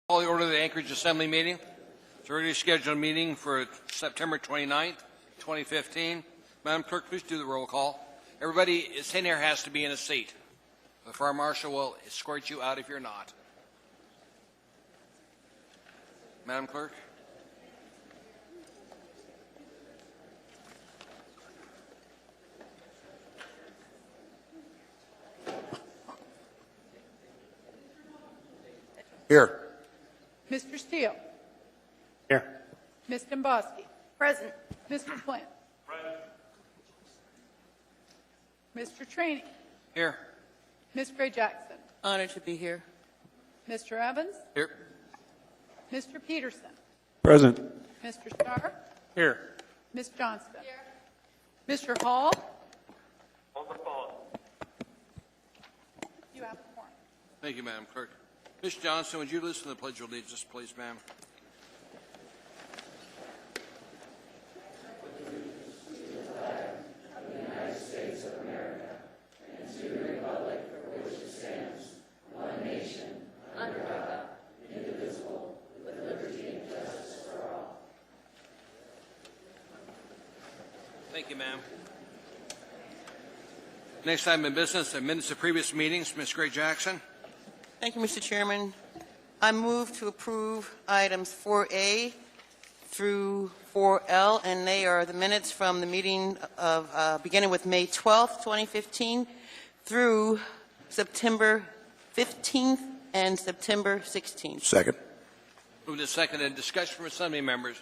Call the order of the Anchorage Assembly meeting. It's already scheduled meeting for September 29th, 2015. Madam Clerk, please do the roll call. Everybody in here has to be in a seat. The fire marshal will escort you out if you're not. Madam Clerk? Here. Mr. Steele. Here. Ms. Domboski. Present. Mr. Flynn. Present. Mr. Trainee. Here. Ms. Gray Jackson. Honored to be here. Mr. Evans. Here. Mr. Peterson. Present. Mr. Starr. Here. Ms. Johnston. Mr. Hall. On the phone. You have a quorum. Thank you, Madam Clerk. Ms. Johnston, would you listen to the Pledge of Allegiance, please, ma'am? Thank you, ma'am. Next item in business, the minutes of previous meetings. Ms. Gray Jackson. Thank you, Mr. Chairman. I move to approve items 4A through 4L, and they are the minutes from the meeting of beginning with May 12th, 2015, through September 15th and September 16th. Second. Moved to second and discussion from Assembly members.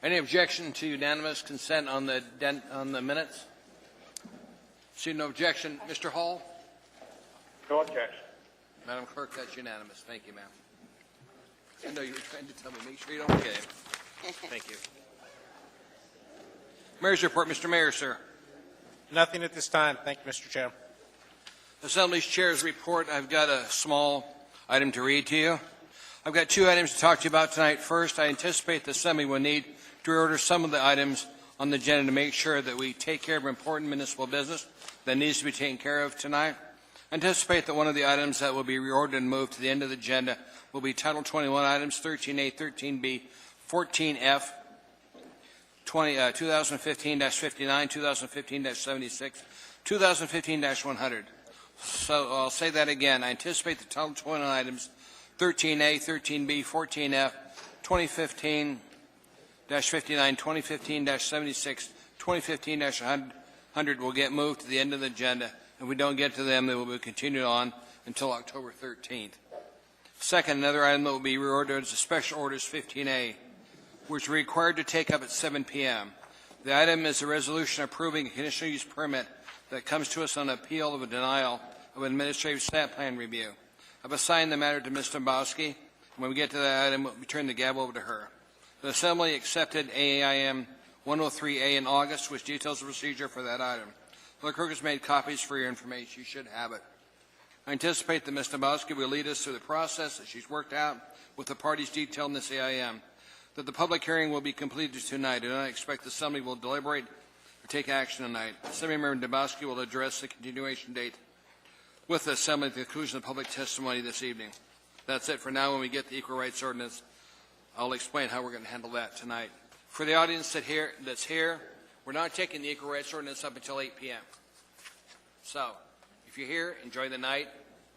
Any objection to unanimous consent on the minutes? See no objection. Mr. Hall? No objection. Madam Clerk, that's unanimous. Thank you, ma'am. I know you were trying to tell me. Make sure you don't get it. Thank you. Mayor's report. Mr. Mayor, sir. Nothing at this time. Thank you, Mr. Chairman. Assembly's chair's report. I've got a small item to read to you. I've got two items to talk to you about tonight. First, I anticipate the Assembly will need to reorder some of the items on the agenda to make sure that we take care of important municipal business that needs to be taken care of tonight. I anticipate that one of the items that will be reordered and moved to the end of the agenda will be Title 21 items 13A, 13B, 14F, 2015-59, 2015-76, 2015-100. So I'll say that again. I anticipate the Title 21 items 13A, 13B, 14F, 2015-59, 2015-76, 2015-100 will get moved to the end of the agenda. If we don't get to them, they will be continued on until October 13th. Second, another item that will be reordered is the Special Orders 15A, which are required to take up at 7 p.m. The item is a resolution approving a conditional use permit that comes to us on appeal of a denial of an administrative stamp plan review. I've assigned the matter to Ms. Domboski. When we get to that item, we turn the gavel over to her. The Assembly accepted AIM 103A in August, which details the procedure for that item. The clerk has made copies for your information. You should have it. I anticipate that Ms. Domboski will lead us through the process that she's worked out with the parties detailed in this AIM. That the public hearing will be completed tonight. I do not expect the Assembly will deliberate or take action tonight. Assemblymember Domboski will address the continuation date with the Assembly at the conclusion of the public testimony this evening. That's it for now. When we get the Equal Rights Ordinance, I'll explain how we're going to handle that tonight. For the audience that's here, we're not taking the Equal Rights Ordinance up until 8 p.m. So, if you're here, enjoy the night,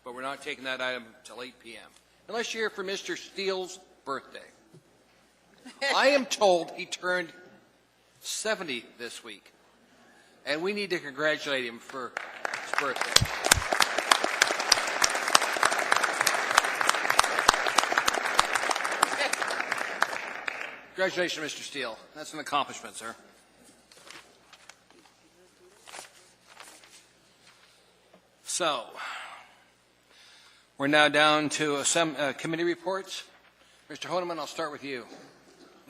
but we're not taking that item until 8 p.m. Unless you're here for Mr. Steele's birthday. I am told he turned 70 this week, and we need to congratulate him for his birthday. Congratulations, Mr. Steele. That's an accomplishment, sir. So, we're now down to committee reports. Mr. Honeman, I'll start with you.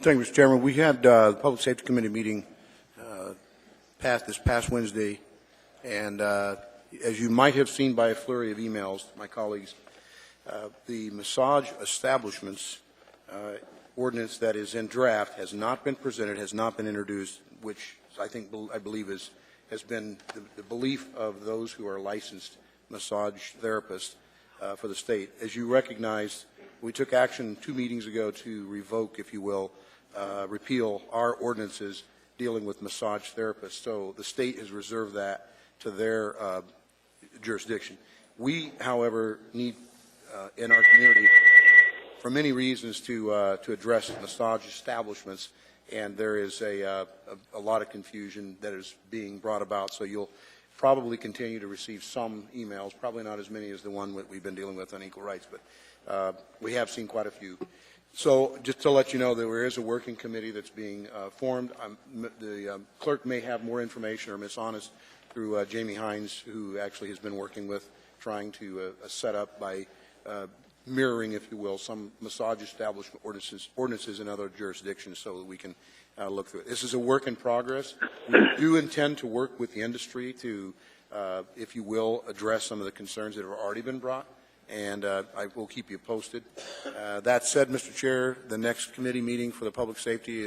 Thank you, Mr. Chairman. We had the Public Safety Committee meeting this past Wednesday, and as you might have seen by a flurry of emails, my colleagues, the massage establishments ordinance that is in draft has not been presented, has not been introduced, which I believe has been the belief of those who are licensed massage therapists for the state. As you recognize, We took action 2 meetings ago to revoke, if you will, repeal our ordinances dealing with massage therapists. So the state has reserved that to their jurisdiction. We, however, need in our community, for many reasons, to address massage establishments, and there is a lot of confusion that is being brought about. So you'll probably continue to receive some emails, probably not as many as the one that we've been dealing with on equal rights, but we have seen quite a few. So just to let you know that there is a working committee that's being formed. The clerk may have more information, or Ms. Honest, through Jamie Hines, who actually has been working with trying to set up by mirroring, if you will, some massage establishment ordinances in other jurisdictions so that we can look through it. This is a work in progress. We do intend to work with the industry to, if you will, address some of the concerns that have already been brought, and I will keep you posted. That said, Mr. Chair, the next committee meeting for the public safety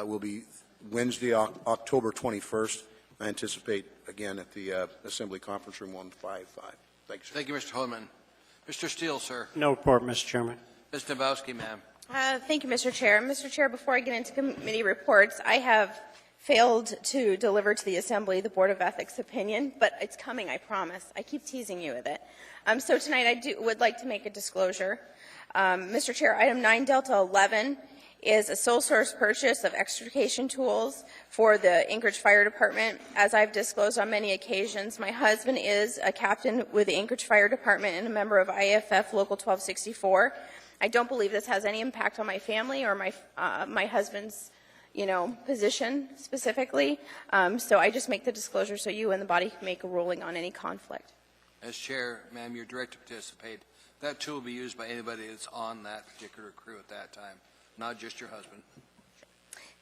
will be Wednesday, October 21st. I anticipate, again, at the Assembly Conference Room 155. Thanks, sir. Thank you, Mr. Holman. Mr. Steele, sir. No report, Mr. Chairman. Ms. Nabowski, ma'am. Thank you, Mr. Chair. Mr. Chair, before I get into committee reports, I have failed to deliver to the Assembly the Board of Ethics opinion, but it's coming, I promise. I keep teasing you with it. So tonight I would like to make a disclosure. Mr. Chair, item 9 Delta 11 is a sole source purchase of extrication tools for the Anchorage Fire Department. As I've disclosed on many occasions, my husband is a captain with the Anchorage Fire Department and a member of IFF Local 1264. I don't believe this has any impact on my family or my husband's, position specifically. So I just make the disclosure so you and the body can make a ruling on any conflict. As chair, ma'am, you're direct to participate. That tool will be used by anybody that's on that particular crew at that time, not just your husband.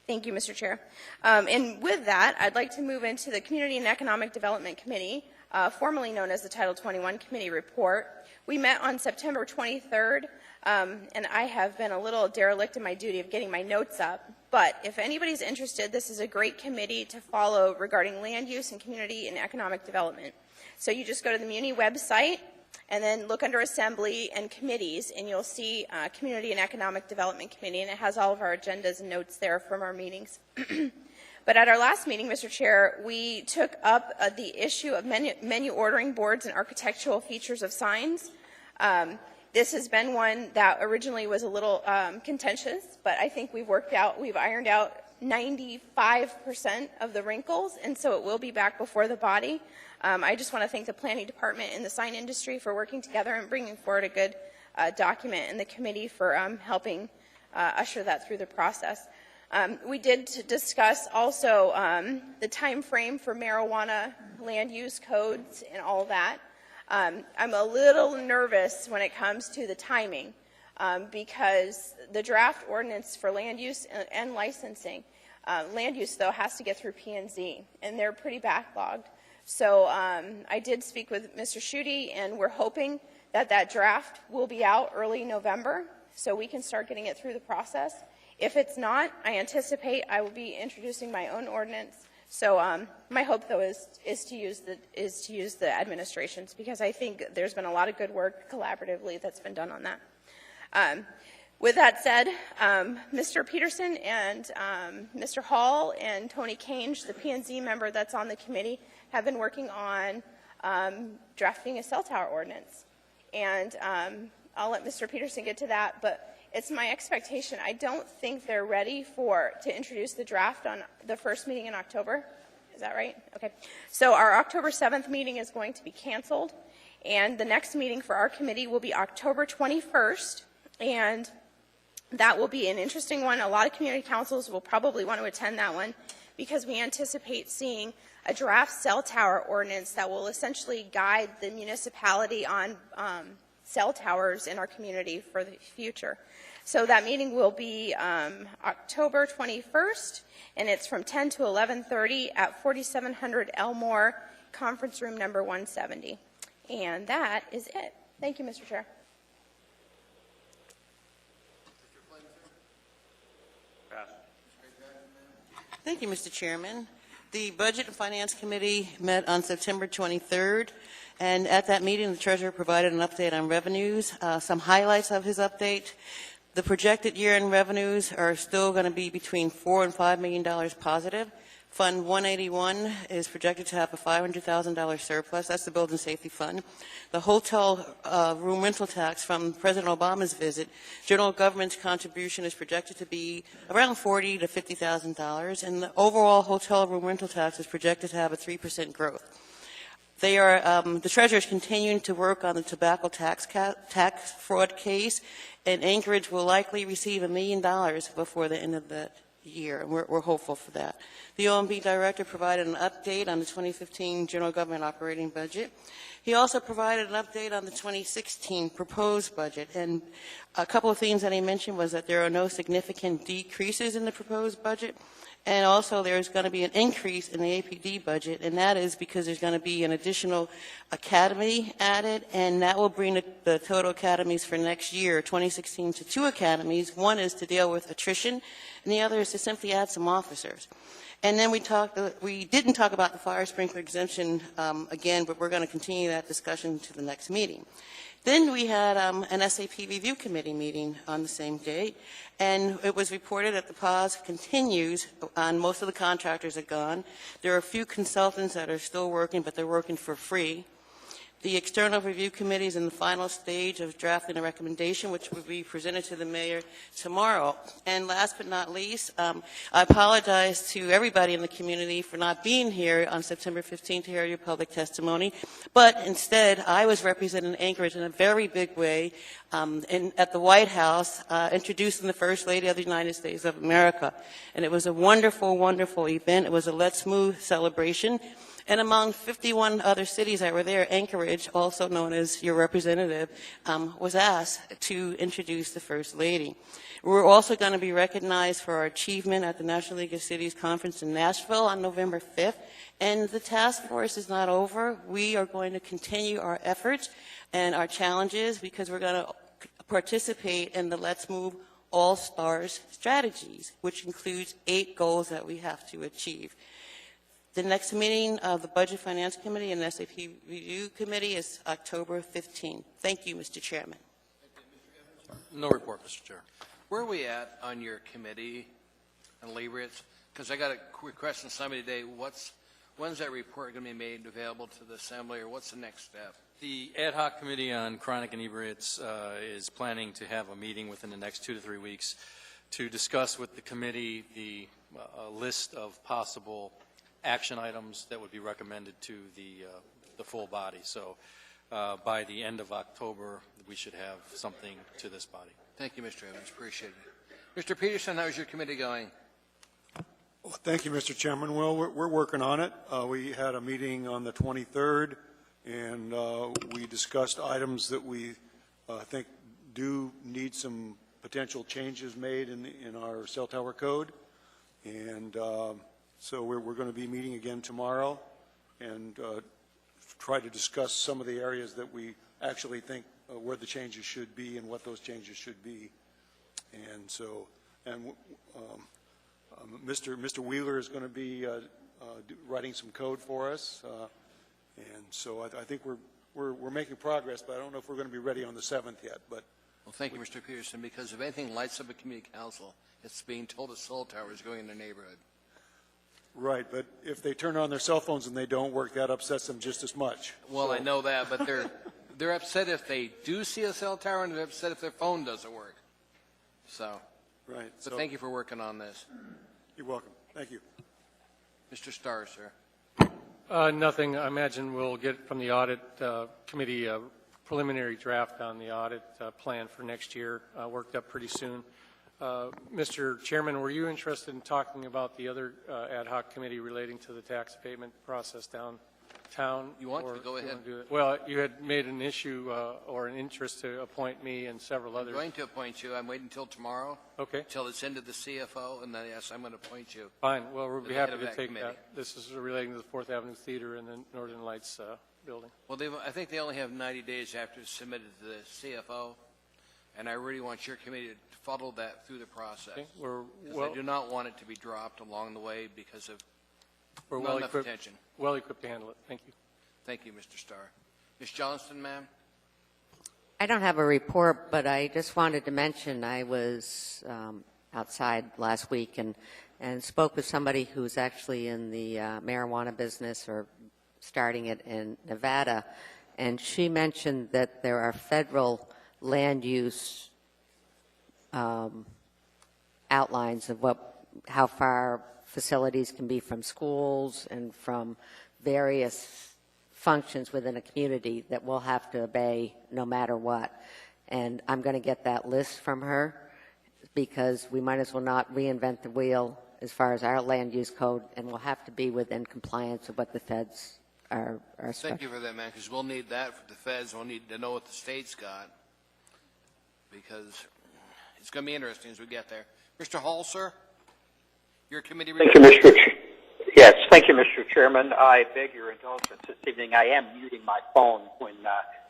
Thank you, Mr. Chair. And with that, I'd like to move into the Community and Economic Development Committee, formerly known as the Title 21 Committee Report. We met on September 23rd, and I have been a little derelict in my duty of getting my notes up. But if anybody's interested, this is a great committee to follow regarding land use and community and economic development. So you just go to the Muni website and then look under Assembly and Committees, and you'll see Community and Economic Development Committee, and it has all of our agendas and notes there from our meetings. But at our last meeting, Mr. Chair, we took up the issue of menu ordering boards and architectural features of signs. This has been one that originally was a little contentious, but I think we've ironed out 95% of the wrinkles, and so it will be back before the body. I just want to thank the planning department and the sign industry for working together and bringing forward a good document, and the committee for helping usher that through the process. We did discuss also the time frame for marijuana land use codes and all that. I'm a little nervous when it comes to the timing because the draft ordinance for land use and licensing, land use, though, has to get through P&Z, and they're pretty backlogged. So I did speak with Mr. Schutte, and we're hoping that that draft will be out early November so we can start getting it through the process. If it's not, I anticipate I will be introducing my own ordinance. So my hope, though, is to use the administration's, because I think there's been a lot of good work collaboratively that's been done on that. With that said, Mr. Peterson and Mr. Hall and Tony Cange, the P&Z member that's on the committee, have been working on drafting a cell tower ordinance. And I'll let Mr. Peterson get to that, but it's my expectation. I don't think they're ready to introduce the draft on the first meeting in October. Is that right? Okay. So our October 7th meeting is going to be canceled, and the next meeting for our committee will be October 21st, and that will be an interesting one. A lot of community councils will probably want to attend that one because we anticipate seeing a draft cell tower ordinance that will essentially guide the municipality on cell towers in our community for the future. So that meeting will be October 21st, and it's from 10 to 11:30 at 4700 Elmore, conference room number 170. And that is it. Thank you, Mr. Chair. Thank you, Mr. Chairman. The Budget and Finance Committee met on September 23rd, and at that meeting, the treasurer provided an update on revenues. Some highlights of his update: the projected year-end revenues are still going to be between $4 and $5 million positive. Fund 181 is projected to have a $500,000 surplus. That's the Building Safety Fund. The hotel room rental tax from President Obama's visit, general government's contribution is projected to be around $40,000 to $50,000, and the overall hotel room rental tax is projected to have a 3% growth. The treasurer is continuing to work on the tobacco tax fraud case, and Anchorage will likely receive $1 million before the end of the year. We're hopeful for that. The OMB director provided an update on the 2015 general government operating budget. He also provided an update on the 2016 proposed budget, and a couple of things that he mentioned was that there are no significant decreases in the proposed budget, and also there's going to be an increase in the APD budget, and that is because there's going to be an additional academy added, and that will bring the total academies for next year, 2016, to 2 academies. One is to deal with attrition, and the other is to simply add some officers. And then we didn't talk about the fire sprinkler exemption again, but we're going to continue that discussion to the next meeting. Then we had an SAP review committee meeting on the same date, and it was reported that the pause continues on most of the contractors are gone. There are a few consultants that are still working, but they're working for free. The external review committee is in the final stage of drafting a recommendation, which will be presented to the mayor tomorrow. And last but not least, I apologize to everybody in the community for not being here on September 15th to hear your public testimony. But instead, I was representing Anchorage in a very big way at the White House, introducing the First Lady of the United States of America. And it was a wonderful, wonderful event. It was a Let's Move celebration. And among 51 other cities that were there, Anchorage, also known as your representative, was asked to introduce the First Lady. We're also going to be recognized for our achievement at the National League of Cities Conference in Nashville on November 5th. And the task force is not over. We are going to continue our efforts and our challenges because we're going to participate in the Let's Move All-Stars strategies, which includes 8 goals that we have to achieve. The next meeting of the Budget Finance Committee and the SAP Review Committee is October 15. Thank you, Mr. Chairman. No report, Mr. Chair. Where are we at on your committee on labor? Because I got a quick question from somebody today. When's that report going to be made available to the Assembly, or what's the next step? The ad hoc committee on chronic inebriates is planning to have a meeting within the next 2 to 3 weeks to discuss with the committee the list of possible action items that would be recommended to the full body. So by the end of October, we should have something to this body. Thank you, Mr. Evans. Appreciate it. Mr. Peterson, how's your committee going? Well, thank you, Mr. Chairman. Well, we're working on it. We had a meeting on the 23rd, and we discussed items that we think do need some potential changes made in our cell tower code. And so we're going to be meeting again tomorrow and try to discuss some of the areas that we actually think where the changes should be and what those changes should be. And so, Mr. Wheeler is going to be writing some code for us. And so I think we're making progress, but I don't know if we're going to be ready on the 7th yet. But well, thank you, Mr. Peterson, because if anything lights up a community council, it's being told a cell tower is going in their neighborhood. right, but if they turn on their cell phones and they don't work, that upsets them just as much. Well, So- I know that, but they're upset if they do see a cell tower, and they're upset if their phone doesn't work. So, Right. but thank you for working on this. You're welcome. Thank you. Mr. Starr, sir. Nothing. I imagine we'll get from the audit committee a preliminary draft on the audit plan for next year, worked up pretty soon. Mr. Chairman, were you interested in talking about the other ad hoc committee relating to the tax abatement process downtown? You want to? or Go do you ahead. want to do it? Well, you had made an issue or an interest to appoint me and several I'm others. going to appoint you. I'm waiting until tomorrow, Okay, till it's into the CFO, and then, yes, I'm going to appoint you. fine. Well, we'll The be head happy of to that take committee. that. This is relating to the Fourth Avenue Theater and the Northern Lights building. Well, I think they only have 90 days after it's submitted to the CFO, and I really want your committee to follow that through the process. Okay, Because I do not want it to be dropped along the way because of We're Not enough attention. well equipped to handle it. Thank you. Thank you, Mr. Starr. Ms. Johnston, ma'am? I don't have a report, but I just wanted to mention I was outside last week and spoke with somebody who's actually in the marijuana business or starting it in Nevada, and she mentioned that there are federal land use outlines of how far facilities can be from schools and from various functions within a community that we'll have to obey no matter what. And I'm going to get that list from her because we might as well not reinvent the wheel as far as our land use code, and we'll have to be within compliance of what the feds are. Thank you for that, man, because we'll need that for the feds. We'll need to know what the state's got, because it's going to be interesting as we get there. Mr. Hall, sir, your committee report. Thank you, Mr. Yes, thank you, Mr. Chairman. I beg your indulgence this evening. I am muting my phone when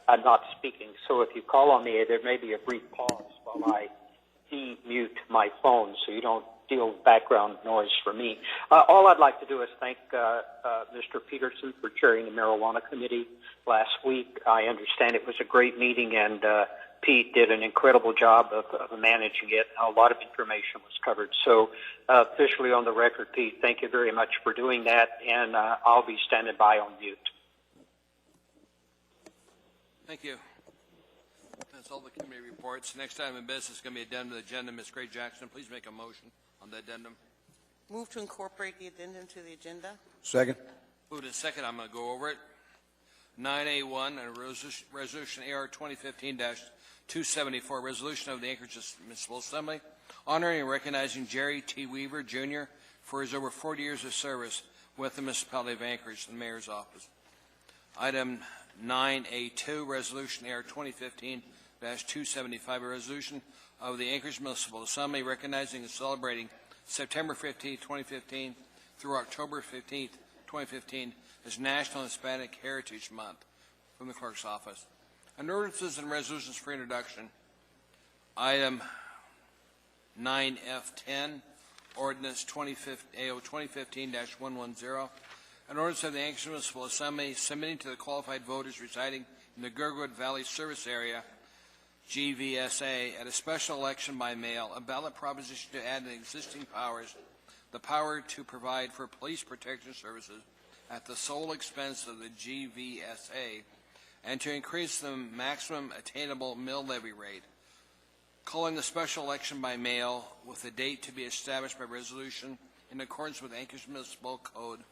I'm not speaking, so if you call on me, there may be a brief pause while I de-mute my phone so you don't deal with background noise for me. All I'd like to do is thank Mr. Peterson for chairing the Marijuana Committee last week. I understand it was a great meeting, and Pete did an incredible job of managing it. A lot of information was covered. So officially on the record, Pete, thank you very much for doing that, and I'll be standing by on mute. Thank you. That's all the committee reports. Next item in business is going to be addendum to the agenda. Ms. Gray Jackson, please make a motion on the addendum. Move to incorporate the addendum to the agenda. Second. Moved in second. I'm going to go over it. 9A1, a resolution AR 2015-274, resolution of the Anchorage Municipal Assembly, honoring and recognizing Jerry T. Weaver, Jr. for his over 40 years of service with the municipality of Anchorage, the mayor's office. Item 9A2, resolution AR 2015-275, a resolution of the Anchorage Municipal Assembly recognizing and celebrating September 15, 2015 through October 15, 2015 as National Hispanic Heritage Month, from the clerk's office. On ordinances and resolutions for introduction, item 9F10, ordinance AO 2015-110, an ordinance of the Anchorage Municipal Assembly submitting to the qualified voters residing in the Gurwood Valley Service Area, GVSA, at a special election by mail, a ballot proposition to add an existing powers, the power to provide for police protection services at the sole expense of the GVSA, and to increase the maximum attainable mill levy rate, calling the special election by mail with a date to be established by resolution in accordance with Anchorage Municipal Code,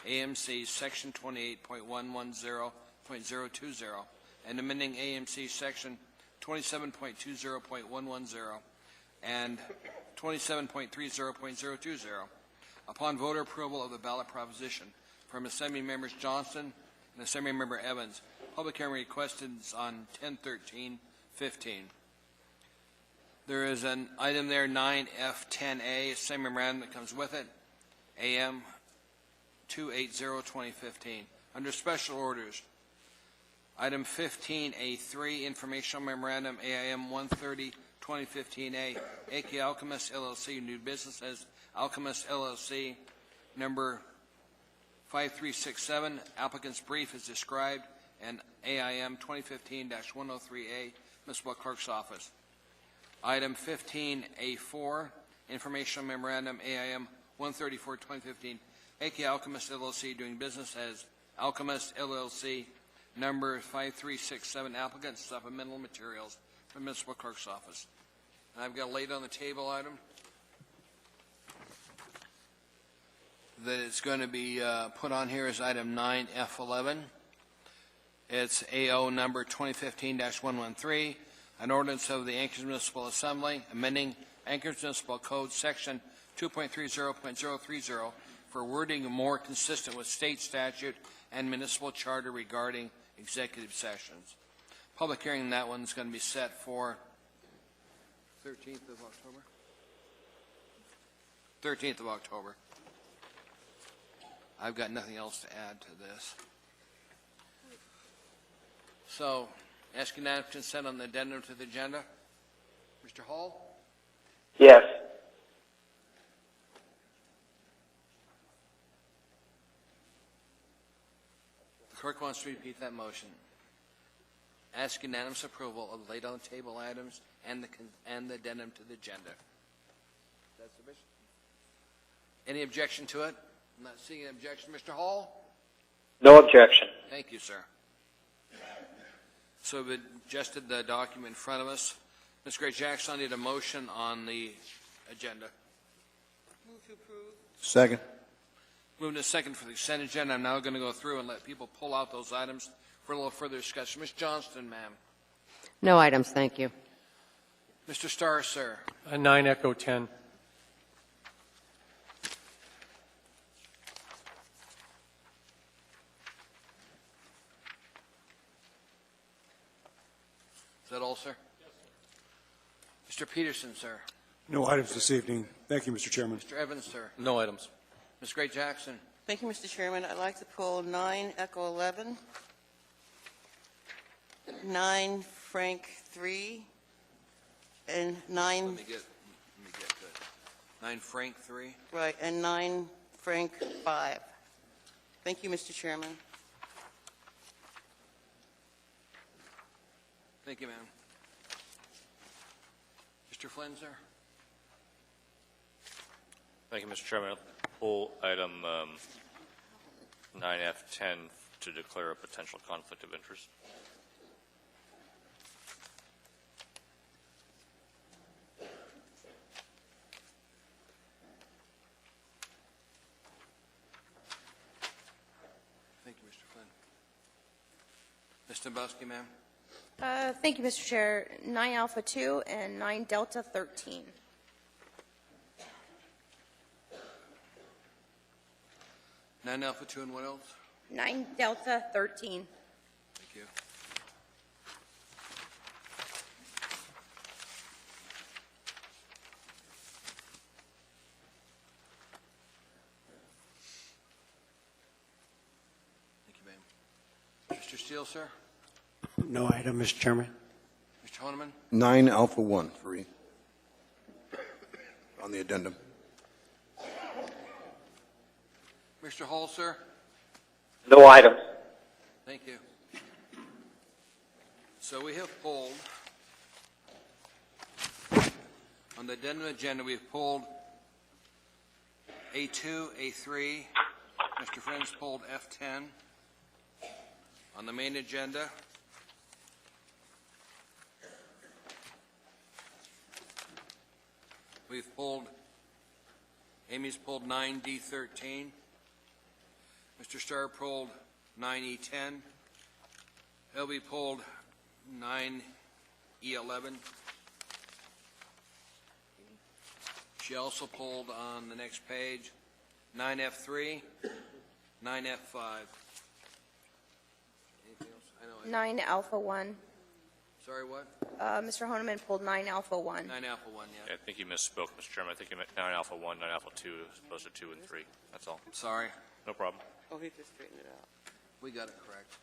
AMC Section 28.110.020, and amending AMC Section 27.20.110 and 27.30.020 upon voter approval of the ballot proposition from Assembly Members Johnston and Assembly Member Evans. Public hearing requested on 10/13/15. There is an item there, 9F10A, same memorandum that comes with it, AM 280/2015. Under special orders, item 15A3, informational memorandum, AIM 130/2015A, AK Alchemist LLC, new business as Alchemist LLC, number 5367, applicant's brief is described, and AIM 2015-103A, Municipal Clerk's Office. Item 15A4, informational memorandum, AIM 134/2015, AK Alchemist LLC, doing business as Alchemist LLC, number 5367, applicant supplemental materials from Municipal Clerk's Office. And I've got laid on the table item that is going to be put on here is item 9F11. It's AO number 2015-113, an ordinance of the Anchorage Municipal Assembly amending Anchorage Municipal Code Section 2.30.030 for wording more consistent with state statute and municipal charter regarding executive sessions. Public hearing on that one is going to be set for 13th of October. 13th of October. I've got nothing else to add to this. So, asking that consent on the addendum to the agenda. Mr. Hall? Yes. wants to repeat that motion. Ask unanimous approval of the laid on the table items and the addendum to the agenda. Is that sufficient? Any objection to it? I'm not seeing an objection. Mr. Hall? No objection. Thank you, sir. So we've adjusted the document in front of us. Ms. Gray Jackson, I need a motion on the agenda. Move to approve. Second. Moving to second for the consent agenda. I'm now going to go through and let people pull out those items for a little further discussion. Ms. Johnston, ma'am. No items, thank you. Mr. Starr, sir. 9 Echo 10. Is that all, sir? Yes, sir. Mr. Peterson, sir. No items this evening. Thank you, Mr. Chairman. Mr. Evans, sir. No items. Ms. Gray Jackson. Thank you, Mr. Chairman. I'd like to pull 9 Echo 11, 9 Frank 3, and 9, Let me get to it. 9 Frank 3. right, and 9 Frank 5. Thank you, Mr. Chairman. Thank you, ma'am. Mr. Flynn, sir. Thank you, Mr. Chairman. I'll pull item 9F10 to declare a potential conflict of interest. Thank you, Mr. Flynn. Ms. Dombrowski, ma'am. Thank you, Mr. Chair. 9 Alpha 2 and 9 Delta 13. Nine Alpha 2 and what else? 9 Delta 13. Thank you. Thank you, ma'am. Mr. Steele, sir. No item, Mr. Chairman. Mr. Honeman. 9 Alpha 1, 3. On the addendum. Mr. Hall, sir. No items. Thank you. So we have pulled, on the addendum agenda, we've pulled A2, A3. Mr. Friends pulled F10. On the main agenda, we've pulled, Amy's pulled 9D13. Mr. Starr pulled 9E10. Elby pulled 9E11. She also pulled on the next page 9F3, 9F5. Anything else? I know. 9 Alpha 1. Sorry, what? Mr. Honeman pulled 9 Alpha 1. 9 Alpha 1, yeah. I think you misspoke, Mr. Chairman. I think you meant 9 Alpha 1, 9 Alpha 2, as opposed to 2 and 3. That's all. Sorry. No problem. Oh, he just straightened it out. We got it correct.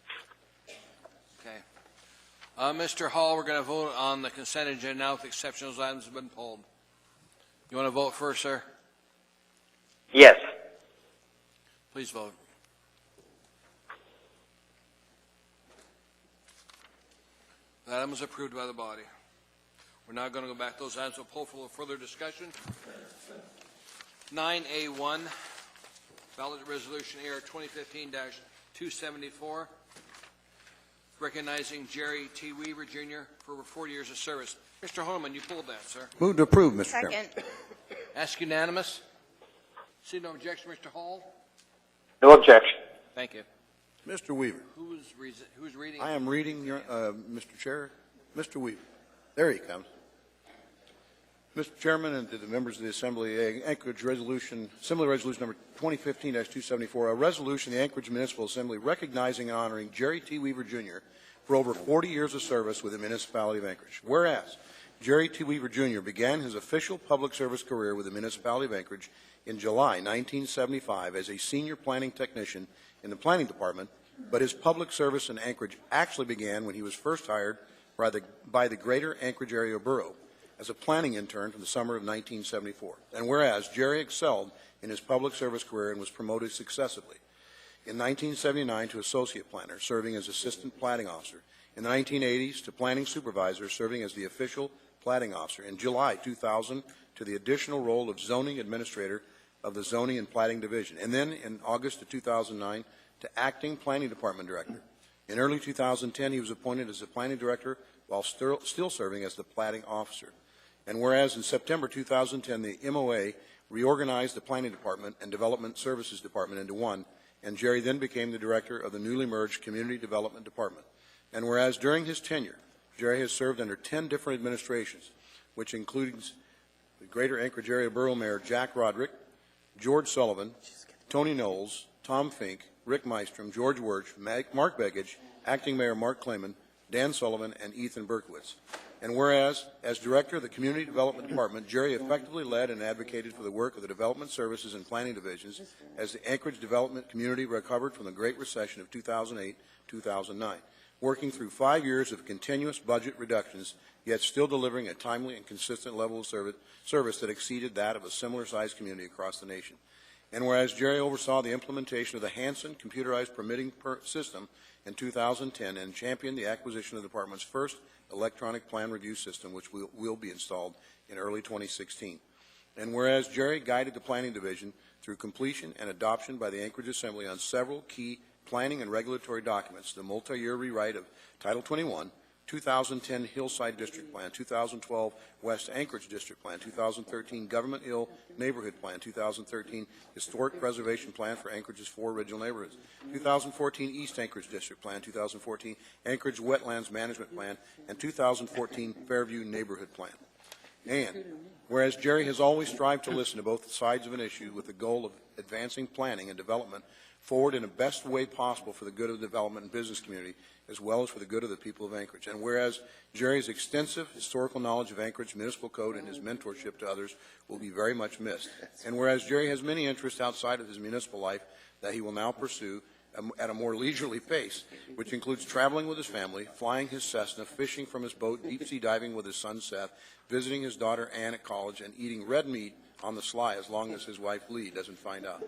Okay. Mr. Hall, we're going to vote on the consent agenda now with the exception of those items that have been pulled. You want to vote first, sir? Yes. Please vote. The item was approved by the body. We're now going to go back to those items. We'll pull for a little further discussion. 9A1, ballot resolution AR 2015-274, recognizing Jerry T. Weaver, Jr. for over 40 years of service. Mr. Honeman, you pulled that, sir. Move to approve, Mr. Chairman. Second. Ask unanimous. See no objection, Mr. Hall? No objection. Thank you. Mr. Weaver. Who's reading? I am reading your, Mr. Chair, Mr. Weaver. There he comes. Mr. Chairman, and to the members of the Assembly, Anchorage Resolution, Assembly Resolution number 2015-274, a resolution of the Anchorage Municipal Assembly recognizing and honoring Jerry T. Weaver, Jr. for over 40 years of service with the municipality of Anchorage. Whereas Jerry T. Weaver, Jr. began his official public service career with the municipality of Anchorage in July 1975 as a senior planning technician in the planning department, but his public service in Anchorage actually began when he was first hired by the Greater Anchorage Area Borough as a planning intern from the summer of 1974. And whereas Jerry excelled in his public service career and was promoted successively, In 1979 to associate planner, serving as assistant plating officer. In the 1980s to planning supervisor, serving as the official plating officer. In July 2000 to the additional role of zoning administrator of the zoning and plating division. And then in August of 2009 to acting planning department director. In early 2010, he was appointed as the planning director while still serving as the plating officer. And whereas in September 2010, the MOA reorganized the planning department and development services department into one, and Jerry then became the director of the newly merged community development department. And whereas during his tenure, Jerry has served under 10 different administrations, which includes the Greater Anchorage Area Borough Mayor Jack Roderick, George Sullivan, Tony Knowles, Tom Fink, Rick Mystrom, George Wirch, Mark Begich, Acting Mayor Mark Clayman, Dan Sullivan, and Ethan Berkowitz. And whereas, as director of the Community Development Department, Jerry effectively led and advocated for the work of the Development Services and Planning Divisions as the Anchorage Development Community recovered from the Great Recession of 2008-2009, working through 5 years of continuous budget reductions, yet still delivering a timely and consistent level of service that exceeded that of a similar-sized community across the nation. And whereas Jerry oversaw the implementation of the Hanson computerized permitting system in 2010 and championed the acquisition of the department's first electronic plan review system, which will be installed in early 2016. And whereas Jerry guided the planning division through completion and adoption by the Anchorage Assembly on several key planning and regulatory documents, the multi-year rewrite of Title 21, 2010 Hillside District Plan, 2012 West Anchorage District Plan, 2013 Government Hill Neighborhood Plan, 2013 Historic Preservation Plan for Anchorage's 4 original neighborhoods, 2014 East Anchorage District Plan, 2014 Anchorage Wetlands Management Plan, and 2014 Fairview Neighborhood Plan. And whereas Jerry has always strived to listen to both sides of an issue with the goal of advancing planning and development forward in the best way possible for the good of the development and business community, as well as for the good of the people of Anchorage. And whereas Jerry's extensive historical knowledge of Anchorage municipal code and his mentorship to others will be very much missed. And whereas Jerry has many interests outside of his municipal life that he will now pursue at a more leisurely pace, which includes traveling with his family, flying his Cessna, fishing from his boat, deep-sea diving with his son Seth, visiting his daughter Ann at college, and eating red meat on the sly as long as his wife Lee doesn't find out.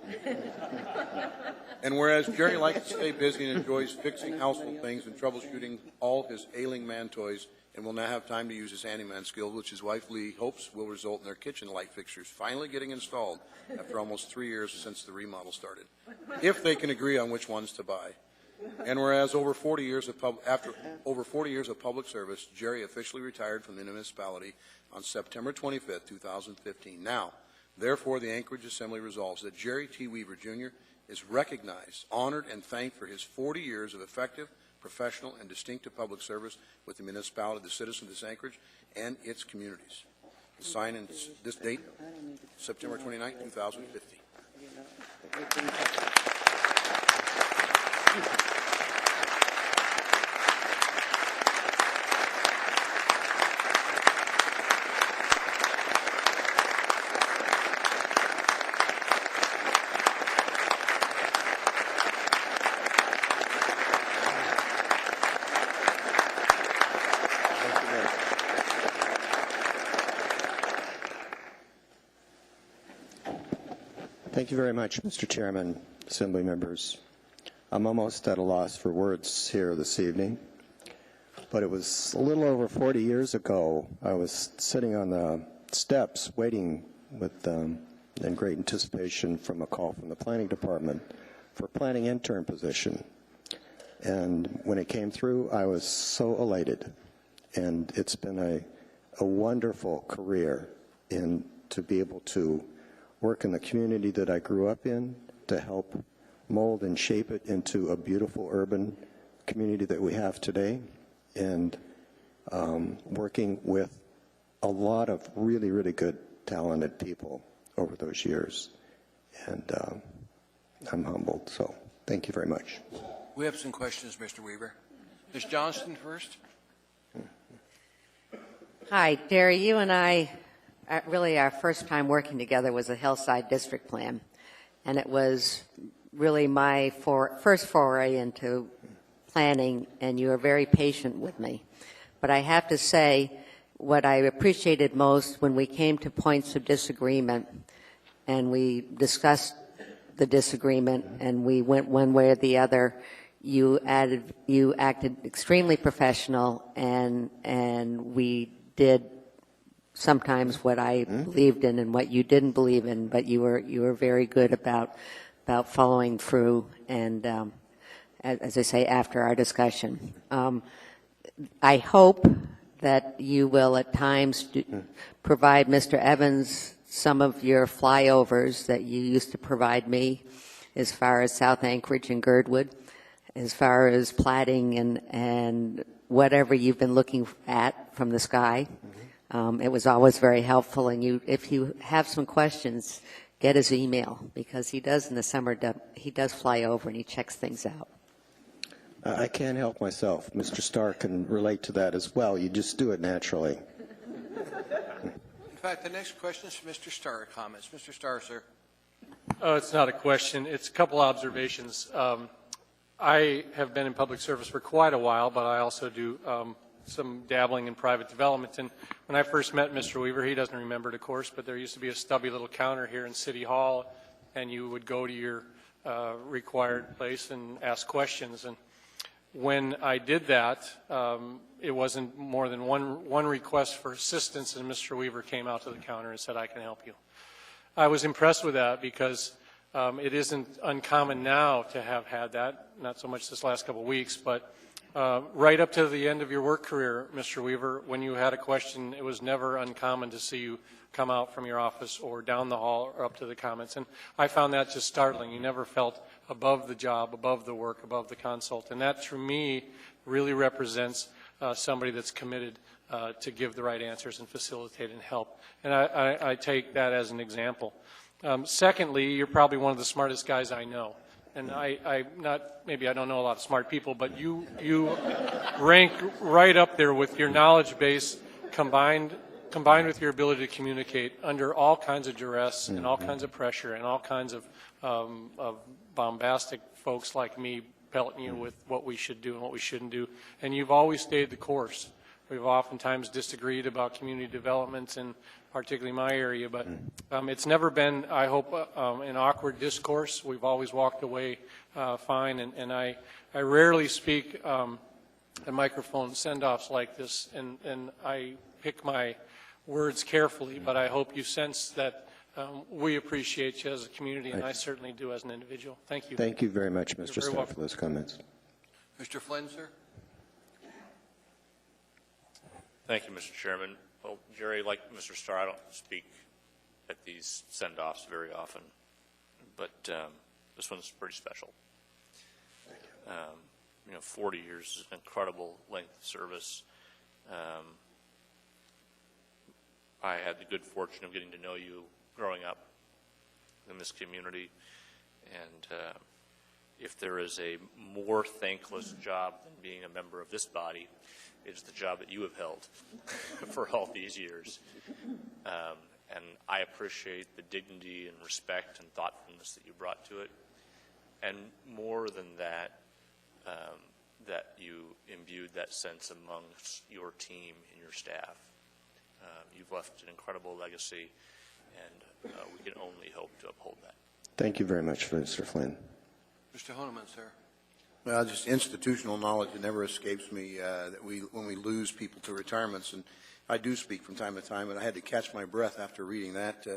And whereas Jerry likes to stay busy and enjoys fixing household things and troubleshooting all his ailing man toys, and will now have time to use his handyman skills, which his wife Lee hopes will result in their kitchen light fixtures finally getting installed after almost 3 years since the remodel started, if they can agree on which ones to buy. And whereas after over 40 years of public service, Jerry officially retired from the municipality on September 25th, 2015. Now, therefore, the Anchorage Assembly resolves that Jerry T. Weaver, Jr. is recognized, honored, and thanked for his 40 years of effective, professional, and distinctive public service with the municipality, the citizens of this Anchorage, and its communities. The sign in this date, September 29, 2015. Thank you very much, Mr. Chairman, Assembly members. I'm almost at a loss for words here this evening, but it was a little over 40 years ago. I was sitting on the steps waiting with in great anticipation from a call from the planning department for a planning intern position. And when it came through, I was so elated. And it's been a wonderful career to be able to work in the community that I grew up in, to help mold and shape it into a beautiful urban community that we have today, and working with a lot of really, really good, talented people over those years. And I'm humbled, so thank you very much. We have some questions, Mr. Weaver. Ms. Johnston first. Hi, Jerry. You and I, really our first time working together was a Hillside District Plan, and it was really my first foray into planning, and you were very patient with me. But I have to say, what I appreciated most when we came to points of disagreement and we discussed the disagreement, and we went one way or the other. You acted extremely professional, and we did sometimes what I believed in and what you didn't believe in, but you were very good about following through, and as I say, after our discussion. I hope that you will at times provide Mr. Evans some of your flyovers that you used to provide me as far as South Anchorage and Girdwood, as far as plating and whatever you've been looking at from the sky. It was always very helpful, and if you have some questions, get his email, because he does in the summer, he does fly over and he checks things out. I can't help myself. Mr. Starr can relate to that as well. You just do it naturally. In fact, the next question is from Mr. Starr. Comments. Mr. Starr, sir. It's not a question. It's a couple observations. I have been in public service for quite a while, but I also do some dabbling in private development. And when I first met Mr. Weaver, he doesn't remember it, of course, but there used to be a stubby little counter here in City Hall, and you would go to your required place and ask questions. And when I did that, it wasn't more than one request for assistance, and Mr. Weaver came out to the counter and said, "I can help you." I was impressed with that because it isn't uncommon now to have had that, not so much this last couple of weeks, but right up to the end of your work career, Mr. Weaver, when you had a question, it was never uncommon to see you come out from your office or down the hall or up to the comments. And I found that just startling. You never felt above the job, above the work, above the consult. And that, for me, really represents somebody that's committed to give the right answers and facilitate and help. And I take that as an example. Secondly, you're probably one of the smartest guys I know. And maybe I don't know a lot of smart people, but you rank right up there with your knowledge base combined with your ability to communicate under all kinds of duress and all kinds of pressure and all kinds of bombastic folks like me pelting you with what we should do and what we shouldn't do. And you've always stayed the course. We've oftentimes disagreed about community developments in particularly my area, but it's never been, I hope, an awkward discourse. We've always walked away fine, and I rarely speak at microphone send-offs like this, and I pick my words carefully, but I hope you sense that we appreciate you as a community, and I certainly do as an individual. Thank you. Thank you very much, Mr. Starr, for those comments. Mr. Flynn, sir. Thank you, Mr. Chairman. Well, Jerry, like Mr. Starr, I don't speak at these send-offs very often, but this one's pretty special. 40 years is an incredible length of service. I had the good fortune of getting to know you growing up in this community, and if there is a more thankless job than being a member of this body, it's the job that you have held for all these years. And I appreciate the dignity and respect and thoughtfulness that you brought to it. And more than that, that you imbued that sense amongst your team and your staff. You've left an incredible legacy, and we can only hope to uphold that. Thank you very much, Mr. Flynn. Mr. Honeman, sir. Well, just institutional knowledge, it never escapes me that when we lose people to retirements, and I do speak from time to time, and I had to catch my breath after reading that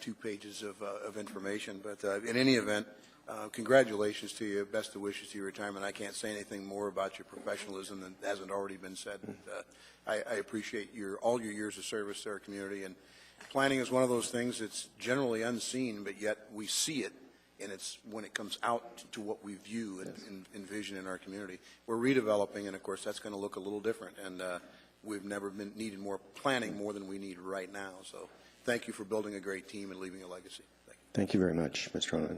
2 pages of information. But in any event, congratulations to you. Best of wishes to your retirement. I can't say anything more about your professionalism that hasn't already been said. I appreciate all your years of service to our community, and planning is one of those things that's generally unseen, but yet we see it. And it's when it comes out to what we view and envision in our community. We're redeveloping, and of course that's going to look a little different. And we've never needed more planning more than we need right now. So thank you for building a great team and leaving a legacy. Thank you very much, Mr. Honeman.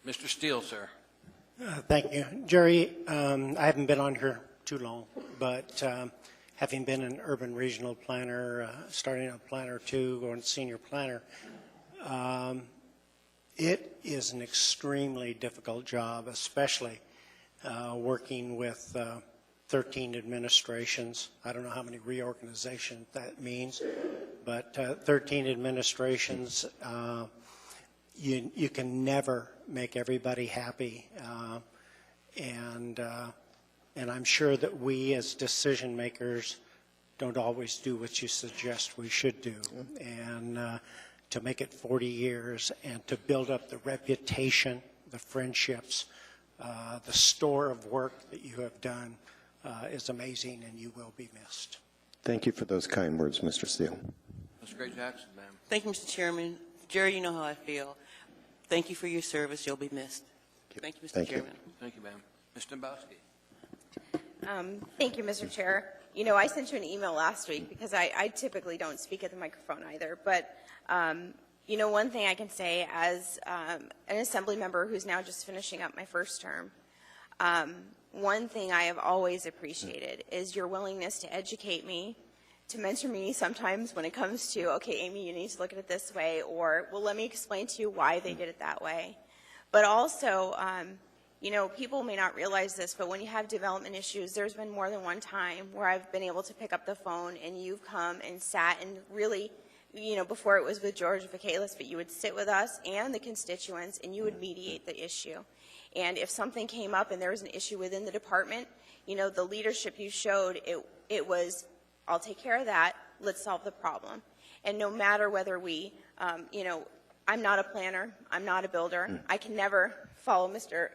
Mr. Steele, sir. Thank you. Jerry, I haven't been on here too long, but having been an urban regional planner, starting at planner 2, going to senior planner, it is an extremely difficult job, especially working with 13 administrations. I don't know how many reorganizations that means, but 13 administrations. you can never make everybody happy. And I'm sure that we as decision makers don't always do what you suggest we should do. And to make it 40 years and to build up the reputation, the friendships, the store of work that you have done is amazing, and you will be missed. Thank you for those kind words, Mr. Steele. Mr. Gray Jackson, ma'am. Thank you, Mr. Chairman. Jerry, you know how I feel. Thank you for your service. You'll be missed. Thank you, Mr. Thank you. Chairman. Thank you, ma'am. Mr. Dombrowski. Thank you, Mr. Chair. You know, I sent you an email last week because I typically don't speak at the microphone either. But, you know, one thing I can say as an assembly member who's now just finishing up my first term, one thing I have always appreciated is your willingness to educate me, to mentor me sometimes when it comes to, okay, Amy, you need to look at it this way, or, well, let me explain to you why they did it that way. But also, you know, people may not realize this, but when you have development issues, there's been more than one time where I've been able to pick up the phone and you've come and sat and really, you know, before it was with George Michaelis, but you would sit with us and the constituents and you would mediate the issue. And if something came up and there was an issue within the department, you know, the leadership you showed, it was, I'll take care of that, let's solve the problem. And no matter whether we, you know, I'm not a planner, I'm not a builder, I can never follow Mr.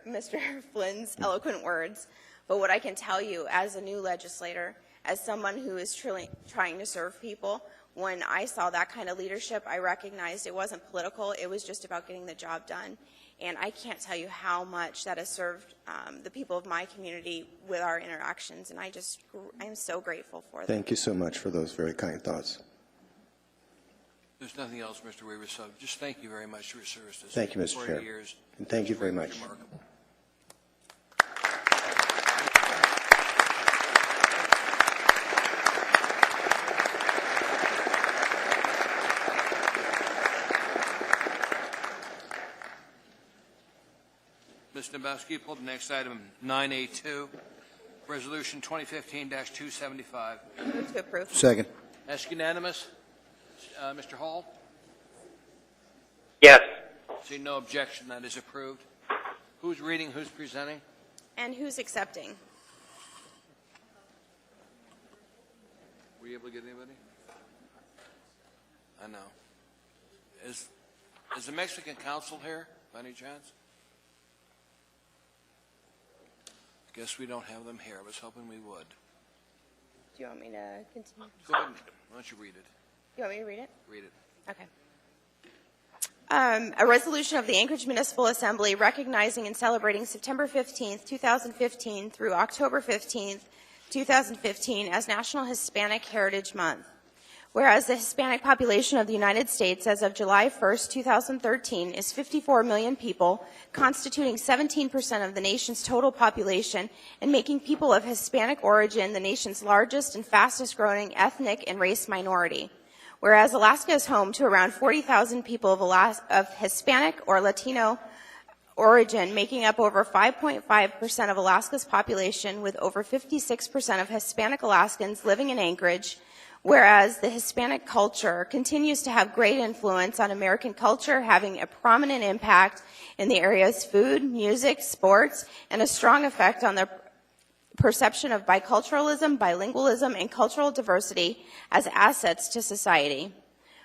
Flynn's eloquent words, but what I can tell you as a new legislator, as someone who is truly trying to serve people, when I saw that kind of leadership, I recognized it wasn't political, it was just about getting the job done. And I can't tell you how much that has served the people of my community with our interactions, and I'm so grateful for that. Thank you so much for those very kind thoughts. There's nothing else, Mr. Weaver, so just thank you very much for your service. Thank you, Mr. 40 Chair. years. And thank you very much. Remarkable. Ms. Dombrowski, pull the next item, 9A2, Resolution 2015-275. Move to approve. Second. That's unanimous. Mr. Hall? Yes. See no objection, that is approved. Who's reading, who's presenting? And who's accepting? Were you able to get anybody? I know. Is the Mexican consul here, by any chance? Guess we don't have them here. I was hoping we would. Do you want me to continue? Go ahead. Why don't you read it? You want me to read it? Read it. Okay. A resolution of the Anchorage Municipal Assembly recognizing and celebrating September 15th, 2015 through October 15th, 2015 as National Hispanic Heritage Month. Whereas the Hispanic population of the United States as of July 1st, 2013 is 54 million people, constituting 17% of the nation's total population and making people of Hispanic origin the nation's largest and fastest growing ethnic and race minority. Whereas Alaska is home to around 40,000 people of Hispanic or Latino origin, making up over 5.5% of Alaska's population, with over 56% of Hispanic Alaskans living in Anchorage. Whereas the Hispanic culture continues to have great influence on American culture, having a prominent impact in the areas food, music, sports, and a strong effect on the perception of biculturalism, bilingualism, and cultural diversity as assets to society.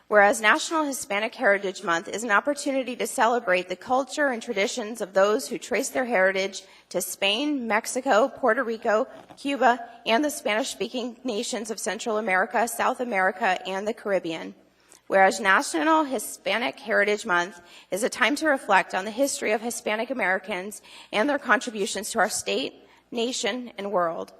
Whereas National Hispanic Heritage Month is an opportunity to celebrate the culture and traditions of those who trace their heritage to Spain, Mexico, Puerto Rico, Cuba, and the Spanish-speaking nations of Central America, South America, and the Caribbean. Whereas National Hispanic Heritage Month is a time to reflect on the history of Hispanic Americans and their contributions to our state, nation, and world.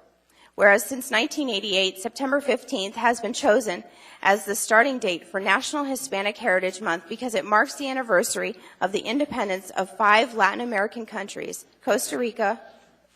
Whereas since 1988, September 15th has been chosen as the starting date for National Hispanic Heritage Month because it marks the anniversary of the independence of 5 Latin American countries, Costa Rica,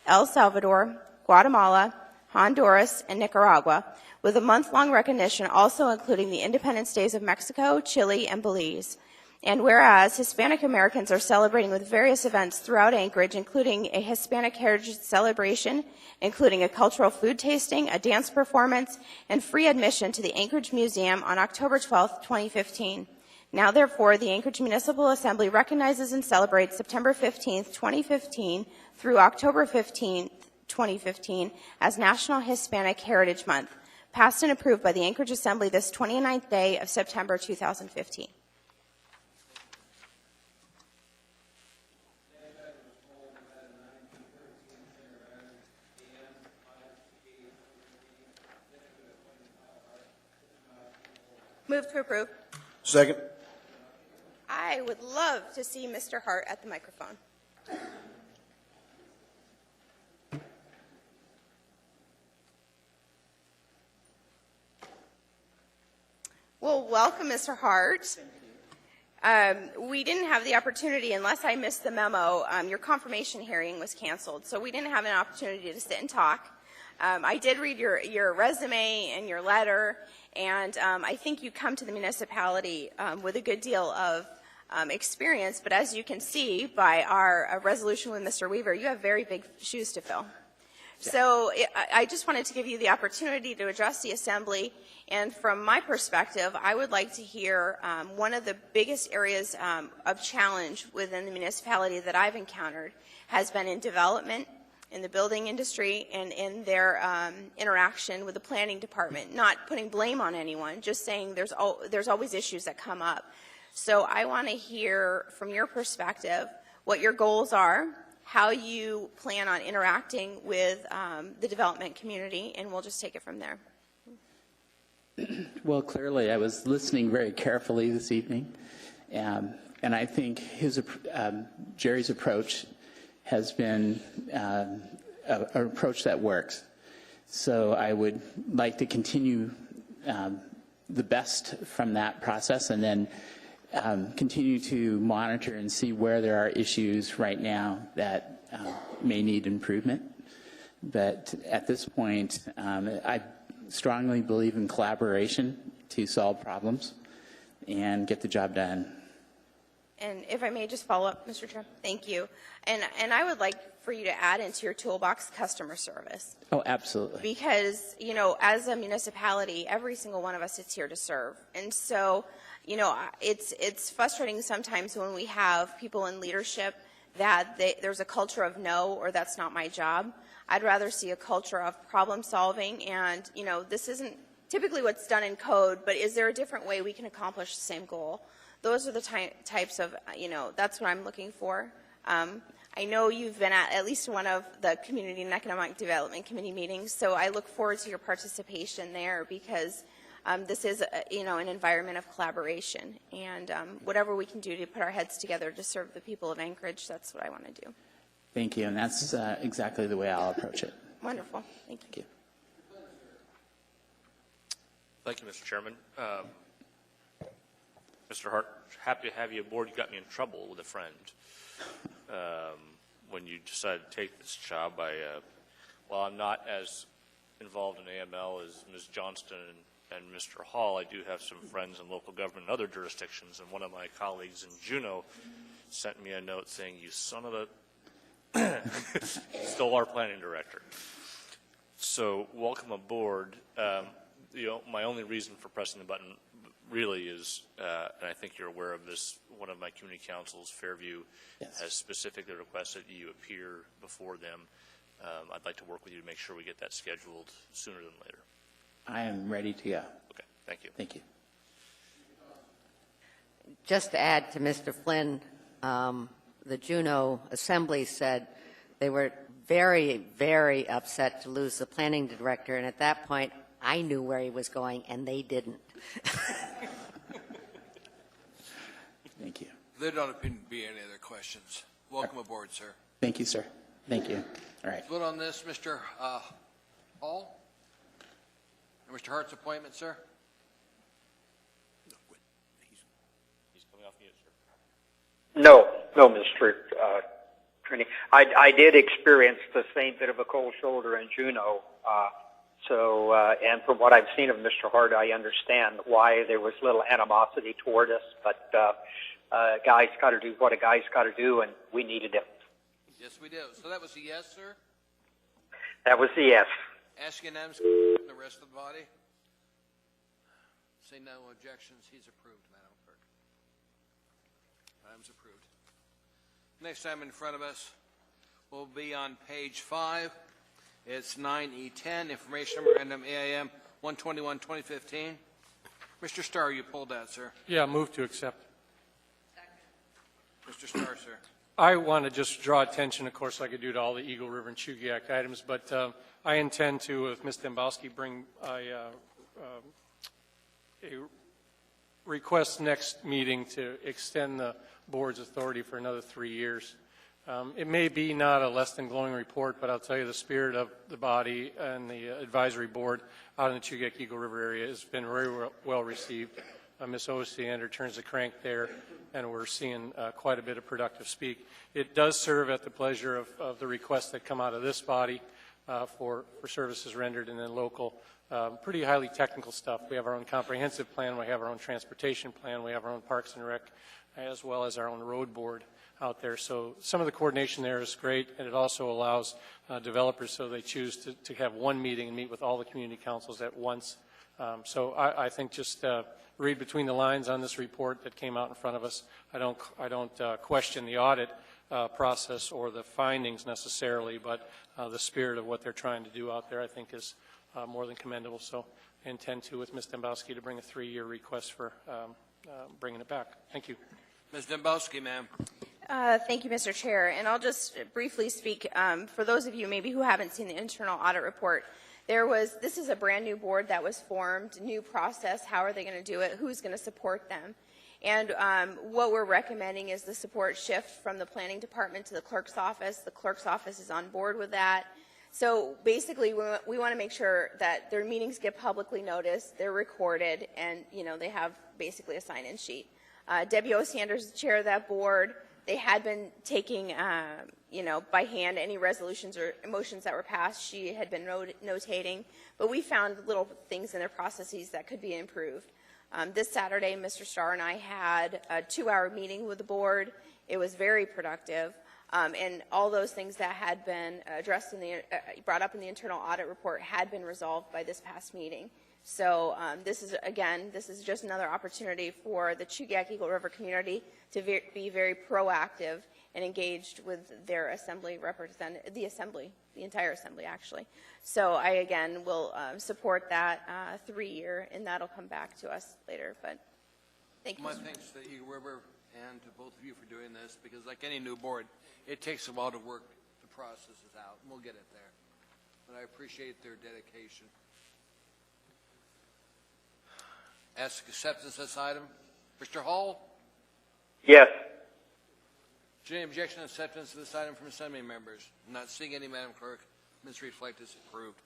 El Salvador, Guatemala, Honduras, and Nicaragua, with a month-long recognition also including the Independence Days of Mexico, Chile, and Belize. And whereas Hispanic Americans are celebrating with various events throughout Anchorage, including a Hispanic Heritage Celebration, including a cultural food tasting, a dance performance, and free admission to the Anchorage Museum on October 12, 2015. Now, therefore, the Anchorage Municipal Assembly recognizes and celebrates September 15th, 2015 through October 15th, 2015 as National Hispanic Heritage Month, passed and approved by the Anchorage Assembly this 29th day of September 2015. Move to approve. Second. I would love to see Mr. Hart at the microphone. Well, welcome, Mr. Hart. We didn't have the opportunity, unless I missed the memo, your confirmation hearing was canceled, so we didn't have an opportunity to sit and talk. I did read your resume and your letter, and I think you come to the municipality with a good deal of experience, but as you can see by our resolution with Mr. Weaver, you have very big shoes to fill. So I just wanted to give you the opportunity to address the Assembly, and from my perspective, I would like to hear one of the biggest areas of challenge within the municipality that I've encountered has been in development, in the building industry, and in their interaction with the planning department. Not putting blame on anyone, just saying there's always issues that come up. So I want to hear from your perspective what your goals are, how you plan on interacting with the development community, and we'll just take it from there. Well, clearly, I was listening very carefully this evening, and I think Jerry's approach has been an approach that works. So I would like to continue the best from that process, and then continue to monitor and see where there are issues right now that may need improvement. But at this point, I strongly believe in collaboration to solve problems and get the job done. And if I may just follow up, Mr. Chair, thank you. And I would like for you to add into your toolbox customer service. Oh, absolutely. Because, you know, as a municipality, every single one of us is here to serve. And so, you know, it's frustrating sometimes when we have people in leadership that there's a culture of no, or that's not my job. I'd rather see a culture of problem solving, and, you know, this isn't typically what's done in code, but is there a different way we can accomplish the same goal? Those are the types of, you know, that's what I'm looking for. I know you've been at least one of the Community and Economic Development Committee meetings, so I look forward to your participation there, because this is, you know, an environment of collaboration, and whatever we can do to put our heads together to serve the people of Anchorage, that's what I want to do. Thank you, and that's exactly the way I'll approach it. Wonderful. Thank you. Thank you, Mr. Chairman. Mr. Hart, happy to have you aboard. You got me in trouble with a friend when you decided to take this job. While I'm not as involved in AML as Ms. Johnston and Mr. Hall, I do have some friends in local government and other jurisdictions, and one of my colleagues in Juneau sent me a note saying, "You son of a..." Stole our planning director. So welcome aboard. You know, my only reason for pressing the button really is, and I think you're aware of this, one of my community councils, Fairview, yes, has specifically requested you appear before them. I'd like to work with you to make sure we get that scheduled sooner than later. I am ready to go. Okay, thank you. Thank you. Just to add to Mr. Flynn, the Juneau Assembly said they were very, very upset to lose the planning director, and at that point, I knew where he was going, and they didn't. Thank you. There don't appear to be any other questions. Welcome aboard, sir. Thank you, sir. Thank you. All right. Vote on this, Mr. Hall? And Mr. Hart's appointment, sir? He's coming off mute, sir. No, Mr. Trini. I did experience the same bit of a cold shoulder in Juneau. And from what I've seen of Mr. Hart, I understand why there was little animosity toward us. But a guy's got to do what a guy's got to do, and we needed him. Yes, we do. So that was a yes, sir? That was the yes. Ask unanimous the rest of the body. Say no objections. He's approved, Madam Clerk. Item's approved. Next item in front of us will be on page 5. It's 9E10, Information Memorandum AIM 121-2015. Mr. Starr, you pulled that, sir. Yeah, move to accept. Mr. Starr, sir. I want to just draw attention, of course, like I do to all the Eagle River and Chugiak items, but I intend to, with Ms. Dembowski, bring a request next meeting to extend the board's authority for another 3 years. It may be not a less than glowing report, but I'll tell you the spirit of the body and the advisory board out in the Chugiak Eagle River area has been very well received. Ms. Ostiander turns the crank there, and we're seeing quite a bit of productive speak. It does serve at the pleasure of the requests that come out of this body for services rendered, and then local, pretty highly technical stuff. We have our own comprehensive plan, we have our own transportation plan, we have our own Parks and Rec, as well as our own road board out there. So some of the coordination there is great, and it also allows developers, so they choose to have one meeting and meet with all the community councils at once. So I think just read between the lines on this report that came out in front of us. I don't question the audit process or the findings necessarily, but the spirit of what they're trying to do out there, I think, is more than commendable. So I intend to, with Ms. Dembowski, to bring a 3-year request for bringing it back. Thank you. Ms. Dembowski, ma'am. Thank you, Mr. Chair. And I'll just briefly speak, for those of you maybe who haven't seen the internal audit report, this is a brand new board that was formed, new process. How are they going to do it? Who's going to support them? And what we're recommending is the support shift from the planning department to the clerk's office. The clerk's office is on board with that. So basically, we want to make sure that their meetings get publicly noticed, they're recorded, and they have basically a sign-in sheet. Debbie Ostiander is the chair of that board. They had been taking, by hand any resolutions or motions that were passed. She had been notating, but we found little things in their processes that could be improved. This Saturday, Mr. Starr and I had a 2-hour meeting with the board. It was very productive, and all those things that had been addressed brought up in the internal audit report had been resolved by this past meeting. So this is just another opportunity for the Chugiak Eagle River community to be very proactive and engaged with their assembly the entire assembly, actually. So I, again, will support that 3-year, and that'll come back to us later. But thank you. My thanks to Eagle River and to both of you for doing this, because like any new board, it takes a while to work the processes out, and we'll get it there. But I appreciate their dedication. Ask acceptance of this item. Mr. Hall? Yes. Is there any objection to acceptance of this item from assembly members? I'm not seeing any, Madam Clerk. Ms. Reflect is approved.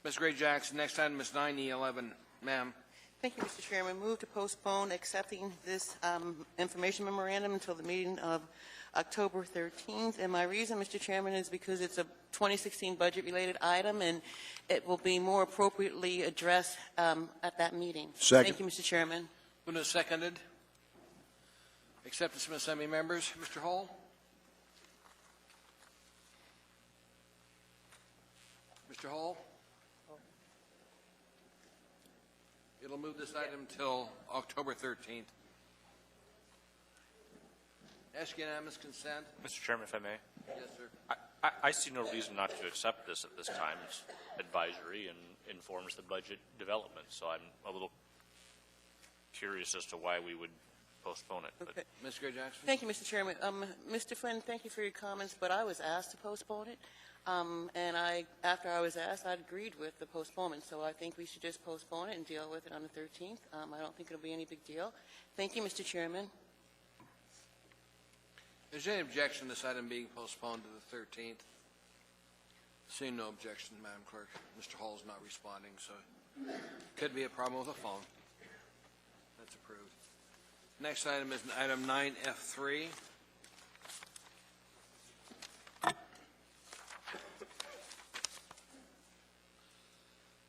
Ms. Gray Jackson, next item is 9E11. Ma'am. Thank you, Mr. Chairman. Move to postpone accepting this information memorandum until the meeting of October 13th. And my reason, Mr. Chairman, is because it's a 2016 budget-related item, and it will be more appropriately addressed at that meeting. Second. Thank you, Mr. Chairman. Moved and seconded. Acceptance from assembly members. Mr. Hall? Mr. Hall? It'll move this item till October 13th. Ask unanimous consent. Mr. Chairman, if I may. Yes, sir. I see no reason not to accept this at this time. It's advisory and informs the budget development, so I'm a little curious as to why we would postpone it. Okay. Ms. Gray Jackson? Thank you, Mr. Chairman. Mr. Flynn, thank you for your comments, but I was asked to postpone it, and after I was asked, I agreed with the postponement, so I think we should just postpone it and deal with it on the 13th. I don't think it'll be any big deal. Thank you, Mr. Chairman. Is there any objection to this item being postponed to the 13th? Seeing no objection, Madam Clerk. Mr. Hall is not responding, so could be a problem with the phone. That's approved. Next item is item 9F3.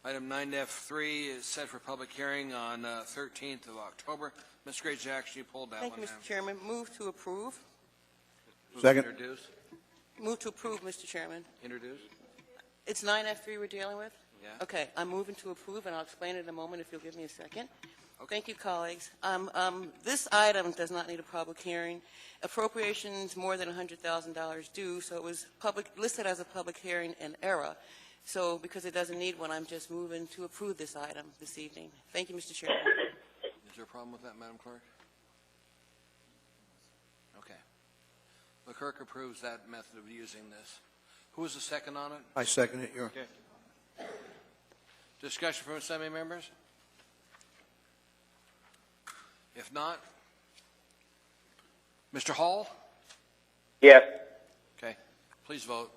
Item 9F3 is set for public hearing on 13th of October. Ms. Gray Jackson, you pulled that Thank one. you, Mr. Chairman. Move to approve. Second. Introduce. Move to approve, Mr. Chairman. Introduce. It's 9F3 we're dealing with? Yeah. Okay, I'm moving to approve, and I'll explain it in a moment if you'll give me a second. Thank you, colleagues. This item does not need a public hearing. Appropriations more than $100,000 due, so it was listed as a public hearing in error. So because it doesn't need one, I'm just moving to approve this item this evening. Thank you, Mr. Chairman. Is there a problem with that, Madam Clerk? Okay. The clerk approves that method of using this. Who was the second on it? I second it, Your Honor. Okay. Discussion from Assembly members? If not, Mr. Hall? Yes. Okay. Please vote.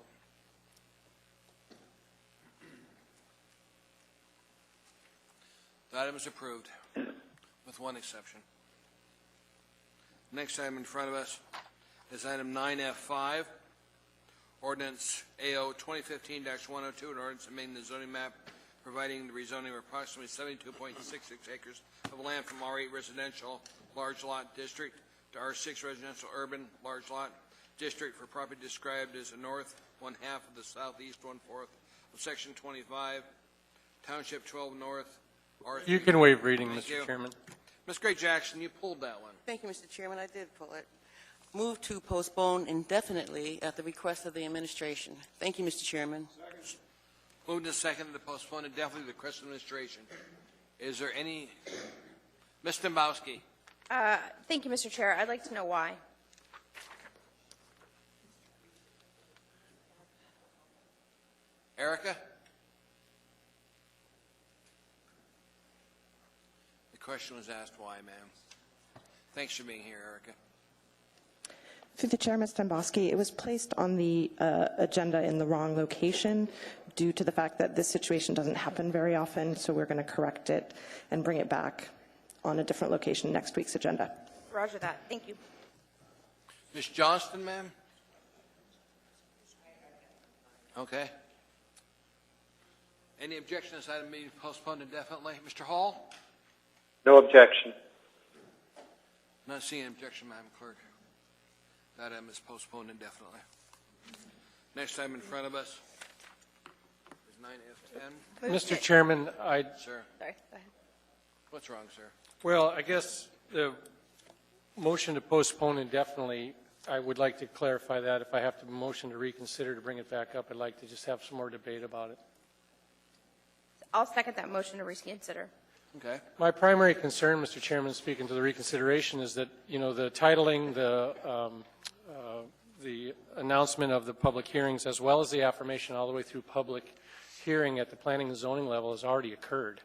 The item is approved, with one exception. Next item in front of us is item 9F5, ordinance AO 2015-102, an ordinance amending the zoning map, providing the rezoning of approximately 72.66 acres of land from R8 residential large lot district to R6 residential urban large lot district for property described as the north 1/2 of the southeast 1/4 of section 25, township 12 north. R3. You can waive reading, Thank Mr. you. Chairman. Ms. Gray Jackson, you pulled that one. Thank you, Mr. Chairman. I did pull it. Move to postpone indefinitely at the request of the administration. Thank you, Mr. Chairman. Moved and seconded to postpone indefinitely the request of administration. Is there any? Ms. Dombowski. Thank you, Mr. Chair. I'd like to know why. Erica? The question was asked why, ma'am. Thanks for being here, Erica. Through the chair, Ms. Dombowski, it was placed on the agenda in the wrong location due to the fact that this situation doesn't happen very often, so we're going to correct it and bring it back on a different location next week's agenda. Roger that. Thank you. Ms. Johnston, ma'am? Okay. Any objection to this item being postponed indefinitely? Mr. Hall? No objection. Not seeing an objection, Madam Clerk. That item is postponed indefinitely. Next item in front of us is 9F10. Mr. Chairman, Sir. Sorry, go ahead. What's wrong, sir? Well, I guess the motion to postpone indefinitely, I would like to clarify that. If I have to motion to reconsider to bring it back up, I'd like to just have some more debate about it. I'll second that motion to reconsider. Okay. My primary concern, Mr. Chairman, speaking to the reconsideration, is that, you know, the titling, the announcement of the public hearings, as well as the affirmation all the way through public hearing at the planning and zoning level has already occurred.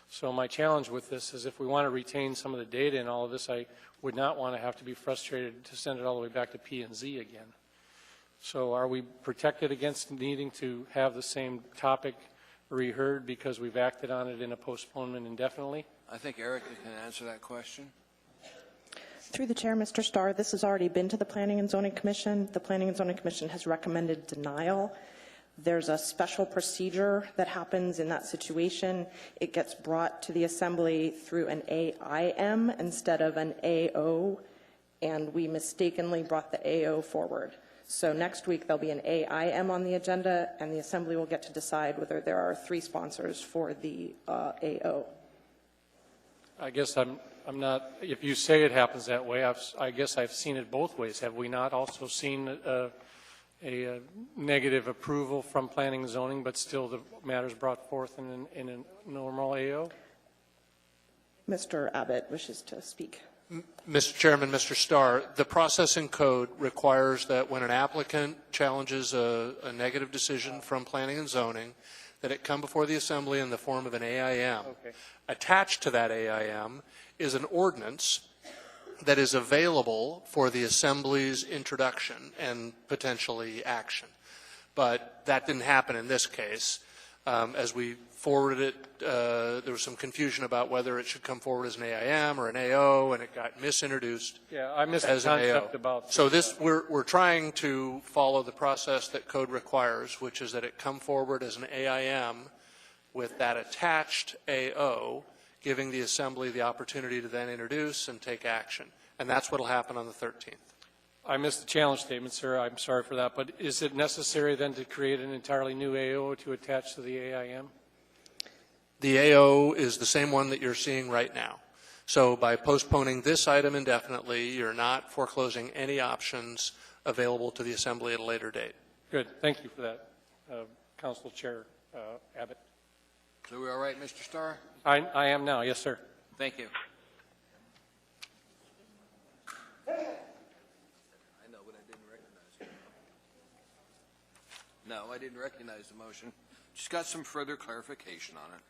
So my challenge with this is if we want to retain some of the data in all of this, I would not want to have to be frustrated to send it all the way back to P&Z again. So are we protected against needing to have the same topic reheard because we've acted on it in a postponement indefinitely? I think Erica can answer that question. Through the chair, Mr. Starr, this has already been to the Planning and Zoning Commission. The Planning and Zoning Commission has recommended denial. There's a special procedure that happens in that situation. It gets brought to the Assembly through an AIM instead of an AO, and we mistakenly brought the AO forward. So next week there'll be an AIM on the agenda, and the Assembly will get to decide whether there are 3 sponsors for the AO. I guess I'm not, if you say it happens that way, I guess I've seen it both ways. Have we not also seen a negative approval from planning and zoning, but still the matters brought forth in a normal AO? Mr. Abbott wishes to speak. Mr. Chairman, Mr. Starr, the processing code requires that when an applicant challenges a negative decision from planning and zoning, that it come before the Assembly in the form of an AIM. Okay. Attached to that AIM is an ordinance that is available for the Assembly's introduction and potentially action. But that didn't happen in this case. As we forwarded it, there was some confusion about whether it should come forward as an AIM or an AO, and it got misintroduced. Yeah, I missed as the an AO. concept about. So this, we're trying to follow the process that code requires, which is that it come forward as an AIM with that attached AO, giving the Assembly the opportunity to then introduce and take action. And that's what will happen on the 13th. I missed the challenge statement, sir. I'm sorry for that. But is it necessary then to create an entirely new AO to attach to the AIM? The AO is the same one that you're seeing right now. So by postponing this item indefinitely, you're not foreclosing any options available to the Assembly at a later date. Good. Thank you for that, Council Chair Abbott. So we all right, Mr. Starr? I am now. Yes, sir. Thank you. I know, but I didn't recognize it. No, I didn't recognize the motion. Just got some further clarification on it.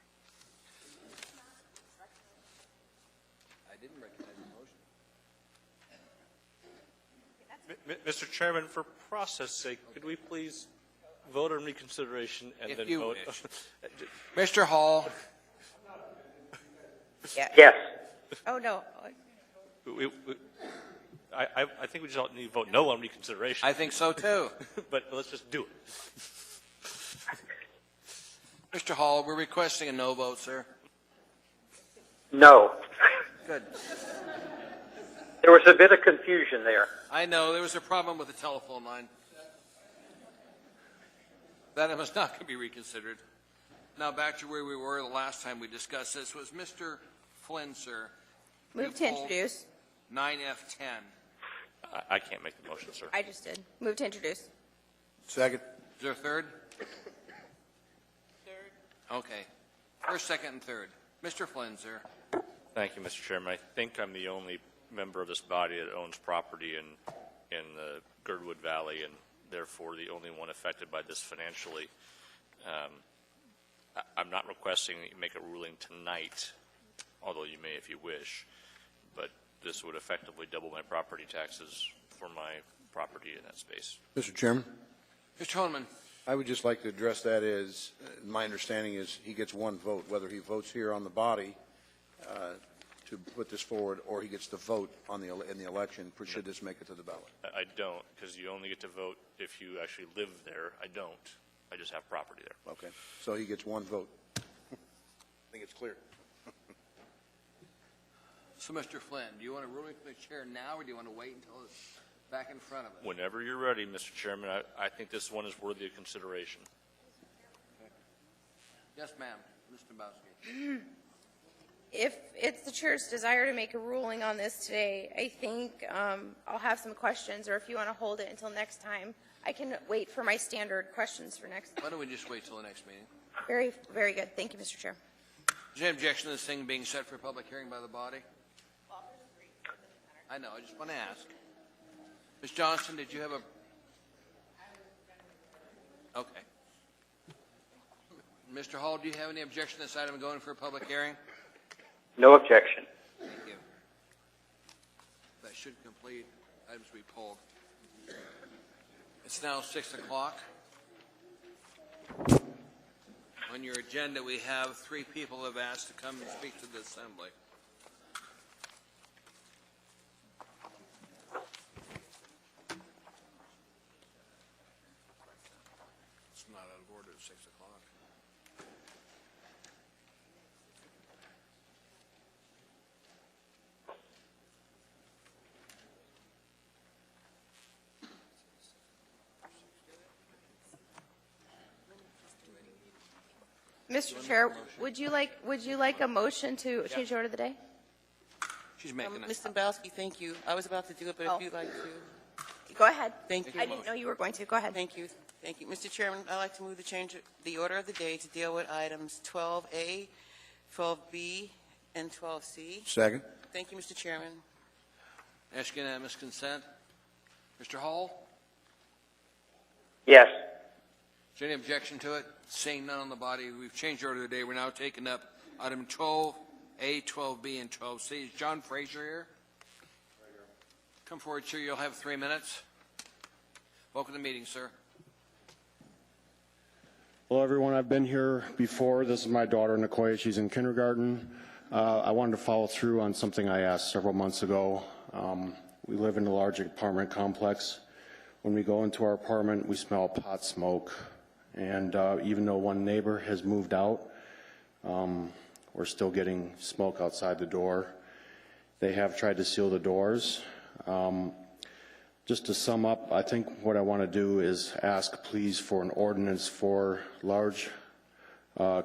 I didn't recognize the motion. Mr. Chairman, for process sake, could we please vote on reconsideration and If then you vote? wish. Mr. Hall? Yes. Oh, no. I think we just don't need to vote no on reconsideration. I think so, too. But let's just do it. Mr. Hall, we're requesting a no vote, sir. No. Good. There was a bit of confusion there. I know, there was a problem with the telephone line. That it was not going to be reconsidered. Now, back to where we were the last time we discussed this, was Mr. Flynn, sir. Move to introduce. 9F10. I can't make the motion, sir. I just did. Move to introduce. Second. Is there a third? Third. Okay. First, second, and third. Mr. Flynn, sir. Thank you, Mr. Chairman. I think I'm the only member of this body that owns property in the Girdwood Valley, and therefore the only one affected by this financially. I'm not requesting that you make a ruling tonight, although you may if you wish, but this would effectively double my property taxes for my property in that space. Mr. Chairman, Mr. Holman. I would just like to address that as, my understanding is he gets one vote, whether he votes here on the body to put this forward, or he gets to vote on in the election, should this make it to the ballot. I don't, because you only get to vote if you actually live there. I don't. I just have property there. Okay. So he gets one vote. I think it's clear. So, Mr. Flynn, do you want a ruling from the chair now, or do you want to wait until it's back in front of us? Whenever you're ready, Mr. Chairman, I think this one is worthy of consideration. Yes, ma'am. Mr. Dombrowski. If it's the chair's desire to make a ruling on this today, I think I'll have some questions, or if you want to hold it until next time, I can wait for my standard questions for next time. Why don't we just wait till the next meeting? Very, very good. Thank you, Mr. Chair. Is there any objection to this thing being set for public hearing by the body? I know. I just want to ask. Ms. Johnston, did you have a... Okay. Mr. Hall, do you have any objection to this item going for a public hearing? No objection. Thank you. That should complete items we pulled. It's now 6 o'clock. On your agenda, we have 3 people who have asked to come and speak to the Assembly. It's not out of order at 6 o'clock. Mr. Chair, would you like a motion to change the order of the day? She's making it. Ms. Dombrowski, thank you. I was about to do it, but if you'd like to. Go ahead. Thank you. I didn't know you were going to. Go ahead. Thank you. Thank you. Mr. Chairman, I'd like to move to change the order of the day to deal with items 12A, 12B, and 12C. Second. Thank you, Mr. Chairman. Ask unanimous consent. Mr. Hall? Yes. Is there any objection to it? Seeing none on the body, we've changed the order of the day. We're now taking up item 12A, 12B, and 12C. Is John Fraser here? Come forward, sir. You'll have 3 minutes. Welcome to the meeting, sir. Hello, everyone. I've been here before. This is my daughter, Nicoya. She's in kindergarten. I wanted to follow through on something I asked several months ago. We live in a large apartment complex. When we go into our apartment, we smell pot smoke. And even though one neighbor has moved out, we're still getting smoke outside the door. They have tried to seal the doors. Just to sum up, I think what I want to do is ask, please, for an ordinance for large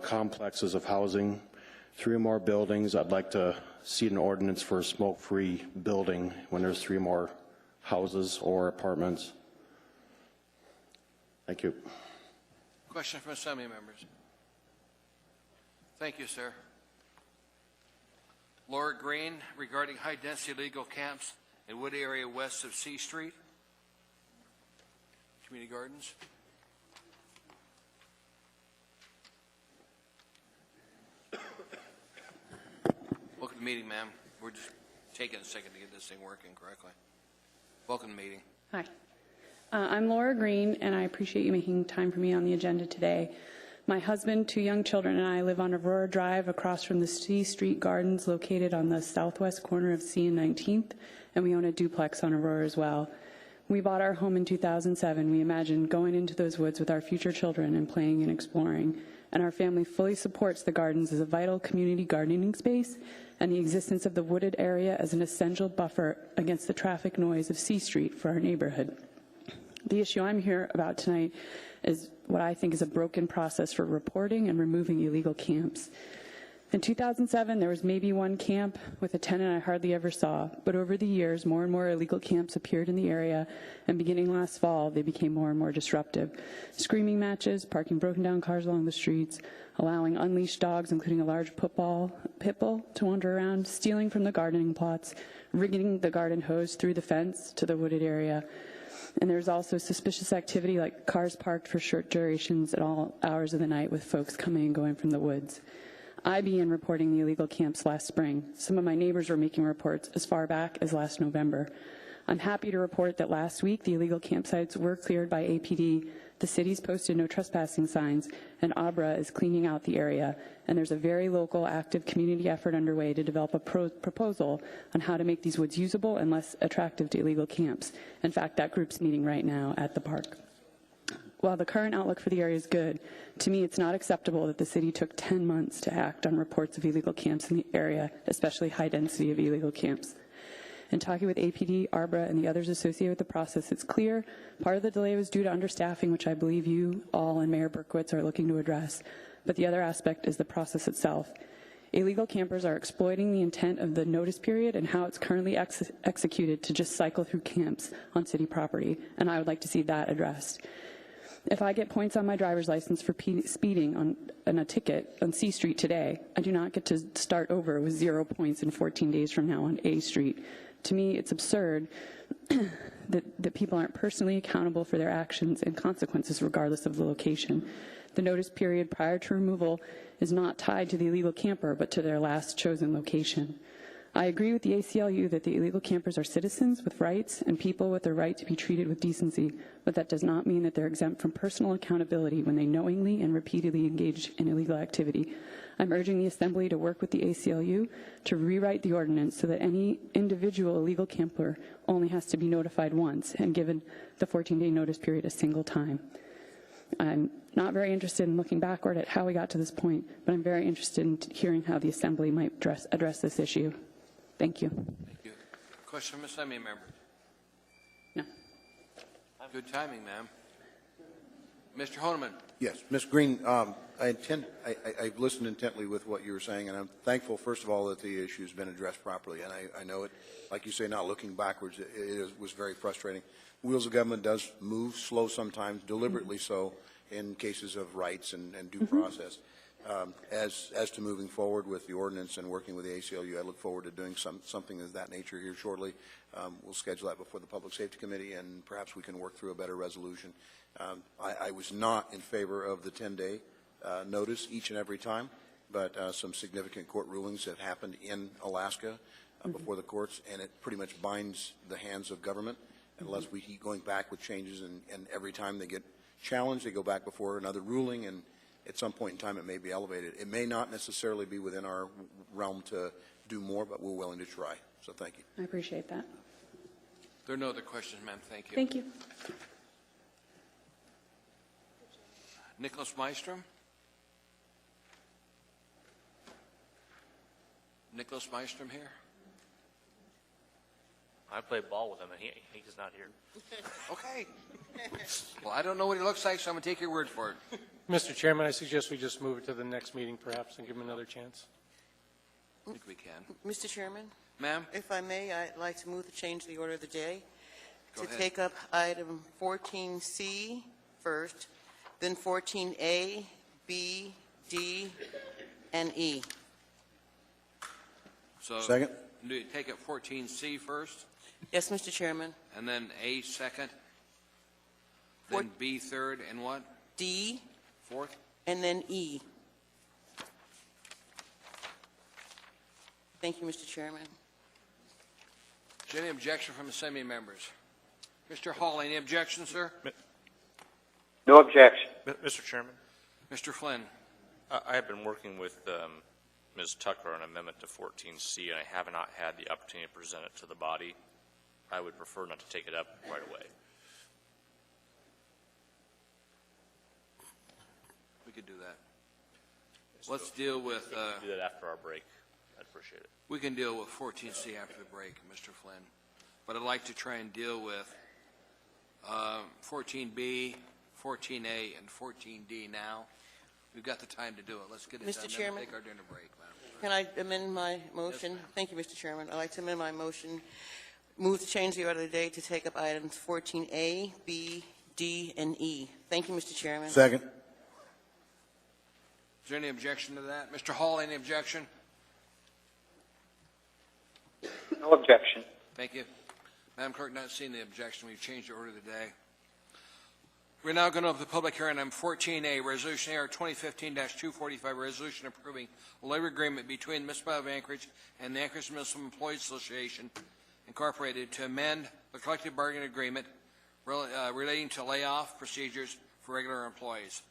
complexes of housing, 3 or more buildings. I'd like to see an ordinance for a smoke-free building when there's 3 more houses or apartments. Thank you. Question from Assembly members. Thank you, sir. Laura Green, regarding high-density illegal camps in Wood area west of C Street. Community Gardens. Welcome to the meeting, ma'am. We're just taking a second to get this thing working correctly. Welcome to the meeting. Hi. I'm Laura Green, and I appreciate you making time for me on the agenda today. My husband, 2 young children, and I live on Aurora Drive across from the C Street Gardens located on the southwest corner of C and 19th, and we own a duplex on Aurora as well. We bought our home in 2007. We imagined going into those woods with our future children and playing and exploring, and our family fully supports the gardens as a vital community gardening space and the existence of the wooded area as an essential buffer against the traffic noise of C Street for our neighborhood. The issue I'm here about tonight is what I think is a broken process for reporting and removing illegal camps. In 2007, there was maybe 1 camp with a tenant I hardly ever saw, but over the years, more and more illegal camps appeared in the area, and beginning last fall, they became more and more disruptive. Screaming matches, parking broken down cars along the streets, allowing unleashed dogs, including a large pit bull, to wander around, stealing from the gardening plots, rigging the garden hose through the fence to the wooded area. And there's also suspicious activity like cars parked for short durations at all hours of the night with folks coming and going from the woods. I began reporting the illegal camps last spring. Some of my neighbors were making reports as far back as last November. I'm happy to report that last week the illegal campsites were cleared by APD, the city's posted no trespassing signs, and ABRA is cleaning out the area. And there's a very local, active community effort underway to develop a proposal on how to make these woods usable and less attractive to illegal camps. In fact, that group's meeting right now at the park. While the current outlook for the area is good, to me it's not acceptable that the city took 10 months to act on reports of illegal camps in the area, especially high density of illegal camps. In talking with APD, ARBRA, and the others associated with the process, it's clear part of the delay was due to understaffing, which I believe you all and Mayor Berkowitz are looking to address. But the other aspect is the process itself. Illegal campers are exploiting the intent of the notice period and how it's currently executed to just cycle through camps on city property, and I would like to see that addressed. If I get points on my driver's license for speeding on a ticket on C Street today, I do not get to start over with 0 points in 14 days from now on A Street. To me, it's absurd that people aren't personally accountable for their actions and consequences regardless of the location. The notice period prior to removal is not tied to the illegal camper, but to their last chosen location. I agree with the ACLU that the illegal campers are citizens with rights and people with the right to be treated with decency, but that does not mean that they're exempt from personal accountability when they knowingly and repeatedly engage in illegal activity. I'm urging the Assembly to work with the ACLU to rewrite the ordinance so that any individual illegal camper only has to be notified once and given the 14-day notice period a single time. I'm not very interested in looking backward at how we got to this point, but I'm very interested in hearing how the Assembly might address this issue. Thank you. Thank you. Question from Assembly member. No. Good timing, ma'am. Mr. Honeman. Yes, Ms. Green, I've listened intently with what you were saying, and I'm thankful, first of all, that the issue has been addressed properly. And I know it, like you say, not looking backwards, it was very frustrating. Wheels of government does move slow sometimes, deliberately so, in cases of rights and due process. As to moving forward with the ordinance and working with the ACLU, I look forward to doing something of that nature here shortly. We'll schedule that before the Public Safety Committee, and perhaps we can work through a better resolution. I was not in favor of the 10-day notice each and every time, but some significant court rulings have happened in Alaska before the courts, and it pretty much binds the hands of government unless we keep going back with changes, and every time they get challenged, they go back before another ruling, and at some point in time it may be elevated. It may not necessarily be within our realm to do more, but we're willing to try. So thank you. I appreciate that. There are no other questions, ma'am. Thank you. Thank you. Nicholas Mystrom. Nicholas Mystrom here. I played ball with him, and he's not here. Okay. Well, I don't know what he looks like, so I'm going to take your word for it. Mr. Chairman, I suggest we just move it to the next meeting perhaps and give him another chance. I think we can. Mr. Chairman, Ma'am? if I may, I'd like to move to change the order of the day Go to ahead. take up item 14C first, then 14A, B, D, and E. So Second. Do you take up 14C first, Yes, Mr. Chairman. and then A second, then B third, and what? D, Fourth? and then E. Thank you, Mr. Chairman. Is there any objection from Assembly members? Mr. Hall, any objection, sir? No objection. Mr. Chairman, Mr. Flynn? I have been working with Ms. Tucker on amendment to 14C, and I have not had the opportunity to present it to the body. I would prefer not to take it up right away. We could do that. Let's deal with, Do that after our break. I'd appreciate it. we can deal with 14C after the break, Mr. Flynn. But I'd like to try and deal with 14B, 14A, and 14D now. We've got the time to do it. Let's get it Mr. done. Then Chairman? we'll take our dinner break, madam. Can I amend my motion? Thank you, Mr. Chairman. I'd like to amend my motion, move to change the order of the day to take up items 14A, B, D, and E. Thank you, Mr. Chairman. Second. Is there any objection to that? Mr. Hall, any objection? No objection. Thank you. Madam Clerk, not seeing the objection, we've changed the order of the day. We're now going to open the public hearing on 14A, Resolution AR 2015-245, resolution approving a labor agreement between the Municipality of Anchorage and the Anchorage Municipal Employees Association, Incorporated, to amend the collective bargaining agreement relating to layoff procedures for regular employees.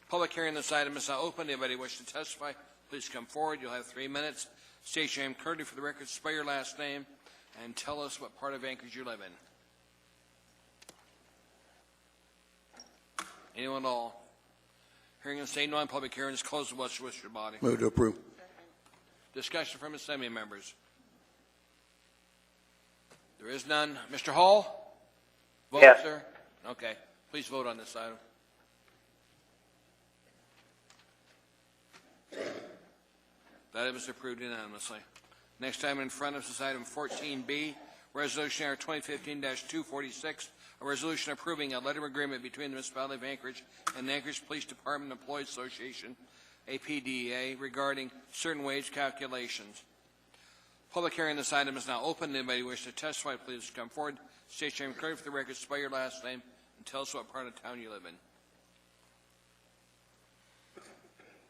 Public hearing on this item is now open. Anybody wish to testify, please come forward. You'll have 3 minutes. State your name clearly for the record, spell your last name, and tell us what part of Anchorage you live in. Anyone at all? Hearing and saying no on public hearing is closed. What's your wish, your body? Move to approve. Discussion from Assembly members. There is none. Mr. Hall? Vote, Yes. sir? Okay. Please vote on this item. That item is approved unanimously. Next item in front of us is item 14B, Resolution R 2015-246, a resolution approving a letter of agreement between the Municipality of Anchorage and the Anchorage Police Department Employees Association, APDEA, regarding certain wage calculations. Public hearing on this item is now open. Anybody wish to testify, please come forward. State your name clearly for the record, spell your last name, and tell us what part of town you live in.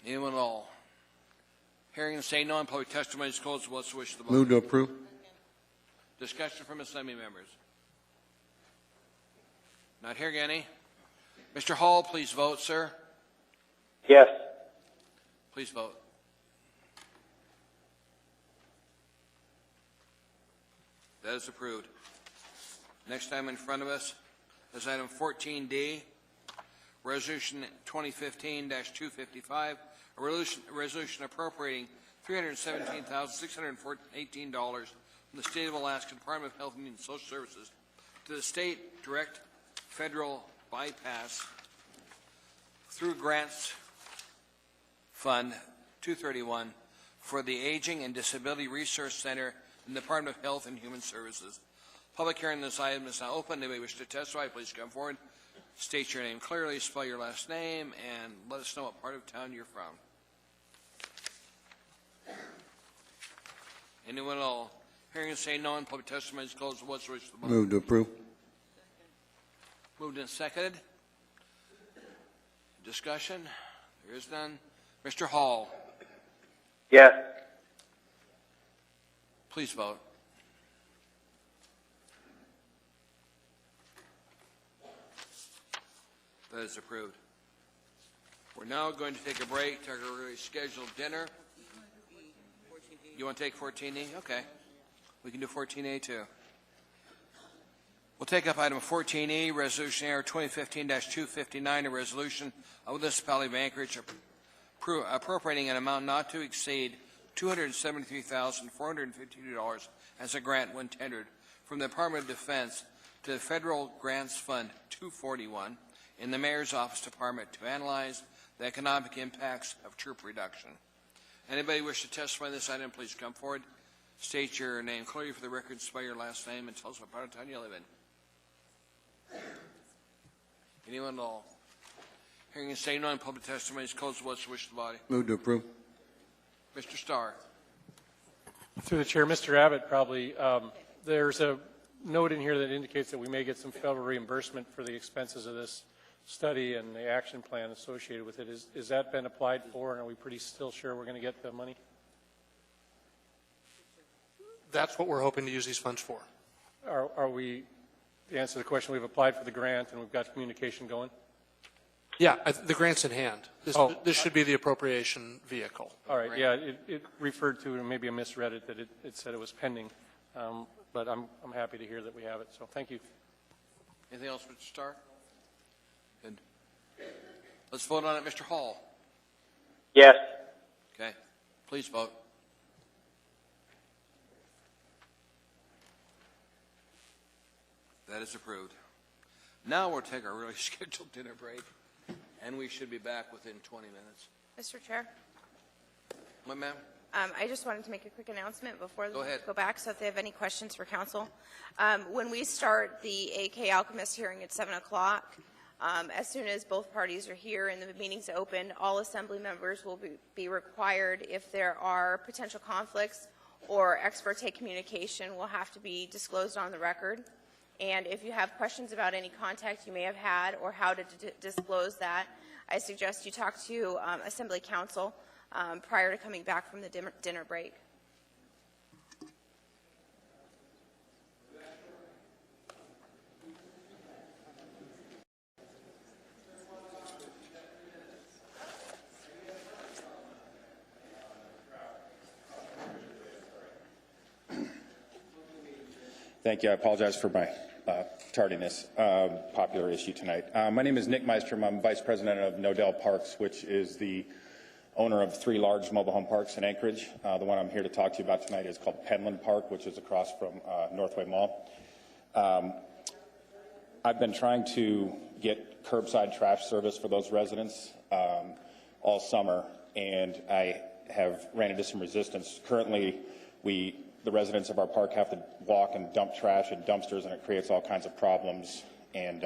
Anyone at all? Hearing and saying no on public testimony is closed. What's the wish of the body? Move to approve. Discussion from Assembly members. Not hearing any. Mr. Hall, please vote, sir. Yes. Please vote. That is approved. Next item in front of us is item 14D, Resolution 2015-255, a resolution appropriating $317,618 from the State of Alaska Department of Health and Human Social Services to the State Direct Federal Bypass through Grants Fund 231 for the Aging and Disability Resource Center in the Department of Health and Human Services. Public hearing on this item is now open. Anybody wish to testify, please come forward. State your name clearly, spell your last name, and let us know what part of town you're from. Anyone at all? Hearing and saying no on public testimony is closed. What's the wish of the board? Move to approve. Moved and seconded. Discussion? There is none. Mr. Hall, Yes. please vote. That is approved. We're now going to take a break to our regularly scheduled dinner. You want to take 14E? Okay. We can do 14A too. We'll take up item 14E, Resolution AR 2015-259, a resolution of the Municipality of Anchorage appropriating an amount not to exceed $273,452 as a grant when tendered from the Department of Defense to the Federal Grants Fund 241 in the Mayor's Office Department to analyze the economic impacts of troop reduction. Anybody wish to testify on this item, please come forward. State your name clearly for the record, spell your last name, and tell us what part of town you live in. Anyone at all? Hearing and saying none, public testimony is closed. What's the wish of the body? Move to approve. Mr. Starr. Through the chair, Mr. Abbott, probably, there's a note in here that indicates that we may get some federal reimbursement for the expenses of this study and the action plan associated with it. Is that been applied for, and are we pretty still sure we're going to get the money? That's what we're hoping to use these funds for. Are we, to answer the question, we've applied for the grant and we've got communication going? Yeah, the grant's in hand. This should be the appropriation vehicle. All right, yeah, it referred to, and maybe I misread it, that it said it was pending, but I'm happy to hear that we have it, so thank you. Anything else, Mr. Starr? Good. Let's vote on it. Mr. Hall. Yes. Okay. Please vote. That is approved. Now we'll take our really scheduled dinner break, and we should be back within 20 minutes. Mr. Chair, What, ma'am? I just wanted to make a quick announcement before Go ahead. go back, so if they have any questions for council. When we start the AK Alchemist hearing at 7 o'clock, as soon as both parties are here and the meeting's open, all assembly members will be required, if there are potential conflicts or ex parte communication, will have to be disclosed on the record. And if you have questions about any contact you may have had or how to disclose that, I suggest you talk to Assembly Counsel prior to coming back from the dinner break. Thank you. I apologize for my tardiness. Popular issue tonight. My name is Nick Meistrom. I'm Vice President of Nodell Parks, which is the owner of 3 large mobile home parks in Anchorage. The one I'm here to talk to you about tonight is called Penland Park, which is across from Northway Mall. I've been trying to get curbside trash service for those residents all summer, and I have ran into some resistance. Currently, the residents of our park have to walk and dump trash in dumpsters, and it creates all kinds of problems and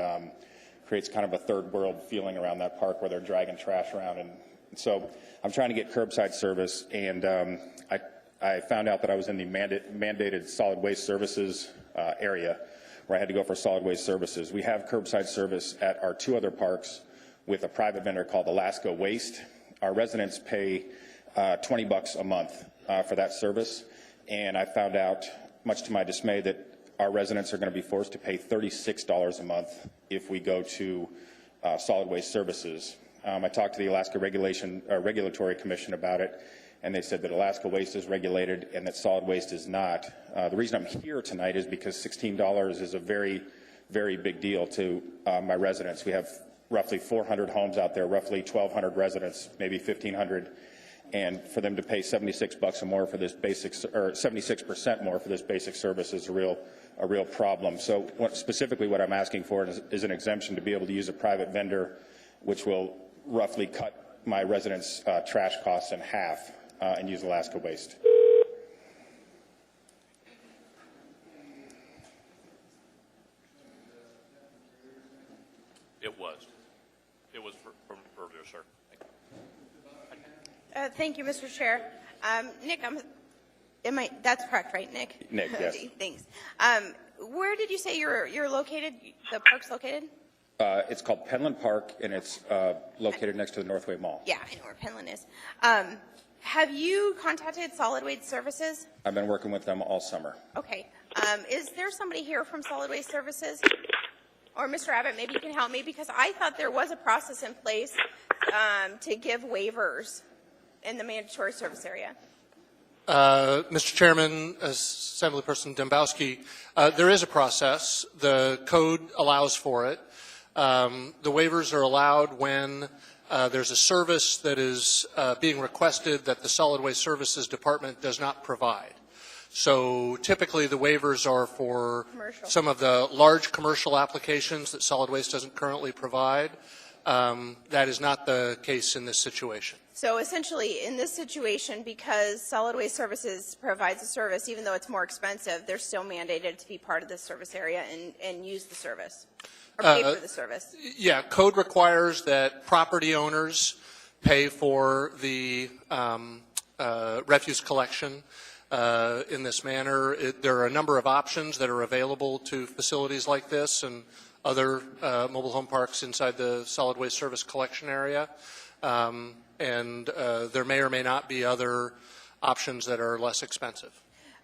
creates kind of a third world feeling around that park where they're dragging trash around. And so I'm trying to get curbside service, and I found out that I was in the mandated solid waste services area where I had to go for solid waste services. We have curbside service at our 2 other parks with a private vendor called Alaska Waste. Our residents pay $20 a month for that service. And I found out, much to my dismay, that our residents are going to be forced to pay $36 a month if we go to solid waste services. I talked to the Alaska Regulatory Commission about it, and they said that Alaska Waste is regulated and that solid waste is not. The reason I'm here tonight is because $16 is a very, very big deal to my residents. We have roughly 400 homes out there, roughly 1,200 residents, maybe 1,500. And for them to pay $76 or more for this basic, or 76% more for this basic service is a real problem. So specifically what I'm asking for is an exemption to be able to use a private vendor, which will roughly cut my residents' trash costs in half and use Alaska Waste. It was from earlier, sir. Thank you, Mr. Chair. Nick, that's correct, right, Nick? Nick, yes. Thanks. Where did you say you're located, the park's located? It's called Penland Park, and it's located next to the Northway Mall. Yeah, I know where Penland is. Have you contacted Solid Waste Services? I've been working with them all summer. Okay. Is there somebody here from Solid Waste Services? Or Mr. Abbott, maybe you can help me, because I thought there was a process in place to give waivers in the mandatory service area. Mr. Chairman, Assemblyperson Dembowski, there is a process. The code allows for it. The waivers are allowed when there's a service that is being requested that the Solid Waste Services Department does not provide. So typically the waivers are for some of the large commercial applications that Solid Waste doesn't currently provide. That is not the case in this situation. So essentially, in this situation, because Solid Waste Services provides a service, even though it's more expensive, they're still mandated to be part of the service area and use the service, or pay for the service. Yeah, code requires that property owners pay for the refuse collection in this manner. There are a number of options that are available to facilities like this and other mobile home parks inside the solid waste service collection area. And there may or may not be other options that are less expensive.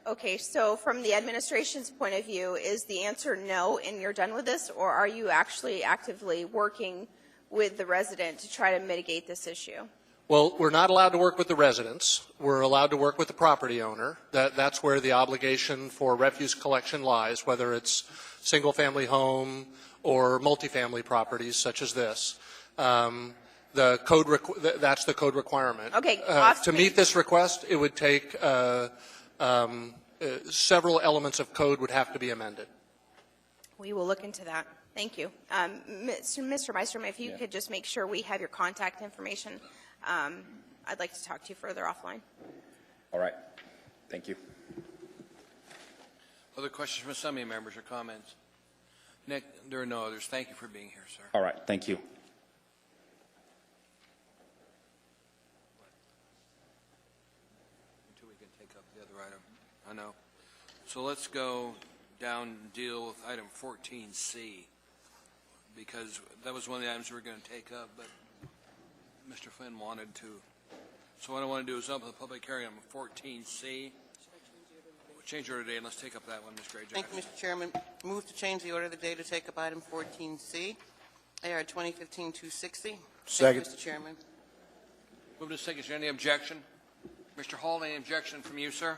Okay, so from the administration's point of view, is the answer no and you're done with this, or are you actually actively working with the resident to try to mitigate this issue? Well, we're not allowed to work with the residents. We're allowed to work with the property owner. That's where the obligation for refuse collection lies, whether it's single-family home or multifamily properties such as this. The code that's the code requirement. Okay. To meet this request, it would take several elements of code would have to be amended. We will look into that. Thank you. Mr. Meister, if you could just make sure we have your contact information. I'd like to talk to you further offline. All right. Thank you. Other questions from assembly members or comments? Nick, there are no others. Thank you for being here, sir. All right. Thank you. Until we can take up the other item. I know. So let's go down and deal with item 14C, because that was one of the items we were going to take up, but Mr. Flynn wanted to. So what I want to do is open the public hearing on 14C. We'll change the order today, and let's take up that one, Ms. Grayjohn. Thank you, Mr. Chairman. Move to change the order of the day to take up item 14C, AR 2015-260. Second. Thank you, Mr. Chairman. Move to second. Is there any objection? Mr. Hall, any objection from you, sir?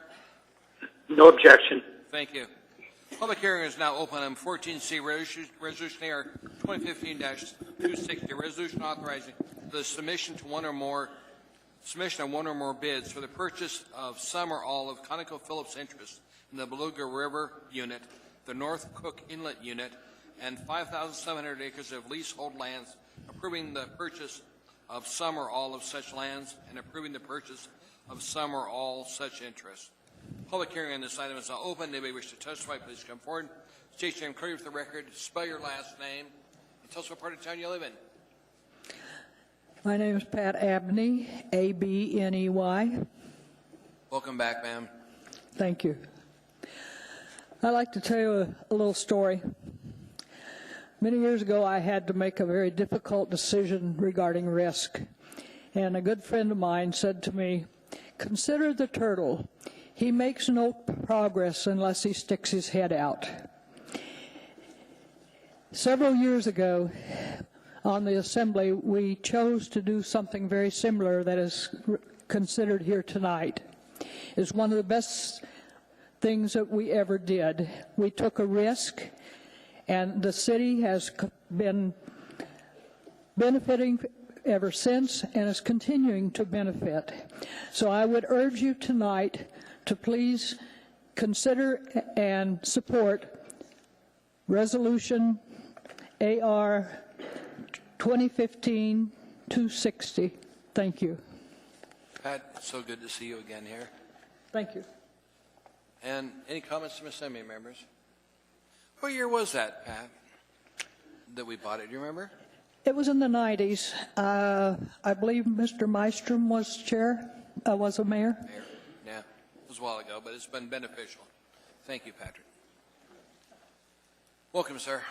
No objection. Thank you. Public hearing is now open on 14C, Resolution AR 2015-260, resolution authorizing the submission of one or more bids for the purchase of some or all of ConocoPhillips' interest in the Beluga River Unit, the North Cook Inlet Unit, and 5,700 acres of leasehold lands, approving the purchase of some or all of such lands and approving the purchase of some or all such interests. Public hearing on this item is now open. Anybody wish to testify, please come forward. State your name clearly for the record. Spell your last name and tell us what part of town you live in. My name is Pat Abney, A-B-N-E-Y. Welcome back, ma'am. Thank you. I'd like to tell you a little story. Many years ago, I had to make a very difficult decision regarding risk. And a good friend of mine said to me, "Consider the turtle. He makes no progress unless he sticks his head out." Several years ago, on the Assembly, we chose to do something very similar that is considered here tonight. It's one of the best things that we ever did. We took a risk, and the city has been benefiting ever since and is continuing to benefit. So I would urge you tonight to please consider and support Resolution AR 2015-260. Thank you. Pat, it's so good to see you again here. Thank you. And any comments from assembly members? What year was that, Pat, that we bought it? Do you remember? It was in the 90s. I believe Mr. Mystrom was chair, was a mayor. Yeah, it was a while ago, but it's been beneficial. Thank you, Patrick. Welcome, sir.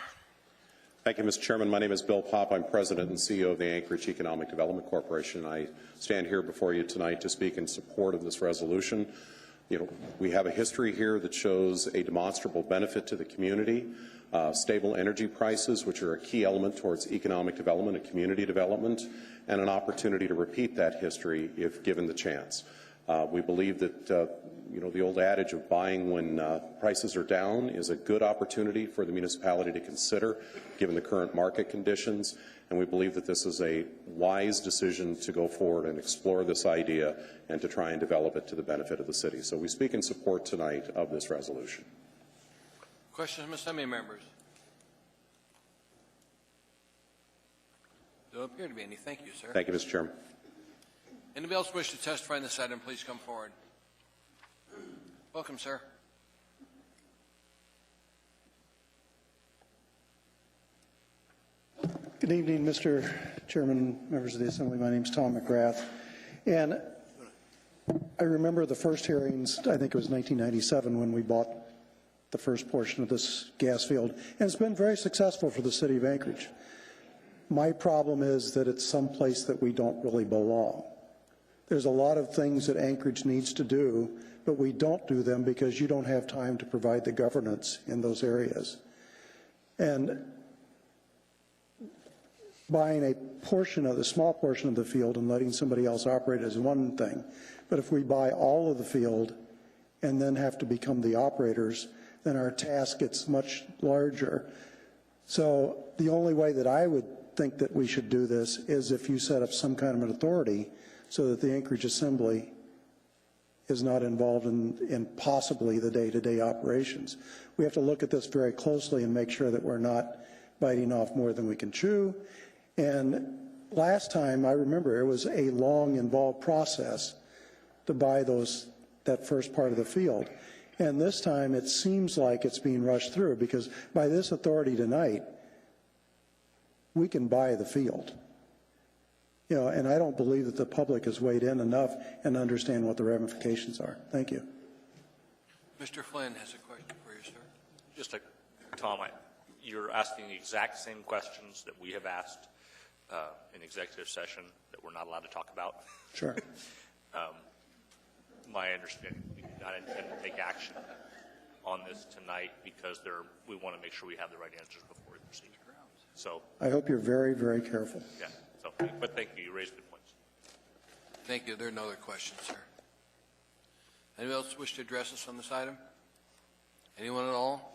Thank you, Mr. Chairman. My name is Bill Popp. I'm President and CEO of the Anchorage Economic Development Corporation. I stand here before you tonight to speak in support of this resolution. We have a history here that shows a demonstrable benefit to the community, stable energy prices, which are a key element towards economic development and community development, and an opportunity to repeat that history if given the chance. We believe that the old adage of buying when prices are down is a good opportunity for the municipality to consider, given the current market conditions, and we believe that this is a wise decision to go forward and explore this idea and to try and develop it to the benefit of the city. So we speak in support tonight of this resolution. Questions from assembly members? appear to be any. Thank you, sir. Thank you, Mr. Chairman. Anybody else wish to testify on this item, please come forward. Welcome, sir. Good evening, Mr. Chairman, members of the Assembly. My name is Tom McGrath. And I remember the first hearings, I think it was 1997, when we bought the first portion of this gas field. And it's been very successful for the city of Anchorage. My problem is that it's someplace that we don't really belong. There's a lot of things that Anchorage needs to do, but we don't do them because you don't have time to provide the governance in those areas. And buying a portion of the small portion of the field and letting somebody else operate is one thing. But if we buy all of the field and then have to become the operators, then our task gets much larger. So the only way that I would think that we should do this is if you set up some kind of an authority so that the Anchorage Assembly is not involved in possibly the day-to-day operations. We have to look at this very closely and make sure that we're not biting off more than we can chew. And last time, I remember, it was a long, involved process to buy that first part of the field. And this time, it seems like it's being rushed through because by this authority tonight, we can buy the field. You know, and I don't believe that the public has weighed in enough and understand what the ramifications are. Thank you. Mr. Flynn has a question for you, sir. Just Tom, you're asking the exact same questions that we have asked in executive session that we're not allowed to talk about. Sure. My understanding, we do not intend to take action on this tonight because we want to make sure we have the right answers before we proceed. So I hope you're very, very careful. yeah. So, but thank you. You raised good points. Thank you. There are no other questions, sir. Anyone else wish to address us on this item? Anyone at all?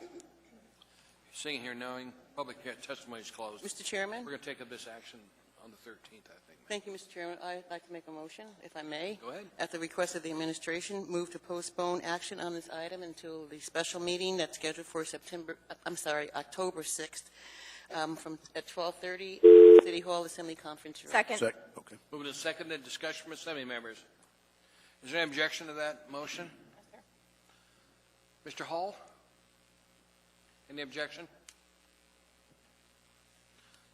Sitting here knowing public testimony is closed. Mr. Chairman? We're going to take up this action on the 13th, I think. Thank you, Mr. Chairman. I'd like to make a motion, if I may. Go ahead. At the request of the administration, move to postpone action on this item until the special meeting that's scheduled for October 6th, at 12:30, City Hall Assembly Conference Room. Second. Okay. Moving to seconded discussion from Assembly members. Is there any objection to that motion? Mr. Hall? Any objection?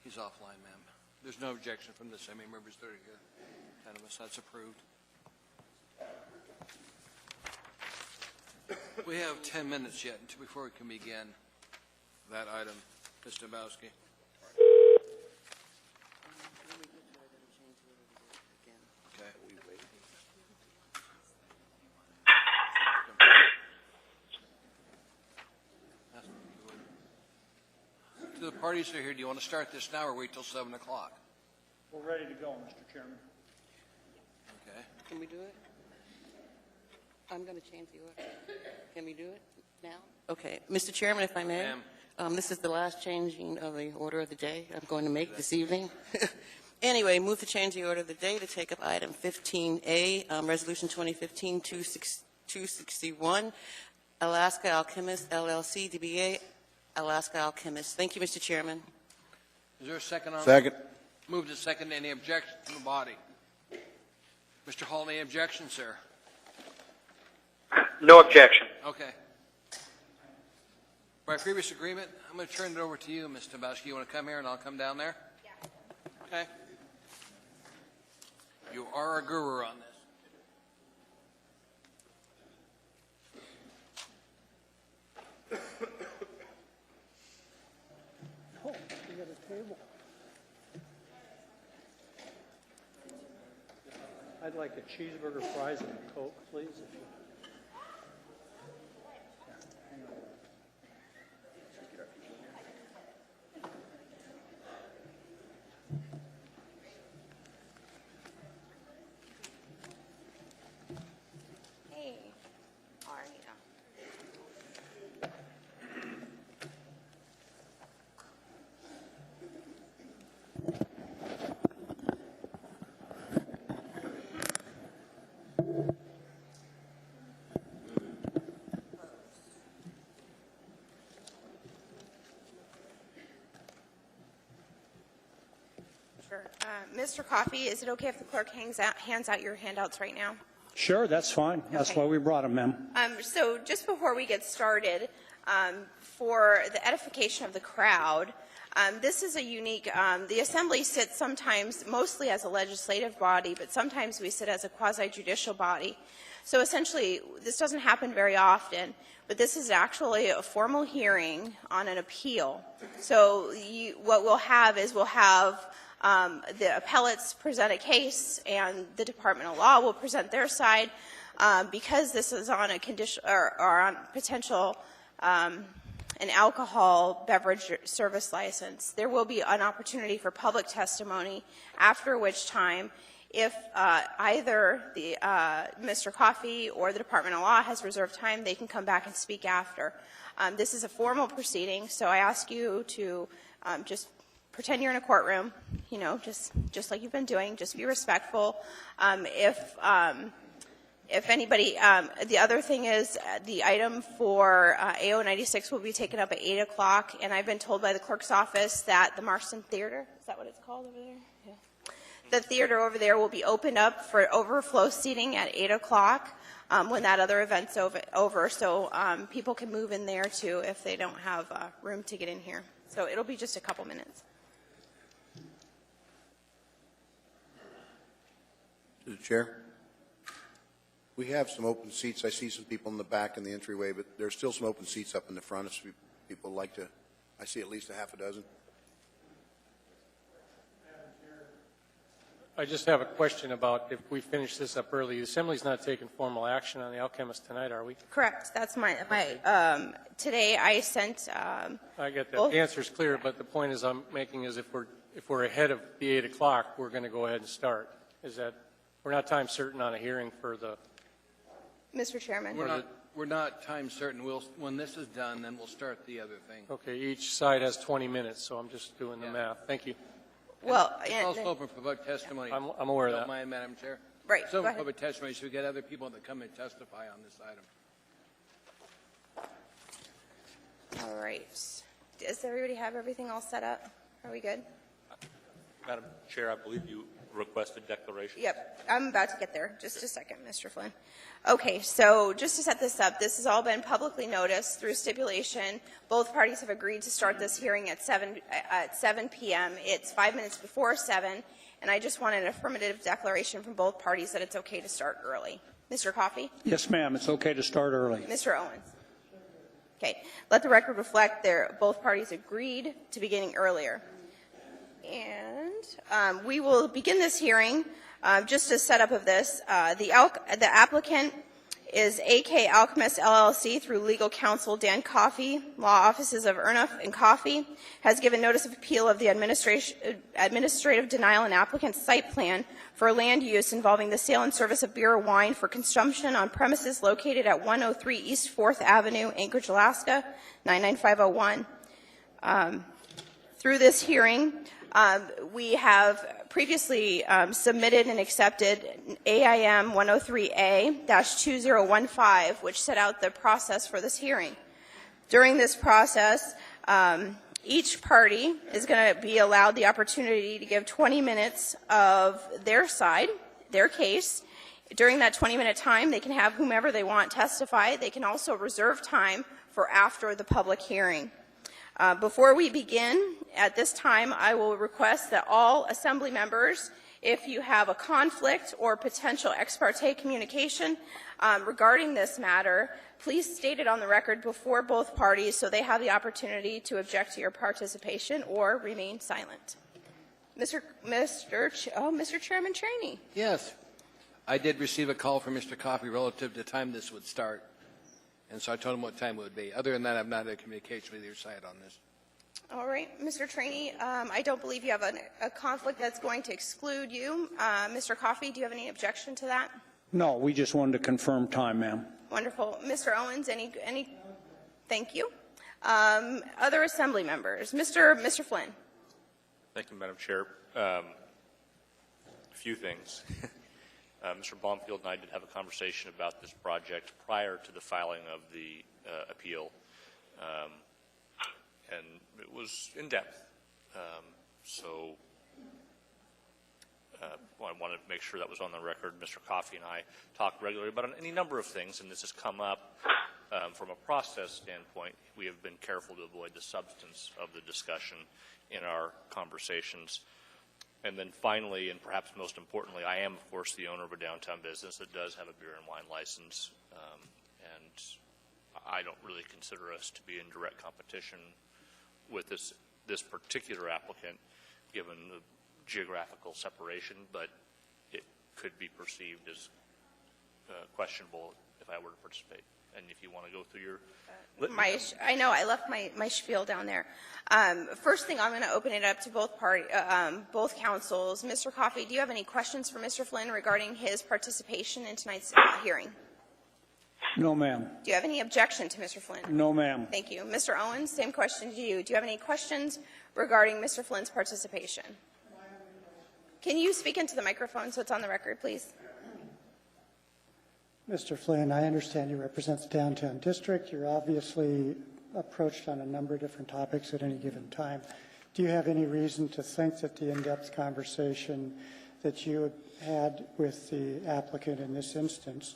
He's offline, ma'am. There's no objection from the Assembly members that are here. Unanimous. That's approved. We have 10 minutes yet before we can begin that item. Mr. Dabowski. Okay. To the parties that are here, do you want to start this now or wait till 7 o'clock? We're ready to go, Mr. Chairman. Okay. Can we do it? I'm going to change the order. Can we do it now? Okay. Mr. Chairman, if I may. Ma'am. This is the last changing of the order of the day I'm going to make this evening. Anyway, move to change the order of the day to take up item 15A, Resolution 2015-261, Alaska Alchemist, LLC, DBA Alaska Alchemist. Thank you, Mr. Chairman. Is there a second on Second. Move to second. Any objection from the body? Mr. Hall, any objection, sir? No objection. Okay. By previous agreement, I'm going to turn it over to you, Ms. Dabowski. You want to come here and I'll come down there? Yeah. Okay. You are our guru on this. Oh, we got a table. I'd like a cheeseburger, fries, and a Coke, please. If you... Hey, how are you? Sure. Mr. Coffey, is it okay if the clerk hands out your handouts right now? Sure, that's fine. That's Okay. why we brought them, ma'am. So just before we get started, for the edification of the crowd, this is a unique, the Assembly sits sometimes mostly as a legislative body, but sometimes we sit as a quasi-judicial body. So essentially, this doesn't happen very often, but this is actually a formal hearing on an appeal. So what we'll have is we'll have the appellates present a case, and the Department of Law will present their side. Because this is on a condition or on potential an alcohol beverage service license, there will be an opportunity for public testimony, after which time, if either the Mr. Coffey or the Department of Law has reserved time, they can come back and speak after. This is a formal proceeding, so I ask you to just pretend you're in a courtroom, you know, just like you've been doing. Just be respectful. If anybody, the other thing is the item for AO 96 will be taken up at 8 o'clock, and I've been told by the clerk's office that the Marston Theater, is that what it's called over there? Yeah. The theater over there will be opened up for overflow seating at 8 o'clock when that other event's over, so people can move in there too if they don't have room to get in here. So it'll be just a couple minutes. To the chair. We have some open seats. I see some people in the back in the entryway, but there's still some open seats up in the front if people like to. I see at least a half a dozen. I just have a question about if we finish this up early. The Assembly's not taking formal action on the Alchemist tonight, are we? Correct. That's my today I sent. I get that. Both. The answer's clear, but the point is I'm making is if we're ahead of the 8 o'clock, we're going to go ahead and start. Is that we're not time certain on a hearing for the. Mr. Chairman. We're not time certain. When this is done, then we'll start the other thing. Okay, each side has 20 minutes, so I'm just doing the math. Thank you. Well, it's also open for public testimony. I'm aware of that. Don't mind, Madam Chair. Right. So go ahead. public testimony, so we get other people that come and testify on this item. All right. Does everybody have everything all set up? Are we good? Madam Chair, I believe you requested declaration. Yep, I'm about to get there. Just a second, Mr. Flynn. Okay, so just to set this up, this has all been publicly noticed through stipulation. Both parties have agreed to start this hearing at 7 p.m. It's 5 minutes before 7, and I just want an affirmative declaration from both parties that it's okay to start early. Mr. Coffey? Yes, ma'am, it's okay to start early. Mr. Owens? Okay, let the record reflect both parties agreed to beginning earlier. And we will begin this hearing. Just a setup of this, the applicant is AK Alchemist LLC through legal counsel Dan Coffey, law offices of Ernest and Coffey, has given notice of appeal of the administrative denial and applicant's site plan for land use involving the sale and service of beer or wine for consumption on premises located at 103 East 4th Avenue, Anchorage, Alaska, 99501. Through this hearing, we have previously submitted and accepted AIM 103A-2015, which set out the process for this hearing. During this process, each party is going to be allowed the opportunity to give 20 minutes of their side, their case. During that 20-minute time, they can have whomever they want testify. They can also reserve time for after the public hearing. Before we begin, at this time, I will request that all Assembly members, if you have a conflict or potential ex parte communication regarding this matter, please state it on the record before both parties so they have the opportunity to object to your participation or remain silent. Mr. Chairman Chaney. Yes. I did receive a call from Mr. Coffey relative to the time this would start. And so I told him what time it would be. Other than that, I've not had communication with your side on this. All right, Mr. Trainee, I don't believe you have a conflict that's going to exclude you. Mr. Coffey, do you have any objection to that? No, we just wanted to confirm time, ma'am. Wonderful. Mr. Owens, any? Thank you. Other Assembly members. Mr. Flynn. Thank you, Madam Chair. A few things. Mr. Baumfield and I did have a conversation about this project prior to the filing of the appeal, and it was in depth. So I wanted to make sure that was on the record. Mr. Coffey and I talk regularly about any number of things, and this has come up from a process standpoint. We have been careful to avoid the substance of the discussion in our conversations. And then finally, and perhaps most importantly, I am, of course, the owner of a downtown business that does have a beer and wine license, and I don't really consider us to be in direct competition with this particular applicant, given the geographical separation, but it could be perceived as questionable if I were to participate. And if you want to go through your I know I left my spiel down there. First thing, I'm going to open it up to both councils. Mr. Coffey, do you have any questions for Mr. Flynn regarding his participation in tonight's hearing? No, ma'am. Do you have any objection to Mr. Flynn? No, ma'am. Thank you. Mr. Owens, same question to you. Do you have any questions regarding Mr. Flynn's participation? Can you speak into the microphone so it's on the record, please? Mr. Flynn, I understand you represent the downtown district. You're obviously approached on a number of different topics at any given time. Do you have any reason to think that the in-depth conversation that you had with the applicant in this instance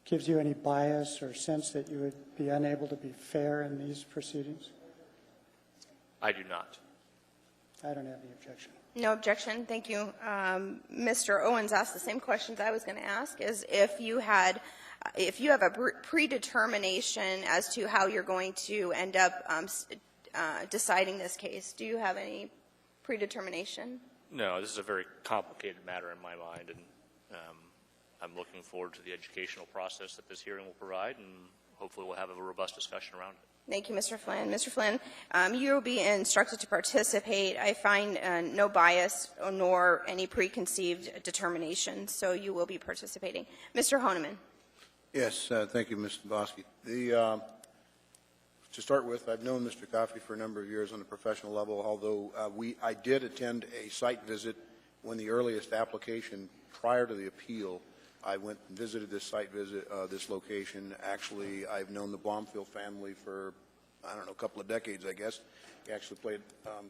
gives you any bias or sense that you would be unable to be fair in these proceedings? I do not. I don't have any objection. No objection. Thank you. Mr. Owens asked the same questions I was going to ask, is if you have a predetermination as to how you're going to end up deciding this case. Do you have any predetermination? No, this is a very complicated matter in my mind, and I'm looking forward to the educational process that this hearing will provide, and hopefully we'll have a robust discussion around it. Thank you, Mr. Flynn. Mr. Flynn, you will be instructed to participate. I find no bias nor any preconceived determination, so you will be participating. Mr. Honeman. Yes, thank you, Mr. Bosky. To start with, I've known Mr. Coffey for a number of years on a professional level, although I did attend a site visit when the earliest application prior to the appeal. I went and visited this site visit, this location. Actually, I've known the Blomfield family for, I don't know, a couple of decades, I guess. He actually played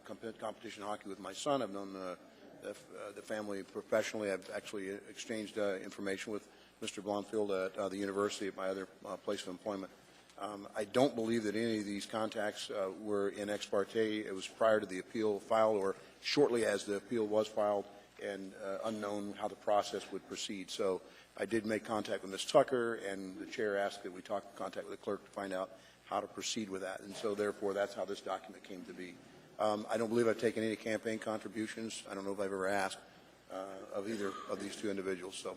competition hockey with my son. I've known the family professionally. I've actually exchanged information with Mr. Blomfield at the university at my other place of employment. I don't believe that any of these contacts were in ex parte. It was prior to the appeal filed or shortly as the appeal was filed, and unknown how the process would proceed. So I did make contact with Ms. Tucker, and the chair asked that we contact with the clerk to find out how to proceed with that. And so therefore, that's how this document came to be. I don't believe I've taken any campaign contributions. I don't know if I've ever asked of either of these two individuals. So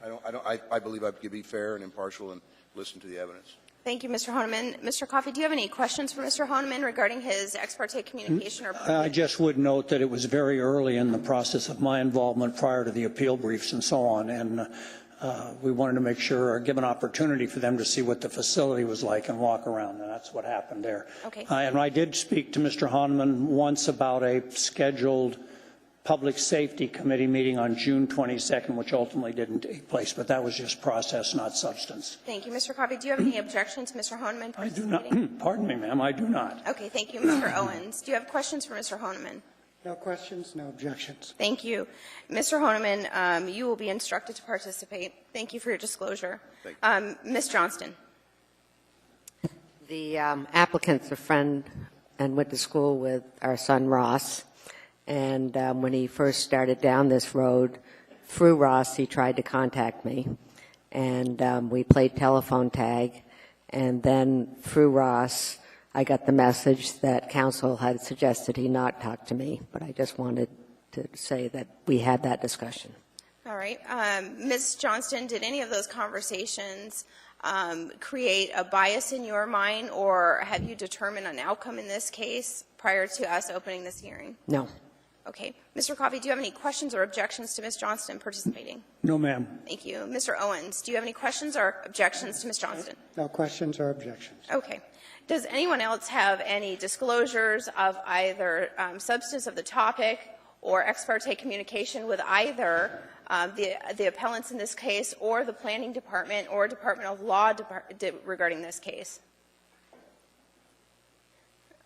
I believe I could be fair and impartial and listen to the evidence. Thank you, Mr. Honeman. Mr. Coffey, do you have any questions for Mr. Honeman regarding his ex parte communication? I just would note that it was very early in the process of my involvement prior to the appeal briefs and so on, and we wanted to make sure or give an opportunity for them to see what the facility was like and walk around, and that's what happened there. Okay. And I did speak to Mr. Honeman once about a scheduled Public Safety Committee meeting on June 22nd, which ultimately didn't take place, but that was just process, not substance. Thank you. Mr. Coffey, do you have any objection to Mr. Honeman I do not. Pardon me, ma'am, I do not. Okay, thank you. Mr. Owens, do you have questions for Mr. Honeman? No questions, no objections. Thank you. Mr. Honeman, you will be instructed to participate. Thank you for your disclosure. Ms. Johnston. The applicant's a friend and went to school with our son Ross. And when he first started down this road, through Ross, he tried to contact me. And we played telephone tag. And then through Ross, I got the message that council had suggested he not talk to me. But I just wanted to say that we had that discussion. All right. Ms. Johnston, did any of those conversations create a bias in your mind, or have you determined an outcome in this case prior to us opening this hearing? No. Okay. Mr. Coffey, do you have any questions or objections to Ms. Johnston participating? No, ma'am. Thank you. Mr. Owens, do you have any questions or objections to Ms. Johnston? No questions or objections. Okay. Does anyone else have any disclosures of either substance of the topic or ex parte communication with either the appellants in this case or the Planning Department or Department of Law regarding this case?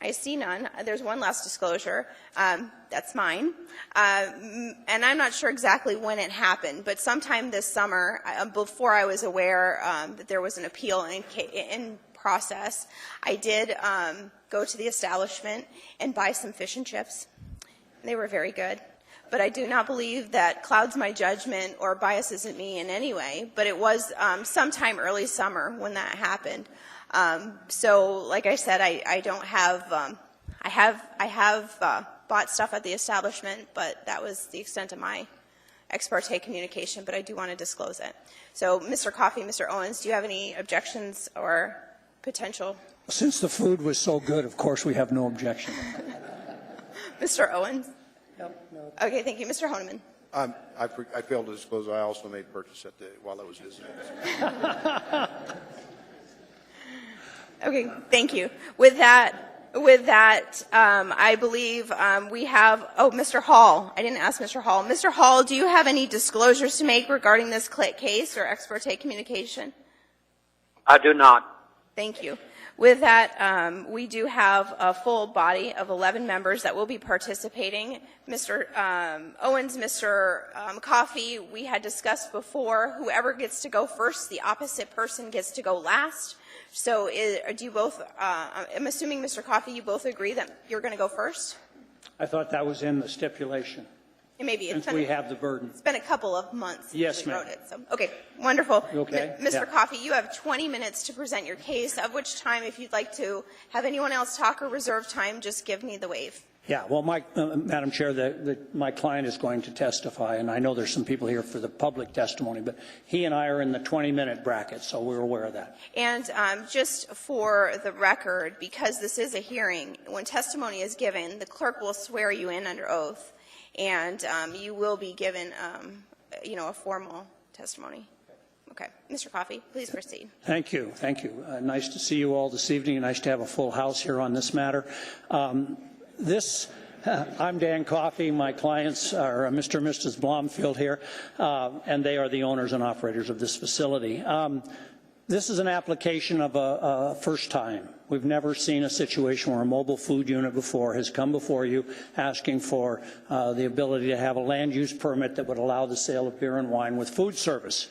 I see none. There's one last disclosure. That's mine. And I'm not sure exactly when it happened, but sometime this summer, before I was aware that there was an appeal in process, I did go to the establishment and buy some fish and chips. They were very good. But I do not believe that clouds my judgment or biases me in any way. But it was sometime early summer when that happened. So, like I said, I don't have. I have bought stuff at the establishment, but that was the extent of my ex parte communication. But I do want to disclose it. So, Mr. Coffey, Mr. Owens, do you have any objections or potential? Since the food was so good, of course, we have no objection. Mr. Owens? No. Okay, thank you. Mr. Honeman? I failed to disclose I also made purchase while I was visiting. Okay, thank you. With that, I believe we have, Mr. Hall. I didn't ask Mr. Hall. Mr. Hall, do you have any disclosures to make regarding this case or ex parte communication? I do not. Thank you. With that, we do have a full body of 11 members that will be participating. Mr. Owens, Mr. Coffey, we had discussed before, whoever gets to go first, the opposite person gets to go last. So do you both, I'm assuming, Mr. Coffey, you both agree that you're going to go first? I thought that was in the stipulation. It may be. Since we have the burden. It's been a couple of months Yes, since we ma'am. wrote it. So, okay, wonderful. You okay? Mr. Yeah. Coffey, you have 20 minutes to present your case, of which time, if you'd like to have anyone else talk or reserve time, just give me the wave. Yeah, well, Madam Chair, my client is going to testify, and I know there's some people here for the public testimony, but he and I are in the 20-minute bracket, so we're aware of that. And just for the record, because this is a hearing, when testimony is given, the clerk will swear you in under oath, and you will be given, a formal testimony. Okay. Mr. Coffey, please proceed. Thank you. Thank you. Nice to see you all this evening, and nice to have a full house here on this matter. I'm Dan Coffey. My clients are Mr. and Mrs. Blomfield here, and they are the owners and operators of this facility. This is an application of a first time. We've never seen a situation where a mobile food unit before has come before you asking for the ability to have a land use permit that would allow the sale of beer and wine with food service.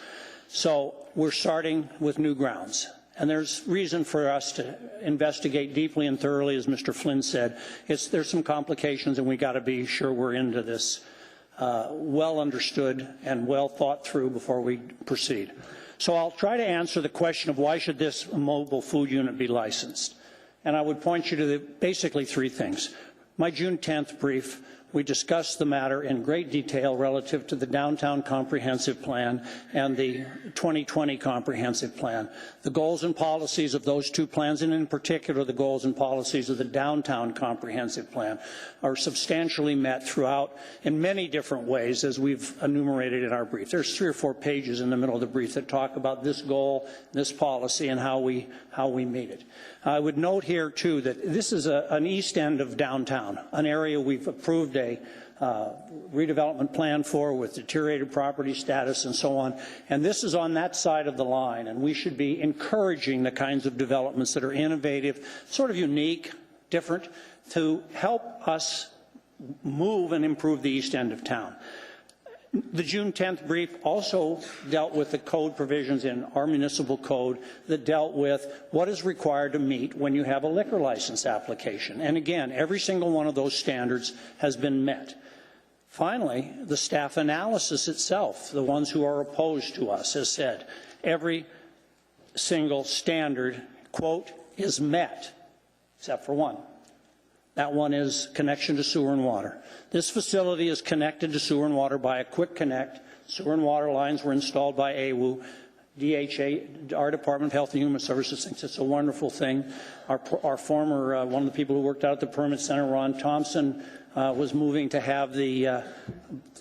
So we're starting with new grounds. And there's reason for us to investigate deeply and thoroughly, as Mr. Flynn said. There's some complications, and we got to be sure we're into this well understood and well thought through before we proceed. So I'll try to answer the question of why should this mobile food unit be licensed. And I would point you to basically three things. My June 10th brief, we discussed the matter in great detail relative to the Downtown Comprehensive Plan and the 2020 Comprehensive Plan. The goals and policies of those two plans, and in particular the goals and policies of the Downtown Comprehensive Plan, are substantially met throughout in many different ways, as we've enumerated in our brief. There's 3 or 4 pages in the middle of the brief that talk about this goal, this policy, and how we meet it. I would note here, too, that this is an east end of downtown, an area we've approved a redevelopment plan for with deteriorated property status and so on. And this is on that side of the line, and we should be encouraging the kinds of developments that are innovative, sort of unique, different, to help us move and improve the east end of town. The June 10th brief also dealt with the code provisions in our municipal code that dealt with what is required to meet when you have a liquor license application. And again, every single one of those standards has been met. Finally, the staff analysis itself, the ones who are opposed to us, has said every single standard, quote, is met, except for one. That one is connection to sewer and water. This facility is connected to sewer and water by a quick connect. Sewer and water lines were installed by AWU. DHA, our Department of Health and Human Services, thinks it's a wonderful thing. Our former, one of the people who worked out at the Permit Center, Ron Thompson, was moving to have the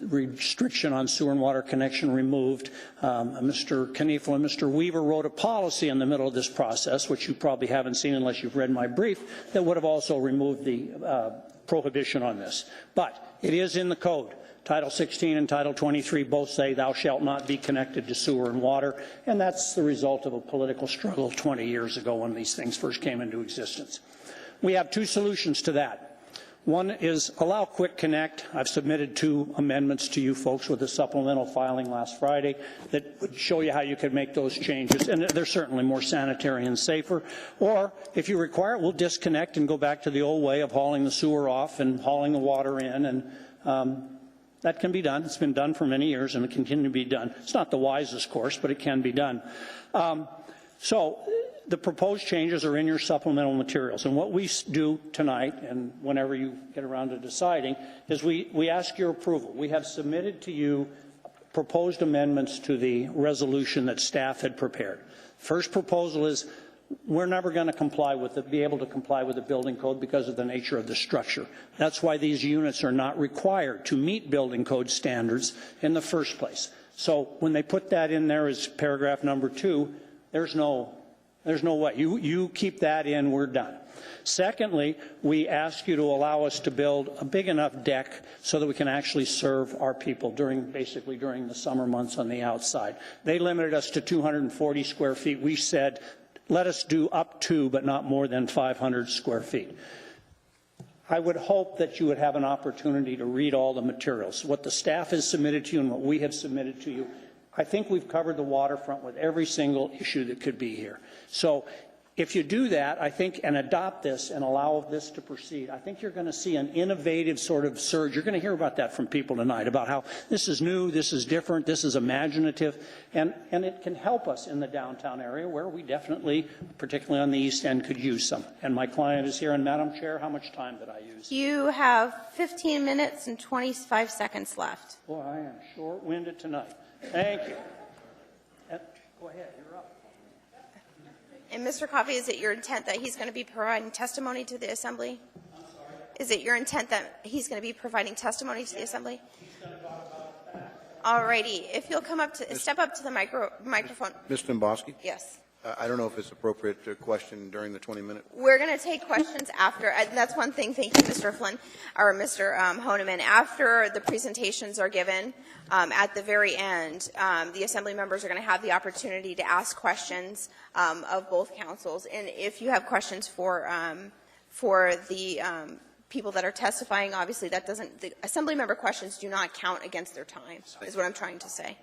restriction on sewer and water connection removed. Mr. Kniefel and Mr. Weaver wrote a policy in the middle of this process, which you probably haven't seen unless you've read my brief, that would have also removed the prohibition on this. But it is in the code. Title 16 and Title 23 both say thou shalt not be connected to sewer and water, and that's the result of a political struggle 20 years ago when these things first came into existence. We have two solutions to that. One is allow Quick Connect. I've submitted 2 amendments to you folks with a supplemental filing last Friday that would show you how you could make those changes, and they're certainly more sanitary and safer. Or if you require it, we'll disconnect and go back to the old way of hauling the sewer off and hauling the water in, and that can be done. It's been done for many years and it can continue to be done. It's not the wisest course, but it can be done. So the proposed changes are in your supplemental materials. And what we do tonight, and whenever you get around to deciding, is we ask your approval. We have submitted to you proposed amendments to the resolution that staff had prepared. First proposal is we're never going to be able to comply with the building code because of the nature of the structure. That's why these units are not required to meet building code standards in the first place. So when they put that in there as paragraph number 2, there's no way. You keep that in, we're done. Secondly, we ask you to allow us to build a big enough deck so that we can actually serve our people basically during the summer months on the outside. They limited us to 240 square feet. We said, let us do up to, but not more than 500 square feet. I would hope that you would have an opportunity to read all the materials, what the staff has submitted to you and what we have submitted to you. I think we've covered the waterfront with every single issue that could be here. So if you do that, I think, and adopt this and allow this to proceed, I think you're going to see an innovative sort of surge. You're going to hear about that from people tonight, about how this is new, this is different, this is imaginative, and it can help us in the downtown area where we definitely, particularly on the east end, could use some. And my client is here, and Madam Chair, how much time did I use? You have 15 minutes and 25 seconds left. Boy, I am short-winded tonight. Thank you. Go ahead, you're up. And Mr. Coffey, is it your intent that he's going to be providing testimony to the Assembly? I'm sorry? Is it your intent that he's going to be providing testimony to the Assembly? He's going to talk about that. All righty. If you'll step up to the microphone. Ms. Domboski? Yes. I don't know if it's appropriate to question during the 20-minute. We're going to take questions after. That's one thing. Thank you, Mr. Flynn, or Mr. Honeman. After the presentations are given, at the very end, the Assembly members are going to have the opportunity to ask questions of both councils. And if you have questions for the people that are testifying, obviously that doesn't. The Assembly member questions do not count against their time. Is what I'm trying to say.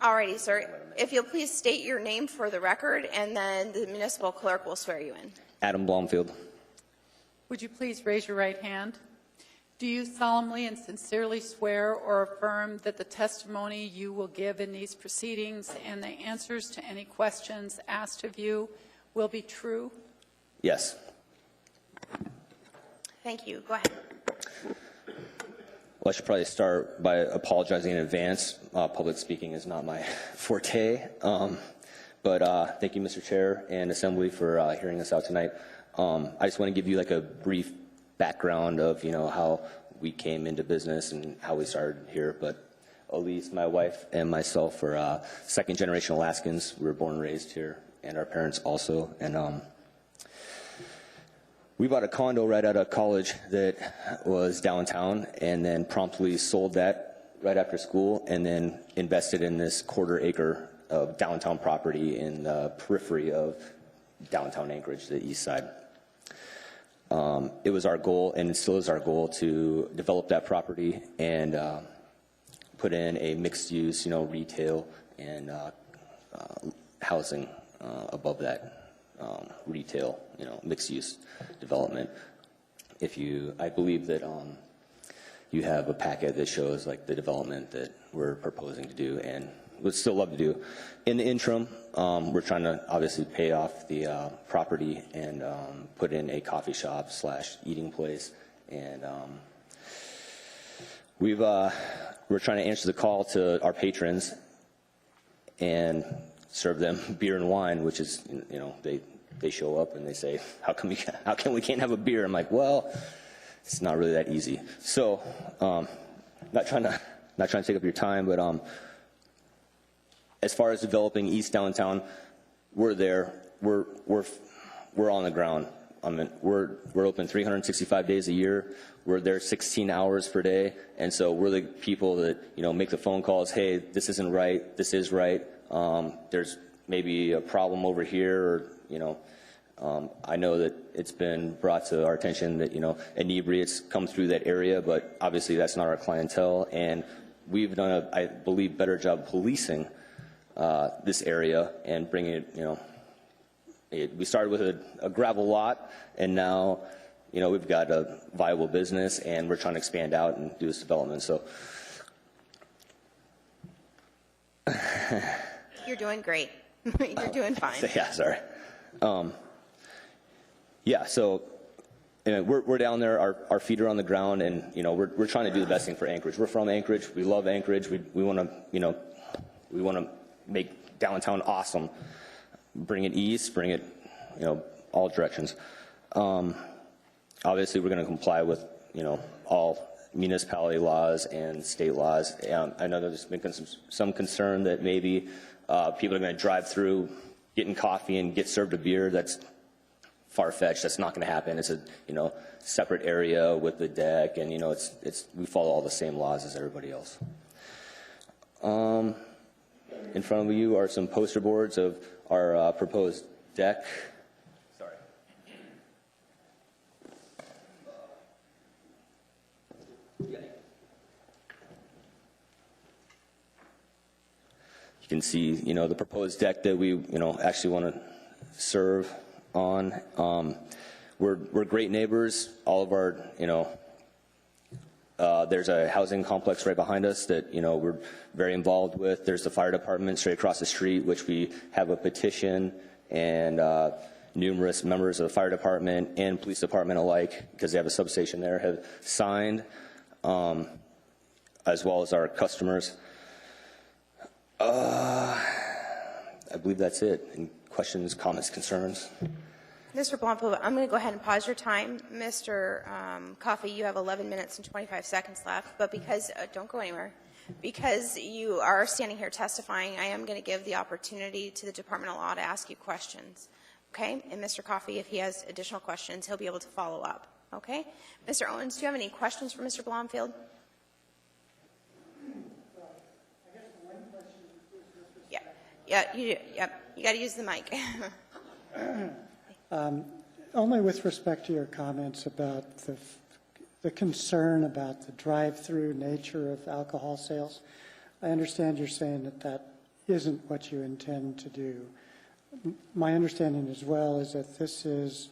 Alrighty, sir. If you'll please state your name for the record, and then the municipal clerk will swear you in. Adam Blomfield. Would you please raise your right hand? Do you solemnly and sincerely swear or affirm that the testimony you will give in these proceedings and the answers to any questions asked of you will be true? Yes. Thank you. Go ahead. Well, I should probably start by apologizing in advance. Public speaking is not my forte. But thank you, Mr. Chair and Assembly, for hearing us out tonight. I just want to give you like a brief background of, how we came into business and how we started here. But Elise, my wife, and myself are second-generation Alaskans. We were born and raised here, and our parents also. And we bought a condo right out of college that was downtown, and then promptly sold that right after school, and then invested in this quarter-acre of downtown property in the periphery of downtown Anchorage, the east side. It was our goal, and it still is our goal, to develop that property and put in a mixed-use, retail and housing above that. Retail, mixed-use development. I believe that you have a packet that shows like the development that we're proposing to do, and would still love to do. In the interim, we're trying to obviously pay off the property and put in a coffee shop / eating place, and we're trying to answer the call to our patrons and serve them beer and wine, which is, they show up and they say, how come we can't have a beer? I'm like, well, it's not really that easy. So, not trying to take up your time, but as far as developing East Downtown, we're there. We're on the ground. We're open 365 days a year. We're there 16 hours per day, and so we're the people that make the phone calls. Hey, this isn't right. This is right. maybe a problem over here, or, you know, I know that it's been brought to our attention that, you know, inebriates come through that area, but obviously that's not our clientele, and we've done I believe, better job policing this area and bringing it, you know, we started with a gravel lot, and now, you know, we've got a viable business, and we're trying to expand out and do this development, so. You're doing great. You're doing fine. Yeah, sorry. Yeah, so you know, we're down there, our feet are on the ground, and you know, we're trying to do the best thing for Anchorage. We're from Anchorage. We love Anchorage. We want to, you know, we want to make downtown awesome. Bring it east, bring it, you know, all directions. Obviously, we're going to comply with, you know, all municipality laws and state laws. I know there's been some concern that maybe people are going to drive through, getting coffee and get served a beer. That's far-fetched. That's not going to happen. It's a, you know, separate area with the deck, and you know, we follow all the same laws as everybody else. In front of you are some poster boards of our proposed deck. Sorry. You can see, you know, the proposed deck that we, you know, actually want to serve on. We're great neighbors. All of our, you know, there's a housing complex right behind us that, you know, we're very involved with. There's the fire department straight across the street, which we have a petition, and numerous members of the fire department and police department alike, because they have a substation there, have signed, as well as our customers. I believe that's it. Any questions, comments, concerns? Mr. Blomfield, I'm going to go ahead and pause your time. Mr. Coffey, you have 11 minutes and 25 seconds left, but because, don't go anywhere, because you are standing here testifying, I am going to give the opportunity to the Department of Law to ask you questions, okay? And Mr. Coffey, if he has additional questions, he'll be able to follow up, okay? Mr. Owens, do you have any questions for Mr. Blomfield? Yeah, you got to use the mic. Only with respect to your comments about the concern about the drive-through nature of alcohol sales. I understand you're saying that that isn't what you intend to do. My understanding as well is that this is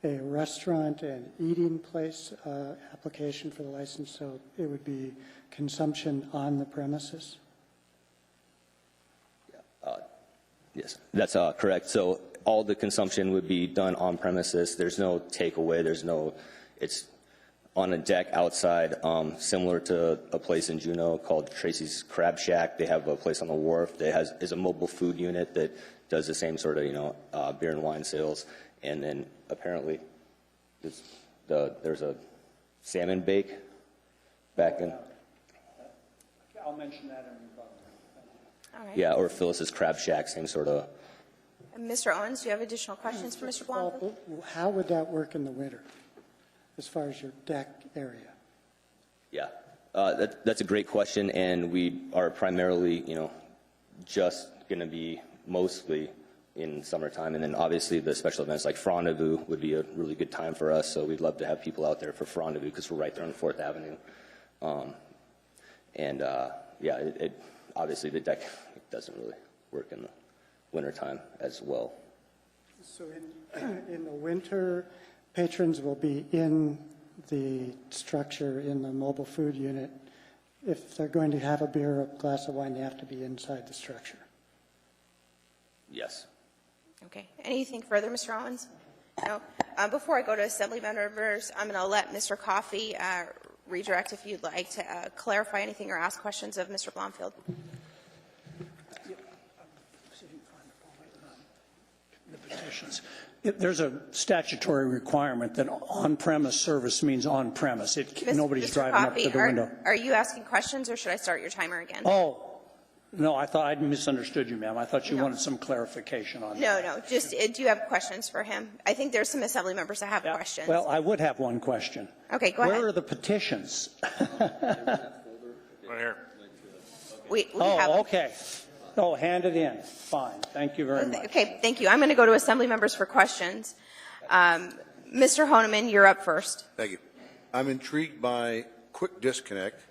a restaurant and eating place application for the license, so it would be consumption on the premises? Yes, that's correct. So all the consumption would be done on premises. There's no takeaway. It's on a deck outside, similar to a place in Juneau called Tracy's Crab Shack. They have a place on the wharf that is a mobile food unit that does the same sort of, you know, beer and wine sales. And then apparently there's a salmon bake back in. I'll mention that in rebuttal. All right. Yeah, or Phyllis's Crab Shack, same sort of. Mr. Owens, do you have additional questions for Mr. Blomfield? How would that work in the winter, as far as your deck area? Yeah, that's a great question, and we are primarily, you know, just going to be mostly in summertime, and then obviously the special events like Frondezvous would be a really good time for us, so we'd love to have people out there for Frondezvous because we're right there on 4th Avenue. Yeah, obviously the deck doesn't really work in the wintertime as well. So in the winter, patrons will be in the structure in the mobile food unit. If they're going to have a beer or a glass of wine, they have to be inside the structure. Yes. Okay. Anything further, Mr. Owens? No. Before I go to Assembly members, I'm going to let Mr. Coffey redirect if you'd like to clarify anything or ask questions of Mr. Blomfield. There's a statutory requirement that on-premise service means on-premise. Nobody's driving up to the window. Are you asking questions, or should I start your timer again? Oh, no, I thought I'd misunderstood you, ma'am. I thought you wanted some clarification on that. No. Just, do you have questions for him? I think there's some Assembly members that have questions. Well, I would have one question. Okay, go ahead. Where are the petitions? Right here. We have them. Okay. Oh, hand it in. Fine. Thank you very much. Okay, thank you. I'm going to go to Assembly members for questions. Mr. Honeman, you're up first. Thank you. I'm intrigued by quick disconnect,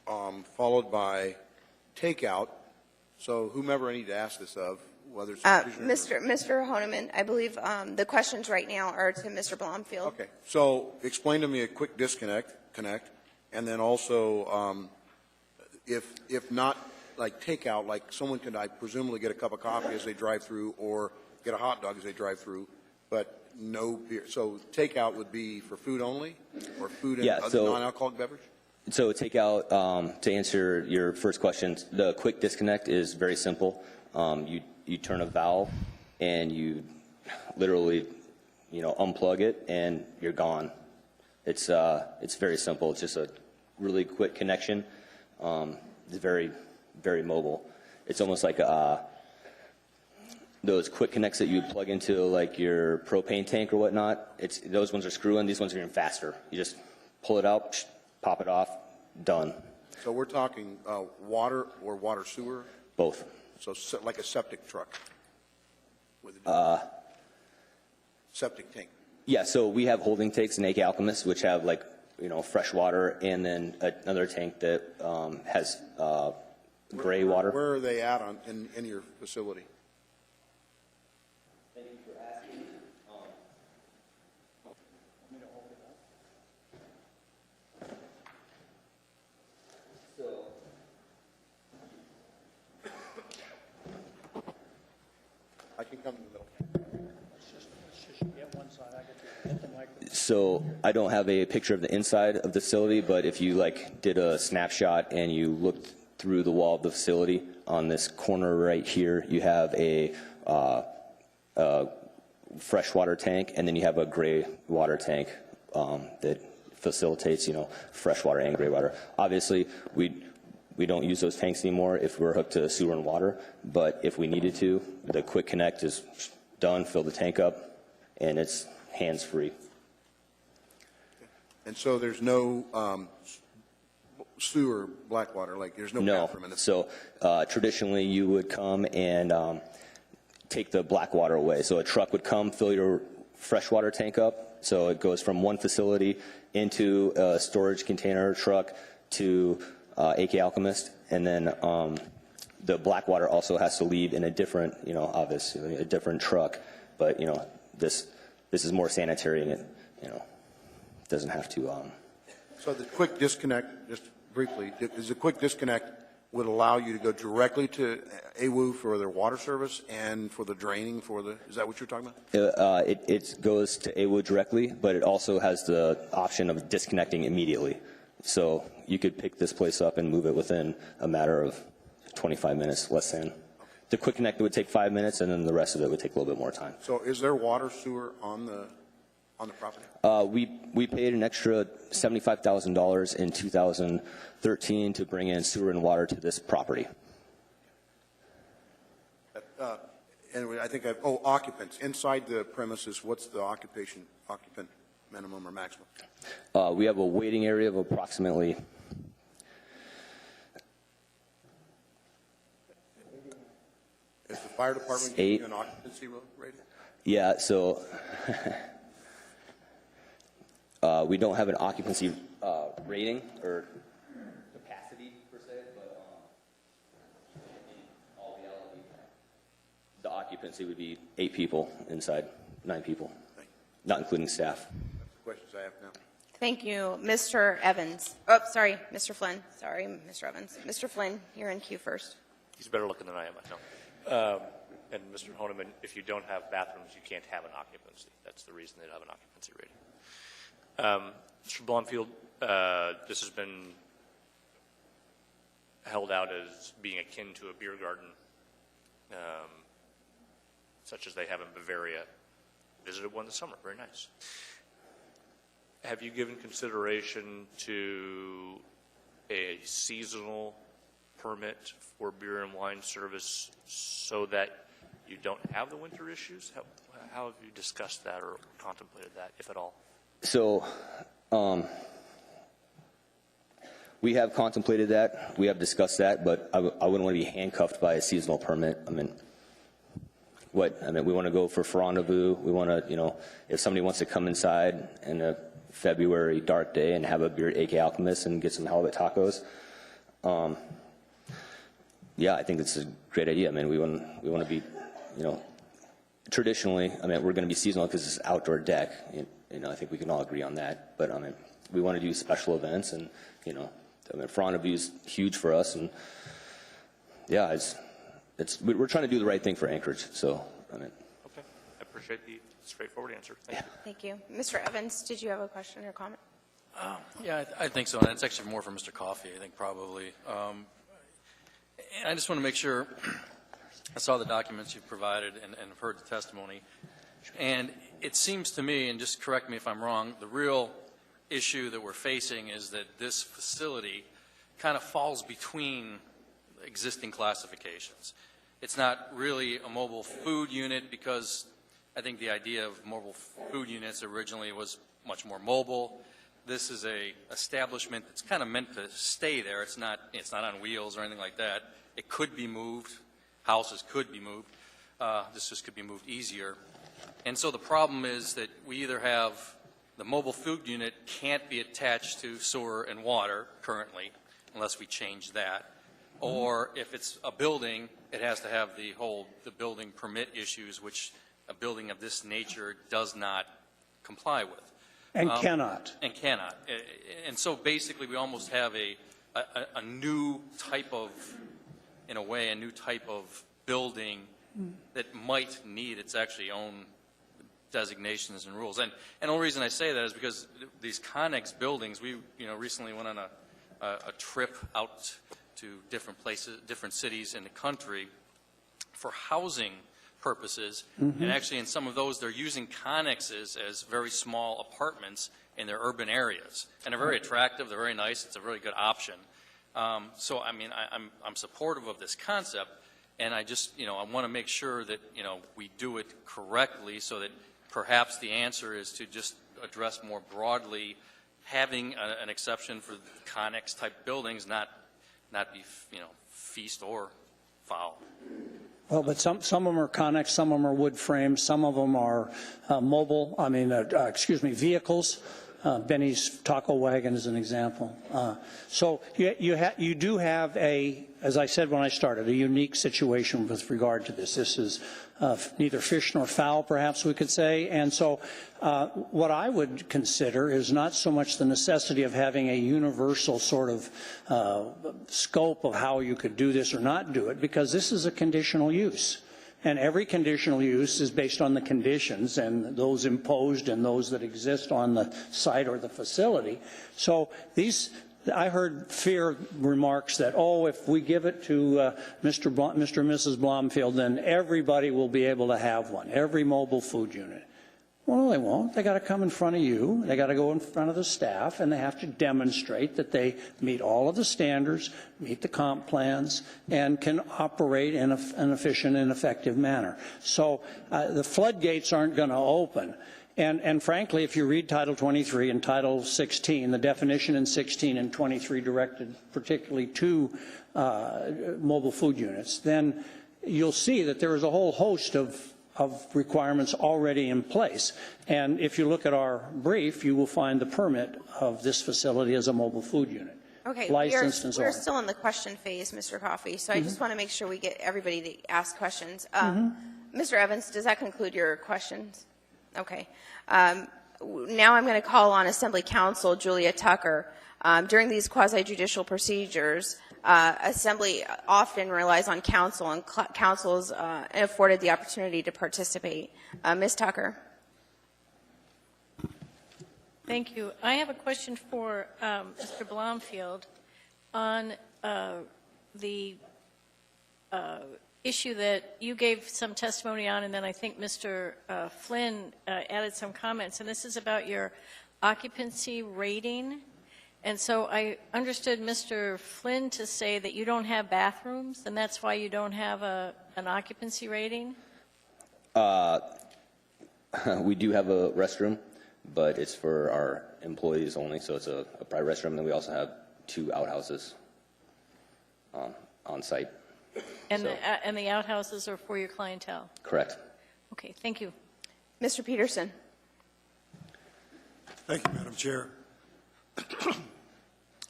followed by takeout. So whomever I need to ask this of, whether it's Mr. Honeman, I believe the questions right now are to Mr. Blomfield. Okay. So explain to me a quick disconnect, and then also if not like takeout, like someone could, I presumably, get a cup of coffee as they drive through, or get a hot dog as they drive through, but no beer. So takeout would be for food only, or food and other non-alcoholic beverage? So takeout, to answer your first question, the quick disconnect is very simple. You turn a valve and you literally, unplug it and you're gone. It's very simple. It's just a really quick connection. It's very, very mobile. It's almost like those quick connects that you plug into like your propane tank or whatnot. Those ones are screw-in. These ones are even faster. You just pull it out, pop it off, done. So we're talking water or water sewer? Both. So like a septic truck with septic tank. Yeah, so we have holding tanks in AK Alchemist, which have fresh water, and then another tank that has gray water. Where are they at in your facility? Thank you for asking. I can come to the middle. So I don't have a picture of the inside of the facility, but if you did a snapshot and you looked through the wall of the facility, on this corner right here, you have a freshwater tank, and then you have a gray water tank that facilitates, freshwater and gray water. Obviously, we don't use those tanks anymore if we're hooked to sewer and water, but if we needed to, the quick connect is done, fill the tank up, and it's hands-free. And so there's no sewer black water, there's no bathroom in the So traditionally you would come and take the black water away. So a truck would come, fill your freshwater tank up. So it goes from one facility into a storage container truck to AK Alchemist, and then the black water also has to leave in a different, obviously a different truck. But this is more sanitary, and it doesn't have to. So the quick disconnect, just briefly, is the quick disconnect would allow you to go directly to AWU for their water service and for the draining is that what you're talking about? It goes to AWU directly, but it also has the option of disconnecting immediately. So you could pick this place up and move it within a matter of 25 minutes, less than. The quick connect would take 5 minutes, and then the rest of it would take a little bit more time. So is there water, sewer on the property? We paid an extra $75,000 in 2013 to bring in sewer and water to this property. And I think occupants inside the premises. What's the occupant minimum or maximum? We have a waiting area of approximately. Is the fire department 8. giving you an occupancy rating? Yeah, so we don't have an occupancy rating or capacity per se, but in all reality, the occupancy would be 8 people inside, 9 people, not including staff. That's the questions I have now. Thank you. Mr. Evans. Oh, sorry, Mr. Flynn. Sorry, Mr. Evans. Mr. Flynn, you're in queue first. He's better looking than I am, I know. And Mr. Honeman, if you don't have bathrooms, you can't have an occupancy. That's the reason they don't have an occupancy rating. Mr. Blomfield, this has been held out as being akin to a beer garden, such as they have in Bavaria. Visited one this summer, very nice. Have you given consideration to a seasonal permit for beer and wine service so that you don't have the winter issues? How have you discussed that or contemplated that, if at all? So We have contemplated that. We have discussed that, but I wouldn't want to be handcuffed by a seasonal permit. I mean, we want to go for rendezvous. We want to, if somebody wants to come inside in a February dark day and have a beer at AK Alchemist and get some halibut tacos, yeah, I think it's a great idea. I mean, we want to be, traditionally, we're going to be seasonal because it's outdoor deck. I think we can all agree on that. But we want to do special events, and rendezvous is huge for us, and yeah, we're trying to do the right thing for Anchorage. So, Okay, I appreciate the straightforward answer. Thank you. Mr. Evans, did you have a question or comment? Yeah, I think so. And it's actually more for Mr. Coffey, I think, probably. And I just want to make sure I saw the documents you've provided and have heard the testimony. And it seems to me, and just correct me if I'm wrong, the real issue that we're facing is that this facility kind of falls between existing classifications. It's not really a mobile food unit because I think the idea of mobile food units originally was much more mobile. This is a establishment that's kind of meant to stay there. It's not on wheels or anything like that. It could be moved. Houses could be moved. This just could be moved easier. And so the problem is that we either have the mobile food unit can't be attached to sewer and water currently unless we change that. Or if it's a building, it has to have the building permit issues, which a building of this nature does not comply with. And cannot. And cannot. And so basically we almost have a new type of, in a way, a new type of building that might need its actually own designations and rules. And the only reason I say that is because these Connex buildings, we recently went on a trip out to different places, different cities in the country for housing purposes. Mm-hmm. And actually in some of those, they're using Connexes as very small apartments in their urban areas. And they're very attractive, they're very nice, it's a really good option. So, I mean, I'm supportive of this concept, and I just, I want to make sure that, we do it correctly so that perhaps the answer is to just address more broadly having an exception for Connex type buildings, not be, feast or foul. Well, but some of them are Connex, some of them are wood frames, some of them are vehicles. Benny's Taco Wagon is an example. So you do have as I said when I started, a unique situation with regard to this. This is neither fish nor fowl, perhaps we could say. And so what I would consider is not so much the necessity of having a universal sort of scope of how you could do this or not do it, because this is a conditional use. And every conditional use is based on the conditions and those imposed and those that exist on the site or the facility. So I heard fear remarks that, if we give it to Mr. and Mrs. Blomfield, then everybody will be able to have one, every mobile food unit. Well, they won't. They got to come in front of you. They got to go in front of the staff, and they have to demonstrate that they meet all of the standards, meet the comp plans, and can operate in an efficient and effective manner. So the floodgates aren't going to open. And frankly, if you read Title 23 and Title 16, the definition in 16 and 23 directed particularly to mobile food units, then you'll see that there is a whole host of requirements already in place. And if you look at our brief, you will find the permit of this facility as a mobile food unit. Okay, Licensed and so we're on. still in the question phase, Mr. Coffey, so I just want to make sure we get everybody to ask questions. Mr. Evans, does that conclude your questions? Okay. Now I'm going to call on Assembly Counsel Julia Tucker. During these quasi-judicial procedures, Assembly often relies on counsel, and counsel is afforded the opportunity to participate. Ms. Tucker. Thank you. I have a question for Mr. Blomfield on the issue that you gave some testimony on, and then I think Mr. Flynn added some comments, and this is about your occupancy rating. And so I understood Mr. Flynn to say that you don't have bathrooms, and that's why you don't have an occupancy rating? We do have a restroom, but it's for our employees only, so it's a private restroom. And then we also have 2 outhouses on site. And the outhouses are for your clientele? Correct. Okay, thank you. Mr. Peterson. Thank you, Madam Chair.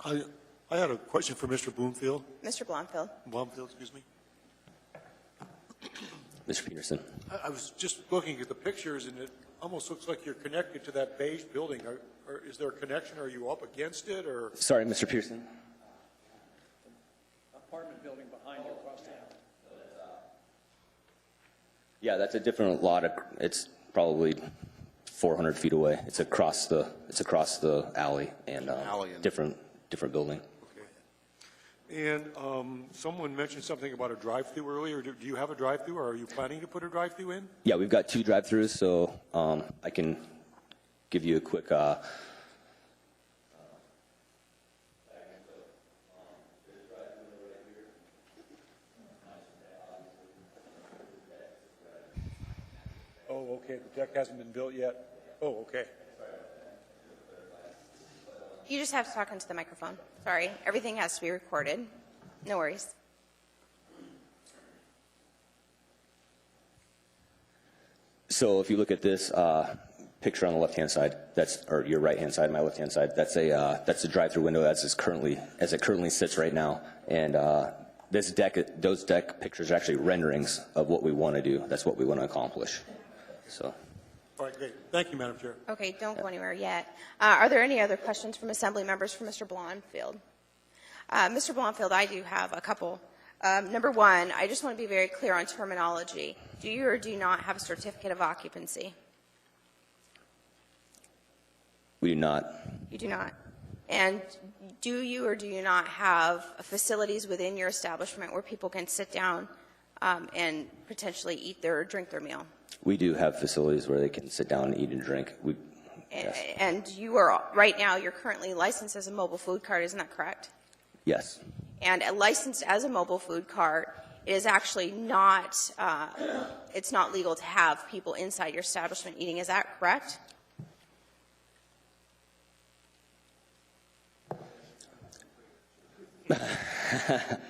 I had a question for Mr. Bloomfield. Mr. Blomfield. Blomfield, excuse me. Mr. Peterson. I was just looking at the pictures, and it almost looks like you're connected to that beige building. Is there a connection? Are you up against it, or? Sorry, Mr. Peterson. Apartment building behind you across town. Yeah, that's a different lot. It's probably 400 feet away. It's across the alley and different building. And someone mentioned something about a drive-through earlier. Do you have a drive-through, or are you planning to put a drive-through in? Yeah, we've got 2 drive-throughs, so I can give you a quick. Oh, okay. The deck hasn't been built yet. Oh, okay. You just have to talk into the microphone. Sorry. Everything has to be recorded. No worries. So if you look at this picture on the left-hand side, or your right-hand side, my left-hand side, that's a drive-through window as it currently sits right now. And those deck pictures are actually renderings of what we want to do. That's what we want to accomplish. So. All right, great. Thank you, Madam Chair. Okay, don't go anywhere yet. Are there any other questions from Assembly members for Mr. Blomfield? Mr. Blomfield, I do have a couple. Number one, I just want to be very clear on terminology. Do you or do you not have a certificate of occupancy? We do not. You do not. And do you or do you not have facilities within your establishment where people can sit down and potentially eat or drink their meal? We do have facilities where they can sit down and eat and drink. Yes. And you are, right now, you're currently licensed as a mobile food cart, isn't that correct? Yes. And licensed as a mobile food cart, it is actually not, it's not legal to have people inside your establishment eating, is that correct?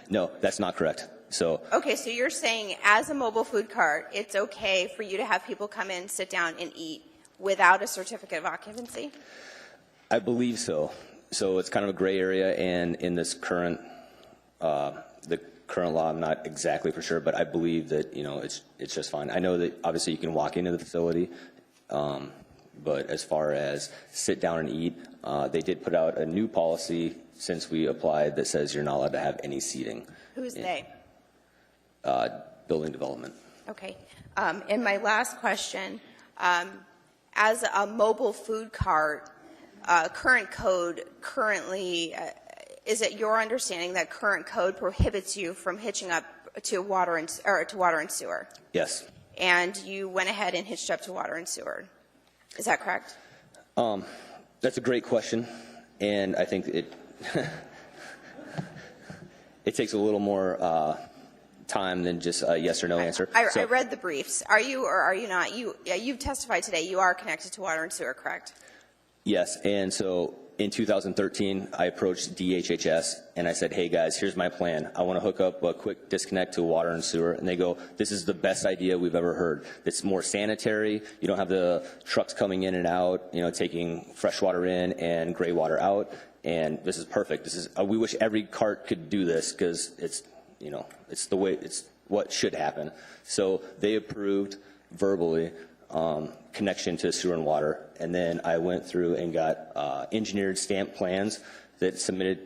No, that's not correct. So. Okay, so you're saying as a mobile food cart, it's okay for you to have people come in, sit down, and eat without a certificate of occupancy? I believe so. So it's kind of a gray area, and in this current, the current law, I'm not exactly for sure, but I believe that it's just fine. I know that obviously you can walk into the facility, but as far as sit down and eat, they did put out a new policy since we applied that says you're not allowed to have any seating. Who's they? Building development. Okay. And my last question, as a mobile food cart, current code currently, is it your understanding that current code prohibits you from hitching up to water and sewer? Yes. And you went ahead and hitched up to water and sewer. Is that correct? That's a great question, and I think it it takes a little more time than just a yes or no answer. I read the briefs. Are you or are you not? You've testified today. You are connected to water and sewer, correct? Yes, and so in 2013, I approached DHHS and I said, hey guys, here's my plan. I want to hook up a quick disconnect to water and sewer. And they go, this is the best idea we've ever heard. It's more sanitary. You don't have the trucks coming in and out, taking fresh water in and gray water out. And this is perfect. We wish every cart could do this because it's what should happen. So they approved verbally connection to sewer and water, and then I went through and got engineered stamp plans that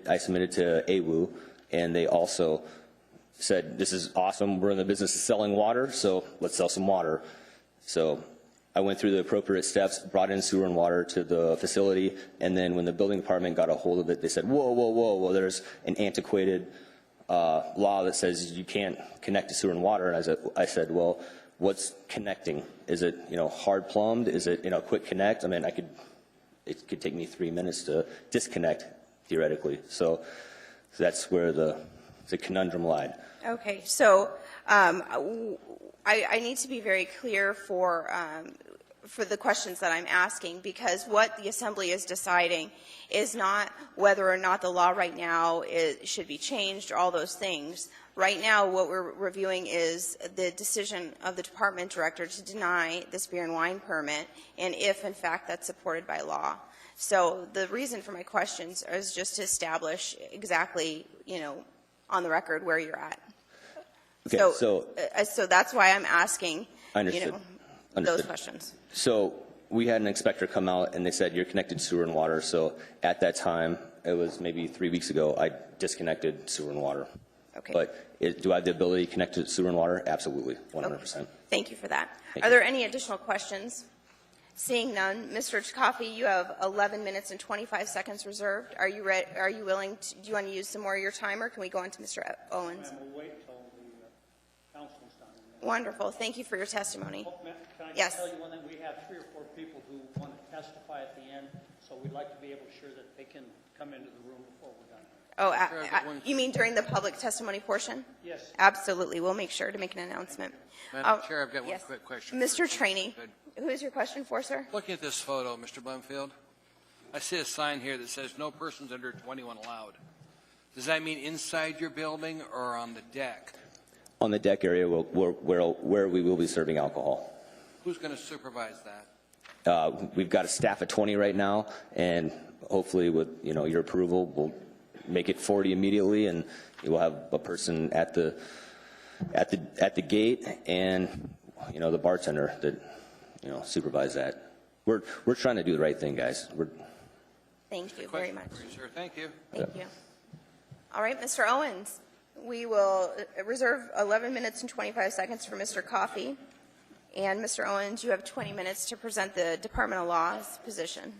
I submitted to AWU, and they also said, this is awesome, we're in the business of selling water, so let's sell some water. So I went through the appropriate steps, brought in sewer and water to the facility, and then when the building department got a hold of it, they said, whoa, there's an antiquated law that says you can't connect to sewer and water. And I said, well, what's connecting? Is it, hard plumbed? Is it, quick connect? I mean, it could take me 3 minutes to disconnect theoretically. So that's where the conundrum lied. Okay, so I need to be very clear for for the questions that I'm asking, because what the Assembly is deciding is not whether or not the law right now should be changed or all those things. Right now, what we're reviewing is the decision of the department director to deny this beer and wine permit, and if, in fact, that's supported by law. So the reason for my questions is just to establish exactly, on the record where you're at. Okay, So that's why I'm asking, Understood. those questions. So we had an inspector come out and they said, you're connected to sewer and water. So at that time, it was maybe 3 weeks ago, I disconnected sewer and water. Okay. But do I have the ability to connect to sewer and water? Absolutely, 100%. Okay. Thank you for that. Thank Are you. there any additional questions? Seeing none, Mr. Coffey, you have 11 minutes and 25 seconds reserved. Are you ready? Are you willing to, do you want to use some more of your time, or can we go on to Mr. Owens? We'll wait till the council's done. Wonderful. Thank you for your testimony. Can I Yes. just tell you one thing? We have 3 or 4 people who want to testify at the end, so we'd like to be able to ensure that they can come into the room before we're done. Oh, you mean during the public testimony portion? Yes. Absolutely. We'll make sure to make an announcement. Madam Chair, I've got yes. one quick question. Mr. Trainee, who is your question for, sir? Looking at this photo, Mr. Blumfield, I see a sign here that says no persons under 21 allowed. Does that mean inside your building or on the deck? On the deck area where we will be serving alcohol. Who's going to supervise that? We've got a staff of 20 right now, and hopefully with your approval, we'll make it 40 immediately, and we'll have a person at the gate and the bartender that supervise that. We're trying to do the right thing, guys. Thank you very much. Sir, thank you. Thank you. All right, Mr. Owens, we will reserve 11 minutes and 25 seconds for Mr. Coffey. And Mr. Owens, you have 20 minutes to present the Department of Law's position.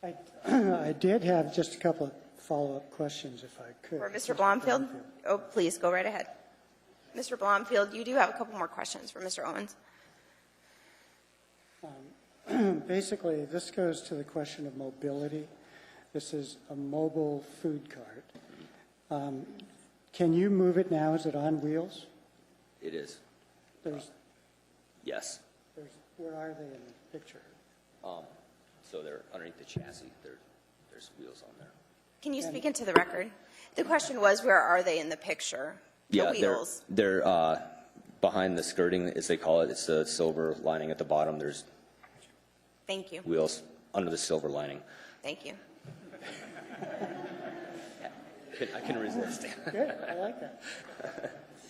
I did have just a couple of follow-up questions, if I could. For Mr. Blomfield? Oh, please, go right ahead. Mr. Blomfield, you do have a couple more questions for Mr. Owens. Basically, this goes to the question of mobility. This is a mobile food cart. Can you move it now? Is it on wheels? It is. Yes. Where are they in the picture? So they're underneath the chassis. There's wheels on there. Can you speak into the record? The question was, where are they in the picture? The wheels. They're behind the skirting, as they call it. It's the silver lining at the bottom. There's Thank you. wheels under the silver lining. Thank you. I can resist. Good, I like that.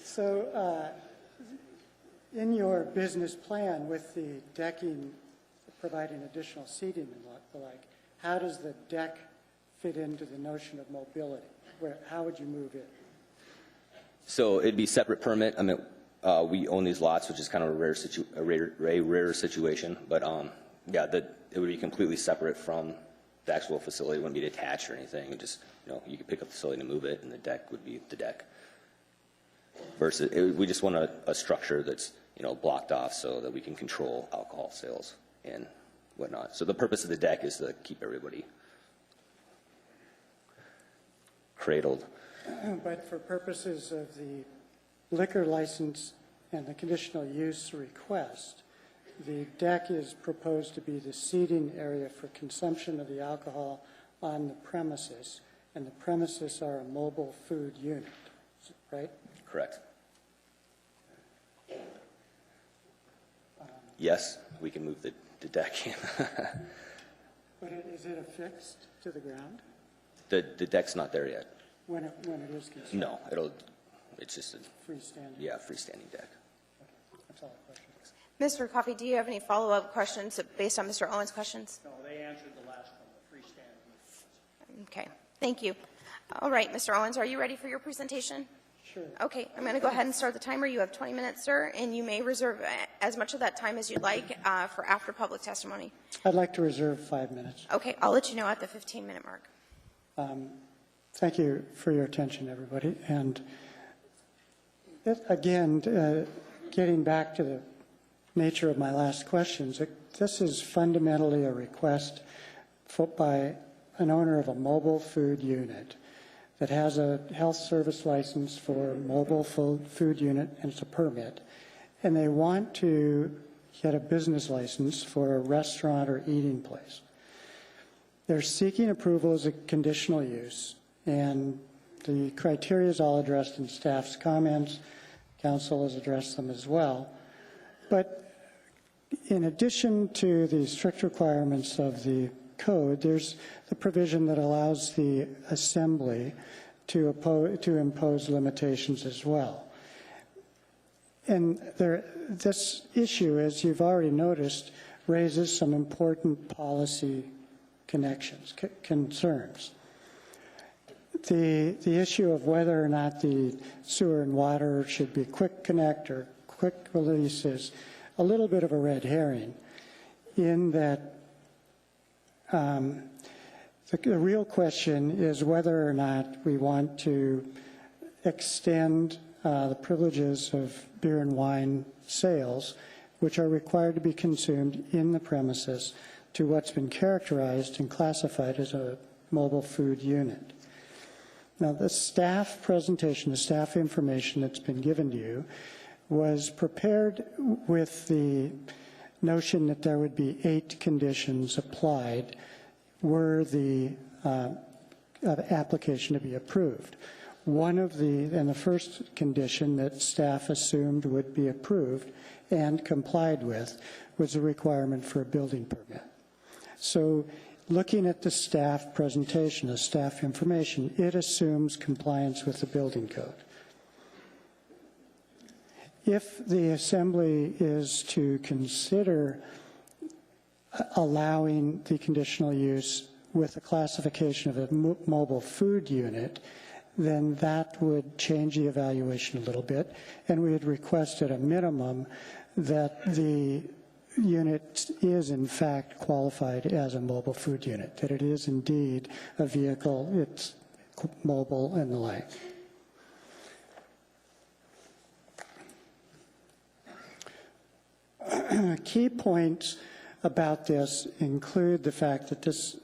So, in your business plan with the decking providing additional seating and the like, how does the deck fit into the notion of mobility? How would you move it? So it'd be separate permit. I mean, we own these lots, which is kind of a rare situation. But yeah, it would be completely separate from the actual facility. It wouldn't be attached or anything. It just you could pick up the facility to move it, and the deck would be the deck. Versus, we just want a structure that's blocked off so that we can control alcohol sales and whatnot. So the purpose of the deck is to keep everybody cradled. But for purposes of the liquor license and the conditional use request, the deck is proposed to be the seating area for consumption of the alcohol on the premises, and the premises are a mobile food unit, right? Correct. Yes, we can move the deck in. But is it affixed to the ground The deck's not there yet. when it is constructed? No, it's just a Freestanding? freestanding deck. That's all the questions. Mr. Coffey, do you have any follow-up questions based on Mr. Owens' questions? No, they answered the last one, the freestanding. Okay, thank you. All right, Mr. Owens, are you ready for your presentation? Sure. Okay, I'm going to go ahead and start the timer. You have 20 minutes, sir, and you may reserve as much of that time as you'd like for after public testimony. I'd like to reserve 5 minutes. Okay, I'll let you know at the 15-minute mark. Thank you for your attention, everybody. And again, getting back to the nature of my last questions, this is fundamentally a request by an owner of a mobile food unit that has a health service license for a mobile food unit, and it's a permit. And they want to get a business license for a restaurant or eating place. They're seeking approval as a conditional use, and the criteria is all addressed in staff's comments. Council has addressed them as well. But in addition to the strict requirements of the code, there's the provision that allows the assembly to impose limitations as well. And this issue, as you've already noticed, raises some important policy concerns. The issue of whether or not the sewer and water should be quick connect or quick release is a little bit of a red herring, in that the real question is whether or not we want to extend the privileges of beer and wine sales, which are required to be consumed in the premises, to what's been characterized and classified as a mobile food unit. Now, the staff presentation, the staff information that's been given to you, was prepared with the notion that there would be 8 conditions applied were the application to be approved. And the first condition that staff assumed would be approved and complied with was a requirement for a building permit. So looking at the staff presentation, the staff information, it assumes compliance with the building code. If the Assembly is to consider allowing the conditional use with a classification of a mobile food unit, then that would change the evaluation a little bit, and we had requested a minimum that the unit is in fact qualified as a mobile food unit, that it is indeed a vehicle, it's mobile and the like. Key points about this include the fact that this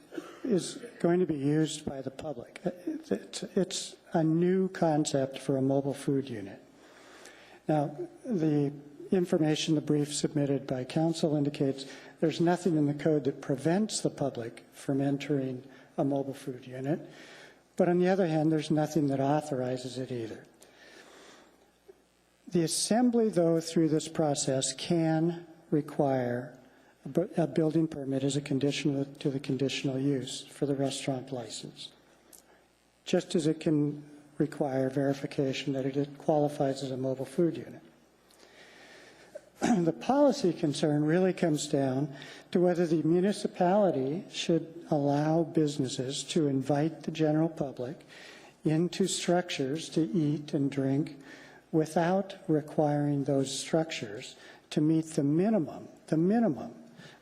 is going to be used by the public. It's a new concept for a mobile food unit. Now, the information, the brief submitted by council indicates there's nothing in the code that prevents the public from entering a mobile food unit, but on the other hand, there's nothing that authorizes it either. The Assembly, though, through this process can require a building permit as a condition to the conditional use for the restaurant license, just as it can require verification that it qualifies as a mobile food unit. The policy concern really comes down to whether the municipality should allow businesses to invite the general public into structures to eat and drink without requiring those structures to meet the minimum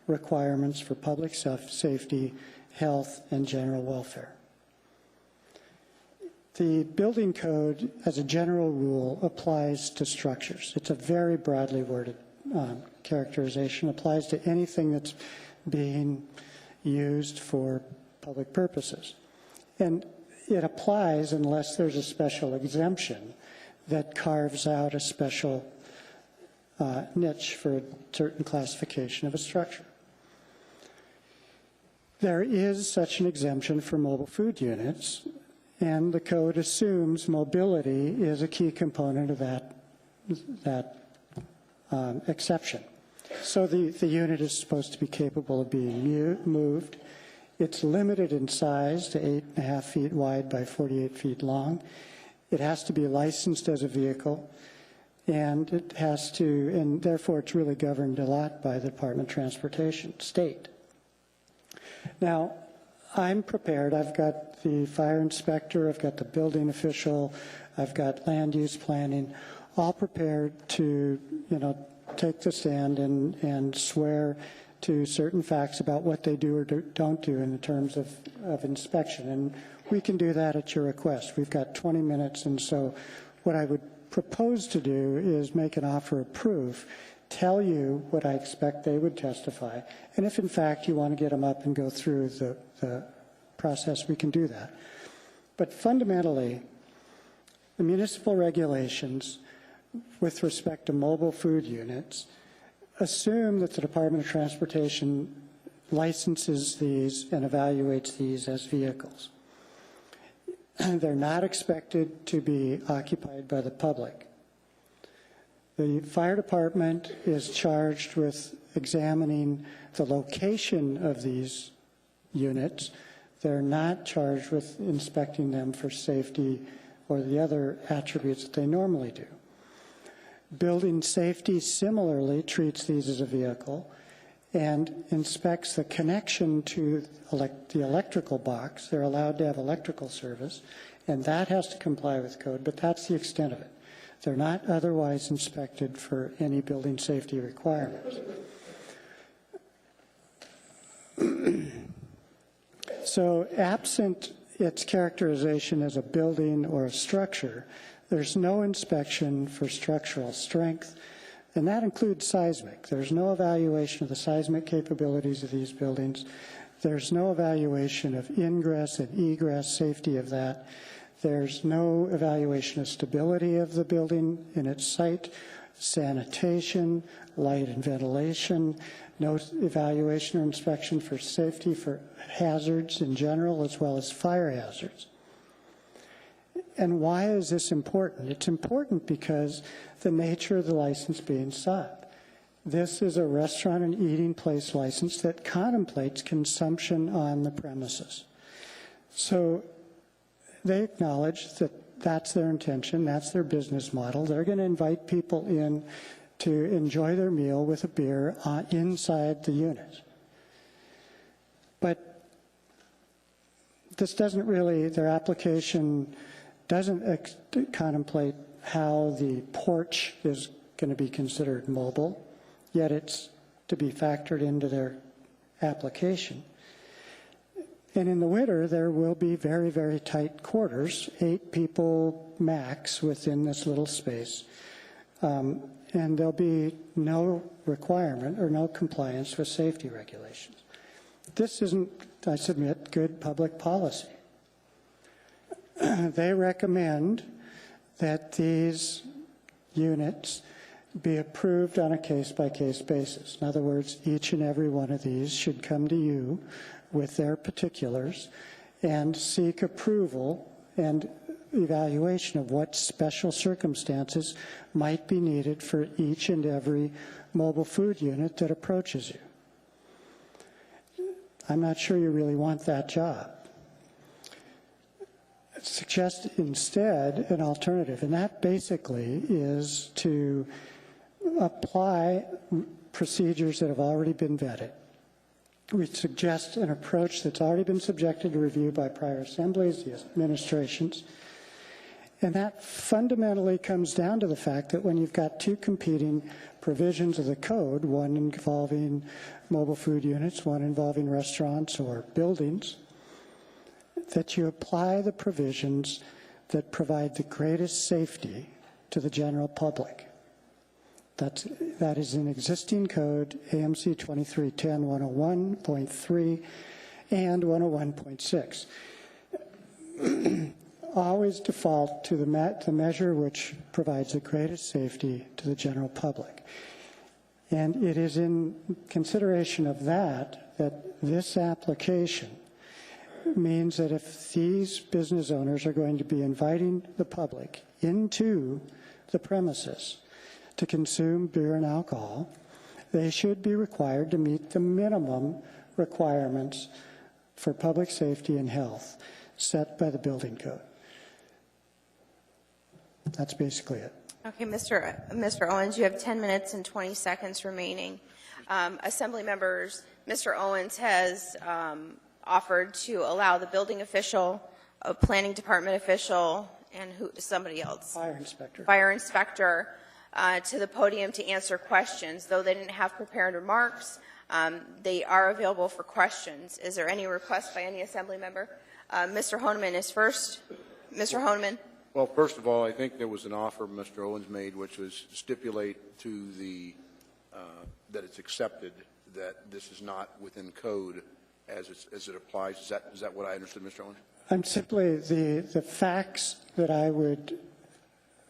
requirements for public safety, health, and general welfare. The building code, as a general rule, applies to structures. It's a very broadly worded characterization, applies to anything that's being used for public purposes. And it applies unless there's a special exemption that carves out a special niche for a certain classification of a structure. There is such an exemption for mobile food units, and the code assumes mobility is a key component of that exception. So the unit is supposed to be capable of being moved. It's limited in size to 8.5 feet wide by 48 feet long. It has to be licensed as a vehicle, and it has to, and therefore it's really governed a lot by the Department of Transportation, state. Now, I'm prepared. I've got the fire inspector, I've got the building official, I've got land use planning, all prepared to, take the stand and swear to certain facts about what they do or don't do in the terms of inspection. And we can do that at your request. We've got 20 minutes, and so what I would propose to do is make an offer of proof, tell you what I expect they would testify, and if in fact you want to get them up and go through the process, we can do that. But fundamentally, the municipal regulations with respect to mobile food units assume that the Department of Transportation licenses these and evaluates these as vehicles. They're not expected to be occupied by the public. The fire department is charged with examining the location of these units. They're not charged with inspecting them for safety or the other attributes that they normally do. Building safety similarly treats these as a vehicle and inspects the connection to the electrical box. They're allowed to have electrical service, and that has to comply with code, but that's the extent of it. They're not otherwise inspected for any building safety requirements. So absent its characterization as a building or a structure, there's no inspection for structural strength, and that includes seismic. There's no evaluation of the seismic capabilities of these buildings. There's no evaluation of ingress and egress safety of that. There's no evaluation of stability of the building in its site, sanitation, light and ventilation, no evaluation or inspection for safety for hazards in general as well as fire hazards. And why is this important? It's important because the nature of the license being sought. This is a restaurant and eating place license that contemplates consumption on the premises. So they acknowledge that that's their intention, that's their business model. They're going to invite people in to enjoy their meal with a beer inside the unit. But this doesn't really, their application doesn't contemplate how the porch is going to be considered mobile, yet it's to be factored into their application. And in the winter, there will be very, very tight quarters, 8 people max within this little space. And there'll be no requirement or no compliance with safety regulations. This isn't, I submit, good public policy. They recommend that these units be approved on a case-by-case basis. In other words, each and every one of these should come to you with their particulars and seek approval and evaluation of what special circumstances might be needed for each and every mobile food unit that approaches you. I'm not sure you really want that job. Suggest instead an alternative, and that basically is to apply procedures that have already been vetted. We suggest an approach that's already been subjected to review by prior assemblies, the administrations, and that fundamentally comes down to the fact that when you've got 2 competing provisions of the code, one involving mobile food units, one involving restaurants or buildings, that you apply the provisions that provide the greatest safety to the general public. That is in existing code, AMC 2310 101.3 and 101.6. Always default to the measure which provides the greatest safety to the general public. And it is in consideration of that this application means that if these business owners are going to be inviting the public into the premises to consume beer and alcohol, they should be required to meet the minimum requirements for public safety and health set by the building code. That's basically it. Okay, Mr. Owens, you have 10 minutes and 20 seconds remaining. Assembly members, Mr. Owens has offered to allow the building official, a planning department official, and somebody else. Fire inspector to the podium to answer questions. Though they didn't have prepared remarks, they are available for questions. Is there any request by any assembly member? Mr. Honeman is first. Mr. Honeman. Well, first of all, I think there was an offer Mr. Owens made, which was stipulate to the that it's accepted that this is not within code as it applies. Is that what I understood, Mr. Owens? I'm simply the facts that I would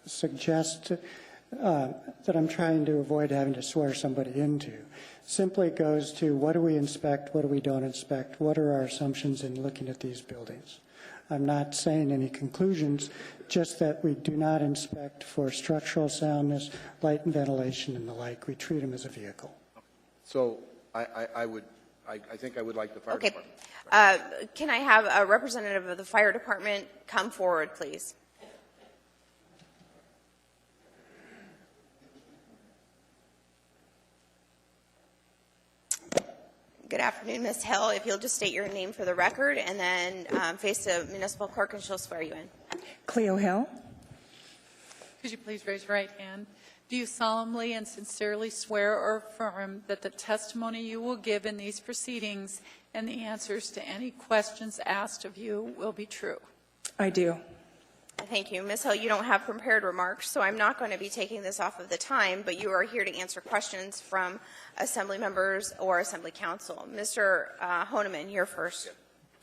suggest that I'm trying to avoid having to swear somebody into simply goes to what do we inspect, what do we don't inspect, what are our assumptions in looking at these buildings. I'm not saying any conclusions, just that we do not inspect for structural soundness, light and ventilation and the like. We treat them as a vehicle. So I think I would like the fire Okay. department. Can I have a representative of the fire department come forward, please? Good afternoon, Ms. Hill. If you'll just state your name for the record and then face the municipal clerk and she'll swear you in. Cleo Hill. Could you please raise your right hand? Do you solemnly and sincerely swear or affirm that the testimony you will give in these proceedings and the answers to any questions asked of you will be true? I do. Thank you. Ms. Hill, you don't have prepared remarks, so I'm not going to be taking this off of the time, but you are here to answer questions from Assembly members or Assembly Council. Mr. Honeman, you're first.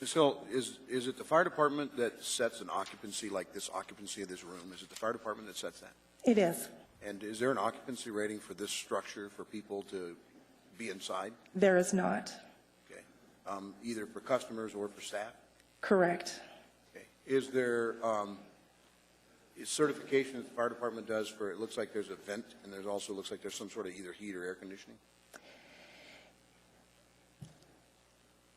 Ms. Hill, is it the fire department that sets an occupancy like this occupancy of this room? Is it the fire department that sets that? It is. And is there an occupancy rating for this structure for people to be inside? There is not. Okay. Either for customers or for staff? Correct. Okay. Is there is certification that the fire department does for, it looks like there's a vent and there's also looks like there's some sort of either heat or air conditioning?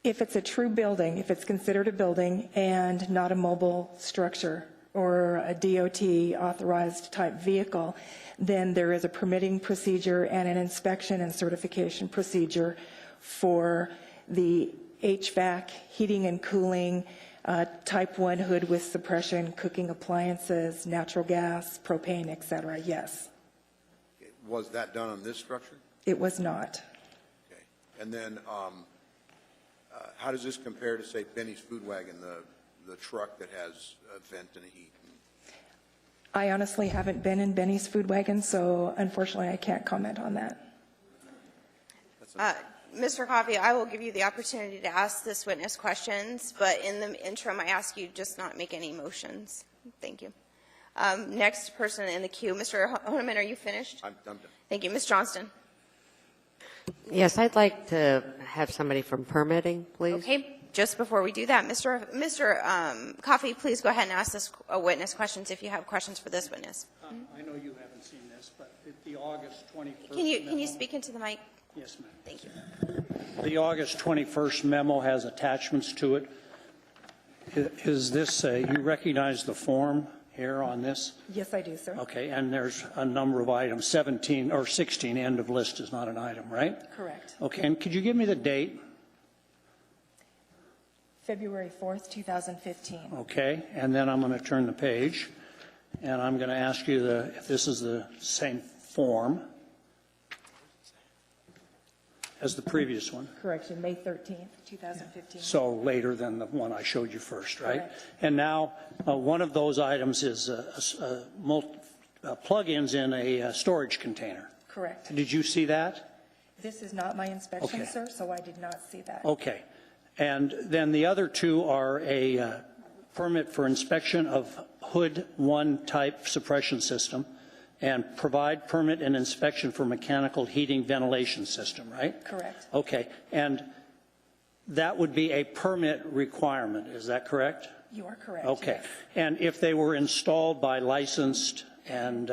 If it's a true building, if it's considered a building and not a mobile structure or a DOT authorized type vehicle, then there is a permitting procedure and an inspection and certification procedure for the HVAC, heating and cooling, type 1 hood with suppression, cooking appliances, natural gas, propane, etc. Yes. Was that done on this structure? It was not. Okay. And then how does this compare to, say, Benny's Food Wagon, the truck that has a vent and a heat? I honestly haven't been in Benny's Food Wagon, so unfortunately I can't comment on that. Mr. Coffey, I will give you the opportunity to ask this witness questions, but in the interim, I ask you just not make any motions. Thank you. Next person in the queue, Mr. Honeman, are you finished? I'm done. Thank you. Ms. Johnston. Yes, I'd like to have somebody from permitting, please. Okay. Just before we do that, Mr. Coffey, please go ahead and ask this witness questions if you have questions for this witness. I know you haven't seen this, but the August 21st Can you speak into the mic? Yes, ma'am. Thank you. The August 21st memo has attachments to it. Is this, you recognize the form here on this? Yes, I do, sir. Okay, and there's a number of items, 17 or 16, end of list is not an item, right? Correct. Okay, and could you give me the date? February 4th, 2015. Okay, and then I'm going to turn the page, and I'm going to ask you if this is the same form as the previous one. Correction, May 13th, 2015. So later than the one I showed you first, right? Correct. And now, one of those items is plug-ins in a storage container. Correct. Did you see that? This is not my inspection, Okay. sir, so I did not see that. Okay. And then the other two are a permit for inspection of Hood 1 type suppression system and provide permit and inspection for mechanical heating ventilation system, right? Correct. Okay. And that would be a permit requirement, is that correct? You are correct. Okay. Yes. And if they were installed by licensed and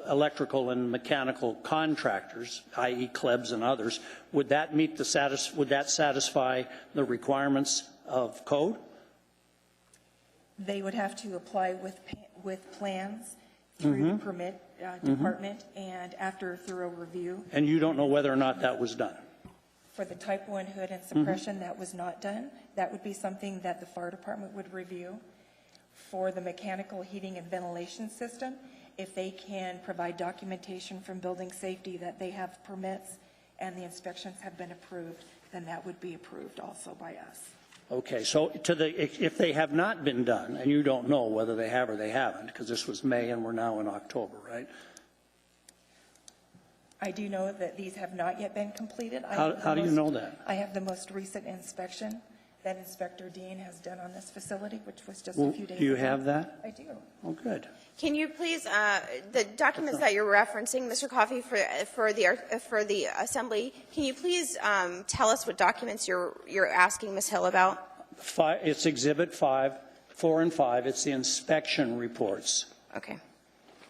electrical and mechanical contractors, i.e. Klebs and others, would that meet would that satisfy the requirements of code? They would have to apply with plans through the permit department and after a thorough review. And you don't know whether or not that was done? For the type 1 hood and suppression, that was not done. That would be something that the fire department would review. For the mechanical heating and ventilation system, if they can provide documentation from building safety that they have permits and the inspections have been approved, then that would be approved also by us. Okay, so if they have not been done, and you don't know whether they have or they haven't, because this was May and we're now in October, right? I do know that these have not yet been completed. How do you know that? I have the most recent inspection, that Inspector Dean has done on this facility, which was just a few days ago. Do you have that? I do. Oh, good. Can you please, the documents that you're referencing, Mr. Coffey, for the assembly, can you please tell us what documents you're asking Ms. Hill about? It's Exhibit 5, 4 and 5. It's the inspection reports. Okay.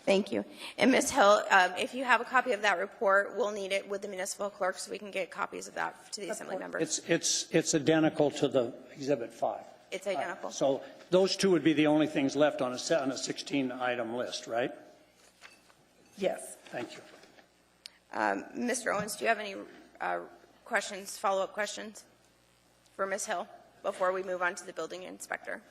Thank you. And Ms. Hill, if you have a copy of that report, we'll need it with the municipal clerk so we can get copies of that to the assembly members. It's identical to the Exhibit 5. It's identical. So those two would be the only things left on a 16-item list, right? Yes. Thank you. Mr. Owens, do you have any questions, follow-up questions for Ms. Hill before we move on to the building inspector?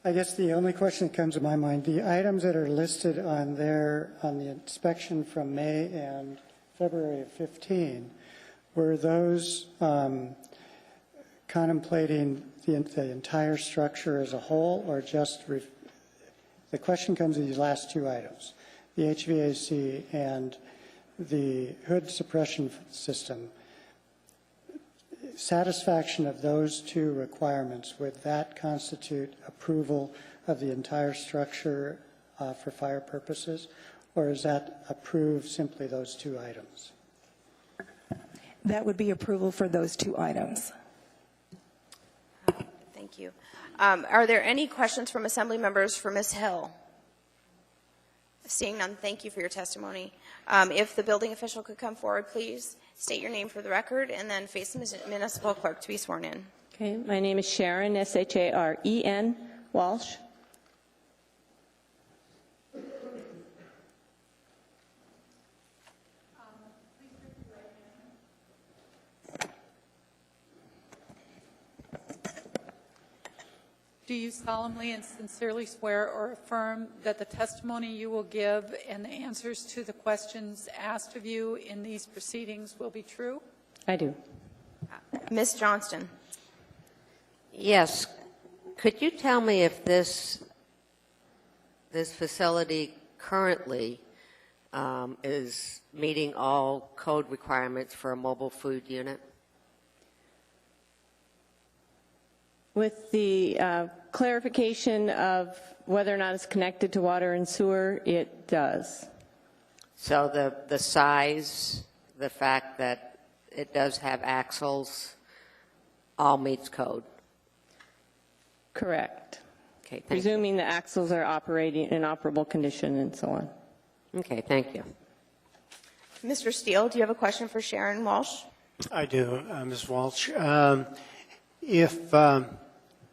I guess the only question that comes to my mind, the items that are listed on there on the inspection from May and February of 15, were those contemplating the entire structure as a whole, or just the question comes to these last two items, the HVAC and the hood suppression system. Satisfaction of those two requirements, would that constitute approval of the entire structure for fire purposes, or is that approve simply those two items? That would be approval for those two items. Thank you. Are there any questions from assembly members for Ms. Hill? Seeing none, thank you for your testimony. If the building official could come forward, please state your name for the record and then face the municipal clerk to be sworn in. Okay, my name is Sharon, S-H-A-R-E-N, Walsh. Do you solemnly and sincerely swear or affirm that the testimony you will give and the answers to the questions asked of you in these proceedings will be true? I do. Ms. Johnston. Yes. Could you tell me if this facility currently is meeting all code requirements for a mobile food unit? With the clarification of whether or not it's connected to water and sewer, it does. So the size, the fact that it does have axles, all meets code? Correct. Okay, thank Presuming the axles are operating in operable condition and so on. Okay, thank you. Mr. Steele, do you have a question for Sharon Walsh? I do, Ms. Walsh.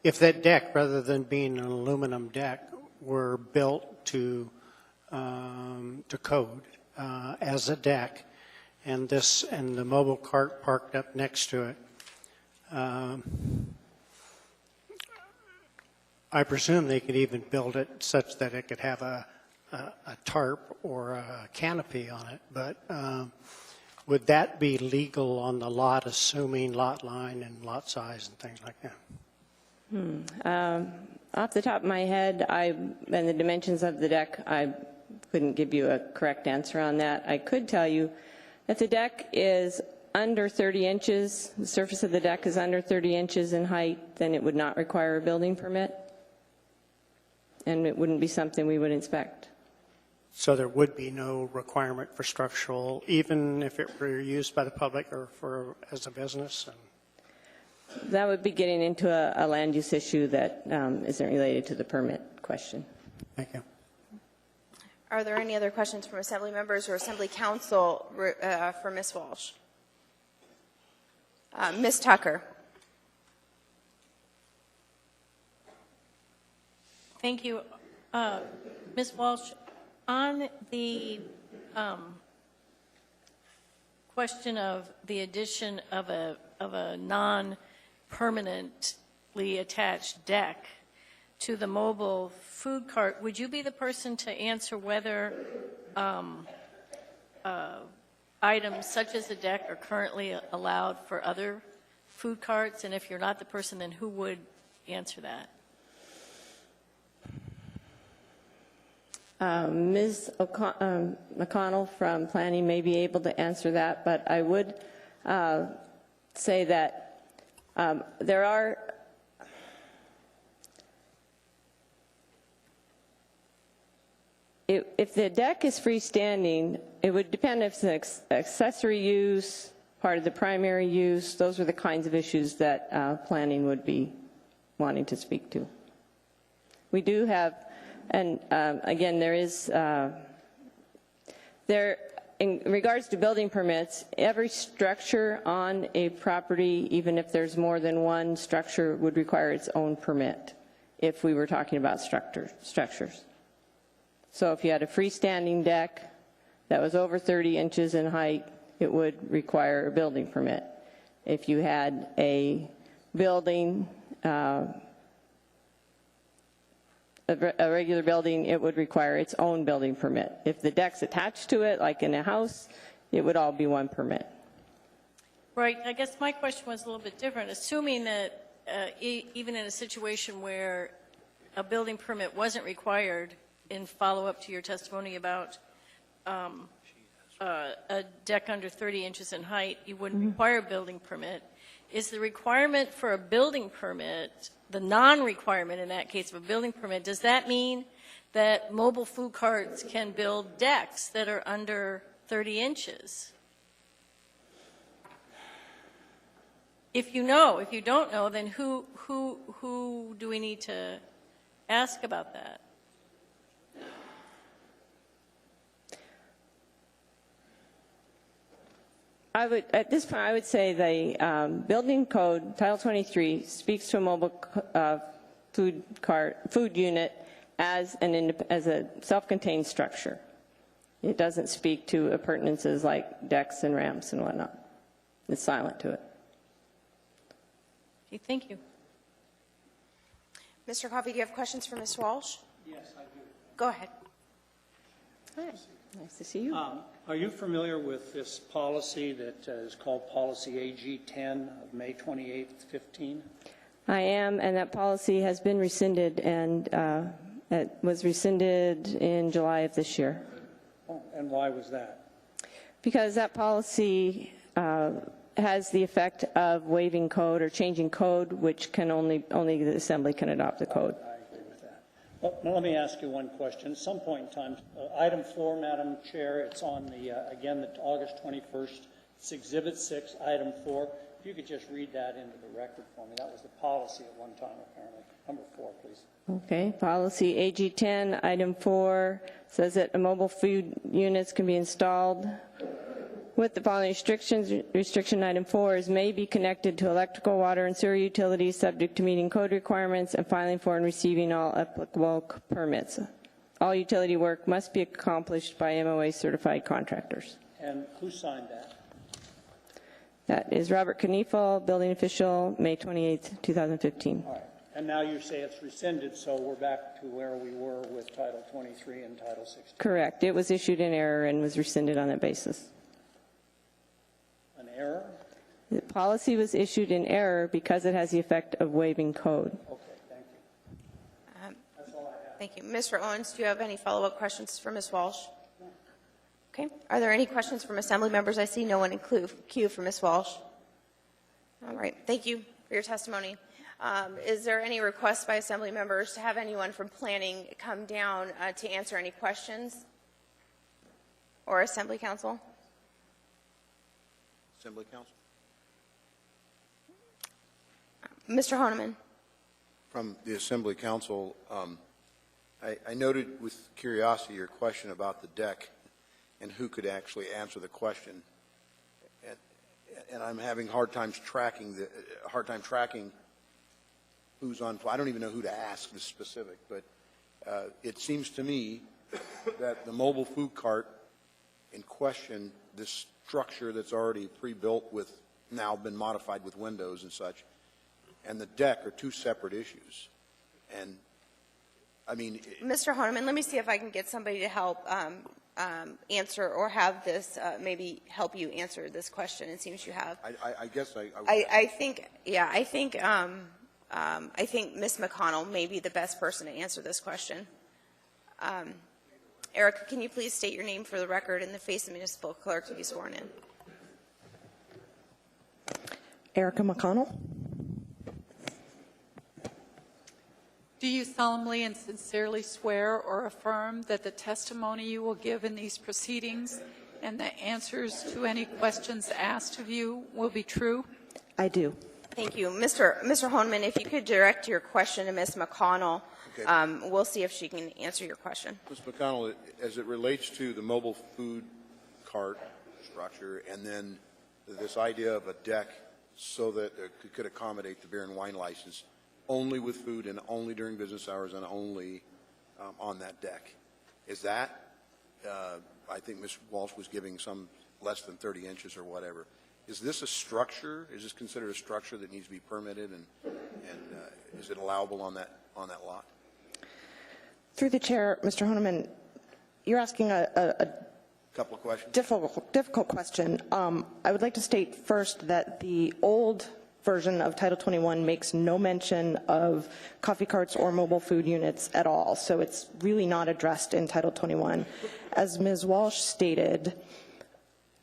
If that deck, rather than being an aluminum deck, were built to code as a deck, and the mobile cart parked up next to it, I presume they could even build it such that it could have a tarp or a canopy on it, but would that be legal on the lot, assuming lot line and lot size and things like that? Off the top of my head, and the dimensions of the deck, I couldn't give you a correct answer on that. I could tell you if the deck is under 30 inches, the surface of the deck is under 30 inches in height, then it would not require a building permit, and it wouldn't be something we would inspect. So there would be no requirement for structural, even if it were used by the public or as a business? That would be getting into a land use issue that isn't related to the permit question. Thank you. Are there any other questions from assembly members or assembly council for Ms. Walsh? Ms. Tucker. Thank you. Ms. Walsh, on the question of the addition of a non-permanently attached deck to the mobile food cart, would you be the person to answer whether items such as a deck are currently allowed for other food carts? And if you're not the person, then who would answer that? Ms. McConnell from Planning may be able to answer that, but I would say that there are if the deck is freestanding, it would depend if it's an accessory use, part of the primary use. Those are the kinds of issues that planning would be wanting to speak to. We do have, and again, there is, in regards to building permits, every structure on a property, even if there's more than one structure, would require its own permit if we were talking about structures. So if you had a freestanding deck that was over 30 inches in height, it would require a building permit. If you had a building, a regular building, it would require its own building permit. If the deck's attached to it, like in a house, it would all be one permit. Right. I guess my question was a little bit different. Assuming that even in a situation where a building permit wasn't required, in follow-up to your testimony about a deck under 30 inches in height, you wouldn't require a building permit. Is the requirement for a building permit, the non-requirement in that case of a building permit, does that mean that mobile food carts can build decks that are under 30 inches? If you know, if you don't know, then who do we need to ask about that? At this point, I would say the building code, Title 23, speaks to a mobile food unit as a self-contained structure. It doesn't speak to appurtenances like decks and ramps and whatnot. It's silent to it. Okay, thank you. Mr. Coffey, do you have questions for Ms. Walsh? Yes, I do. Go ahead. Hi, nice to see you. Are you familiar with this policy that is called Policy AG 10 of May 28, 15? I am, and that policy has been rescinded, and it was rescinded in July of this year. Oh, and why was that? Because that policy has the effect of waiving code or changing code, which can only the Assembly can adopt the code. I agree with that. Well, now let me ask you one question. At some point in time, item 4, Madam Chair, it's on the, again, the August 21st. It's Exhibit 6, item 4. If you could just read that into the record for me. That was the policy at one time, apparently. Number 4, please. Okay, policy AG 10, item 4, says that mobile food units can be installed with the following restrictions. Restriction item 4 is may be connected to electrical, water, and sewer utilities subject to meeting code requirements and filing for and receiving all applicable permits. All utility work must be accomplished by MOA certified contractors. And who signed that? That is Robert Kniefel, building official, May 28, 2015. All right. And now you say it's rescinded, so we're back to where we were with Title 23 and Title 16. Correct. It was issued in error and was rescinded on that basis. An error? The policy was issued in error because it has the effect of waiving code. Okay, thank you. That's all I have. Thank you. Mr. Owens, do you have any follow-up questions for Ms. Walsh? Okay. Are there any questions from Assembly members? I see no one in queue for Ms. Walsh. All right. Thank you for your testimony. Is there any request by Assembly members to have anyone from Planning come down to answer any questions? Or Assembly Council? Assembly Council? Mr. Honeman. From the Assembly Council, I noted with curiosity your question about the deck and who could actually answer the question. And I'm having hard time tracking who's on. I don't even know who to ask this specific, but it seems to me that the mobile food cart in question, this structure that's already pre-built with now been modified with windows and such, and the deck are two separate issues. And I mean, Mr. Honeman, let me see if I can get somebody to help answer or have this maybe help you answer this question. It seems you have. I guess I think, yeah, I think Ms. McConnell may be the best person to answer this question. Erica, can you please state your name for the record in the face of municipal clerk to be sworn in? Erica McConnell. Do you solemnly and sincerely swear or affirm that the testimony you will give in these proceedings and the answers to any questions asked of you will be true? I do. Thank you. Mr. Honeman, if you could direct your question to Ms. McConnell, Okay. we'll see if she can answer your question. Ms. McConnell, as it relates to the mobile food cart structure and then this idea of a deck so that it could accommodate the beer and wine license only with food and only during business hours and only on that deck, is that, I think Ms. Walsh was giving some less than 30 inches or whatever. Is this a structure? Is this considered a structure that needs to be permitted and is it allowable on that lot? Through the chair, Mr. Honeman, you're asking a couple of questions. Difficult question. I would like to state first that the old version of Title 21 makes no mention of coffee carts or mobile food units at all, so it's really not addressed in Title 21. As Ms. Walsh stated,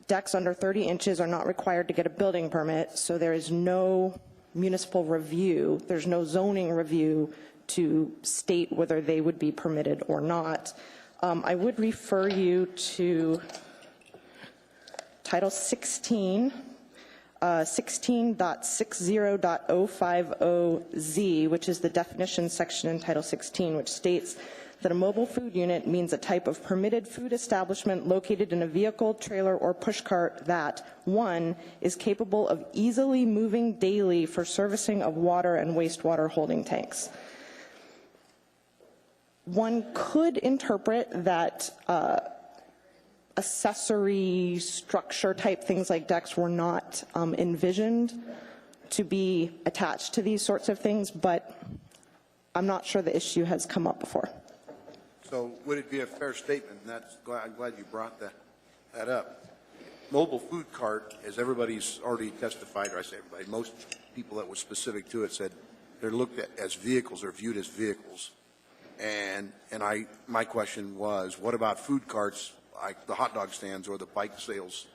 decks under 30 inches are not required to get a building permit, so there is no municipal review, there's no zoning review to state whether they would be permitted or not. I would refer you to Title 16, 16.60.050Z, which is the definition section in Title 16, which states that a mobile food unit means a type of permitted food establishment located in a vehicle, trailer, or pushcart that, 1, is capable of easily moving daily for servicing of water and wastewater holding tanks. One could interpret that accessory structure type things like decks were not envisioned to be attached to these sorts of things, but I'm not sure the issue has come up before. So would it be a fair statement, and I'm glad you brought that up. Mobile food cart, as everybody's already testified, or I say everybody, most people that were specific to it said they're looked at as vehicles, they're viewed as vehicles. And my question was, what about food carts, like the hot dog stands or the bike sales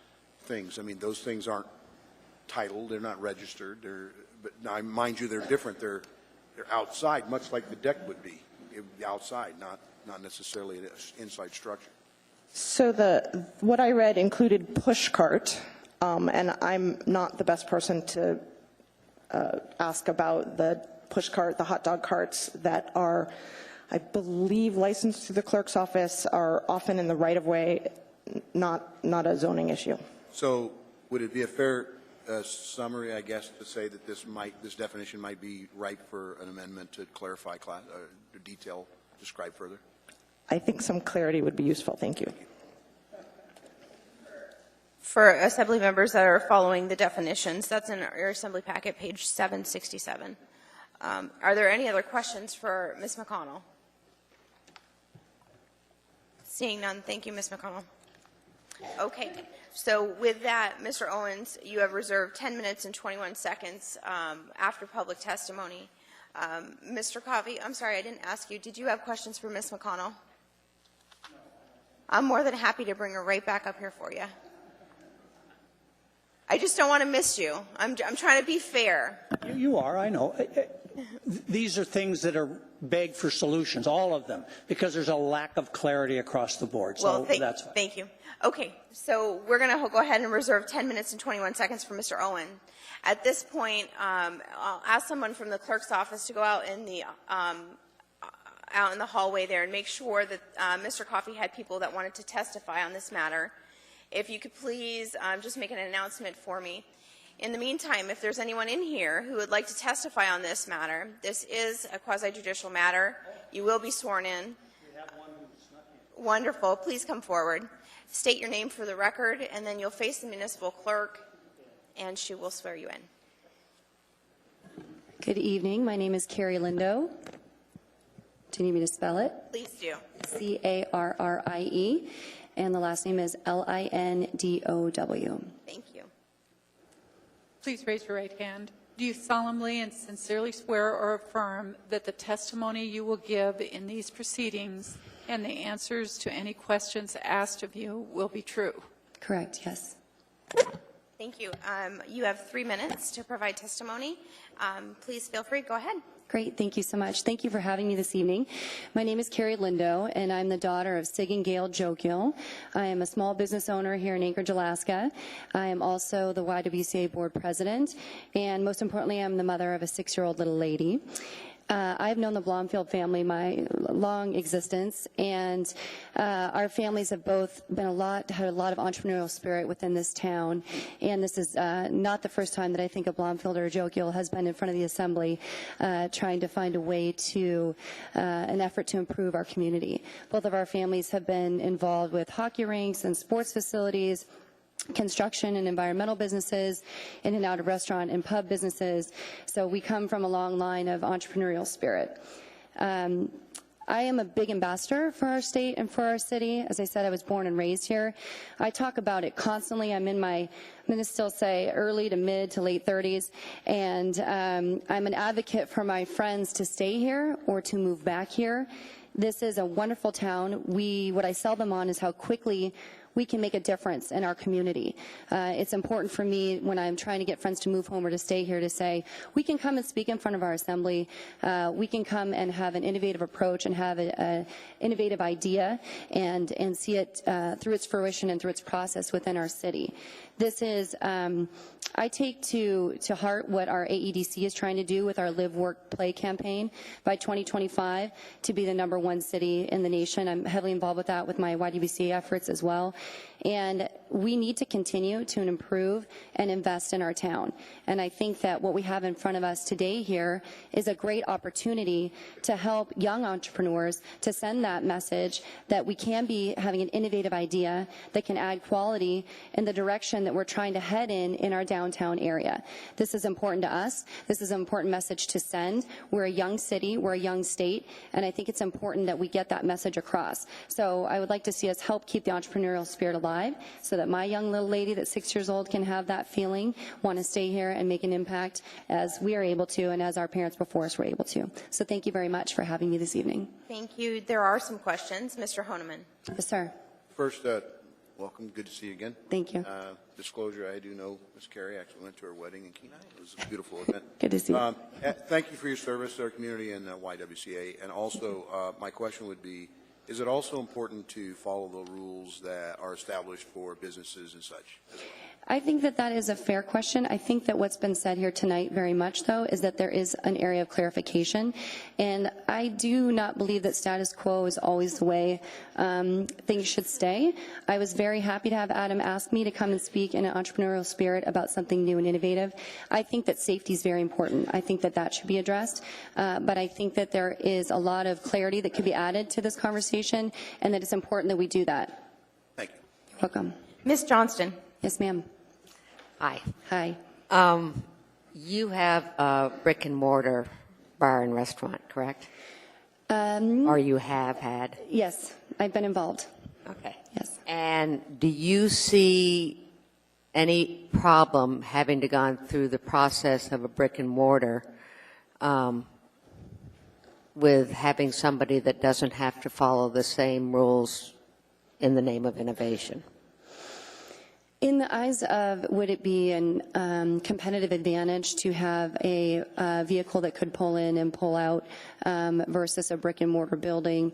things? I mean, those things aren't titled, they're not registered, but now, mind you, they're different. They're outside, much like the deck would be. It would be outside, not necessarily an inside structure. So what I read included push cart, and I'm not the best person to ask about the push cart, the hot dog carts that are, I believe, licensed through the clerk's office, are often in the right-of-way, not a zoning issue. So would it be a fair summary, I guess, to say that this definition might be ripe for an amendment to clarify, detail, describe further? I think some clarity would be useful. Thank you. For Assembly members that are following the definitions, that's in your Assembly packet, page 767. Are there any other questions for Ms. McConnell? Seeing none, thank you, Ms. McConnell. Okay, so with that, Mr. Owens, you have reserved 10 minutes and 21 seconds after public testimony. Mr. Coffey, I'm sorry, I didn't ask you. Did you have questions for Ms. McConnell? I'm more than happy to bring her right back up here for you. I just don't want to miss you. I'm trying to be fair. You are, I know. These are things that are beg for solutions, all of them, because there's a lack of clarity across the board. So Well, that's fine. thank you. Okay, so we're going to go ahead and reserve 10 minutes and 21 seconds for Mr. Owen. At this point, I'll ask someone from the clerk's office to go out in the hallway there and make sure that Mr. Coffey had people that wanted to testify on this matter. If you could please just make an announcement for me. In the meantime, if there's anyone in here who would like to testify on this matter, this is a quasi-judicial matter. You will be sworn in. Wonderful. Please come forward. State your name for the record, and then you'll face the municipal clerk, and she will swear you in. Good evening. My name is Carrie Lindo. Do you need me to spell it? Please do. C-A-R-R-I-E. And the last name is L-I-N-D-O-W. Thank you. Please raise your right hand. Do you solemnly and sincerely swear or affirm that the testimony you will give in these proceedings and the answers to any questions asked of you will be true? Correct, yes. Thank you. You have 3 minutes to provide testimony. Please feel free. Go ahead. Great, thank you so much. Thank you for having me this evening. My name is Carrie Lindo, and I'm the daughter of Sig and Gail Jokiel. I am a small business owner here in Anchorage, Alaska. I am also the YWCA board president, and most importantly, I'm the mother of a 6-year-old little lady. I've known the Blomfield family my long existence, and our families have both been had a lot of entrepreneurial spirit within this town. And this is not the first time that I think a Blomfield or a Jokiel has been in front of the assembly trying to find a way to an effort to improve our community. Both of our families have been involved with hockey rinks and sports facilities, construction and environmental businesses, in and out of restaurant and pub businesses. So we come from a long line of entrepreneurial spirit. I am a big ambassador for our state and for our city. As I said, I was born and raised here. I talk about it constantly. I'm going to still say early to mid to late 30s, and I'm an advocate for my friends to stay here or to move back here. This is a wonderful town. What I sell them on is how quickly we can make a difference in our community. It's important for me when I'm trying to get friends to move home or to stay here to say, we can come and speak in front of our assembly. We can come and have an innovative approach and have an innovative idea and see it through its fruition and through its process within our city. This is, I take to heart what our AEDC is trying to do with our Live, Work, Play campaign by 2025 to be the #1 city in the nation. I'm heavily involved with that with my YWCA efforts as well. And we need to continue to improve and invest in our town. And I think that what we have in front of us today here is a great opportunity to help young entrepreneurs to send that message that we can be having an innovative idea that can add quality in the direction that we're trying to head in our downtown area. This is important to us. This is an important message to send. We're a young city. We're a young state. And I think it's important that we get that message across. So I would like to see us help keep the entrepreneurial spirit alive so that my young little lady that's 6 years old can have that feeling, want to stay here and make an impact as we are able to and as our parents before us were able to. So thank you very much for having me this evening. Thank you. There are some questions. Mr. Honeman. Yes, sir. First, welcome. Good to see you again. Thank you. Disclosure, I do know Ms. Carey. I actually went to her wedding in Kenai. It was a beautiful event. Good to see you. Thank you for your service to our community and YWCA. And also, my question would be, is it also important to follow the rules that are established for businesses and such? I think that that is a fair question. I think that what's been said here tonight very much, though, is that there is an area of clarification. And I do not believe that status quo is always the way things should stay. I was very happy to have Adam ask me to come and speak in an entrepreneurial spirit about something new and innovative. I think that safety is very important. I think that that should be addressed. But I think that there is a lot of clarity that could be added to this conversation, and that it's important that we do that. Thank you. You're welcome. Ms. Johnston. Yes, ma'am. Hi. Hi. You have a brick and mortar bar and restaurant, correct? Or you have had? Yes, I've been involved. Okay. Yes. And do you see any problem having to gone through the process of a brick and mortar with having somebody that doesn't have to follow the same rules in the name of innovation? In the eyes of, would it be a competitive advantage to have a vehicle that could pull in and pull out versus a brick and mortar building?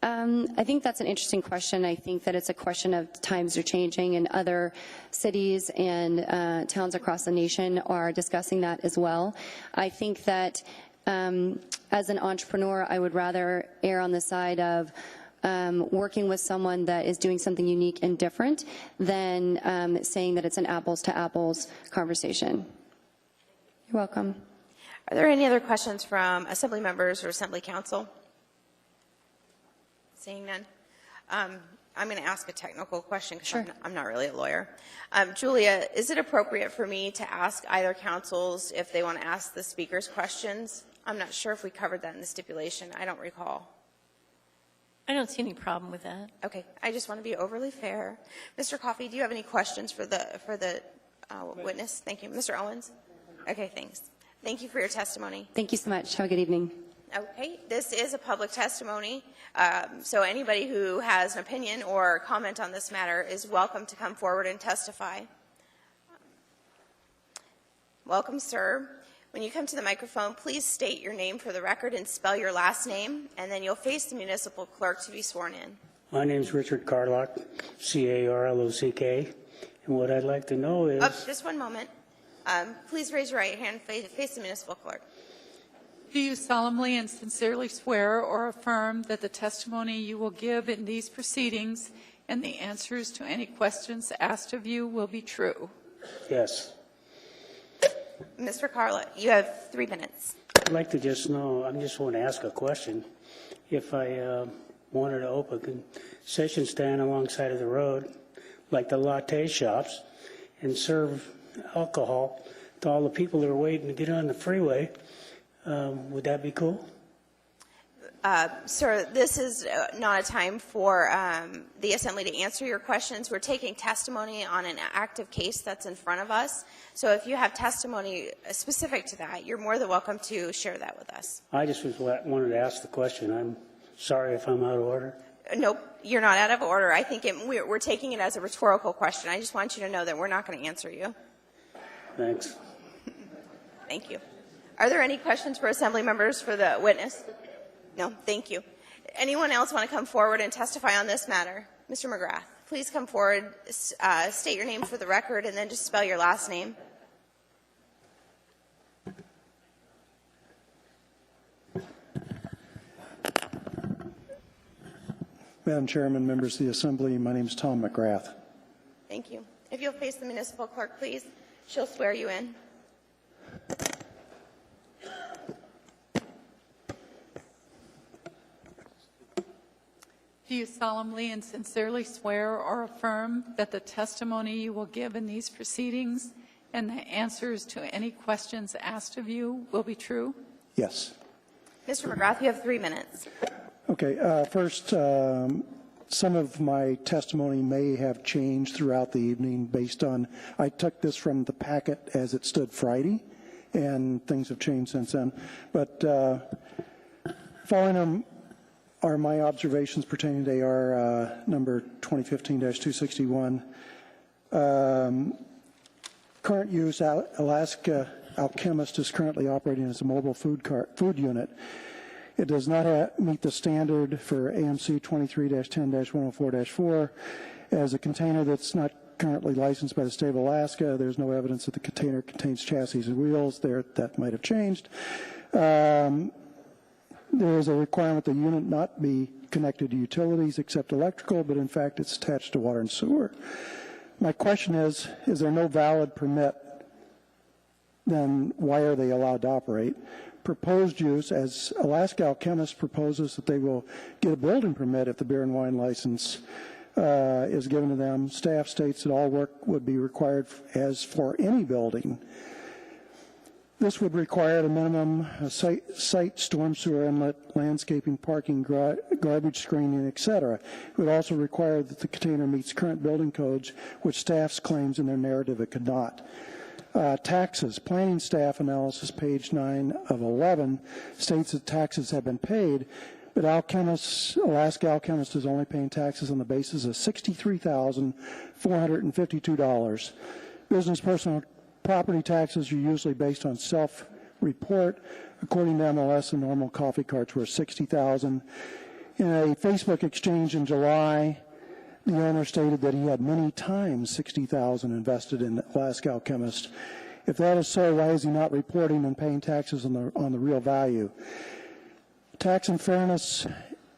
I think that's an interesting question. I think that it's a question of times are changing, and other cities and towns across the nation are discussing that as well. I think that as an entrepreneur, I would rather err on the side of working with someone that is doing something unique and different than saying that it's an apples to apples conversation. You're welcome. Are there any other questions from Assembly members or Assembly Council? Seeing none. I'm going to ask a technical question because I'm not really a lawyer. Julia, is it appropriate for me to ask either councils if they want to ask the speakers questions? I'm not sure if we covered that in the stipulation. I don't recall. I don't see any problem with that. Okay, I just want to be overly fair. Mr. Coffey, do you have any questions for the witness? Thank you. Mr. Owens? Okay, thanks. Thank you for your testimony. Thank you so much. Have a good evening. Okay, this is a public testimony, so anybody who has an opinion or comment on this matter is welcome to come forward and testify. Welcome, sir. When you come to the microphone, please state your name for the record and spell your last name, and then you'll face the municipal clerk to be sworn in. My name's Richard Carlock, C-A-R-L-O-C-K, and what I'd like to know is... Just one moment. Please raise your right hand and face the municipal clerk. Do you solemnly and sincerely swear or affirm that the testimony you will give in these proceedings and the answers to any questions asked of you will be true? Yes. Mr. Carla, you have 3 minutes. I'd like to just know, I just want to ask a question. If I wanted to open a concession stand alongside of the road, like the latte shops, and serve alcohol to all the people that are waiting to get on the freeway, would that be cool? Sir, this is not a time for the Assembly to answer your questions. We're taking testimony on an active case that's in front of us. So if you have testimony specific to that, you're more than welcome to share that with us. I just wanted to ask the question. I'm sorry if I'm out of order. Nope, you're not out of order. I think we're taking it as a rhetorical question. I just want you to know that we're not going to answer you. Thanks. Thank you. Are there any questions for Assembly members for the witness? No, thank you. Anyone else want to come forward and testify on this matter? Mr. McGrath, please come forward, state your name for the record, and then just spell your last name. Madam Chairman, members of the Assembly, my name is Tom McGrath. Thank you. If you'll face the municipal clerk, please. She'll swear you in. Do you solemnly and sincerely swear or affirm that the testimony you will give in these proceedings and the answers to any questions asked of you will be true? Yes. Mr. McGrath, you have 3 minutes. Okay. First, some of my testimony may have changed throughout the evening based on, I took this from the packet as it stood Friday, and things have changed since then. But following them are my observations pertaining to AR number 2015-261. Current use, Alaska Alchemist is currently operating as a mobile food unit. It does not meet the standard for AMC 23-10-104-4 as a container that's not currently licensed by the state of Alaska. There's no evidence that the container contains chassis and wheels. That might have changed. There is a requirement the unit not be connected to utilities except electrical, but in fact it's attached to water and sewer. My question is there no valid permit? Then why are they allowed to operate? Proposed use, as Alaska Alchemist proposes that they will get a building permit if the beer and wine license is given to them. Staff states that all work would be required as for any building. This would require at a minimum a site, storm sewer inlet, landscaping, parking, garbage screening, etc. It would also require that the container meets current building codes, which staff claims in their narrative it could not. Taxes. Planning staff analysis, page 9 of 11, states that taxes have been paid, but Alaska Alchemist is only paying taxes on the basis of $63,452. Business personal property taxes are usually based on self-report. According to MLS, the normal coffee carts were $60,000. In a Facebook exchange in July, the owner stated that he had many times $60,000 invested in Alaska Alchemist. If that is so, why is he not reporting and paying taxes on the real value? Tax and fairness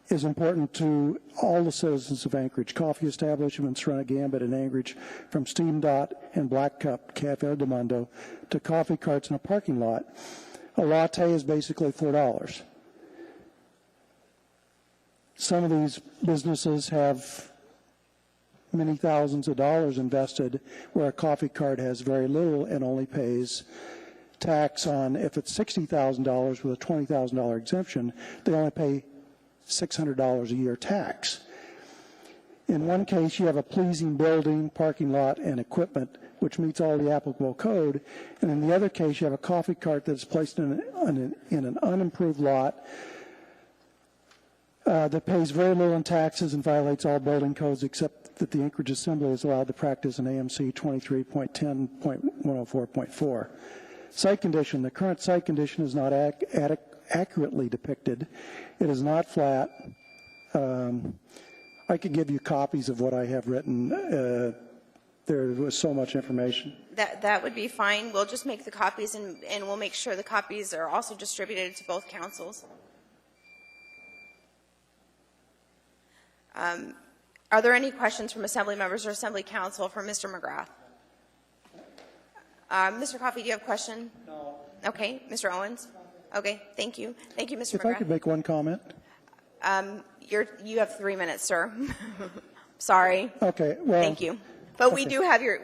is important to all the citizens of Anchorage. Coffee establishments run a gambit in Anchorage from Steam Dot and Black Cup Cafe del Mundo to coffee carts in a parking lot. A latte is basically $4. Some of these businesses have many thousands of dollars invested where a coffee cart has very little and only pays tax on, if it's $60,000 with a $20,000 exemption, they only pay $600 a year tax. In one case, you have a pleasing building, parking lot, and equipment which meets all the applicable code, and in the other case, you have a coffee cart that's placed in an unimproved lot that pays very little in taxes and violates all building codes except that the Anchorage Assembly is allowed to practice an AMC 23.10.104.4. Site condition, the current site condition is not accurately depicted. It is not flat. I could give you copies of what I have written. There was so much information. That would be fine. We'll just make the copies, and we'll make sure the copies are also distributed to both councils. Are there any questions from Assembly members or Assembly Council for Mr. McGrath? Mr. Coffey, do you have a question? No. Okay. Mr. Owens? Okay. Thank you. Thank you, Mr. If McGrath. I could make one comment? You have 3 minutes, sir. Sorry. Okay. Well, thank you. But okay.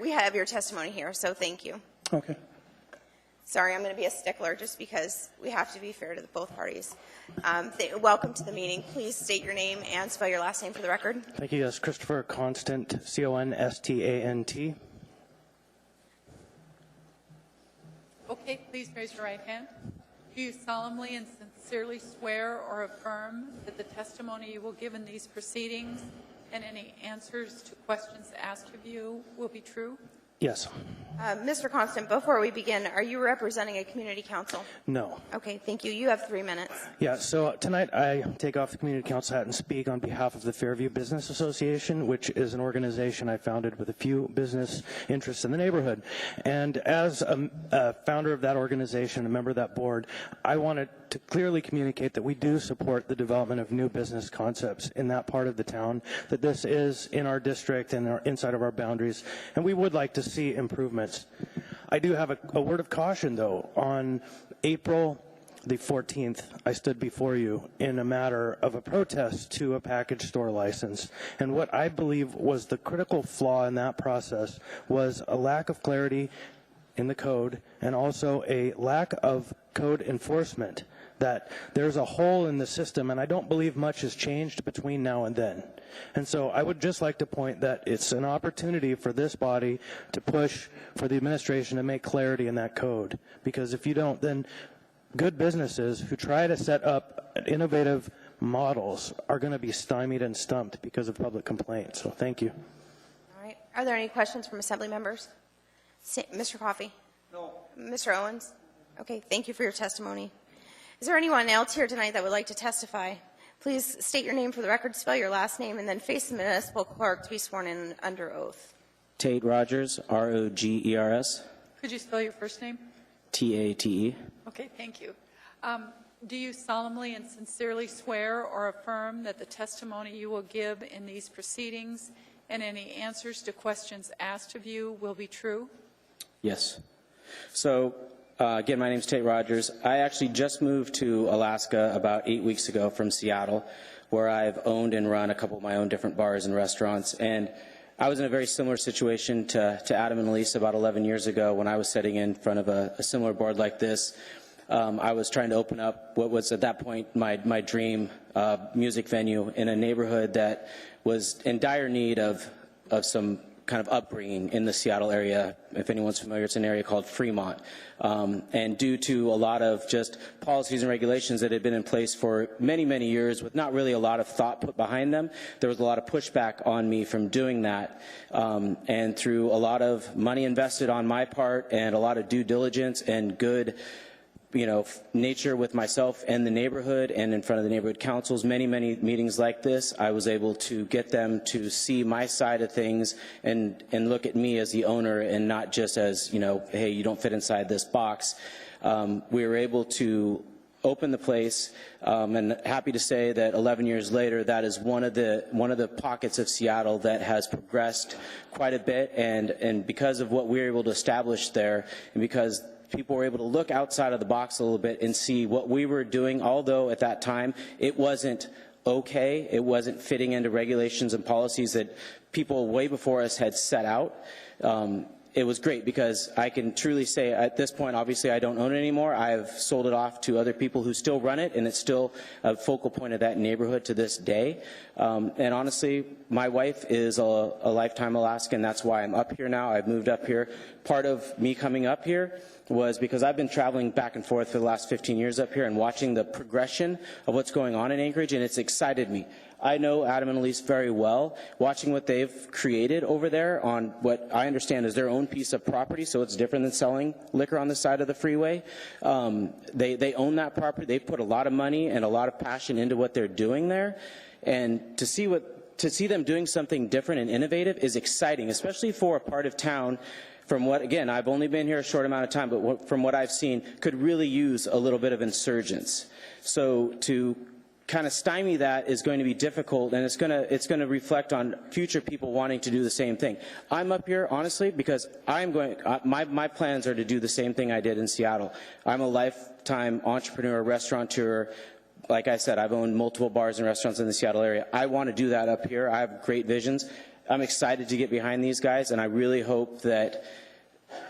we have your testimony here, so thank you. Okay. Sorry, I'm going to be a stickler just because we have to be fair to both parties. Welcome to the meeting. Please state your name and spell your last name for the record. Thank you. Yes, Christopher Constant, C-O-N-S-T-A-N-T. Okay, please raise your right hand. Do you solemnly and sincerely swear or affirm that the testimony you will give in these proceedings and any answers to questions asked of you will be true? Yes. Mr. Constant, before we begin, are you representing a community council? No. Okay, thank you. You have 3 minutes. Yeah, so tonight I take off the community council hat and speak on behalf of the Fairview Business Association, which is an organization I founded with a few business interests in the neighborhood. And as a founder of that organization, a member of that board, I wanted to clearly communicate that we do support the development of new business concepts in that part of the town, that this is in our district and inside of our boundaries, and we would like to see improvements. I do have a word of caution, though. On April the 14th, I stood before you in a matter of a protest to a package store license, and what I believe was the critical flaw in that process was a lack of clarity in the code and also a lack of code enforcement, that there's a hole in the system, and I don't believe much has changed between now and then. And so I would just like to point that it's an opportunity for this body to push for the administration to make clarity in that code, because if you don't, then good businesses who try to set up innovative models are going to be stymied and stumped because of public complaints. So thank you. All right. Are there any questions from Assembly members? Mr. Coffey? No. Mr. Owens? Okay, thank you for your testimony. Is there anyone else here tonight that would like to testify? Please state your name for the record, spell your last name, and then face the municipal clerk to be sworn in under oath. Tate Rogers, R-O-G-E-R-S. Could you spell your first name? T-A-T-E. Okay, thank you. Do you solemnly and sincerely swear or affirm that the testimony you will give in these proceedings and any answers to questions asked of you will be true? Yes. So, again, my name is Tate Rogers. I actually just moved to Alaska about 8 weeks ago from Seattle, where I've owned and run a couple of my own different bars and restaurants. And I was in a very similar situation to Adam and Elise about 11 years ago when I was sitting in front of a similar board like this. I was trying to open up what was at that point my dream music venue in a neighborhood that was in dire need of some kind of upbringing in the Seattle area. If anyone's familiar, it's an area called Fremont. And due to a lot of just policies and regulations that had been in place for many, many years with not really a lot of thought put behind them, there was a lot of pushback on me from doing that. And through a lot of money invested on my part and a lot of due diligence and good nature with myself and the neighborhood and in front of the neighborhood councils, many meetings like this, I was able to get them to see my side of things and look at me as the owner and not just as, hey, you don't fit inside this box. We were able to open the place, and happy to say that 11 years later, that is one of the pockets of Seattle that has progressed quite a bit, and because of what we were able to establish there, and because people were able to look outside of the box a little bit and see what we were doing, although at that time it wasn't okay, it wasn't fitting into regulations and policies that people way before us had set out. It was great because I can truly say at this point, obviously I don't own it anymore. I have sold it off to other people who still run it, and it's still a focal point of that neighborhood to this day. And honestly, my wife is a lifetime Alaskan. That's why I'm up here now. I've moved up here. Part of me coming up here was because I've been traveling back and forth for the last 15 years up here and watching the progression of what's going on in Anchorage, and it's excited me. I know Adam and Elise very well. Watching what they've created over there on what I understand is their own piece of property, so it's different than selling liquor on the side of the freeway. They own that property. They put a lot of money and a lot of passion into what they're doing there. And to see them doing something different and innovative is exciting, especially for a part of town from what, again, I've only been here a short amount of time, but from what I've seen, could really use a little bit of insurgence. So to kind of stymie that is going to be difficult, and it's going to reflect on future people wanting to do the same thing. I'm up here, honestly, because my plans are to do the same thing I did in Seattle. I'm a lifetime entrepreneur, restaurateur. Like I said, I've owned multiple bars and restaurants in the Seattle area. I want to do that up here. I have great visions. I'm excited to get behind these guys, and I really hope that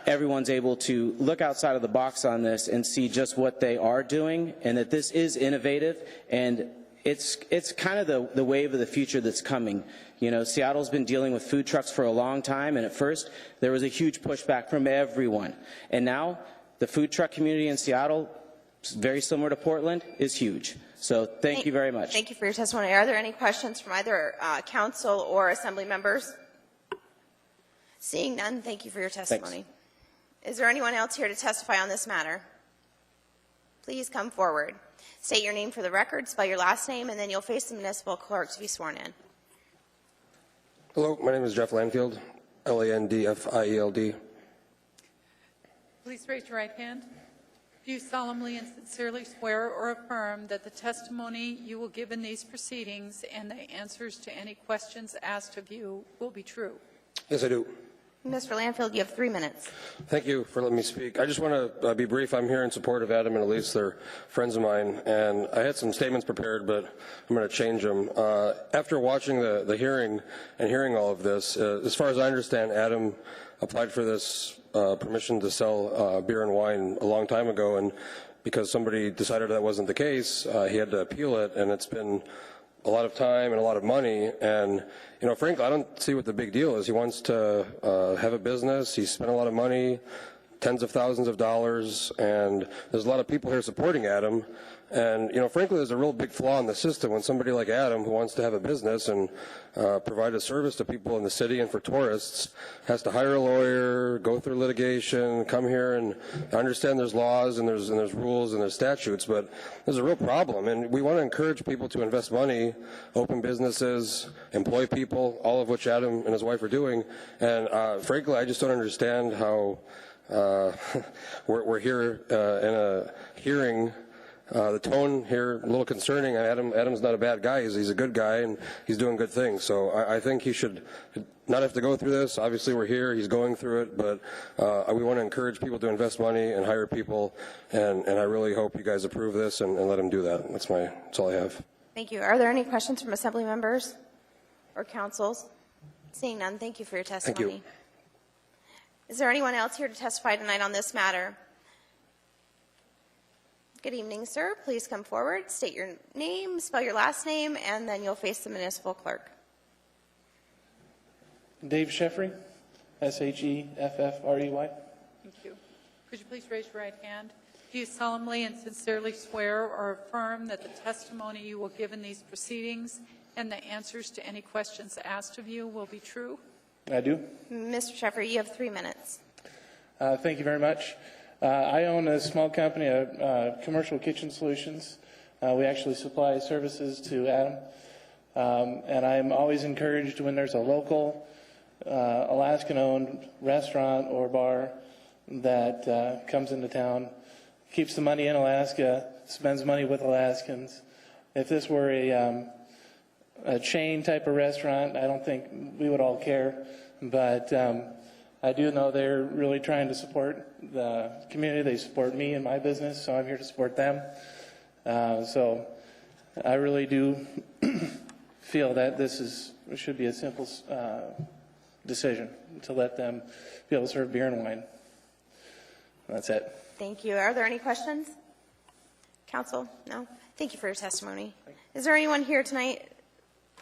everyone's able to look outside of the box on this and see just what they are doing, and that this is innovative, and it's kind of the wave of the future that's coming. You know, Seattle's been dealing with food trucks for a long time, and at first there was a huge pushback from everyone. And now the food truck community in Seattle, very similar to Portland, is huge. So thank you very much. Thank you for your testimony. Are there any questions from either council or assembly members? Seeing none, thank you for your testimony. Thanks. Is there anyone else here to testify on this matter? Please come forward. State your name for the record, spell your last name, and then you'll face the municipal clerk to be sworn in. Hello, my name is Jeff Landfield, Landfield. Please raise your right hand. Do you solemnly and sincerely swear or affirm that the testimony you will give in these proceedings and the answers to any questions asked of you will be true? Yes, I do. Mr. Landfield, you have 3 minutes. Thank you for letting me speak. I just want to be brief. I'm here in support of Adam and Elise. They're friends of mine, and I had some statements prepared, but I'm going to change them. After watching the hearing and hearing all of this, as far as I understand, Adam applied for this permission to sell beer and wine a long time ago, and because somebody decided that wasn't the case, he had to appeal it, and it's been a lot of time and a lot of money. And, you know, frankly, I don't see what the big deal is. He wants to have a business. He spent a lot of money, tens of thousands of dollars, and there's a lot of people here supporting Adam. And, you know, frankly, there's a real big flaw in the system when somebody like Adam, who wants to have a business and provide a service to people in the city and for tourists, has to hire a lawyer, go through litigation, come here, and understand there's laws and there's rules and there's statutes, but there's a real problem. And we want to encourage people to invest money, open businesses, employ people, all of which Adam and his wife are doing. And frankly, I just don't understand how we're here in a hearing. The tone here, a little concerning. Adam's not a bad guy. He's a good guy, and he's doing good things. So I think he should not have to go through this. Obviously, we're here. He's going through it. But we want to encourage people to invest money and hire people. And I really hope you guys approve this and let him do that. That's all I have. Thank you. Are there any questions from assembly members or councils? Seeing none, thank you for your testimony. Thank you. Is there anyone else here to testify tonight on this matter? Good evening, sir. Please come forward, state your name, spell your last name, and then you'll face the municipal clerk. Dave Sheffrey, Sheffrey. Thank you. Could you please raise your right hand? Do you solemnly and sincerely swear or affirm that the testimony you will give in these proceedings and the answers to any questions asked of you will be true? I do. Mr. Sheffrey, you have 3 minutes. Thank you very much. I own a small company, Commercial Kitchen Solutions. We actually supply services to Adam. And I'm always encouraged when there's a local Alaskan-owned restaurant or bar that comes into town, keeps the money in Alaska, spends money with Alaskans. If this were a chain type of restaurant, I don't think we would all care. But I do know they're really trying to support the community. They support me and my business, so I'm here to support them. So I really do feel that this should be a simple decision to let them be able to serve beer and wine. That's it. Thank you. Are there any questions? Council? No? Thank you for your testimony. Is there anyone here tonight?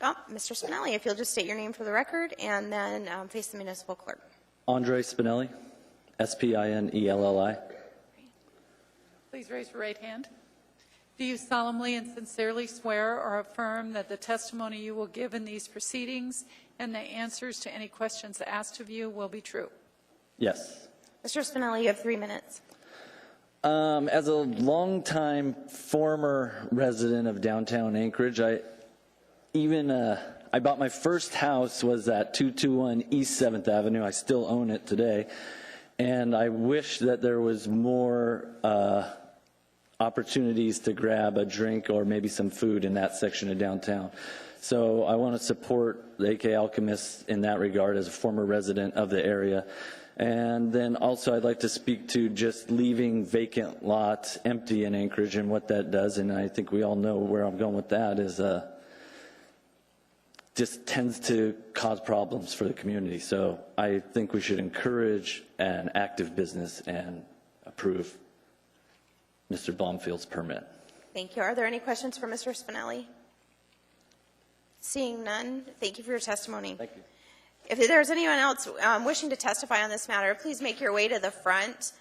Oh, Mr. Spinelli, if you'll just state your name for the record and then face the municipal clerk. Andre Spinelli, Spinelli. Please raise your right hand. Do you solemnly and sincerely swear or affirm that the testimony you will give in these proceedings and the answers to any questions asked of you will be true? Yes. Mr. Spinelli, you have 3 minutes. As a longtime former resident of downtown Anchorage, I bought my first house was at 221 East 7th Avenue. I still own it today. And I wish that there was more opportunities to grab a drink or maybe some food in that section of downtown. So I want to support the AK Alchemists in that regard as a former resident of the area. And then also I'd like to speak to just leaving vacant lots empty in Anchorage and what that does. And I think we all know where I'm going with that is just tends to cause problems for the community. So I think we should encourage an active business and approve Mr. Blomfield's permit. Thank you. Are there any questions for Mr. Spinelli? Seeing none, thank you for your testimony. Thank you. If there's anyone else wishing to testify on this matter, please make your way to the front.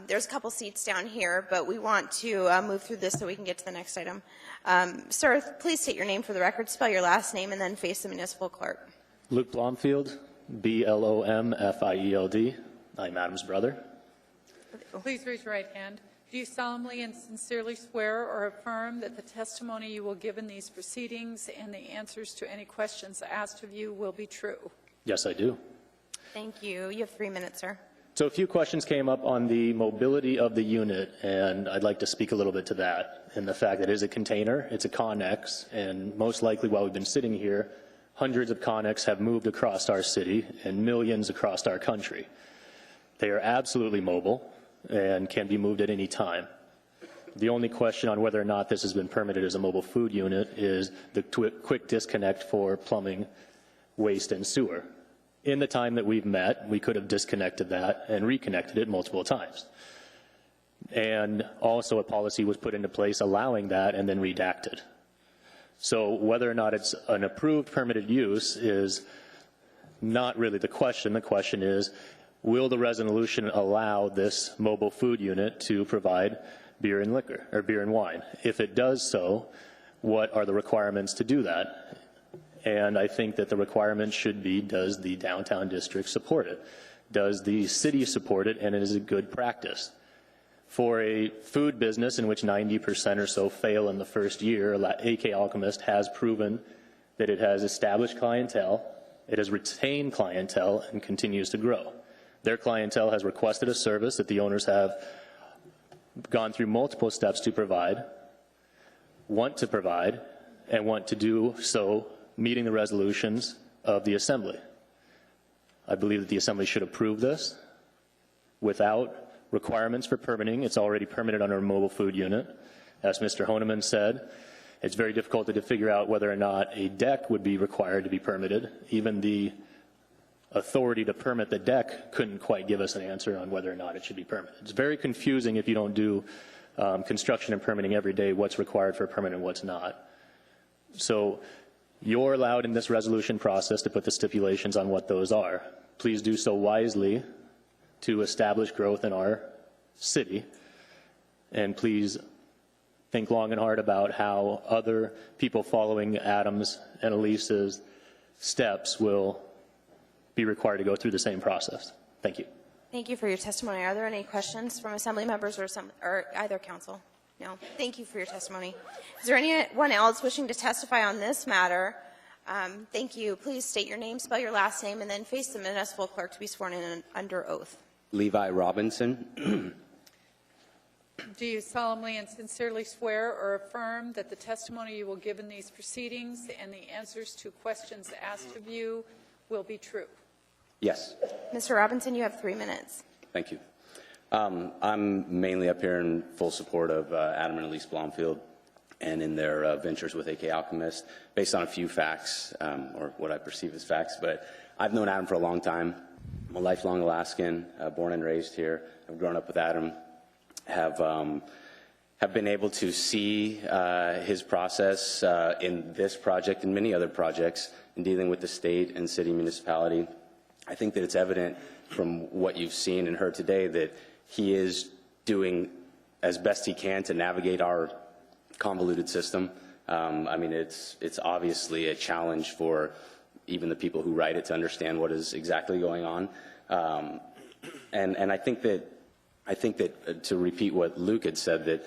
There's a couple seats down here, but we want to move through this so we can get to the next item. Sir, please state your name for the record, spell your last name, and then face the municipal clerk. Luke Blomfield, Blomfield. I'm Adam's brother. Please raise your right hand. Do you solemnly and sincerely swear or affirm that the testimony you will give in these proceedings and the answers to any questions asked of you will be true? Yes, I do. Thank you. You have 3 minutes, sir. So a few questions came up on the mobility of the unit, and I'd like to speak a little bit to that and the fact that it is a container, it's a Connex, and most likely while we've been sitting here, hundreds of Connex have moved across our city and millions across our country. They are absolutely mobile and can be moved at any time. The only question on whether or not this has been permitted as a mobile food unit is the quick disconnect for plumbing, waste, and sewer. In the time that we've met, we could have disconnected that and reconnected it multiple times. And also a policy was put into place allowing that and then redacted. So whether or not it's an approved permitted use is not really the question. The question is, will the resolution allow this mobile food unit to provide beer and liquor, or beer and wine? If it does so, what are the requirements to do that? And I think that the requirement should be, does the downtown district support it? Does the city support it, and is it good practice? For a food business in which 90% or so fail in the first year, AK Alchemist has proven that it has established clientele, it has retained clientele, and continues to grow. Their clientele has requested a service that the owners have gone through multiple steps to provide, want to provide, and want to do so meeting the resolutions of the Assembly. I believe that the Assembly should approve this without requirements for permitting. It's already permitted under a mobile food unit. As Mr. Honeman said, it's very difficult to figure out whether or not a deck would be required to be permitted. Even the authority to permit the deck couldn't quite give us an answer on whether or not it should be permitted. It's very confusing if you don't do construction and permitting every day, what's required for a permit and what's not. So you're allowed in this resolution process to put the stipulations on what those are. Please do so wisely to establish growth in our city, and please think long and hard about how other people following Adam's and Elise's steps will be required to go through the same process. Thank you. Thank you for your testimony. Are there any questions from Assembly members or either council? No. Thank you for your testimony. Is there anyone else wishing to testify on this matter? Thank you. Please state your name, spell your last name, and then face the municipal clerk to be sworn in under oath. Levi Robinson. Do you solemnly and sincerely swear or affirm that the testimony you will give in these proceedings and the answers to questions asked of you will be true? Yes. Mr. Robinson, you have 3 minutes. Thank you. I'm mainly up here in full support of Adam and Elise Blomfield and in their ventures with AK Alchemist, based on a few facts, or what I perceive as facts. But I've known Adam for a long time. I'm a lifelong Alaskan, born and raised here. I've grown up with Adam, have been able to see his process in this project and many other projects in dealing with the state and city municipality. I think that it's evident from what you've seen and heard today that he is doing as best he can to navigate our convoluted system. I mean, it's obviously a challenge for even the people who write it to understand what is exactly going on. And I think that to repeat what Luke had said, that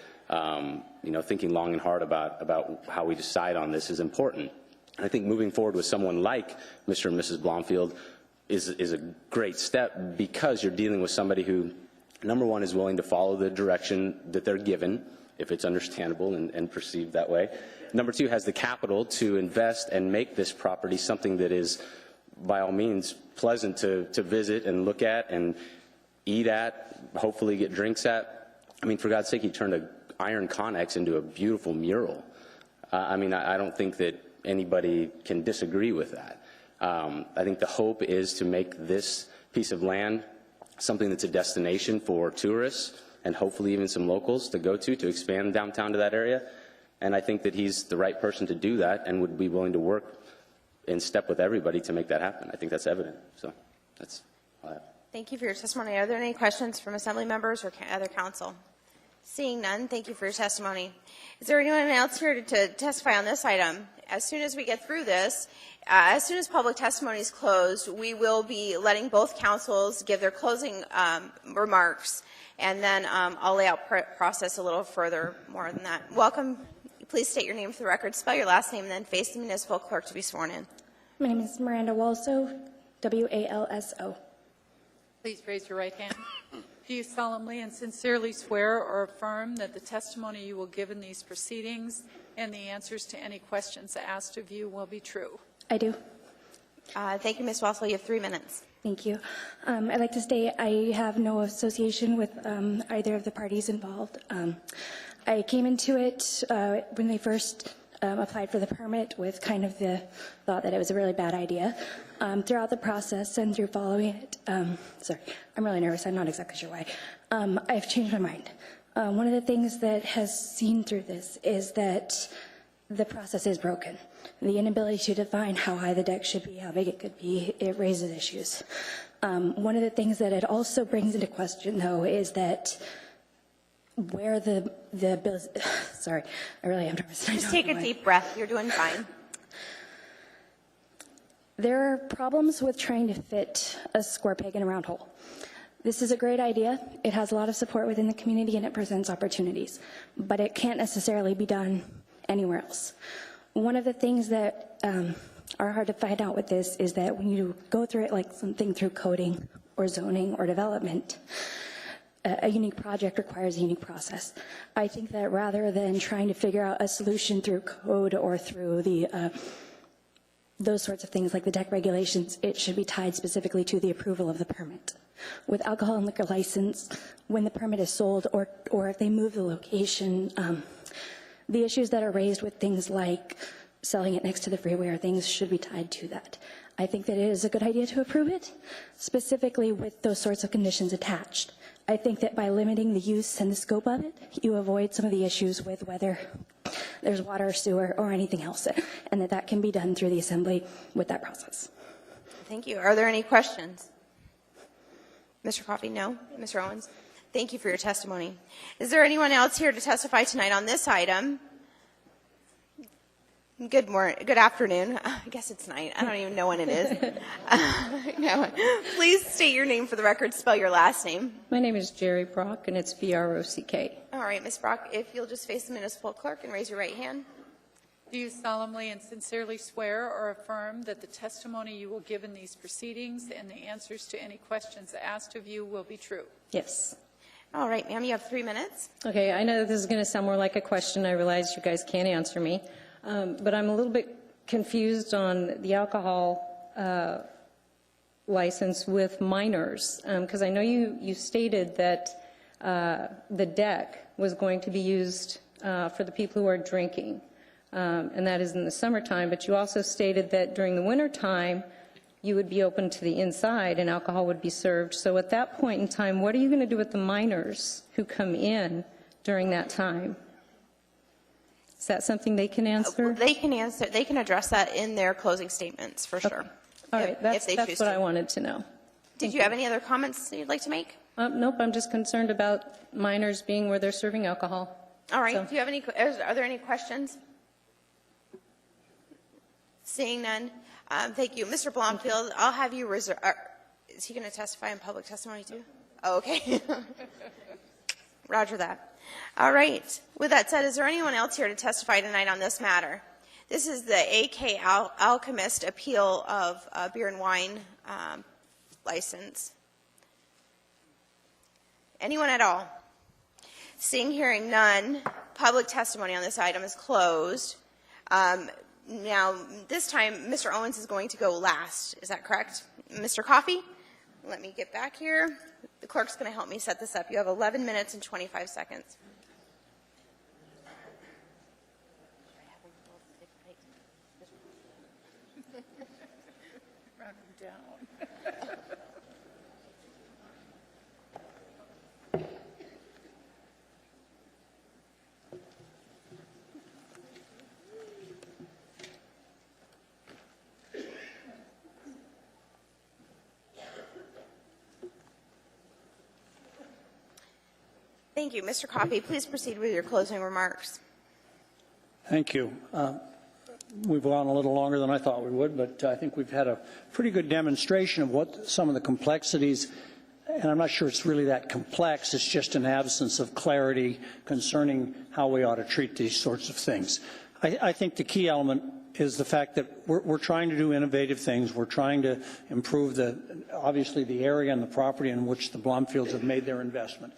thinking long and hard about how we decide on this is important. And I think moving forward with someone like Mr. and Mrs. Blomfield is a great step, because you're dealing with somebody who, number one, is willing to follow the direction that they're given, if it's understandable and perceived that way. Number two, has the capital to invest and make this property something that is, by all means, pleasant to visit and look at and eat at, hopefully get drinks at. I mean, for God's sake, he turned an iron Connex into a beautiful mural. I mean, I don't think that anybody can disagree with that. I think the hope is to make this piece of land something that's a destination for tourists and hopefully even some locals to go to expand downtown to that area. And I think that he's the right person to do that and would be willing to work in step with everybody to make that happen. I think that's evident. So that's all I have. Thank you for your testimony. Are there any questions from Assembly members or other council? Seeing none, thank you for your testimony. Is there anyone else here to testify on this item? As soon as we get through this, as soon as public testimony is closed, we will be letting both councils give their closing remarks, and then I'll lay out process a little further more than that. Welcome. Please state your name for the record, spell your last name, and then face the municipal clerk to be sworn in. My name is Miranda Walso, W-A-L-S-O. Please raise your right hand. Do you solemnly and sincerely swear or affirm that the testimony you will give in these proceedings and the answers to any questions asked of you will be true? I do. Thank you, Ms. Walsall. You have 3 minutes. Thank you. I'd like to state I have no association with either of the parties involved. I came into it when they first applied for the permit with kind of the thought that it was a really bad idea. Throughout the process and through following it, sorry, I'm really nervous. I'm not exactly sure why. I've changed my mind. One of the things that has seen through this is that the process is broken. The inability to define how high the deck should be, how big it could be, it raises issues. One of the things that it also brings into question, though, is that where the sorry, I really am nervous. Just take a deep breath. You're doing fine. There are problems with trying to fit a square peg in a round hole. This is a great idea. It has a lot of support within the community and it presents opportunities, but it can't necessarily be done anywhere else. One of the things that are hard to find out with this is that when you go through it like something through coding or zoning or development, a unique project requires a unique process. I think that rather than trying to figure out a solution through code or through the those sorts of things like the deck regulations, it should be tied specifically to the approval of the permit. With alcohol and liquor license, when the permit is sold or if they move the location, the issues that are raised with things like selling it next to the freeway or things should be tied to that. I think that it is a good idea to approve it, specifically with those sorts of conditions attached. I think that by limiting the use and the scope of it, you avoid some of the issues with whether there's water or sewer or anything else, and that can be done through the assembly with that process. Thank you. Are there any questions? Mr. Coffey, no? Mr. Owens? Thank you for your testimony. Is there anyone else here to testify tonight on this item? Good morning. Good afternoon. I guess it's night. I don't even know when it is. No. Please state your name for the record. Spell your last name. My name is Jerry Brock, and it's B-R-O-C-K. All right, Ms. Brock, if you'll just face the municipal clerk and raise your right hand. Do you solemnly and sincerely swear or affirm that the testimony you will give in these proceedings and the answers to any questions asked of you will be true? Yes. All right, ma'am, you have 3 minutes. Okay, I know this is going to sound more like a question. I realize you guys can't answer me. But I'm a little bit confused on the alcohol license with minors, because I know you stated that the deck was going to be used for the people who are drinking, and that is in the summertime, but you also stated that during the wintertime you would be open to the inside and alcohol would be served. So at that point in time, what are you going to do with the minors who come in during that time? Is that something they can answer? They can answer. They can address that in their closing statements, for sure. Okay. All right, that's what I wanted to know. Did you have any other comments that you'd like to make? Nope, I'm just concerned about minors being where they're serving alcohol. All right. So- Do you have any? Are there any questions? Seeing none. Thank you, Mr. Blomfield. I'll have you reserve. Is he going to testify in public testimony too? Oh, okay. Roger that. All right. With that said, is there anyone else here to testify tonight on this matter? This is the AK Alchemist appeal of beer and wine license. Anyone at all? Seeing, hearing none, public testimony on this item is closed. Now, this time, Mr. Owens is going to go last. Is that correct? Mr. Coffey, let me get back here. The clerk's going to help me set this up. You have 11 minutes and 25 seconds. Run him down. Thank you. Mr. Coffey, please proceed with your closing remarks. Thank you. We've gone a little longer than I thought we would, but I think we've had a pretty good demonstration of what some of the complexities, and I'm not sure it's really that complex, it's just an absence of clarity concerning how we ought to treat these sorts of things. I think the key element is the fact that we're trying to do innovative things. We're trying to improve obviously the area and the property in which the Blomfields have made their investment.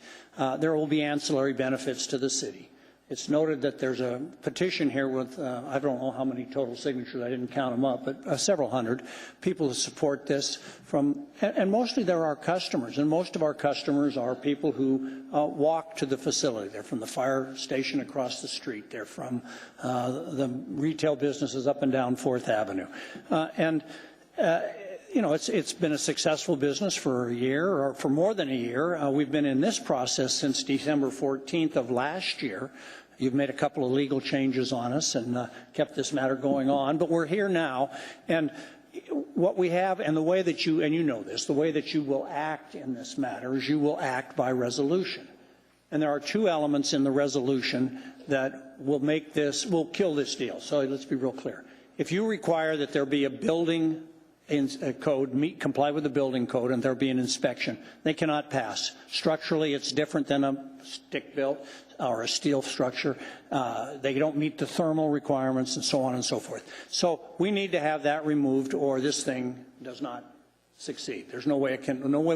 There will be ancillary benefits to the city. It's noted that there's a petition here with, I don't know how many total signatures, I didn't count them up, but several hundred people who support this and mostly they're our customers, and most of our customers are people who walk to the facility. They're from the fire station across the street. They're from the retail businesses up and down 4th Avenue. You know, it's been a successful business for a year or for more than a year. We've been in this process since December 14th of last year. You've made a couple of legal changes on us and kept this matter going on, but we're here now. And what we have, and the way that you, and you know this, the way that you will act in this matter is you will act by resolution. And there are two elements in the resolution that will will kill this deal. So let's be real clear. If you require that there be a building code, comply with the building code, and there be an inspection, they cannot pass. Structurally, it's different than a stick-built or a steel structure. They don't meet the thermal requirements and so on and so forth. So we need to have that removed or this thing does not succeed. There's no way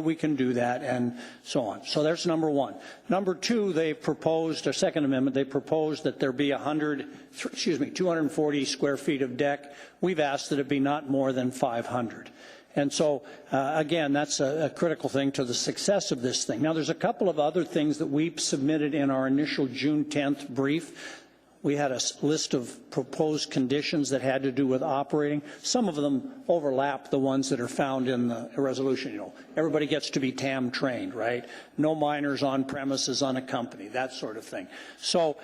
we can do that and so on. So that's number one. Number two, they proposed, a Second Amendment, they proposed that there be 240 square feet of deck. We've asked that it be not more than 500. And so, again, that's a critical thing to the success of this thing. Now, there's a couple of other things that we submitted in our initial June 10th brief. We had a list of proposed conditions that had to do with operating. Some of them overlap the ones that are found in the resolution. You know, everybody gets to be TAM trained, right? No minors on premises unaccompanied, that sort of thing. So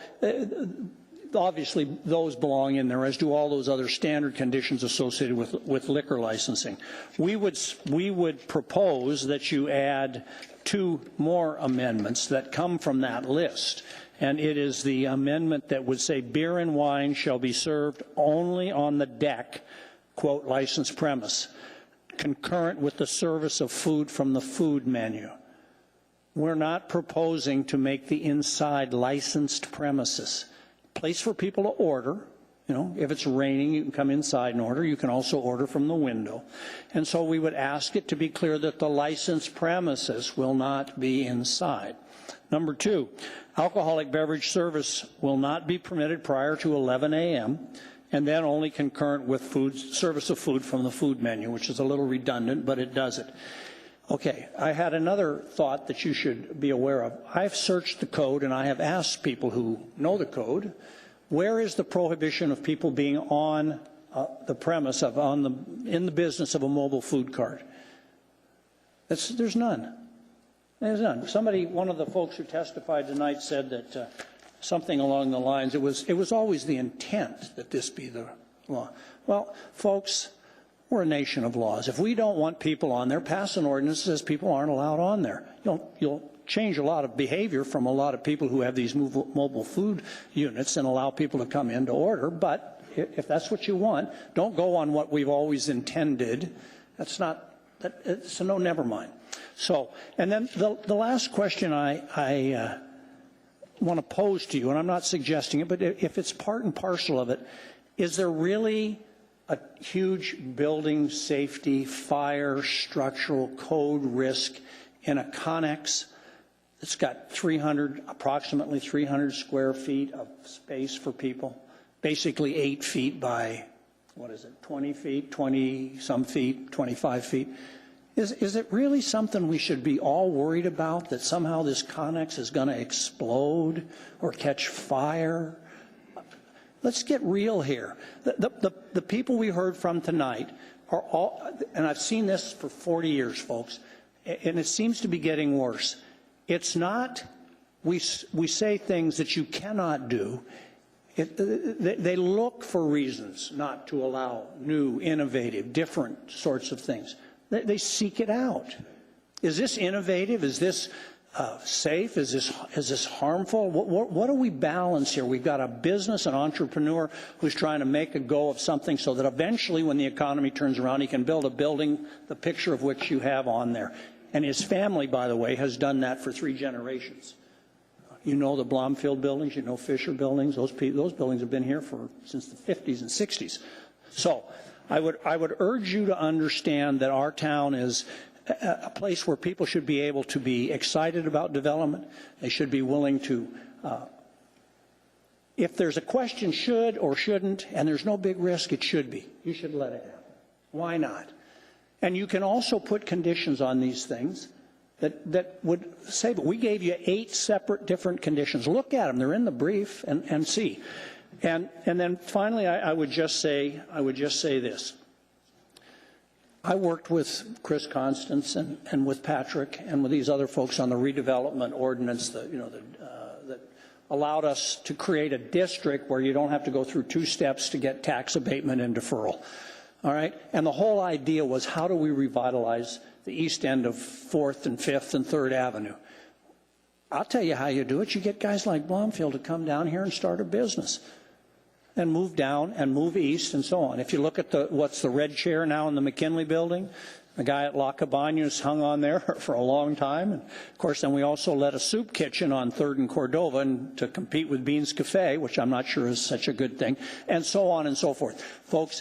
obviously those belong in there, as do all those other standard conditions associated with liquor licensing. We would propose that you add two more amendments that come from that list. And it is the amendment that would say beer and wine shall be served only on the deck, quote, licensed premise, concurrent with the service of food from the food menu. We're not proposing to make the inside licensed premises. Place for people to order. You know, if it's raining, you can come inside and order. You can also order from the window. And so we would ask it to be clear that the licensed premises will not be inside. Number two, alcoholic beverage service will not be permitted prior to 11 a.m. and then only concurrent with service of food from the food menu, which is a little redundant, but it does it. Okay, I had another thought that you should be aware of. I've searched the code and I have asked people who know the code, where is the prohibition of people being on the premise in the business of a mobile food cart? There's none. There's none. One of the folks who testified tonight said that something along the lines, it was always the intent that this be the law. Well, folks, we're a nation of laws. If we don't want people on there, pass an ordinance that says people aren't allowed on there. You'll change a lot of behavior from a lot of people who have these mobile food units and allow people to come in to order. But if that's what you want, don't go on what we've always intended. That's not, it's a no, never mind. So, and then the last question I want to pose to you, and I'm not suggesting it, but if it's part and parcel of it, is there really a huge building safety, fire, structural code risk in a Connex that's got approximately 300 square feet of space for people? Basically 8 feet by, 20 feet, 20-some feet, 25 feet. Is it really something we should be all worried about, that somehow this Connex is going to explode or catch fire? Let's get real here. The people we heard from tonight are all, and I've seen this for 40 years, folks, and it seems to be getting worse. It's not, we say things that you cannot do. They look for reasons not to allow new, innovative, different sorts of things. They seek it out. Is this innovative? Is this safe? Is this harmful? What do we balance here? We've got a business, an entrepreneur who's trying to make a go of something so that eventually when the economy turns around, he can build a building, the picture of which you have on there. And his family, by the way, has done that for 3 generations. You know the Blomfield buildings, you know Fisher buildings. Those buildings have been here since the 50s and 60s. So I would urge you to understand that our town is a place where people should be able to be excited about development. They should be willing to, if there's a question should or shouldn't, and there's no big risk, it should be. You should let it happen. Why not? And you can also put conditions on these things that would say, but we gave you 8 separate different conditions. Look at them. They're in the brief and see. And then finally, I would just say this. I worked with Chris Constance and with Patrick and with these other folks on the redevelopment ordinance that allowed us to create a district where you don't have to go through 2 steps to get tax abatement and deferral. All right? And the whole idea was, how do we revitalize the east end of 4th and 5th and 3rd Avenue? I'll tell you how you do it. You get guys like Blomfield to come down here and start a business and move down and move east and so on. If you look at what's the red chair now in the McKinley building, the guy at La Cabañas hung on there for a long time. And of course, then we also let a soup kitchen on 3rd and Cordova and to compete with Beans Cafe, which I'm not sure is such a good thing, and so on and so forth. Folks,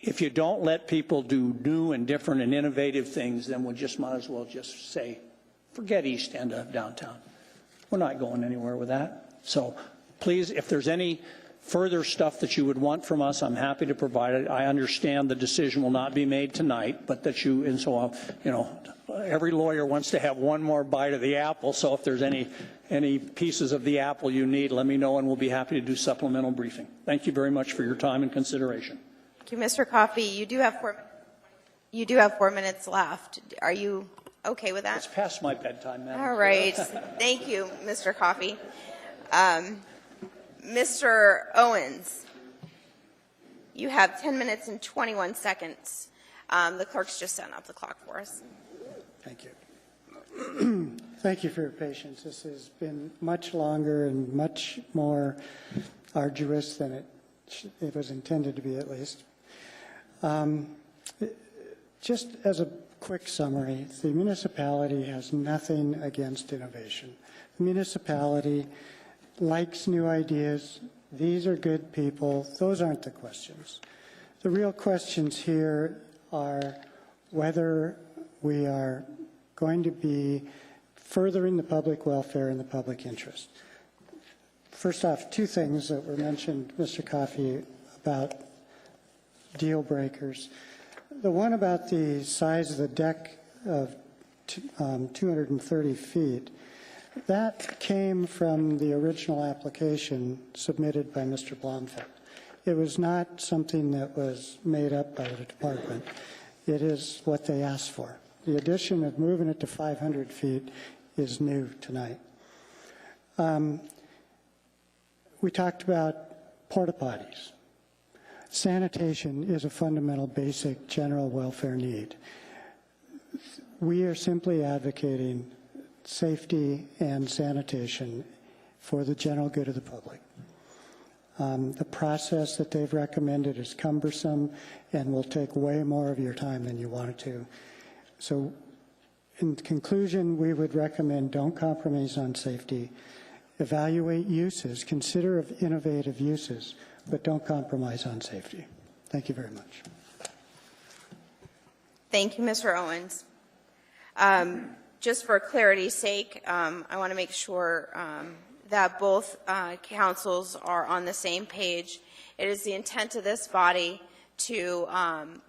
if you don't let people do new and different and innovative things, then we just might as well just say, forget east end of downtown. We're not going anywhere with that. So please, if there's any further stuff that you would want from us, I'm happy to provide it. I understand the decision will not be made tonight, but that you, and so on, every lawyer wants to have one more bite of the apple. So if there's any pieces of the apple you need, let me know and we'll be happy to do supplemental briefing. Thank you very much for your time and consideration. Thank you, Mr. Coffey. You do have 4 minutes left. Are you okay with that? It's past my bedtime, Madam All right. Thank you, Mr. Coffey. Mr. Owens, you have 10 minutes and 21 seconds. The clerk's just setting up the clock for us. Thank you. Thank you for your patience. This has been much longer and much more arduous than it was intended to be, at least. Just as a quick summary, the municipality has nothing against innovation. The municipality likes new ideas. These are good people. Those aren't the questions. The real questions here are whether we are going to be furthering the public welfare and the public interest. First off, 2 things that were mentioned, Mr. Coffey, about deal breakers. The one about the size of the deck of 230 feet, that came from the original application submitted by Mr. Blomfield. It was not something that was made up by the department. It is what they asked for. The addition of moving it to 500 feet is new tonight. We talked about porta potties. Sanitation is a fundamental, basic, general welfare need. We are simply advocating safety and sanitation for the general good of the public. The process that they've recommended is cumbersome and will take way more of your time than you want it to. So in conclusion, we would recommend don't compromise on safety. Evaluate uses, consider innovative uses, but don't compromise on safety. Thank you very much. Thank you, Mr. Owens. Just for clarity's sake, I want to make sure that both councils are on the same page. It is the intent of this body to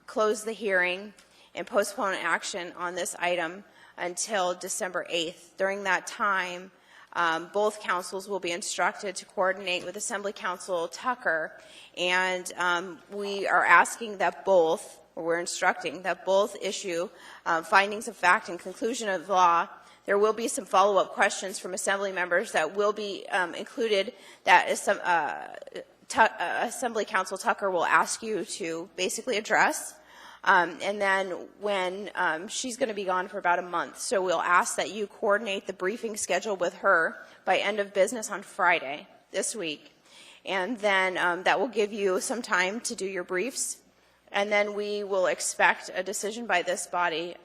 close the hearing and postpone action on this item until December 8th. During that time, both councils will be instructed to coordinate with Assembly Council Tucker, and we are asking that both, or we're instructing that both issue findings of fact and conclusion of law. There will be some follow-up questions from Assembly members that will be included that Assembly Council Tucker will ask you to basically address. And then when she's going to be gone for about a month, so we'll ask that you coordinate the briefing schedule with her by end of business on Friday this week. And then that will give you some time to do your briefs. And then we will expect a decision by this body,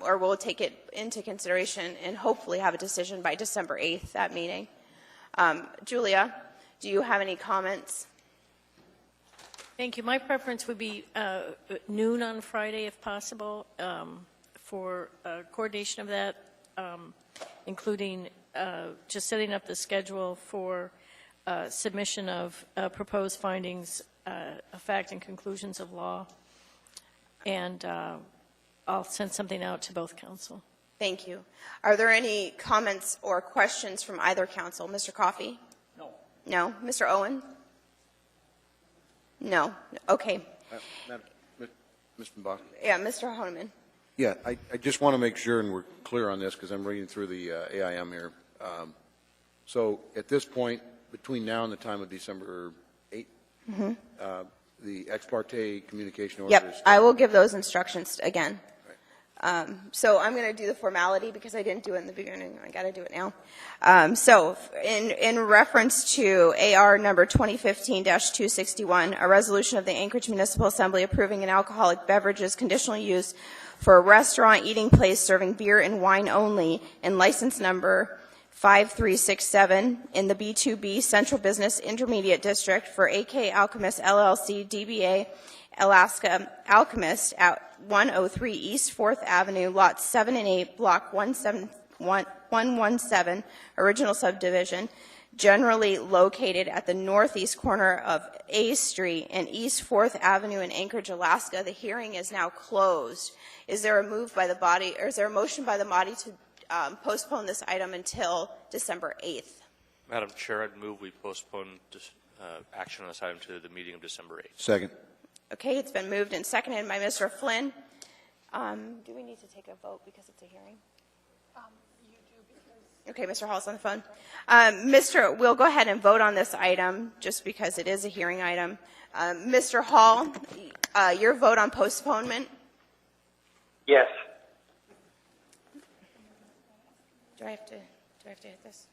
or we'll take it into consideration and hopefully have a decision by December 8th, that meeting. Julia, do you have any comments? Thank you. My preference would be noon on Friday, if possible, for coordination of that, including just setting up the schedule for submission of proposed findings of fact and conclusions of law. And I'll send something out to both council. Thank you. Are there any comments or questions from either council? Mr. Coffey? No. No. Mr. Owen? No. Okay. Mr. Bach? Yeah, Mr. Honeman. Yeah, I just want to make sure, and we're clear on this because I'm reading through the AIM here. So at this point, between now and the time of December 8th, the ex parte communication order Yep, I will give those instructions again. So I'm going to do the formality because I didn't do it in the beginning. I got to do it now. So in reference to AR number 2015-261, a resolution of the Anchorage Municipal Assembly approving an alcoholic beverages conditional use for a restaurant eating place serving beer and wine only, and license number 5367 in the B2B Central Business Intermediate District for AK Alchemist LLC DBA Alaska Alchemist at 103 East 4th Avenue, lots 7 and 8, block 117, original subdivision, generally located at the northeast corner of A Street and East 4th Avenue in Anchorage, Alaska. The hearing is now closed. Is there a move by the body, or is there a motion by the body to postpone this item until December 8th? Madam Chair, I'd move we postpone action on this item to the meeting of December 8th. Second. Okay, it's been moved and seconded by Mr. Flynn. Do we need to take a vote because it's a hearing? Okay, Mr. Hall's on the phone. We'll go ahead and vote on this item just because it is a hearing item. Mr. Hall, your vote on postponement? Yes. Do I have to hit this?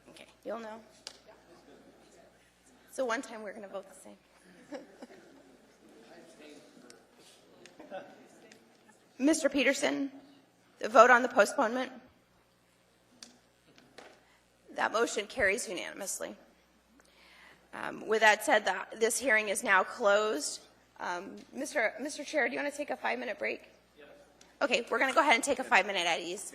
Okay, you'll know. So one time we're going to vote the same. Mr. Peterson, the vote on the postponement? That motion carries unanimously. With that said, this hearing is now closed. Mr. Chair, do you want to take a 5-minute break? Yes. Okay, we're going to go ahead and take a 5-minute at ease.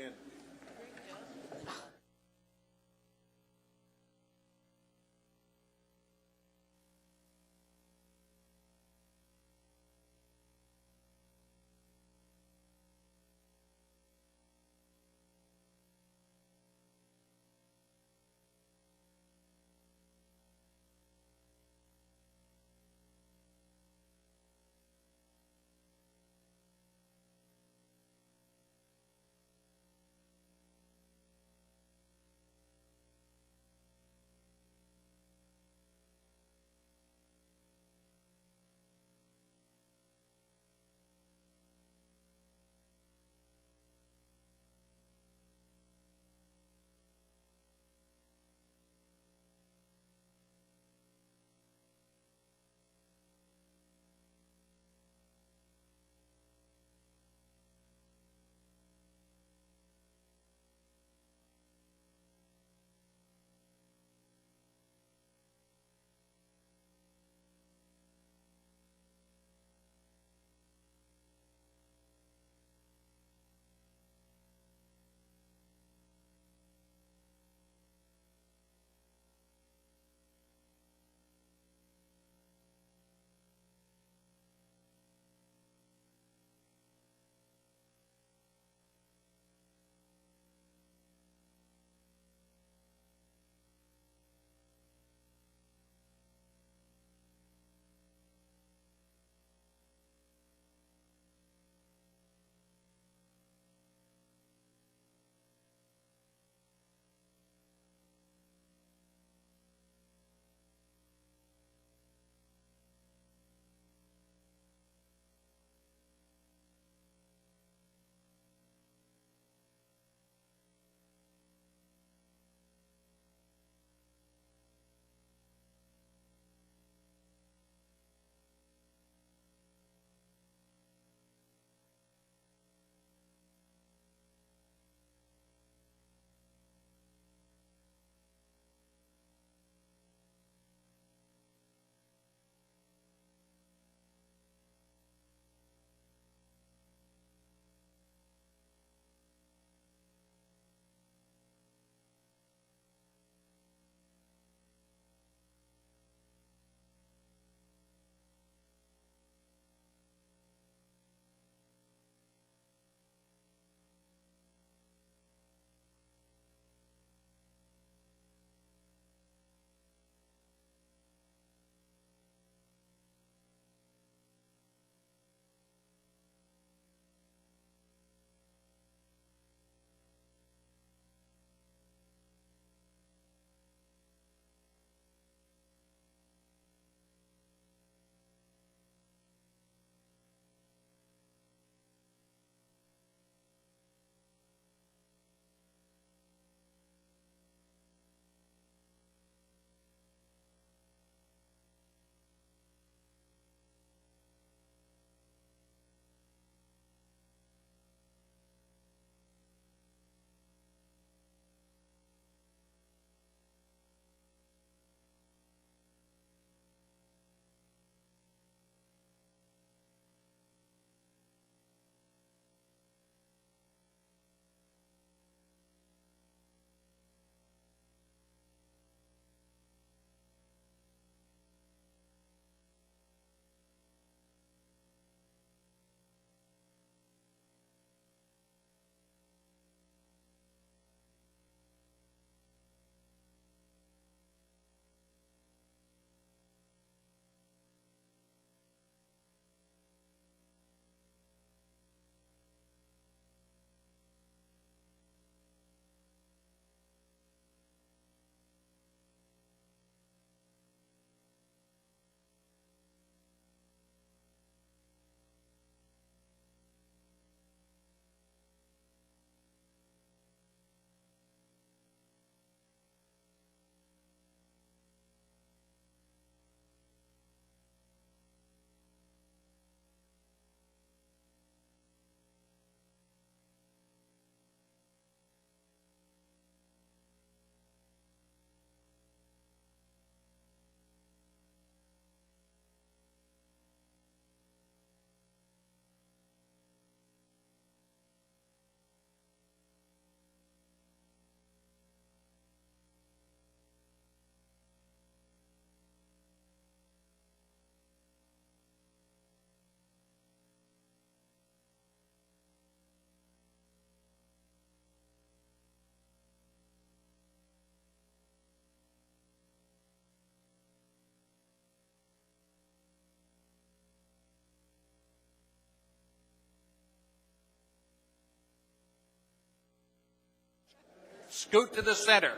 scoot to the center.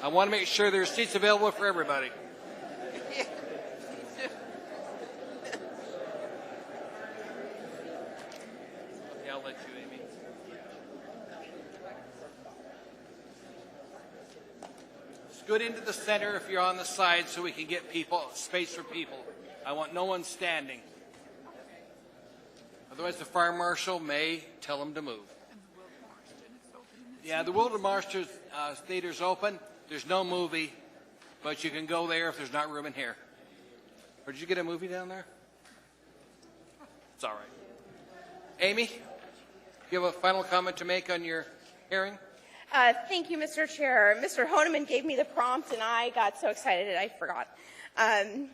I want to make sure there's seats available for everybody. Yeah, I'll let you, Amy. Scoot into the center if you're on the side so we can get space for people. I want no one standing. Otherwise, the fire marshal may tell them to move. Yeah, the Wildermarster Theater's open. There's no movie, but you can go there if there's not room in here. Or did you get a movie down there? It's all right. Amy, you have a final comment to make on your hearing? Thank you, Mr. Chair. Mr. Honeman gave me the prompt, and I got so excited I forgot.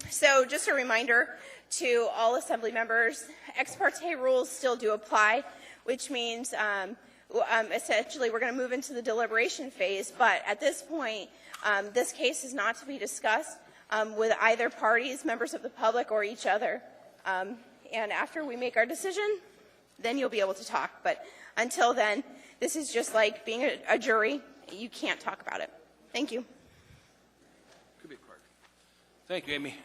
So just a reminder to all Assembly members, ex parte rules still do apply, which means essentially we're going to move into the deliberation phase. But at this point, this case is not to be discussed with either parties, members of the public, or each other. And after we make our decision, then you'll be able to talk. But until then, this is just like being a jury. You can't talk about it. Thank you. Could be quick. Thank you, Amy.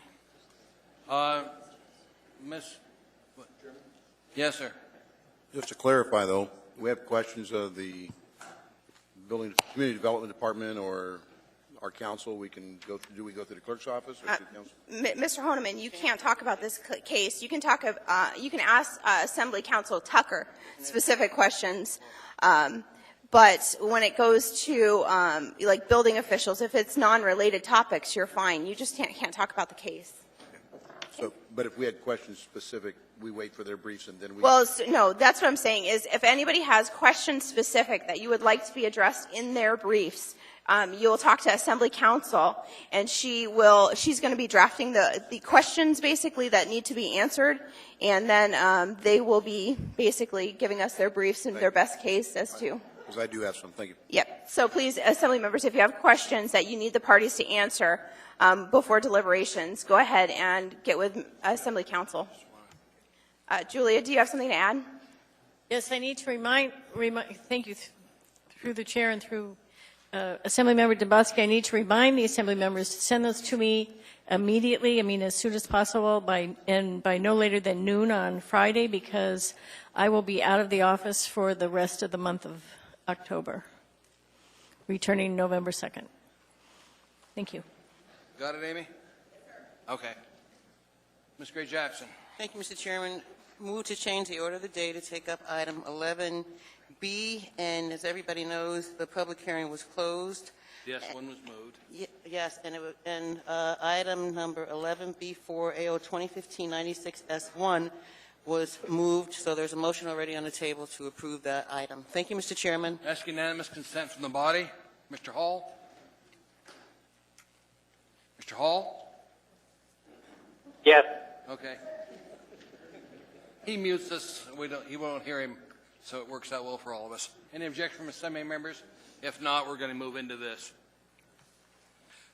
Miss? What? Yes, sir. Just to clarify, though, we have questions of the Community Development Department or our council. We can go. Do we go to the clerk's office or to the council? Mr. Honeman, you can't talk about this case. You can talk. You can ask Assembly Counsel Tucker specific questions. But when it goes to like building officials, if it's non-related topics, you're fine. You just can't talk about the case. So, but if we had questions specific, we wait for their briefs and then we. Well, no, that's what I'm saying is if anybody has questions specific that you would like to be addressed in their briefs, you'll talk to Assembly Counsel, and she's going to be drafting the questions basically that need to be answered, and then they will be basically giving us their briefs and their best case as to. Because I do have some. Thank you. Yep. So please, Assembly members, if you have questions that you need the parties to answer before deliberations, go ahead and get with Assembly Counsel. Julia, do you have something to add? Yes, I need to remind thank you, through the chair and through Assemblymember Dombowski, I need to remind the Assembly members to send those to me immediately, as soon as possible, by no later than noon on Friday, because I will be out of the office for the rest of the month of October, returning November 2nd. Thank you. Got it, Amy? Okay. Ms. Gray Jackson. Thank you, Mr. Chairman. Move to change the order of the day to take up item 11B, and as everybody knows, the public hearing was closed. Yes, one was moved. Yes, and item number 11B4 AO 2015-96S1 was moved, so there's a motion already on the table to approve that item. Thank you, Mr. Chairman. Ask unanimous consent from the body. Mr. Hall? Mr. Hall? Yes. Okay. He mutes us. He won't hear him, so it works out well for all of us. Any objection from Assembly members? If not, we're going to move into this.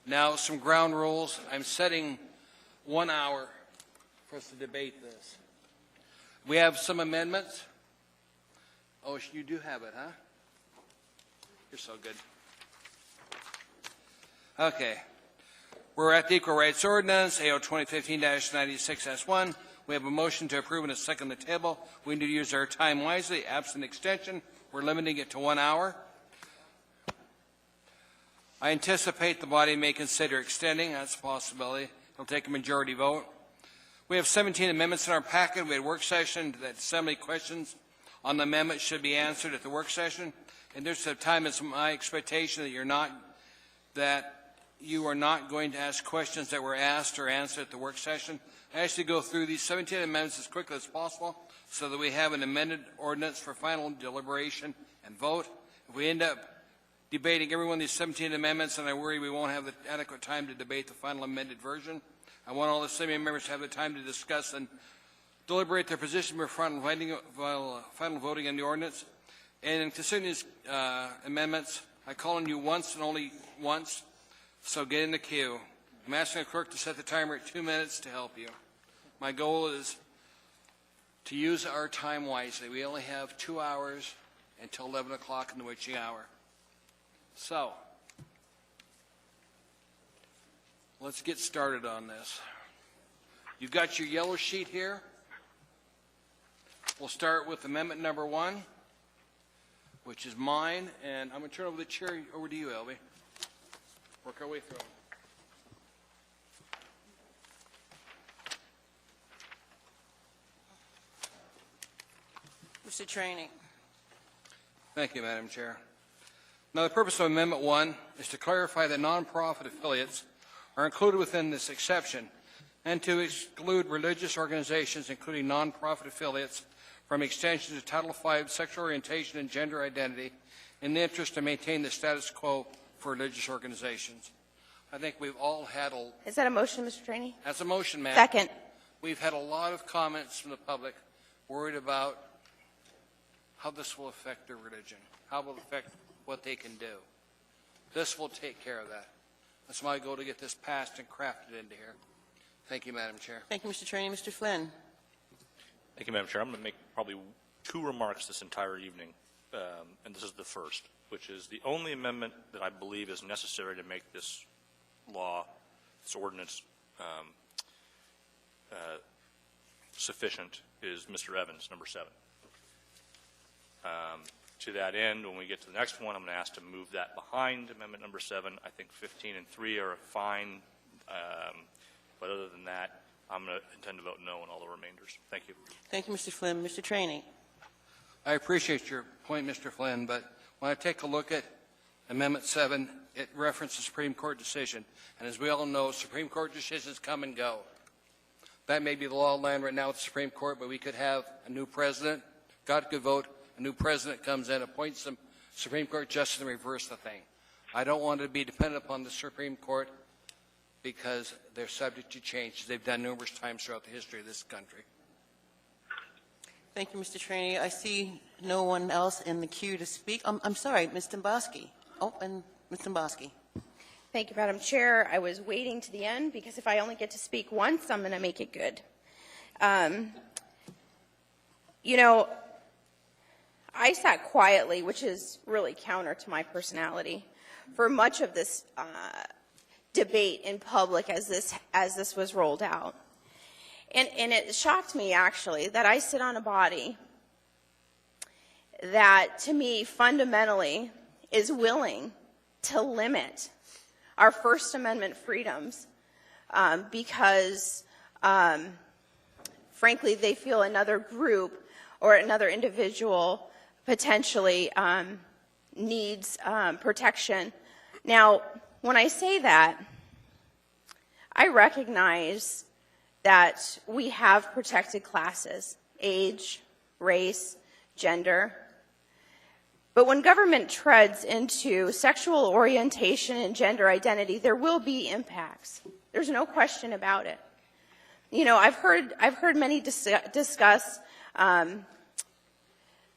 Now, some ground rules. I'm setting 1 hour for us to debate this. We have some amendments. Oh, you do have it, huh? You're so good. Okay. We're at the Equal Rights Ordinance, AO 2015-96S1. We have a motion to approve and a second on the table. We need to use our time wisely. Absent extension, we're limiting it to 1 hour. I anticipate the body may consider extending. That's a possibility. It'll take a majority vote. We have 17 amendments in our packet. We had a work session that Assembly questions on the amendment should be answered at the work session. And there's a time, it's my expectation that you are not going to ask questions that were asked or answered at the work session. I actually go through these 17 amendments as quickly as possible so that we have an amended ordinance for final deliberation and vote. If we end up debating every one of these 17 amendments, and I worry we won't have the adequate time to debate the final amended version, I want all the Assembly members to have the time to discuss and deliberate their position before final voting on the ordinance. And in considering these amendments, I call on you once and only once, so get in the queue. I'm asking the clerk to set the timer at 2 minutes to help you. My goal is to use our time wisely. We only have 2 hours until 11 o'clock in the witching hour. So, let's get started on this. You've got your yellow sheet here. We'll start with amendment number 1, which is mine, and I'm going to turn over the chair over to you, Elby. Work our way through them. Mr. Training. Thank you, Madam Chair. Now, the purpose of Amendment 1 is to clarify that nonprofit affiliates are included within this exception and to exclude religious organizations, including nonprofit affiliates, from extension to Title V sexual orientation and gender identity in the interest to maintain the status quo for religious organizations. I think we've all had a... Is that a motion, Mr. Trainee? That's a motion, ma'am. Second. We've had a lot of comments from the public worried about how this will affect their religion, how it will affect what they can do. This will take care of that. That's my goal, to get this passed and crafted into here. Thank you, Madam Chair. Thank you, Mr. Trainee. Mr. Flynn. Thank you, Madam Chair. I'm going to make probably 2 remarks this entire evening, and this is the first, which is the only amendment that I believe is necessary to make this law, this ordinance, sufficient is Mr. Evans, number 7. To that end, when we get to the next one, I'm going to ask to move that behind amendment number 7. I think 15 and 3 are fine, but other than that, I'm going to intend to vote no on all the remainders. Thank you. Thank you, Mr. Flynn. Mr. Trainee. I appreciate your point, Mr. Flynn, but when I take a look at Amendment 7, it references a Supreme Court decision. And as we all know, Supreme Court decisions come and go. That may be the law of the land right now with the Supreme Court, but we could have a new president, God could vote, a new president comes in, appoints some Supreme Court justice, and reverse the thing. I don't want to be dependent upon the Supreme Court because they're subject to change, as they've done numerous times throughout the history of this country. Thank you, Mr. Trainee. I see no one else in the queue to speak. I'm sorry, Ms. Domboski. Oh, and Ms. Domboski. Thank you, Madam Chair. I was waiting to the end because if I only get to speak once, I'm going to make it good. You know, I sat quietly, which is really counter to my personality, for much of this debate in public as this was rolled out. And it shocked me, actually, that I sit on a body that, to me, fundamentally is willing to limit our First Amendment freedoms because, frankly, they feel another group or another individual potentially needs protection. Now, when I say that, I recognize that we have protected classes, age, race, gender. But when government treads into sexual orientation and gender identity, there will be impacts. There's no question about it. You know, I've heard many discuss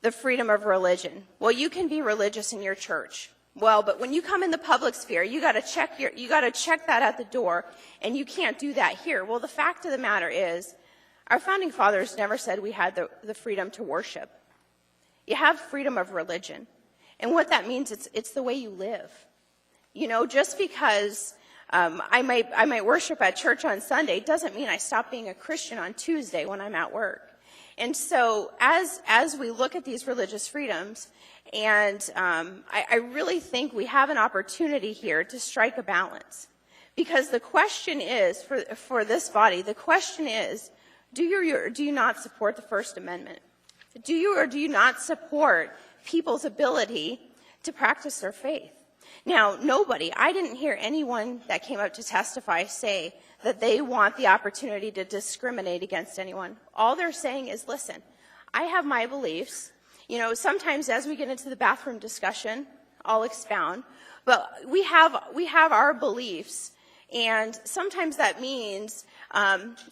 the freedom of religion. Well, you can be religious in your church. Well, but when you come in the public sphere, you got to check that at the door, and you can't do that here. Well, the fact of the matter is, our founding fathers never said we had the freedom to worship. You have freedom of religion, and what that means, it's the way you live. You know, just because I might worship at church on Sunday doesn't mean I stop being a Christian on Tuesday when I'm at work. And so, as we look at these religious freedoms, and I really think we have an opportunity here to strike a balance. Because the question is, for this body, the question is, do you or do you not support the First Amendment? Do you or do you not support people's ability to practice their faith? Now, I didn't hear anyone that came up to testify say that they want the opportunity to discriminate against anyone. All they're saying is, listen, I have my beliefs. You know, sometimes as we get into the bathroom discussion, I'll expound, but we have our beliefs, and sometimes that means,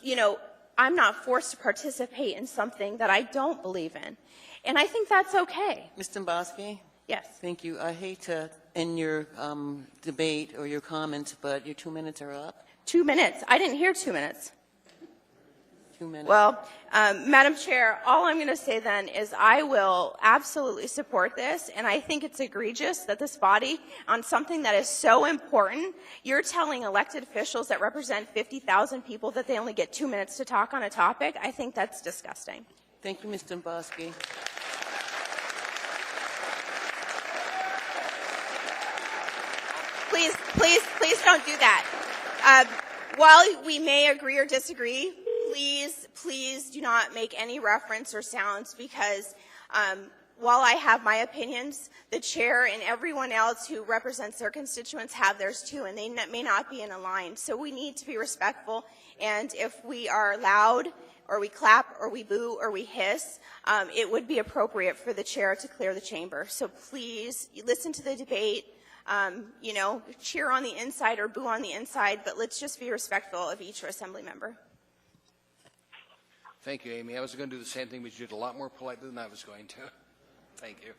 you know, I'm not forced to participate in something that I don't believe in, and I think that's okay. Ms. Domboski? Yes. Thank you. I hate to end your debate or your comments, but your 2 minutes are up. 2 minutes? I didn't hear 2 minutes. 2 minutes. Well, Madam Chair, all I'm going to say then is I will absolutely support this, and I think it's egregious that this body, on something that is so important, you're telling elected officials that represent 50,000 people that they only get 2 minutes to talk on a topic. I think that's disgusting. Thank you, Ms. Dombowski. Please don't do that. While we may agree or disagree, please do not make any reference or sounds, because while I have my opinions, the chair and everyone else who represents their constituents have theirs too, and they may not be in a line. So we need to be respectful, and if we are loud, or we clap, or we boo, or we hiss, it would be appropriate for the chair to clear the chamber. So please, listen to the debate. You know, cheer on the inside or boo on the inside, but let's just be respectful of each assembly member. Thank you, Amy. I was going to do the same thing, but you did a lot more politely than I was going to. Thank you.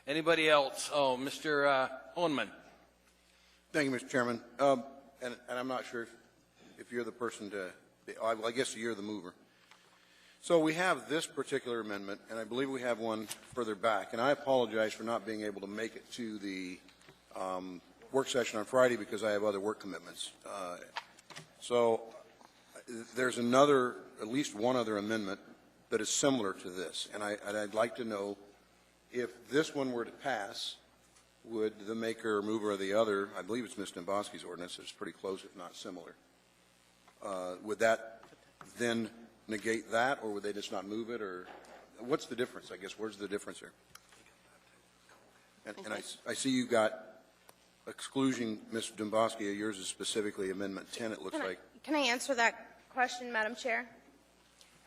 Anybody else? Oh, Mr. Hohenman. Thank you, Mr. Chairman. And I'm not sure if you're the person to, well, I guess you're the mover. So we have this particular amendment, and I believe we have one further back. And I apologize for not being able to make it to the work session on Friday because I have other work commitments. So there's at least one other amendment that is similar to this. And I'd like to know if this one were to pass, would the maker or mover of the other, I believe it's Ms. Dombowski's ordinance, it's pretty close if not similar, would that then negate that, or would they just not move it, or what's the difference, I guess? Where's the difference here? And I see you got exclusion, Ms. Dombowski, yours is specifically Amendment 10, it looks like. Can I answer that question, Madam Chair?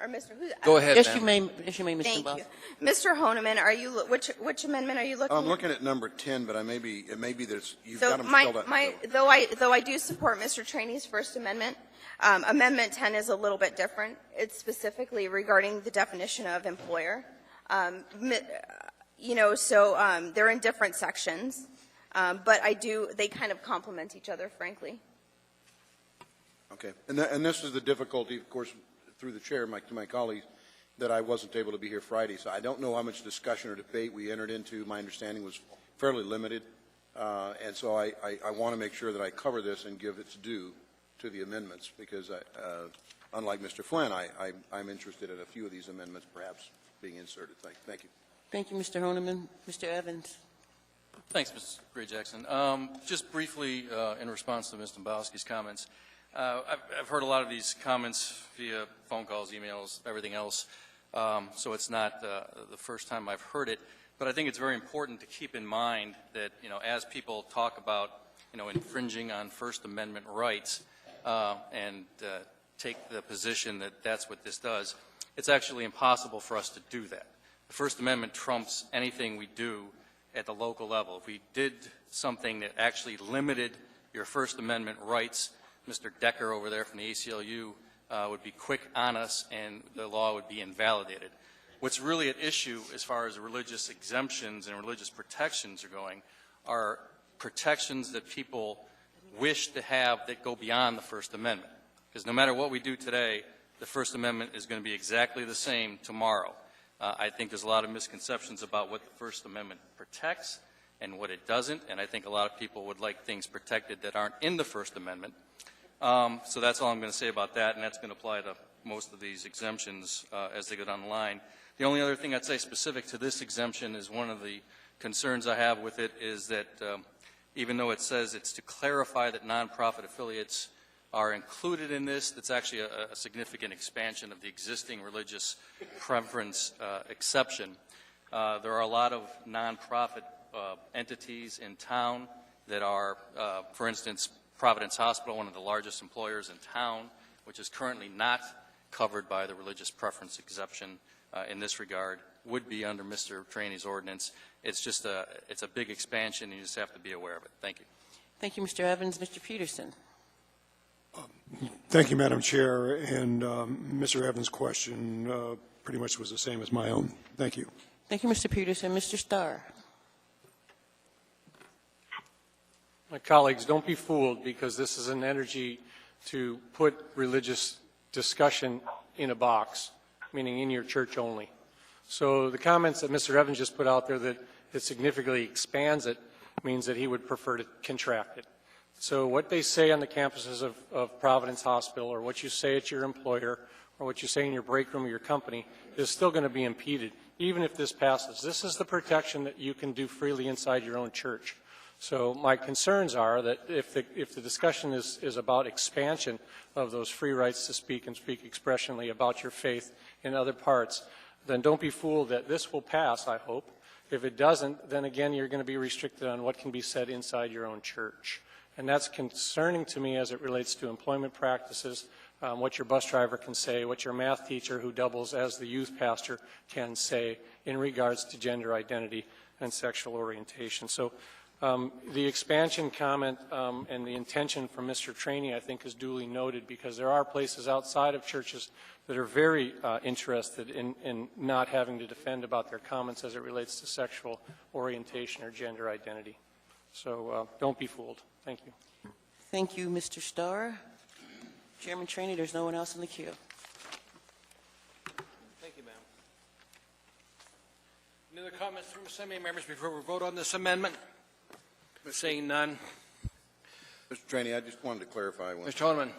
Or Mr. Who? Go ahead, Yes, you may, Ms. Thank Dombowski. you. Mr. Honeman, are you, which amendment are you looking I'm at? looking at number 10, but it may be that you've So got them spelled out. though I do support Mr. Trainey's First Amendment, Amendment 10 is a little bit different. It's specifically regarding the definition of employer. You know, so they're in different sections, but they kind of complement each other, frankly. Okay. And this is the difficulty, of course, through the chair, to my colleagues, that I wasn't able to be here Friday. So I don't know how much discussion or debate we entered into. My understanding was fairly limited. And so I want to make sure that I cover this and give its due to the amendments, because unlike Mr. Flynn, I'm interested in a few of these amendments perhaps being inserted. Thank you. Thank you, Mr. Honeman. Mr. Evans. Thanks, Ms. Gray Jackson. Just briefly, in response to Ms. Dombowski's comments, I've heard a lot of these comments via phone calls, emails, everything else, so it's not the first time I've heard it. But I think it's very important to keep in mind that, you know, as people talk about, you know, infringing on First Amendment rights and take the position that that's what this does, it's actually impossible for us to do that. The First Amendment trumps anything we do at the local level. If we did something that actually limited your First Amendment rights, Mr. Decker over there from the ACLU would be quick on us and the law would be invalidated. What's really at issue as far as religious exemptions and religious protections are going are protections that people wish to have that go beyond the First Amendment. Because no matter what we do today, the First Amendment is going to be exactly the same tomorrow. I think there's a lot of misconceptions about what the First Amendment protects and what it doesn't, and I think a lot of people would like things protected that aren't in the First Amendment. So that's all I'm going to say about that, and that's going to apply to most of these exemptions as they go down the line. The only other thing I'd say specific to this exemption is one of the concerns I have with it is that even though it says it's to clarify that nonprofit affiliates are included in this, that's actually a significant expansion of the existing religious preference exception. There are a lot of nonprofit entities in town that are, for instance, Providence Hospital, one of the largest employers in town, which is currently not covered by the religious preference exception in this regard, would be under Mr. Trainey's ordinance. It's just it's a big expansion, and you just have to be aware of it. Thank you. Thank you, Mr. Evans. Mr. Peterson. Thank you, Madam Chair. And Mr. Evans' question pretty much was the same as my own. Thank you. Thank you, Mr. Peterson. Mr. Starr. My colleagues, don't be fooled, because this is an energy to put religious discussion in a box, meaning in your church only. So the comments that Mr. Evans just put out there that it significantly expands it means that he would prefer to contract it. So what they say on the campuses of Providence Hospital, or what you say at your employer, or what you say in your break room of your company, is still going to be impeded, even if this passes. This is the protection that you can do freely inside your own church. So my concerns are that if the discussion is about expansion of those free rights to speak and speak expressionly about your faith in other parts, then don't be fooled that this will pass, I hope. If it doesn't, then again, you're going to be restricted on what can be said inside your own church. And that's concerning to me as it relates to employment practices, what your bus driver can say, what your math teacher who doubles as the youth pastor can say in regards to gender identity and sexual orientation. So the expansion comment and the intention from Mr. Traney, I think, is duly noted, because there are places outside of churches that are very interested in not having to defend about their comments as it relates to sexual orientation or gender identity. So don't be fooled. Thank you. Thank you, Mr. Starr. Chairman Traney, there's no one else in the queue. Thank you, ma'am. Any other comments from assembly members before we vote on this amendment? Seeing none. Mr. Traney, I just wanted to clarify one. Mr. Holman.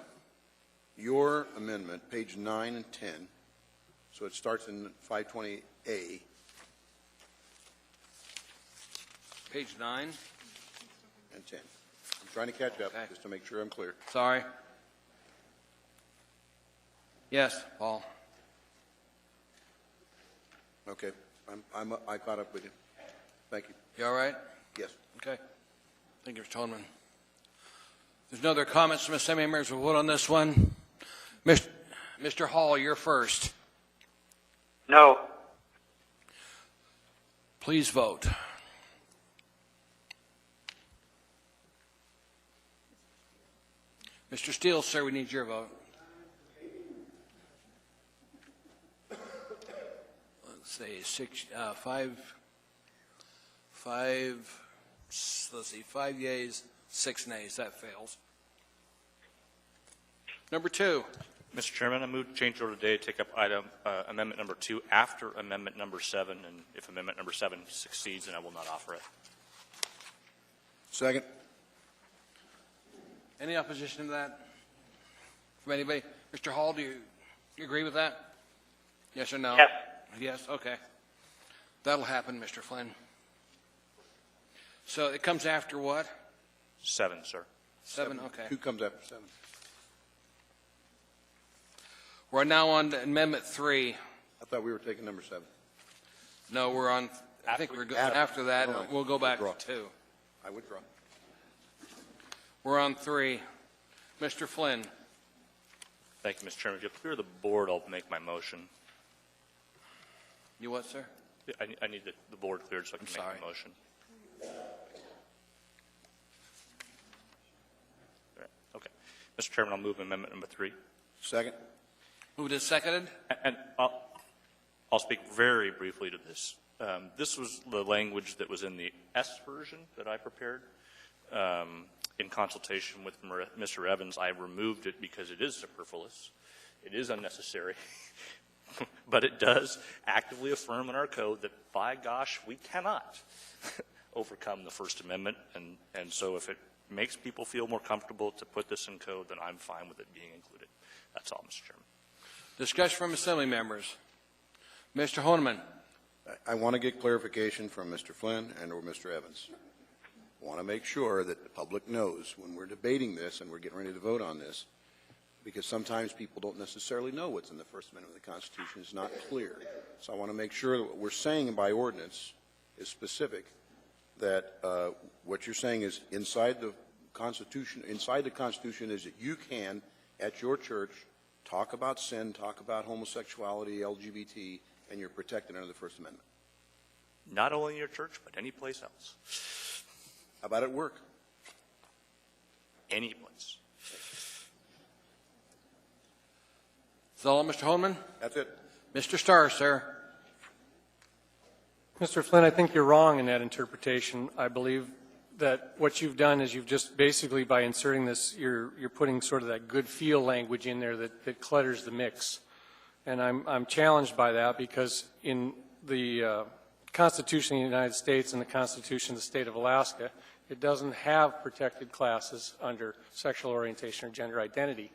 Your amendment, page 9 and 10, so it starts in 520A. Page 9 and 10. I'm trying to catch up just to make sure I'm clear. Sorry. Yes, Paul. Okay. I caught up with you. Thank you. You all right? Yes. Okay. Thank you, Mr. Tolman. There's no other comments from assembly members. We'll vote on this one. Mr. Hall, you're first. No. Please vote. Mr. Steele, sir, we need your vote. Let's say 5 yeas, 6 nays. That fails. Number 2. Mr. Chairman, I move to change order today to take up amendment number 2 after amendment number 7, and if amendment number 7 succeeds, then I will not offer it. Second. Any opposition to that from anybody? Mr. Hall, do you agree with that? Yes or no? Yes. Yes, okay. That'll happen, Mr. Flynn. So it comes after what? 7, sir. 7, okay. 2 comes after 7. We're now on to Amendment 3. I thought we were taking number 7. No, we're on, I think we're going after that, All right. we'll go back Withdraw. to 2. I withdraw. We're on 3. Mr. Flynn. Thank you, Mr. Chairman. If you clear the board, I'll make my motion. You what, sir? I need the board cleared so I can make my motion. Okay. Mr. Chairman, I'll move amendment number 3. Second. Moved and seconded. And I'll speak very briefly to this. This was the language that was in the S version that I prepared. In consultation with Mr. Evans, I removed it because it is superfluous. It is unnecessary. But it does actively affirm in our code that, by gosh, we cannot overcome the First Amendment. And so if it makes people feel more comfortable to put this in code, then I'm fine with it being included. That's all, Mr. Chairman. Discussion from assembly members. Mr. Honeman. I want to get clarification from Mr. Flynn and or Mr. Evans. I want to make sure that the public knows when we're debating this and we're getting ready to vote on this, because sometimes people don't necessarily know what's in the First Amendment of the Constitution. It's not clear. So I want to make sure that what we're saying by ordinance is specific, that what you're saying is inside the Constitution is that you can, at your church, talk about sin, talk about homosexuality, LGBT, and you're protected under the First Amendment. Not only in your church, but any place else. How about at work? Any place. Is that all, Mr. Honeman? That's it. Mr. Starr, sir. Mr. Flynn, I think you're wrong in that interpretation. I believe that what you've done is you've just basically, by inserting this, you're putting sort of that good feel language in there that clutters the mix. And I'm challenged by that because in the Constitution of the United States and the Constitution of the State of Alaska, it doesn't have protected classes under sexual orientation or gender identity.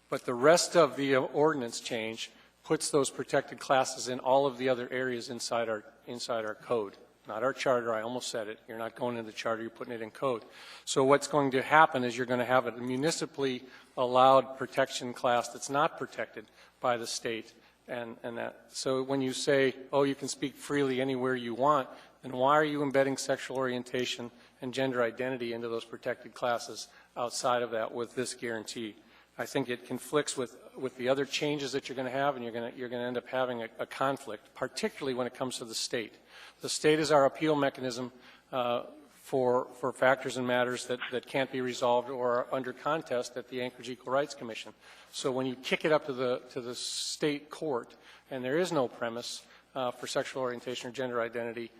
But the rest of the ordinance change puts those protected classes in all of the other areas inside our code. Not our charter, I almost said it. You're not going into the charter, you're putting it in code. So what's going to happen is you're going to have a municipally allowed protection class that's not protected by the state. And that, so when you say, oh, you can speak freely anywhere you want, then why are you embedding sexual orientation and gender identity into those protected classes outside of that with this guarantee? I think it conflicts with the other changes that you're going to have, and you're going to end up having a conflict, particularly when it comes to the state. The state is our appeal mechanism for factors and matters that can't be resolved or are under contest at the Anchorage Equal Rights Commission. So when you kick it up to the state court, and there is no premise for sexual orientation or gender identity,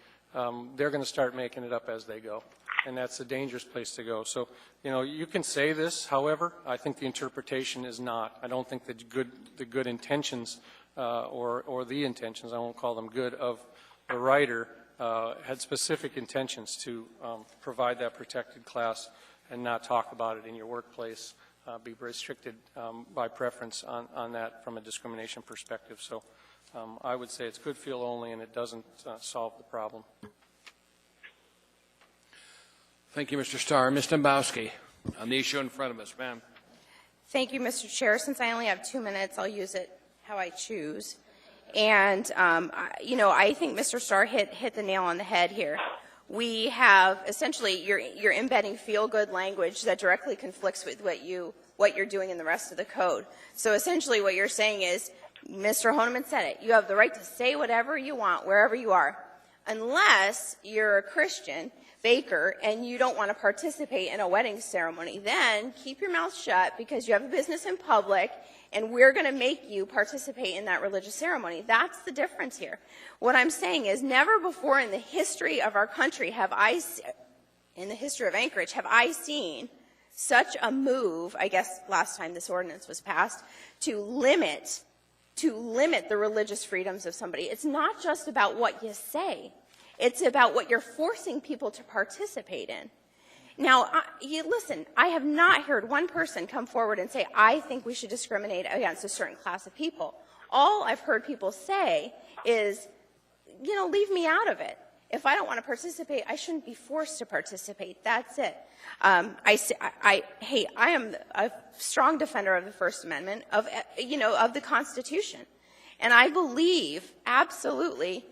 they're going to start making it up as they go. And that's a dangerous place to go. So, you know, you can say this, however, I think the interpretation is not. I don't think the good intentions or the intentions, I won't call them good, of the writer had specific intentions to provide that protected class and not talk about it in your workplace, be restricted by preference on that from a discrimination perspective. So I would say it's good feel only, and it doesn't solve the problem. Thank you, Mr. Starr. Ms. Dombowski, on the issue in front of us, ma'am. Thank you, Mr. Chair. Since I only have 2 minutes, I'll use it how I choose. And, you know, I think Mr. Starr hit the nail on the head here. We have essentially, you're embedding feel-good language that directly conflicts with what you're doing in the rest of the code. So essentially what you're saying is, Mr. Honeman said it, you have the right to say whatever you want wherever you are, unless you're a Christian baker and you don't want to participate in a wedding ceremony. Then keep your mouth shut because you have a business in public and we're going to make you participate in that religious ceremony. That's the difference here. What I'm saying is never before in the history of our country in the history of Anchorage, have I seen such a move, I guess last time this ordinance was passed, to limit the religious freedoms of somebody. It's not just about what you say. It's about what you're forcing people to participate in. Now, listen, I have not heard one person come forward and say, I think we should discriminate against a certain class of people. All I've heard people say is, you know, leave me out of it. If I don't want to participate, I shouldn't be forced to participate. That's it. I am a strong defender of the First Amendment, of the Constitution. And I believe, absolutely,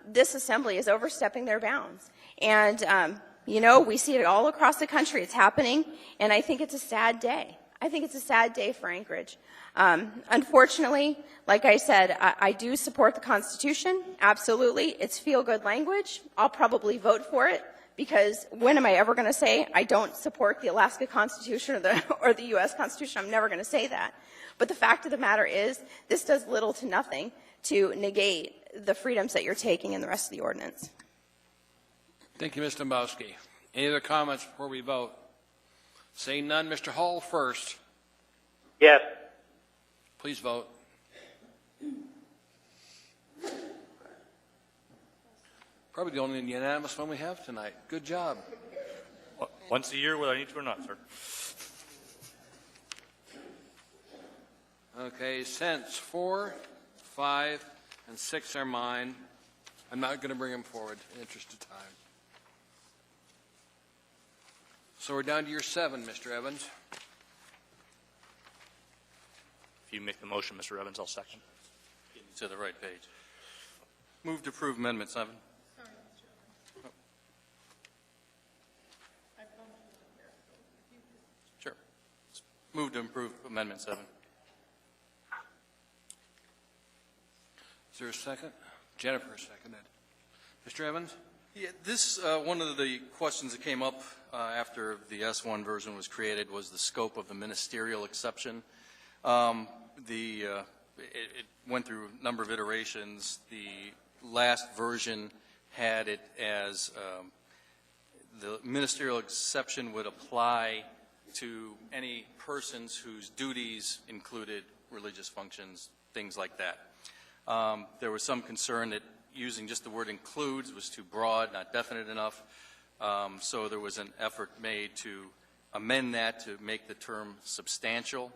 this assembly is overstepping their bounds. And, you know, we see it all across the country. It's happening, and I think it's a sad day. I think it's a sad day for Anchorage. Unfortunately, like I said, I do support the Constitution, absolutely. It's feel-good language. I'll probably vote for it, because when am I ever going to say I don't support the Alaska Constitution or the U.S. Constitution? I'm never going to say that. But the fact of the matter is, this does little to nothing to negate the freedoms that you're taking in the rest of the ordinance. Thank you, Ms. Dombowski. Any other comments before we vote? Seeing none, Mr. Hall first. Yes. Please vote. Probably the only unanimous one we have tonight. Good job. Once a year, whether I need to or not, sir. Okay, since 4, 5, and 6 are mine, I'm not going to bring them forward in the interest of time. So we're down to your 7, Mr. Evans. If you make the motion, Mr. Evans, I'll second. To the right page. Move to approve Amendment 7. Sure. Move to approve Amendment 7. Is there a second? Jennifer seconded. Mr. Evans? Yeah, this one of the questions that came up after the S1 version was created was the scope of the ministerial exception. It went through a number of iterations. The last version had it as the ministerial exception would apply to any persons whose duties included religious functions, things like that. There was some concern that using just the word includes was too broad, not definite enough. So there was an effort made to amend that to make the term substantial,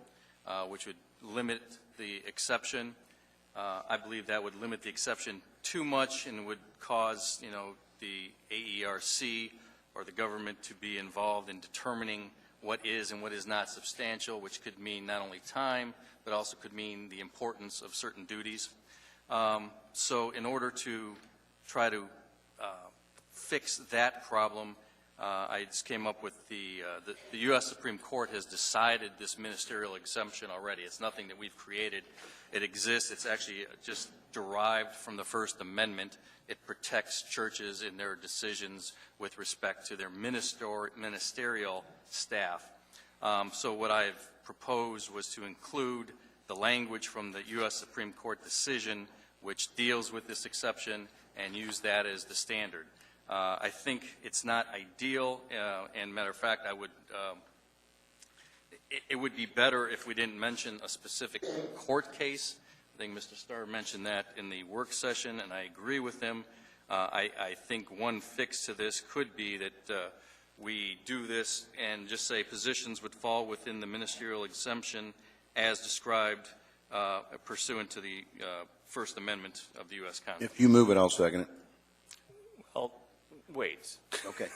which would limit the exception. I believe that would limit the exception too much and would cause, the AERC or the government to be involved in determining what is and what is not substantial, which could mean not only time, but also could mean the importance of certain duties. So in order to try to fix that problem, I just came up with the U.S. Supreme Court has decided this ministerial exemption already. It's nothing that we've created. It exists. It's actually just derived from the First Amendment. It protects churches in their decisions with respect to their ministerial staff. So what I've proposed was to include the language from the U.S. Supreme Court decision which deals with this exception and use that as the standard. I think it's not ideal, and matter of fact, it would be better if we didn't mention a specific court case. I think Mr. Starr mentioned that in the work session, and I agree with him. I think one fix to this could be that we do this and just say positions would fall within the ministerial exemption as described pursuant to the First Amendment of the U.S. Constitution. If you move it, I'll second it. Well, wait. Okay.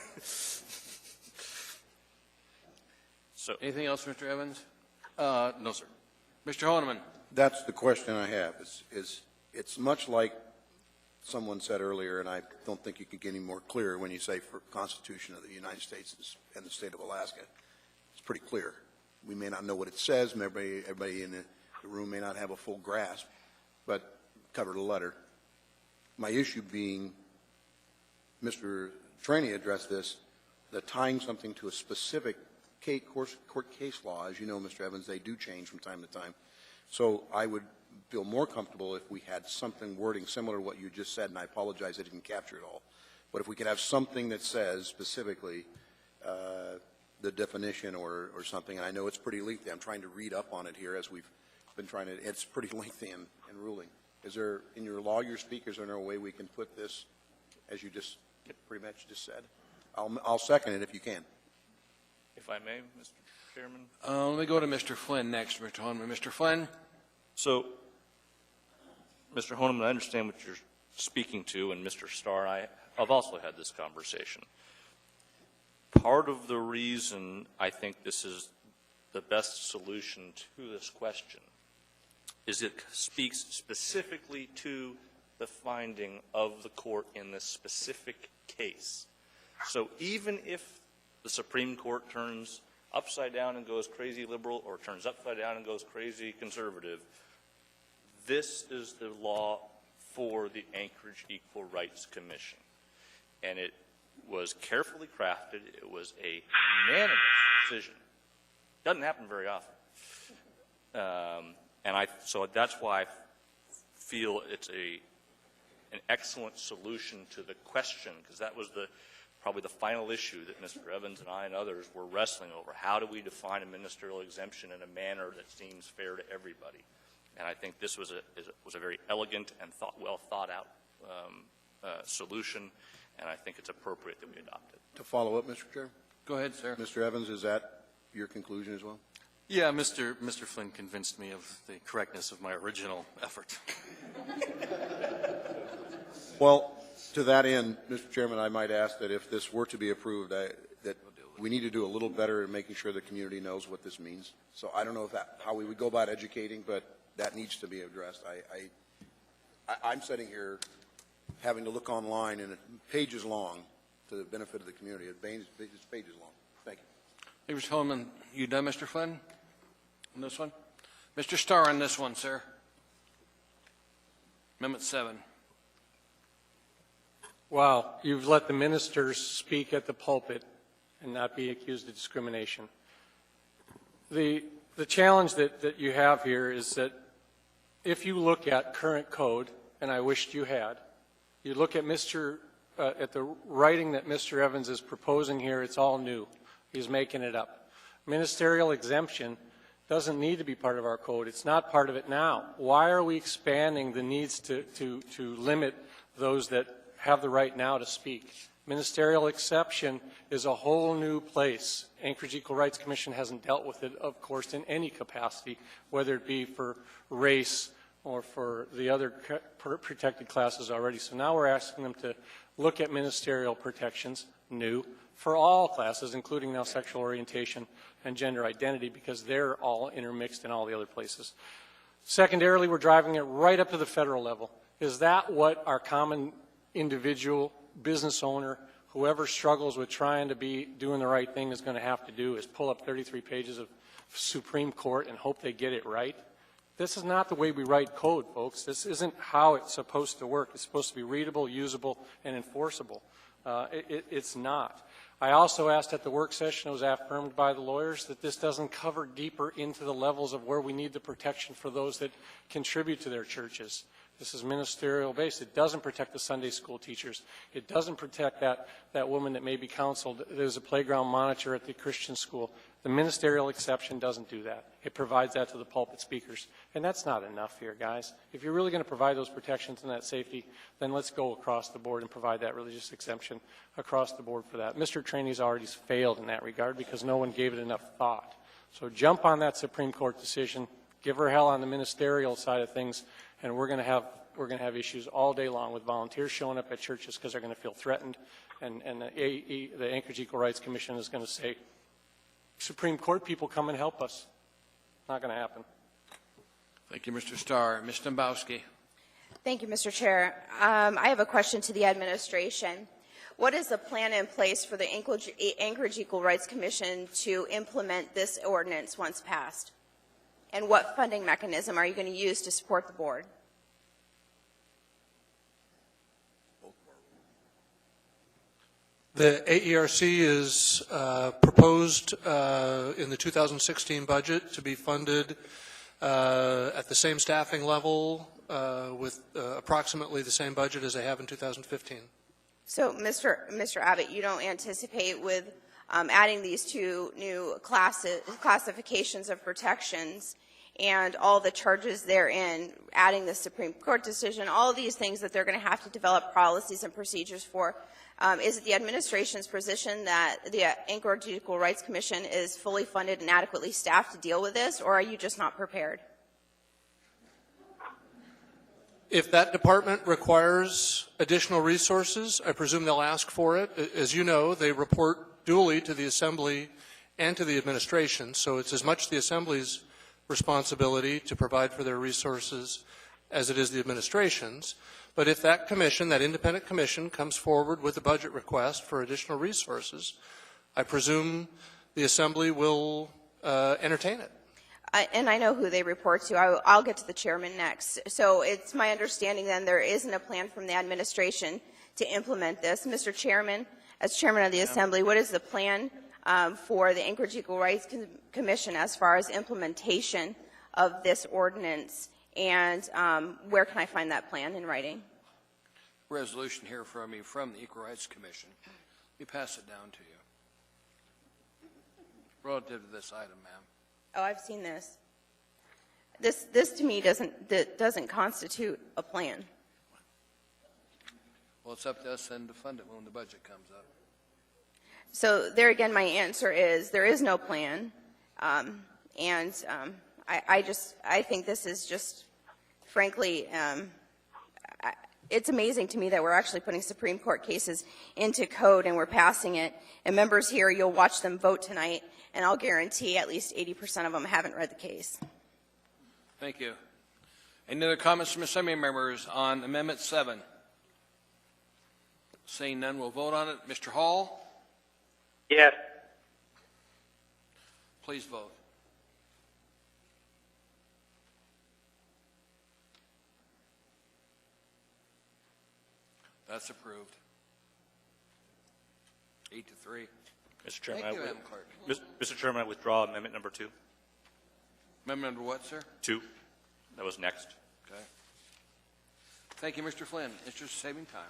So, anything else, Mr. Evans? No, sir. Mr. Honeman. That's the question I have. It's much like someone said earlier, and I don't think you can get any more clear when you say for Constitution of the United States and the state of Alaska. It's pretty clear. We may not know what it says. Everybody in the room may not have a full grasp, but covered a letter. My issue being, Mr. Trainee addressed this, that tying something to a specific court case law, as you know, Mr. Evans, they do change from time to time. So I would feel more comfortable if we had something wording similar to what you just said, and I apologize I didn't capture it all. But if we could have something that says specifically the definition or something, and I know it's pretty lengthy. I'm trying to read up on it here as we've been trying to, it's pretty lengthy in ruling. Is there, in your law, your speakers, is there no way we can put this, as you just pretty much just said? I'll second it if you can. If I may, Mr. Chairman? Let me go to Mr. Flynn next, Mr. Honeman. Mr. Flynn? So, Mr. Honeman, I understand what you're speaking to, and Mr. Starr, I've also had this conversation. Part of the reason I think this is the best solution to this question is it speaks specifically to the finding of the court in this specific case. So even if the Supreme Court turns upside down and goes crazy liberal or turns upside down and goes crazy conservative, this is the law for the Anchorage Equal Rights Commission. And it was carefully crafted. It was a unanimous decision. Doesn't happen very often. So that's why I feel it's an excellent solution to the question, because that was probably the final issue that Mr. Evans and I and others were wrestling over. How do we define a ministerial exemption in a manner that seems fair to everybody? And I think this was a very elegant and well thought out solution, and I think it's appropriate that we adopt it. To follow up, Mr. Chair? Go ahead, sir. Mr. Evans, is that your conclusion as well? Yeah, Mr. Flynn convinced me of the correctness of my original effort. Well, to that end, Mr. Chairman, I might ask that if this were to be approved, that we need to do a little better in making sure the community knows what this means. So I don't know how we would go about educating, but that needs to be addressed. I'm sitting here having to look online, and it's pages long to the benefit of the community. It's pages long. Thank you. Hey, Mr. Holman, you done, Mr. Flynn, on this one? Mr. Starr on this one, sir. Amendment 7. Wow, you've let the ministers speak at the pulpit and not be accused of discrimination. The challenge that you have here is that if you look at current code, and I wished you had, you look at at the writing that Mr. Evans is proposing here, it's all new. He's making it up. Ministerial exemption doesn't need to be part of our code. It's not part of it now. Why are we expanding the needs to limit those that have the right now to speak? Ministerial exception is a whole new place. Anchorage Equal Rights Commission hasn't dealt with it, of course, in any capacity, whether it be for race or for the other protected classes already. So now we're asking them to look at ministerial protections, new, for all classes, including now sexual orientation and gender identity, because they're all intermixed in all the other places. Secondarily, we're driving it right up to the federal level. Is that what our common individual, business owner, whoever struggles with trying to be doing the right thing is going to have to do, is pull up 33 pages of Supreme Court and hope they get it right? This is not the way we write code, folks. This isn't how it's supposed to work. It's supposed to be readable, usable, and enforceable. It's not. I also asked at the work session, it was affirmed by the lawyers, that this doesn't cover deeper into the levels of where we need the protection for those that contribute to their churches. This is ministerial based. It doesn't protect the Sunday school teachers. It doesn't protect that woman that may be counseled. There's a playground monitor at the Christian school. The ministerial exception doesn't do that. It provides that to the pulpit speakers. And that's not enough here, guys. If you're really going to provide those protections and that safety, then let's go across the board and provide that religious exemption across the board for that. Mr. Trainey's already failed in that regard because no one gave it enough thought. So jump on that Supreme Court decision. Give her hell on the ministerial side of things, and we're going to have issues all day long with volunteers showing up at churches because they're going to feel threatened, and the Anchorage Equal Rights Commission is going to say, Supreme Court people, come and help us. Not going to happen. Thank you, Mr. Starr. Ms. Dombowski. Thank you, Mr. Chair. I have a question to the administration. What is the plan in place for the Anchorage Equal Rights Commission to implement this ordinance once passed? And what funding mechanism are you going to use to support the board? The AERC is proposed in the 2016 budget to be funded at the same staffing level with approximately the same budget as they have in 2015. So, Mr. Abbott, you don't anticipate with adding these two new classifications of protections and all the charges therein, adding the Supreme Court decision, all of these things that they're going to have to develop policies and procedures for. Is it the administration's position that the Anchorage Equal Rights Commission is fully funded and adequately staffed to deal with this, or are you just not prepared? If that department requires additional resources, I presume they'll ask for it. As you know, they report duly to the Assembly and to the administration, so it's as much the Assembly's responsibility to provide for their resources as it is the administration's. But if that commission, that independent commission, comes forward with a budget request for additional resources, I presume the Assembly will entertain it. And I know who they report to. I'll get to the chairman next. So it's my understanding then there isn't a plan from the administration to implement this. Mr. Chairman, as chairman of the Assembly, what is the plan for the Anchorage Equal Rights Commission as far as implementation of this ordinance, and where can I find that plan in writing? Resolution here from me from the Equal Rights Commission. Let me pass it down to you. Relative to this item, ma'am. Oh, I've seen this. This to me doesn't constitute a plan. Well, it's up to us then to fund it when the budget comes up. So there again, my answer is there is no plan, I think this is just, frankly, it's amazing to me that we're actually putting Supreme Court cases into code and we're passing it. And members here, you'll watch them vote tonight, and I'll guarantee at least 80% of them haven't read the case. Thank you. Any other comments from Assembly members on Amendment 7? Seeing none, we'll vote on it. Mr. Hall? Yes. Please vote. That's approved. 8-3. Mr. Chairman, Thank you, Madam Clerk. Mr. Chairman, I withdraw amendment number 2. Amendment number what, sir? 2. That was next. Okay. Thank you, Mr. Flynn. It's just saving time.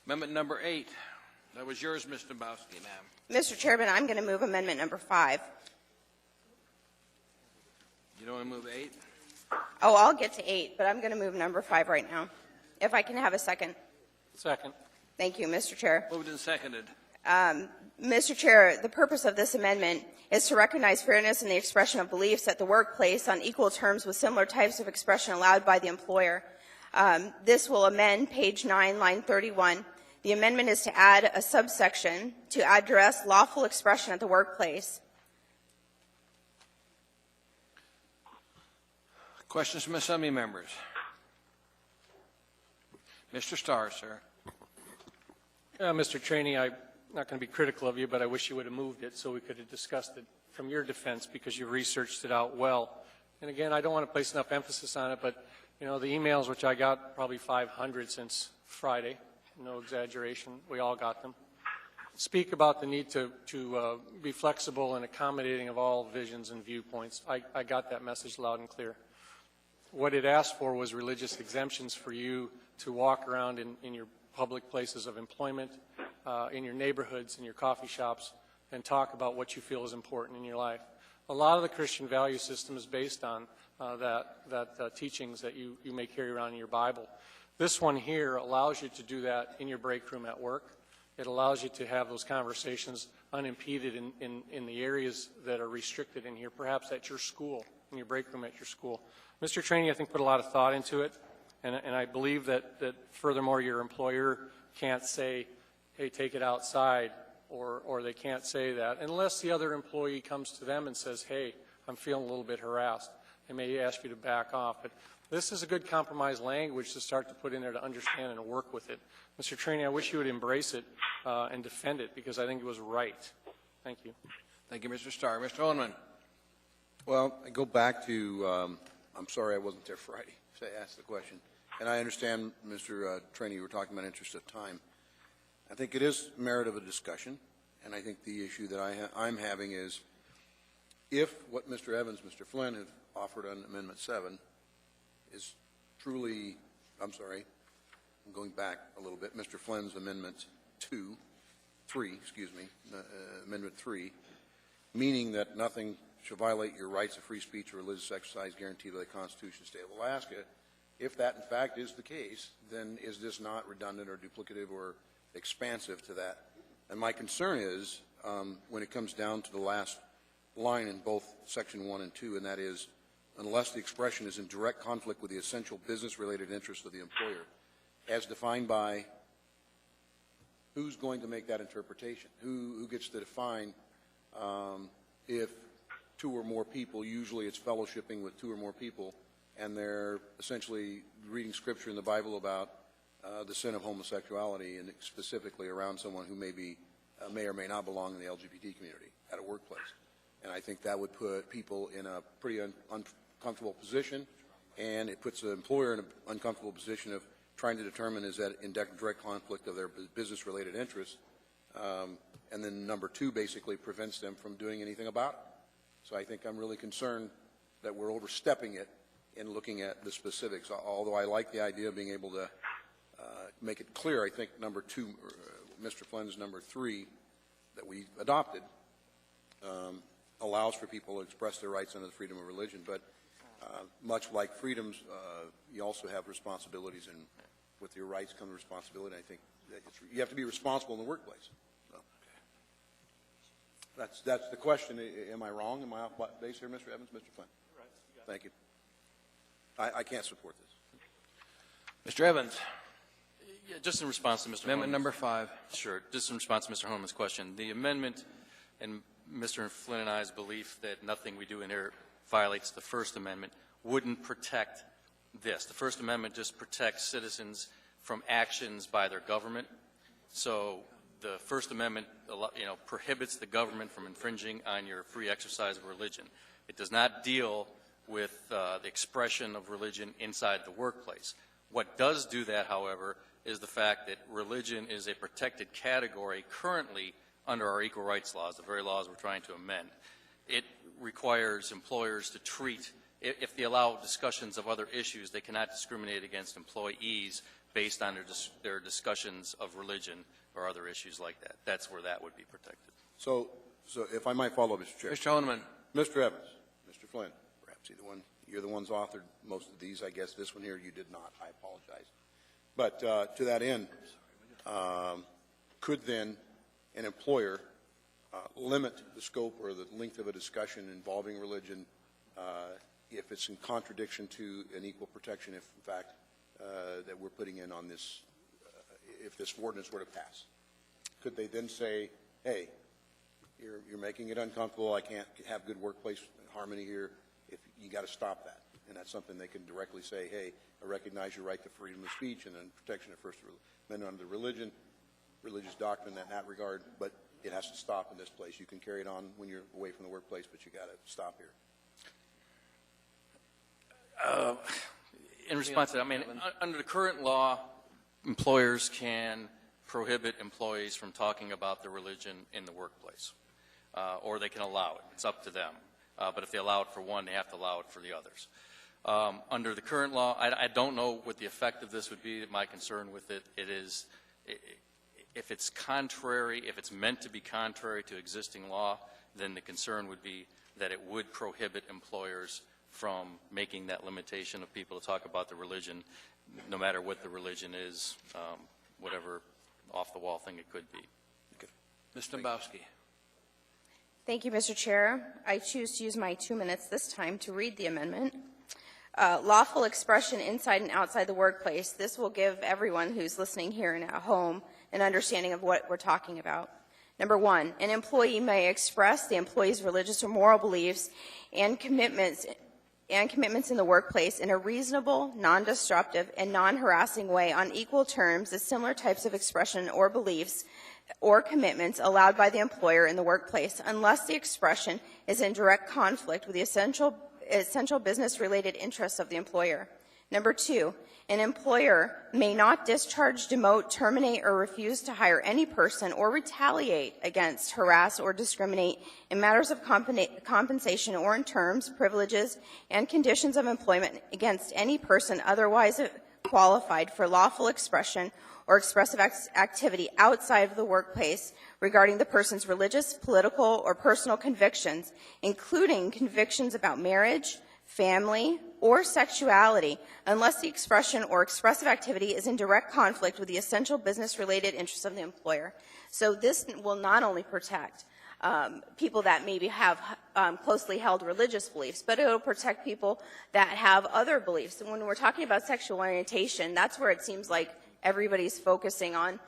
Amendment number 8. That was yours, Ms. Dombrowski, ma'am. Mr. Chairman, I'm going to move amendment number 5. You don't want to move 8? Oh, I'll get to 8, but I'm going to move number 5 right now. If I can have a second. Second. Thank you, Mr. Chair. Moved and seconded. Mr. Chair, the purpose of this amendment is to recognize fairness in the expression of beliefs at the workplace on equal terms with similar types of expression allowed by the employer. This will amend page 9, line 31. The amendment is to add a subsection to address lawful expression at the workplace. Questions from Assembly members? Mr. Starr, sir. Mr. Trainee, I'm not going to be critical of you, but I wish you would have moved it so we could have discussed it from your defense because you researched it out well. And again, I don't want to place enough emphasis on it, but you know, the emails which I got, probably 500 since Friday, no exaggeration, we all got them, speak about the need to be flexible and accommodating of all visions and viewpoints. I got that message loud and clear. What it asked for was religious exemptions for you to walk around in your public places of employment, in your neighborhoods, in your coffee shops, and talk about what you feel is important in your life. A lot of the Christian value system is based on teachings that you may carry around in your Bible. This one here allows you to do that in your break room at work. It allows you to have those conversations unimpeded in the areas that are restricted in here, perhaps at your school, in your break room at your school. Mr. Trainee, I think, put a lot of thought into it, and I believe that furthermore, your employer can't say, hey, take it outside, or they can't say that, unless the other employee comes to them and says, hey, I'm feeling a little bit harassed. They may ask you to back off. But this is a good compromise language to start to put in there to understand and work with it. Mr. Trainee, I wish you would embrace it and defend it, because I think it was right. Thank you. Thank you, Mr. Starr. Mr. Holman. Well, I go back to, I'm sorry I wasn't there Friday, so I asked the question. And I understand, Mr. Trainee, you were talking about interest of time. I think it is merit of a discussion, and I think the issue that I'm having is if what Mr. Evans, Mr. Flynn have offered on Amendment 7 is truly, I'm going back a little bit, Mr. Flynn's Amendment 3, Amendment 3, meaning that nothing shall violate your rights of free speech or religious exercise guaranteed by the Constitution of the State of Alaska. If that, in fact, is the case, then is this not redundant or duplicative or expansive to that? And my concern is, when it comes down to the last line in both Section 1 and 2, and that is, unless the expression is in direct conflict with the essential business-related interests of the employer, as defined by who's going to make that interpretation? Who gets to define if two or more people, usually it's fellowshipping with two or more people, and they're essentially reading Scripture in the Bible about the sin of homosexuality, and specifically around someone who may or may not belong in the LGBT community at a workplace. And I think that would put people in a pretty uncomfortable position, and it puts the employer in an uncomfortable position of trying to determine is that in direct conflict of their business-related interests, and then number 2 basically prevents them from doing anything about it. So I think I'm really concerned that we're overstepping it in looking at the specifics. Although I like the idea of being able to make it clear, I think number 2, Mr. Flynn's number 3 that we adopted, allows for people to express their rights under the freedom of religion. But much like freedoms, you also have responsibilities, and with your rights comes responsibility. I think that you have to be responsible in the workplace. So that's the question. Am I wrong? Am I off base here, Mr. Evans, Mr. Flynn? Right. Thank you. I can't support this. Mr. Evans. Yeah, just in response to Mr. Amendment Holman's, number 5. Sure. Just in response to Mr. Holman's question, the amendment and Mr. Flynn and I's belief that nothing we do in here violates the First Amendment wouldn't protect this. The First Amendment just protects citizens from actions by their government. So the First Amendment, prohibits the government from infringing on your free exercise of religion. It does not deal with the expression of religion inside the workplace. What does do that, however, is the fact that religion is a protected category currently under our equal rights laws, the very laws we're trying to amend. It requires employers to treat, if they allow discussions of other issues, they cannot discriminate against employees based on their discussions of religion or other issues like that. That's where that would be protected. So if I might follow, Mr. Chair. Mr. Holman. Mr. Evans, Mr. Flynn, perhaps you're the ones authored most of these. I guess this one here you did not. I apologize. But to that end, could then an employer limit the scope or the length of a discussion involving religion if it's in contradiction to an equal protection, if in fact that we're putting in on this, if this ordinance were to pass? Could they then say, hey, you're making it uncomfortable, I can't have good workplace harmony here, if you got to stop that? And that's something they can directly say, hey, I recognize your right to freedom of speech and then protection of First Amendment under religion, religious doctrine in that regard, but it has to stop in this place. You can carry it on when you're away from the workplace, but you got to stop here. In response to that, I mean, under the current law, employers can prohibit employees from talking about their religion in the workplace, or they can allow it. It's up to them. But if they allow it for one, they have to allow it for the others. Under the current law, I don't know what the effect of this would be. My concern with it is if it's contrary, if it's meant to be contrary to existing law, then the concern would be that it would prohibit employers from making that limitation of people to talk about the religion, no matter what the religion is, whatever off-the-wall thing it could be. Okay. Ms. Dombowski. Thank you, Mr. Chair. I choose to use my 2 minutes this time to read the amendment. Lawful expression inside and outside the workplace. This will give everyone who's listening here and at home an understanding of what we're talking about. Number one, an employee may express the employee's religious or moral beliefs and commitments in the workplace in a reasonable, non-disruptive, and non-harassing way on equal terms as similar types of expression or beliefs or commitments allowed by the employer in the workplace, unless the expression is in direct conflict with the essential business-related interests of the employer. Number two, an employer may not discharge, demote, terminate, or refuse to hire any person or retaliate against, harass, or discriminate in matters of compensation or in terms, privileges, and conditions of employment against any person otherwise qualified for lawful expression or expressive activity outside of the workplace regarding the person's religious, political, or personal convictions, including convictions about marriage, family, or sexuality, unless the expression or expressive activity is in direct conflict with the essential business-related interests of the employer. So this will not only protect people that maybe have closely held religious beliefs, but it will protect people that have other beliefs. And when we're talking about sexual orientation, that's where it seems like everybody's focusing on,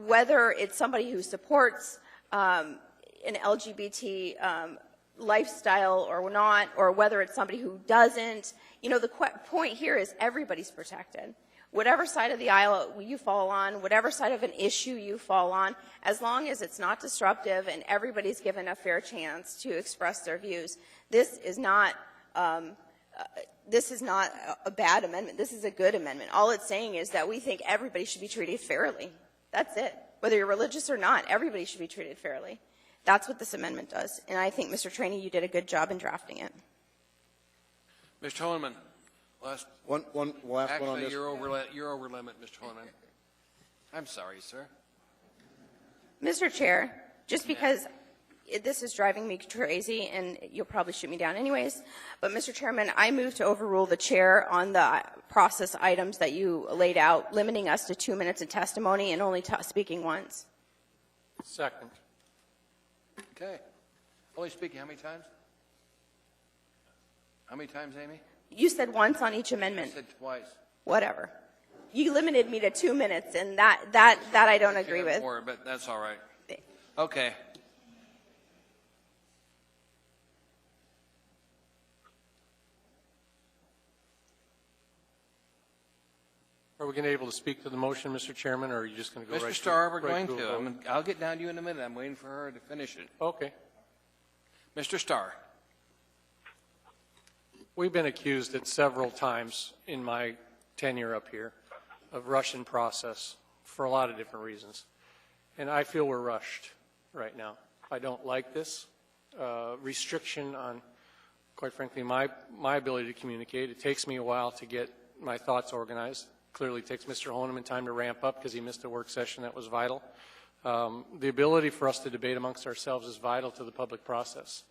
whether it's somebody who supports an LGBT lifestyle or not, or whether it's somebody who doesn't. The point here is everybody's protected. Whatever side of the aisle you fall on, whatever side of an issue you fall on, as long as it's not disruptive and everybody's given a fair chance to express their views, this is not a bad amendment. This is a good amendment. All it's saying is that we think everybody should be treated fairly. That's it. Whether you're religious or not, everybody should be treated fairly. That's what this amendment does. And I think, Mr. Traney, you did a good job in drafting it. Mr. Holman, last one on this. You're over limit, Mr. Holman. I'm sorry, sir. Mr. Chair, just because this is driving me crazy, and you'll probably shoot me down anyways, but Mr. Chairman, I move to overrule the chair on the process items that you laid out, limiting us to 2 minutes of testimony and only speaking once. Second. Okay. Only speaking how many times? How many times, Amy? You said once on each amendment. I said twice. Whatever. You limited me to 2 minutes, and that I don't agree with. More, but that's all right. Okay. Are we going to be able to speak to the motion, Mr. Chairman, or are you just going to go Mr. right Starr, we're right going to a to. vote? I'll get down to you in a minute. I'm waiting for her to finish it. Okay. Mr. Starr. We've been accused at several times in my tenure up here of rushing process for a lot of different reasons. And I feel we're rushed right now. I don't like this restriction on, quite frankly, my ability to communicate. It takes me a while to get my thoughts organized. Clearly takes Mr. Honeman time to ramp up because he missed a work session that was vital. The ability for us to debate amongst ourselves is vital to the public process,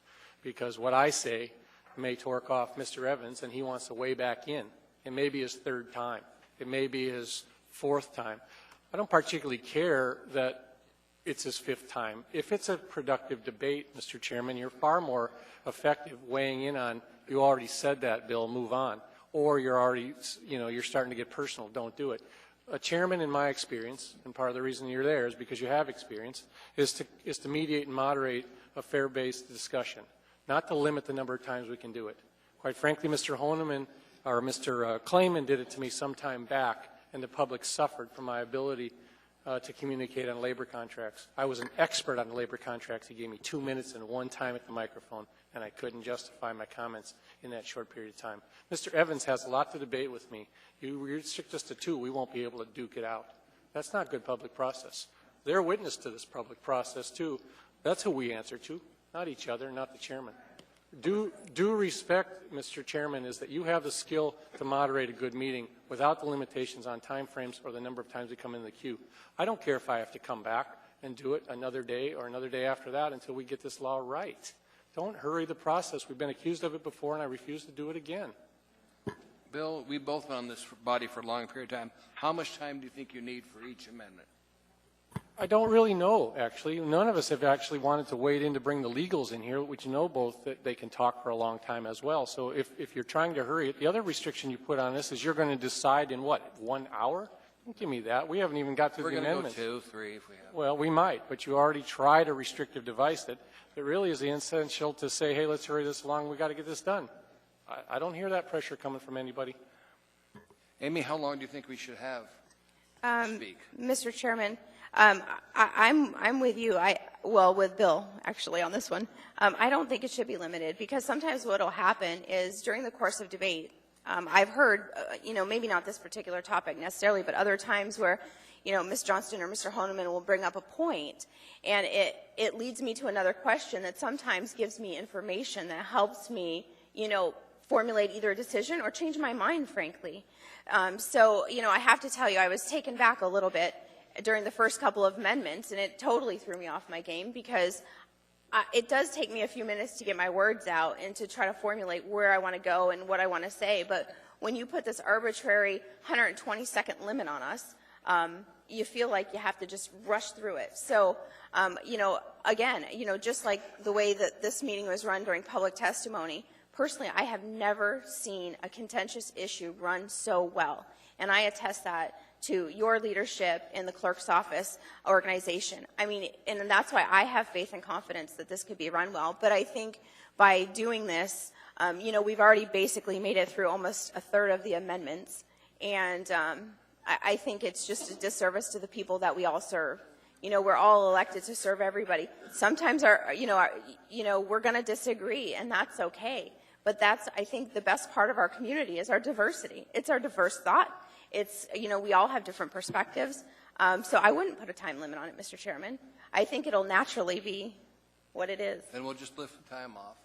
because what I say may torque off Mr. Evans, and he wants to weigh back in. It may be his third time. It may be his fourth time. I don't particularly care that it's his fifth time. If it's a productive debate, Mr. Chairman, you're far more effective weighing in on, you already said that, Bill, move on. Or you're already, you're starting to get personal, don't do it. A chairman, in my experience, and part of the reason you're there is because you have experience, is to mediate and moderate a fair-based discussion, not to limit the number of times we can do it. Quite frankly, Mr. Honeman, or Mr. Klayman did it to me some time back, and the public suffered from my ability to communicate on labor contracts. I was an expert on labor contracts. He gave me 2 minutes and one time at the microphone, and I couldn't justify my comments in that short period of time. Mr. Evans has a lot to debate with me. You restrict us to 2, we won't be able to duke it out. That's not good public process. They're witness to this public process, too. That's who we answer to, not each other, not the chairman. Due respect, Mr. Chairman, is that you have the skill to moderate a good meeting without the limitations on time frames or the number of times we come in the queue. I don't care if I have to come back and do it another day or another day after that until we get this law right. Don't hurry the process. We've been accused of it before, and I refuse to do it again. Bill, we've both been on this body for a long period of time. How much time do you think you need for each amendment? I don't really know, actually. None of us have actually wanted to wade in to bring the legals in here, which know both that they can talk for a long time as well. So if you're trying to hurry it, the other restriction you put on this is you're going to decide in, what, 1 hour? Don't give me that. We haven't even got to the amendments. We're going to go 2, 3 if we have. Well, we might, but you already tried a restrictive device that really is the essential to say, hey, let's hurry this along. We've got to get this done. I don't hear that pressure coming from anybody. Amy, how long do you think we should have to speak? Mr. Chairman, I'm with you. With Bill, actually, on this one. I don't think it should be limited, because sometimes what will happen is during the course of debate, I've heard, maybe not this particular topic necessarily, but other times where, Ms. Johnston or Mr. Honeman will bring up a point, and it leads me to another question that sometimes gives me information that helps me, formulate either a decision or change my mind, frankly. I have to tell you, I was taken back a little bit during the first couple of amendments, and it totally threw me off my game, because it does take me a few minutes to get my words out and to try to formulate where I want to go and what I want to say. But when you put this arbitrary 120-second limit on us, you feel like you have to just rush through it. So, again, just like the way that this meeting was run during public testimony, personally, I have never seen a contentious issue run so well. And I attest that to your leadership in the clerk's office organization. And that's why I have faith and confidence that this could be run well. But I think by doing this, we've already basically made it through almost a third of the amendments. And I think it's just a disservice to the people that we all serve. We're all elected to serve everybody. Sometimes we're going to disagree, and that's okay. But that's, I think, the best part of our community is our diversity. It's our diverse thought. It's, we all have different perspectives. So I wouldn't put a time limit on it, Mr. Chairman. I think it'll naturally be what it is. Then we'll just lift the time off.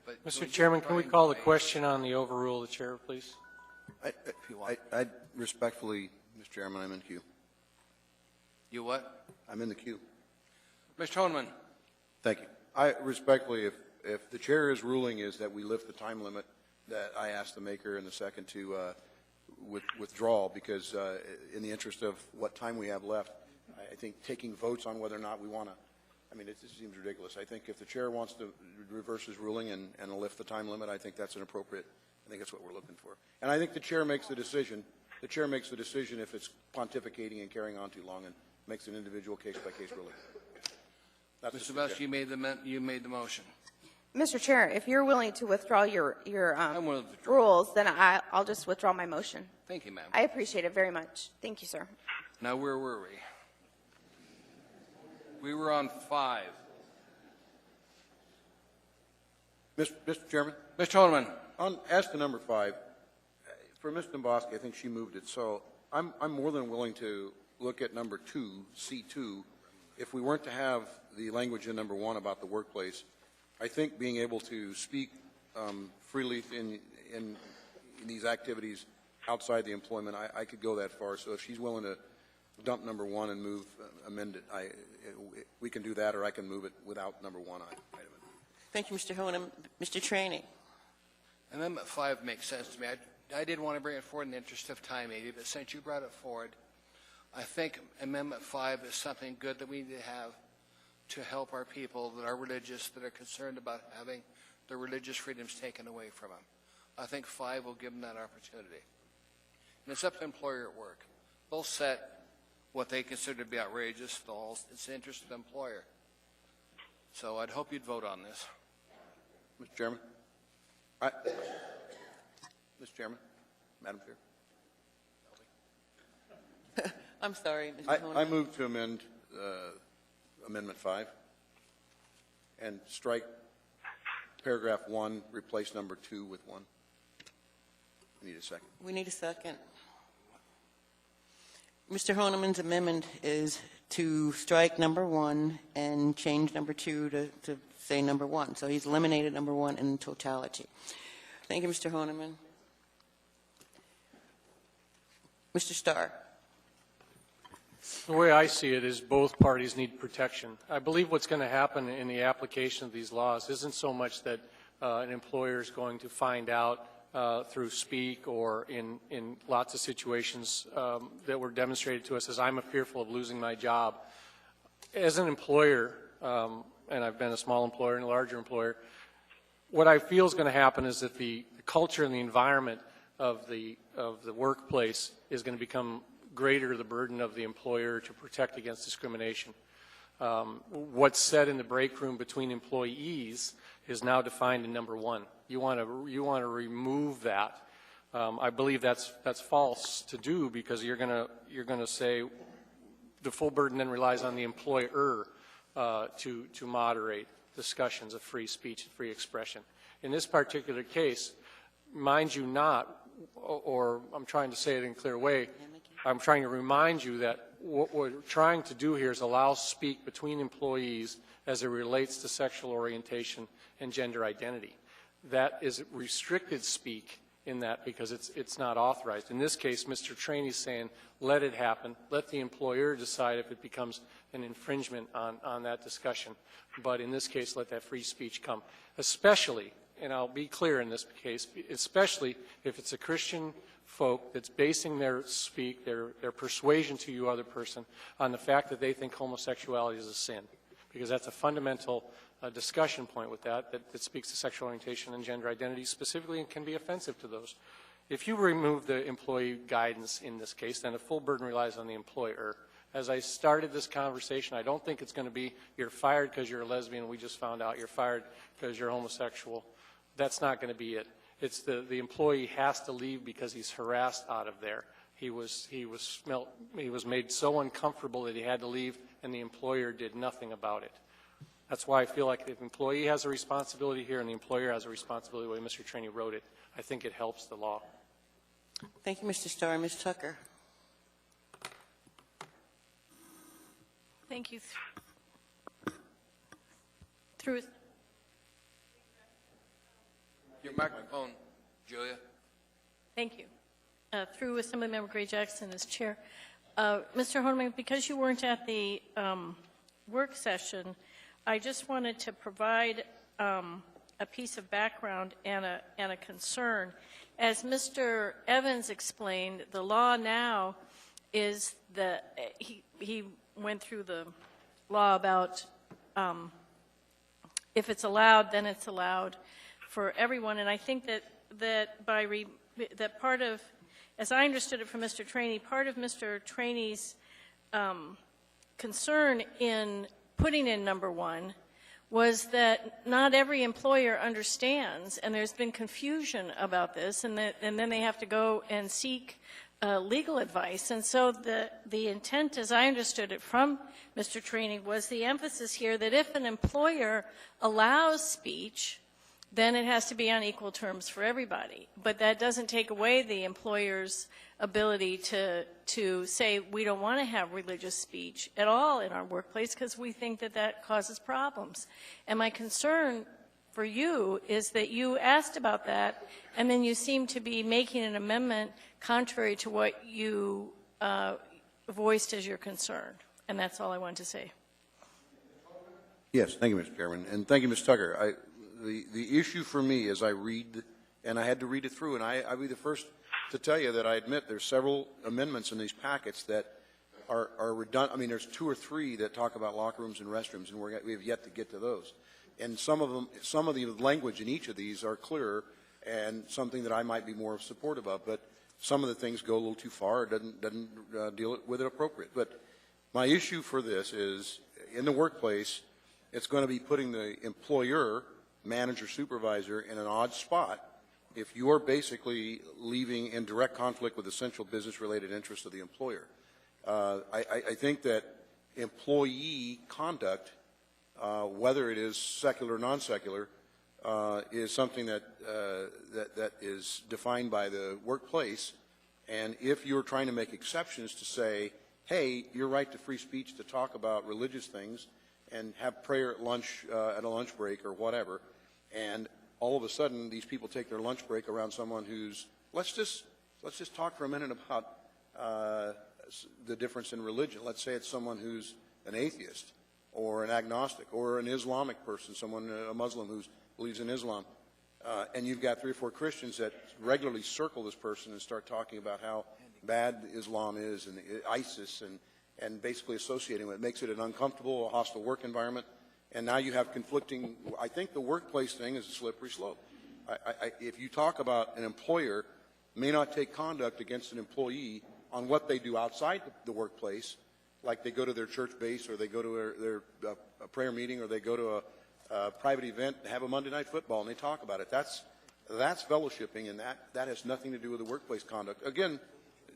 But Mr. Chairman, can we call the question on the overrule of the chair, please? I respectfully, Mr. Chairman, I'm in queue. You what? I'm in the queue. Mr. Honeman. Thank you. I respectfully, if the chair's ruling is that we lift the time limit, that I ask the maker and the second to withdraw, because in the interest of what time we have left, I think taking votes on whether or not we want to, it seems ridiculous. I think if the chair wants to reverse his ruling and lift the time limit, I think that's an appropriate. I think that's what we're looking for. And I think the chair makes the decision. The chair makes the decision if it's pontificating and carrying on too long, and makes an individual case-by-case ruling. Mr. Bush, you made the motion. Mr. Chair, if you're willing to withdraw your rules, then I'll just withdraw my motion. Thank you, ma'am. I appreciate it very much. Thank you, sir. Now, where were we? We were on 5. Mr. Chairman? Mr. Honeman. As to number 5, for Ms. Domboski, I think she moved it. So I'm more than willing to look at number 2, C2. If we weren't to have the language in number 1 about the workplace, I think being able to speak freely in these activities outside the employment, I could go that far. So if she's willing to dump number one and move, amend it, we can do that, or I can move it without number one item. Thank you, Mr. Honum. Mr. Trainee. Amendment 5 makes sense to me. I did want to bring it forward in the interest of time, maybe, but since you brought it forward, I think Amendment 5 is something good that we need to have to help our people that are religious, that are concerned about having their religious freedoms taken away from them. I think 5 will give them that opportunity. And it's up to the employer at work. They'll set what they consider to be outrageous. It's the interest of the employer. So I'd hope you'd vote on this. Mr. Chairman? Mr. Chairman? Madam Chair? I'm sorry, Mr. Honum. I move to amend Amendment 5 and strike paragraph 1, replace number 2 with 1. We need a second. We need a second. Mr. Honeman's amendment is to strike number 1 and change number 2 to say number 1. So he's eliminated number 1 in totality. Thank you, Mr. Honeman. Mr. Starr. The way I see it is both parties need protection. I believe what's going to happen in the application of these laws isn't so much that an employer is going to find out through speak or in lots of situations that were demonstrated to us as I'm fearful of losing my job. As an employer, and I've been a small employer and a larger employer, what I feel is going to happen is that the culture and the environment of the workplace is going to become greater the burden of the employer to protect against discrimination. What's said in the break room between employees is now defined in number 1. You want to remove that. I believe that's false to do because you're going to say the full burden then relies on the employer to moderate discussions of free speech and free expression. In this particular case, mind you not, or I'm trying to say it in a clear way, I'm trying to remind you that what we're trying to do here is allow speak between employees as it relates to sexual orientation and gender identity. That is restricted speak in that because it's not authorized. In this case, Mr. Trainey's saying, let it happen. Let the employer decide if it becomes an infringement on that discussion. But in this case, let that free speech come. Especially, and I'll be clear in this case, especially if it's a Christian folk that's basing their speak, their persuasion to you other person on the fact that they think homosexuality is a sin. Because that's a fundamental discussion point with that speaks to sexual orientation and gender identity specifically and can be offensive to those. If you remove the employee guidance in this case, then the full burden relies on the employer. As I started this conversation, I don't think it's going to be you're fired because you're a lesbian, we just found out, you're fired because you're homosexual. That's not going to be it. It's the employee has to leave because he's harassed out of there. He was made so uncomfortable that he had to leave, and the employer did nothing about it. That's why I feel like if the employee has a responsibility here and the employer has a responsibility the way Mr. Trainey wrote it, I think it helps the law. Thank you, Mr. Starr. Ms. Tucker. Thank you. Through Your microphone, Julia. Thank you. Through Assemblymember Gray Jackson as chair. Mr. Honeman, because you weren't at the work session, I just wanted to provide a piece of background and a concern. As Mr. Evans explained, the law now is that he went through the law about if it's allowed, then it's allowed for everyone. And I think that part of, as I understood it from Mr. Trainey, part of Mr. Trainey's concern in putting in number 1 was that not every employer understands, and there's been confusion about this, and then they have to go and seek legal advice. And so the intent, as I understood it from Mr. Trainey, was the emphasis here that if an employer allows speech, then it has to be on equal terms for everybody. But that doesn't take away the employer's ability to say we don't want to have religious speech at all in our workplace because we think that causes problems. And my concern for you is that you asked about that, and then you seem to be making an amendment contrary to what you voiced as your concern. And that's all I wanted to say. Yes, thank you, Mr. Chairman, and thank you, Ms. Tucker. The issue for me is I read, and I had to read it through, and I'll be the first to tell you that I admit there's several amendments in these packets that are redundant. I mean, there's 2 or 3 that talk about locker rooms and restrooms, and we have yet to get to those. And some of the language in each of these are clearer and something that I might be more supportive of, but some of the things go a little too far. It doesn't deal with it appropriate. But my issue for this is, in the workplace, it's going to be putting the employer, manager, supervisor in an odd spot if you are basically leaving in direct conflict with essential business-related interests of the employer. I think that employee conduct, whether it is secular or non-secular, is something that is defined by the workplace. And if you're trying to make exceptions to say, hey, your right to free speech to talk about religious things and have prayer at lunch, at a lunch break or whatever, and all of a sudden these people take their lunch break around someone who's, let's just talk for a minute about the difference in religion. Let's say it's someone who's an atheist or an agnostic or an Islamic person, someone, a Muslim who believes in Islam, and you've got 3 or 4 Christians that regularly circle this person and start talking about how bad Islam is and ISIS and basically associating with it. Makes it an uncomfortable, hostile work environment. And now you have conflicting. I think the workplace thing is a slippery slope. If you talk about an employer may not take conduct against an employee on what they do outside the workplace, like they go to their church base or they go to a prayer meeting or they go to a private event, have a Monday Night Football, and they talk about it. That's fellowshipping, and that has nothing to do with the workplace conduct. Again,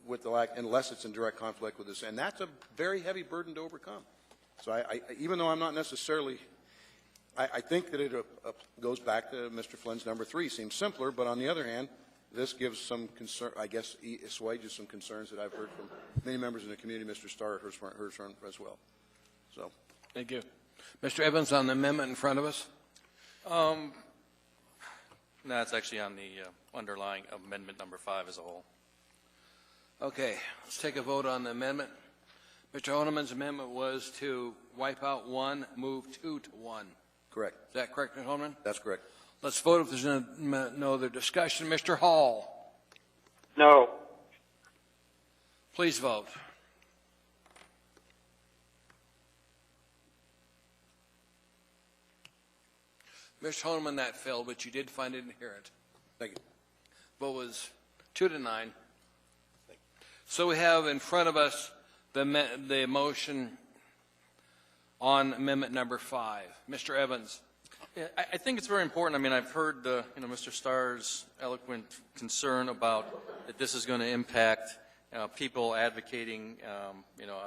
with the lack, unless it's in direct conflict with this, and that's a very heavy burden to overcome. So even though I'm not necessarily, I think that it goes back to Mr. Flynn's number 3. Seems simpler, but on the other hand, this gives some concern, I guess, assuages some concerns that I've heard from many members in the community. Mr. Starr heard from as well. So, thank you, Mr. Evans, on the amendment in front of us. No, it's actually on the underlying amendment number 5 as a whole. Okay, let's take a vote on the amendment. Mr. Honeman's amendment was to wipe out 1, move 2 to 1. Correct. Is that correct, Mr. Honeman? That's correct. Let's vote if there's no other discussion. Mr. Hall? No. Please vote. Mr. Honeman, that failed, but you did find it inherent. Thank you. Vote was 2 to 9. So we have in front of us the motion on amendment number 5. Mr. Evans. Yeah, I think it's very important. I mean, I've heard Mr. Starr's eloquent concern about that this is going to impact people advocating,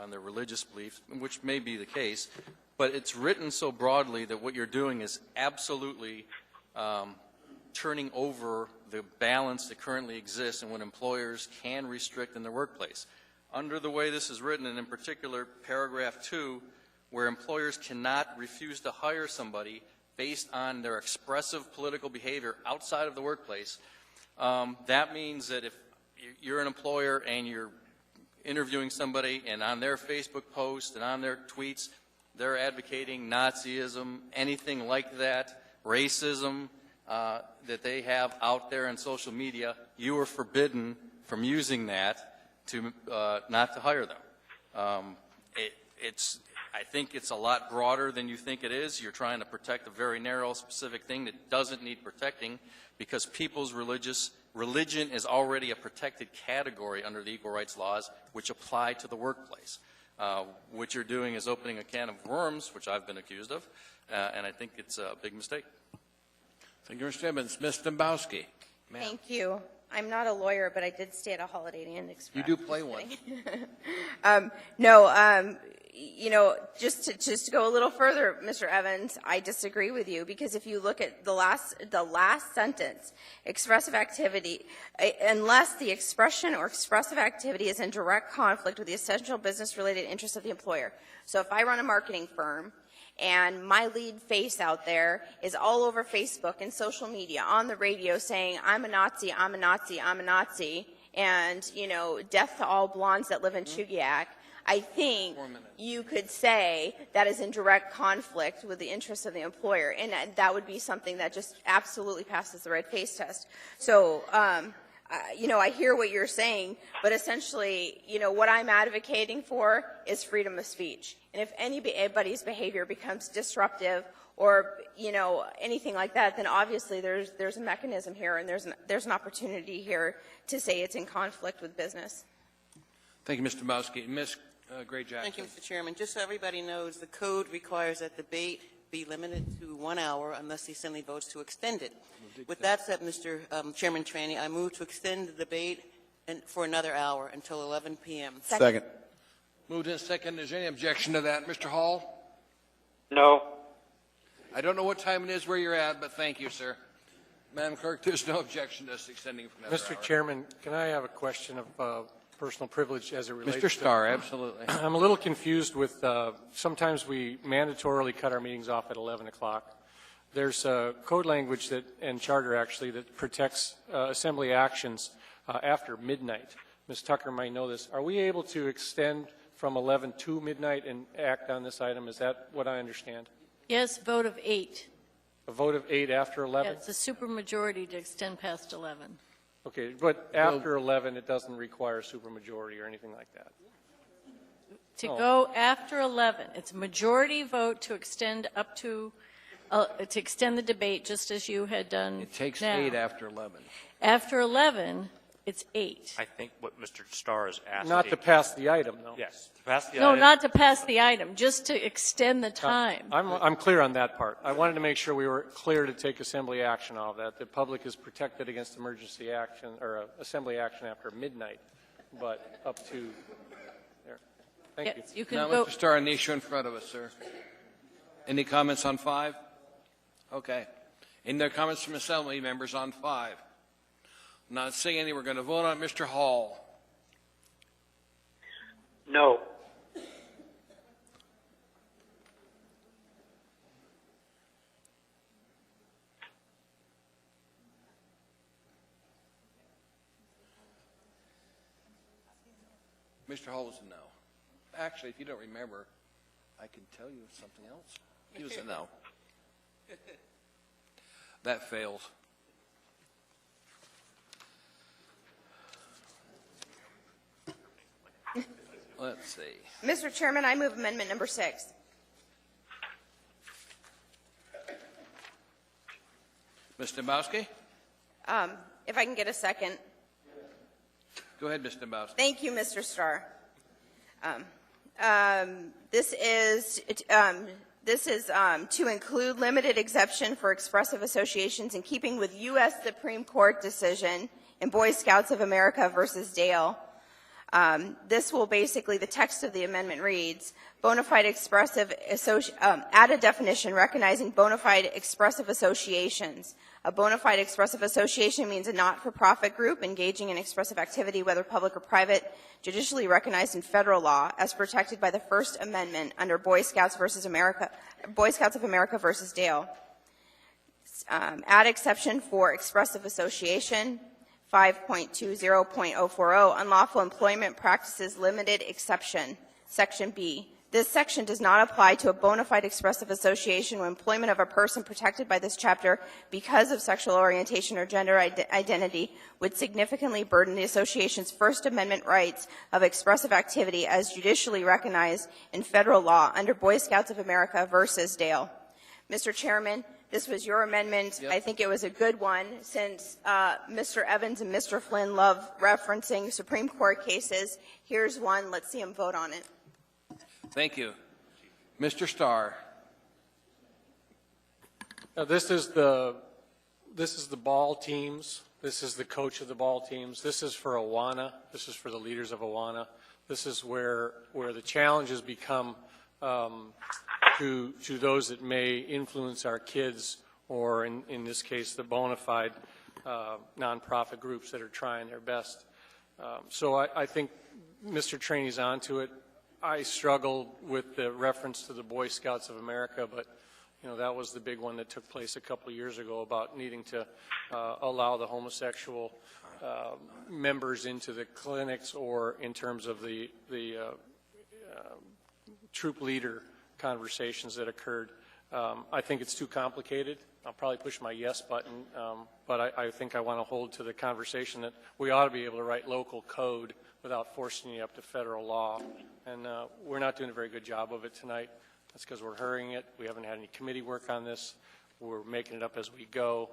on their religious beliefs, which may be the case. But it's written so broadly that what you're doing is absolutely turning over the balance that currently exists and what employers can restrict in their workplace. Under the way this is written, and in particular paragraph 2, where employers cannot refuse to hire somebody based on their expressive political behavior outside of the workplace, that means that if you're an employer and you're interviewing somebody and on their Facebook post and on their tweets, they're advocating Nazism, anything like that, racism, that they have out there in social media, you are forbidden from using that to not to hire them. I think it's a lot broader than you think it is. You're trying to protect a very narrow, specific thing that doesn't need protecting because people's religion is already a protected category under the equal rights laws, which apply to the workplace. What you're doing is opening a can of worms, which I've been accused of, and I think it's a big mistake. Thank you, Mr. Evans. Ms. Dombowski. Thank you. I'm not a lawyer, but I did stay at a Holiday Inn Express. You do play one. Just to go a little further, Mr. Evans, I disagree with you because if you look at the last sentence, expressive activity, unless the expression or expressive activity is in direct conflict with the essential business-related interests of the employer. So if I run a marketing firm and my lead face out there is all over Facebook and social media, on the radio saying, I'm a Nazi, I'm a Nazi, I'm a Nazi, and, you know, death to all blondes that live in Chugiak, I think you could say that is in direct conflict with the interests of the employer, and that would be something that just absolutely passes the red face test. So, you know, I hear what you're saying, but essentially, you know, what I'm advocating for is freedom of speech. And if anybody's behavior becomes disruptive or, you know, anything like that, then obviously there's a mechanism here, and there's an opportunity here to say it's in conflict with business. Thank you, Mr. Dombrowski. Ms. Gray Jackson. Thank you, Mr. Chairman. Just so everybody knows, the code requires that debate be limited to 1 hour unless the Assembly votes to extend it. With that said, Mr. Chairman Traney, I move to extend the debate for another hour until 11 p.m. Second. Moved in second. Is there any objection to that? Mr. Hall? No. I don't know what time it is where you're at, but thank you, sir. Madam Clerk, there's no objection to us extending for another hour. Mr. Chairman, can I have a question of personal privilege as it relates Mr. Starr, absolutely. I'm a little confused with, sometimes we mandatorily cut our meetings off at 11 o'clock. There's code language that, and charter actually, that protects assembly actions after midnight. Ms. Tucker might know this. Are we able to extend from 11 to midnight and act on this item? Is that what I understand? Yes, vote of 8. A vote of 8 after 11? Yeah, it's a supermajority to extend past 11. Okay, but after 11, it doesn't require supermajority or anything like that? To go after 11, it's a majority vote to extend up to extend the debate, just as you had done. It takes now. 8 after 11. After 11, it's 8. I think what Mr. Starr is asking. Not to pass the item, though. Yes, to pass the No, item. not to pass the item, just to extend the time. I'm clear on that part. I wanted to make sure we were clear to take assembly action on that. The public is protected against emergency action or assembly action after midnight, but up to there. Thank Yes, you. you can Now, vote. Mr. Starr, an issue in front of us, sir. Any comments on 5? Okay. Any other comments from Assembly members on 5? Not seeing any. We're going to vote on Mr. Hall. No. Mr. Hall was a no. Actually, if you don't remember, I can tell you something else. He was a no. That fails. Let's see. Mr. Chairman, I move amendment number 6. Ms. Dombrowski? If I can get a second. Go ahead, Ms. Dombrowski. Thank you, Mr. Starr. This is to include limited exception for expressive associations in keeping with U.S. Supreme Court decision in Boy Scouts of America versus Dale. This will basically, the text of the amendment reads, bona fide expressive, add a definition recognizing bona fide expressive associations. A bona fide expressive association means a not-for-profit group engaging in expressive activity, whether public or private, judicially recognized in federal law as protected by the First Amendment under Boy Scouts of America versus Dale. Add exception for expressive association. 5.20.040, unlawful employment practices limited exception, section B. This section does not apply to a bona fide expressive association when employment of a person protected by this chapter because of sexual orientation or gender identity would significantly burden the association's First Amendment rights of expressive activity as judicially recognized in federal law under Boy Scouts of America versus Dale. Mr. Chairman, this was your amendment. Yep. I think it was a good one since Mr. Evans and Mr. Flynn love referencing Supreme Court cases. Here's one. Let's see them vote on it. Thank you. Mr. Starr. Now, this is the ball teams. This is the coach of the ball teams. This is for Awana. This is for the leaders of Awana. This is where the challenges become to those that may influence our kids, or in this case, the bona fide nonprofit groups that are trying their best. So I think Mr. Traney's onto it. I struggled with the reference to the Boy Scouts of America, but that was the big one that took place a couple of years ago about needing to allow the homosexual members into the clinics, or in terms of the troop leader conversations that occurred. I think it's too complicated. I'll probably push my yes button, but I think I want to hold to the conversation that we ought to be able to write local code without forcing you up to federal law. And we're not doing a very good job of it tonight. That's because we're hurrying it. We haven't had any committee work on this. We're making it up as we go.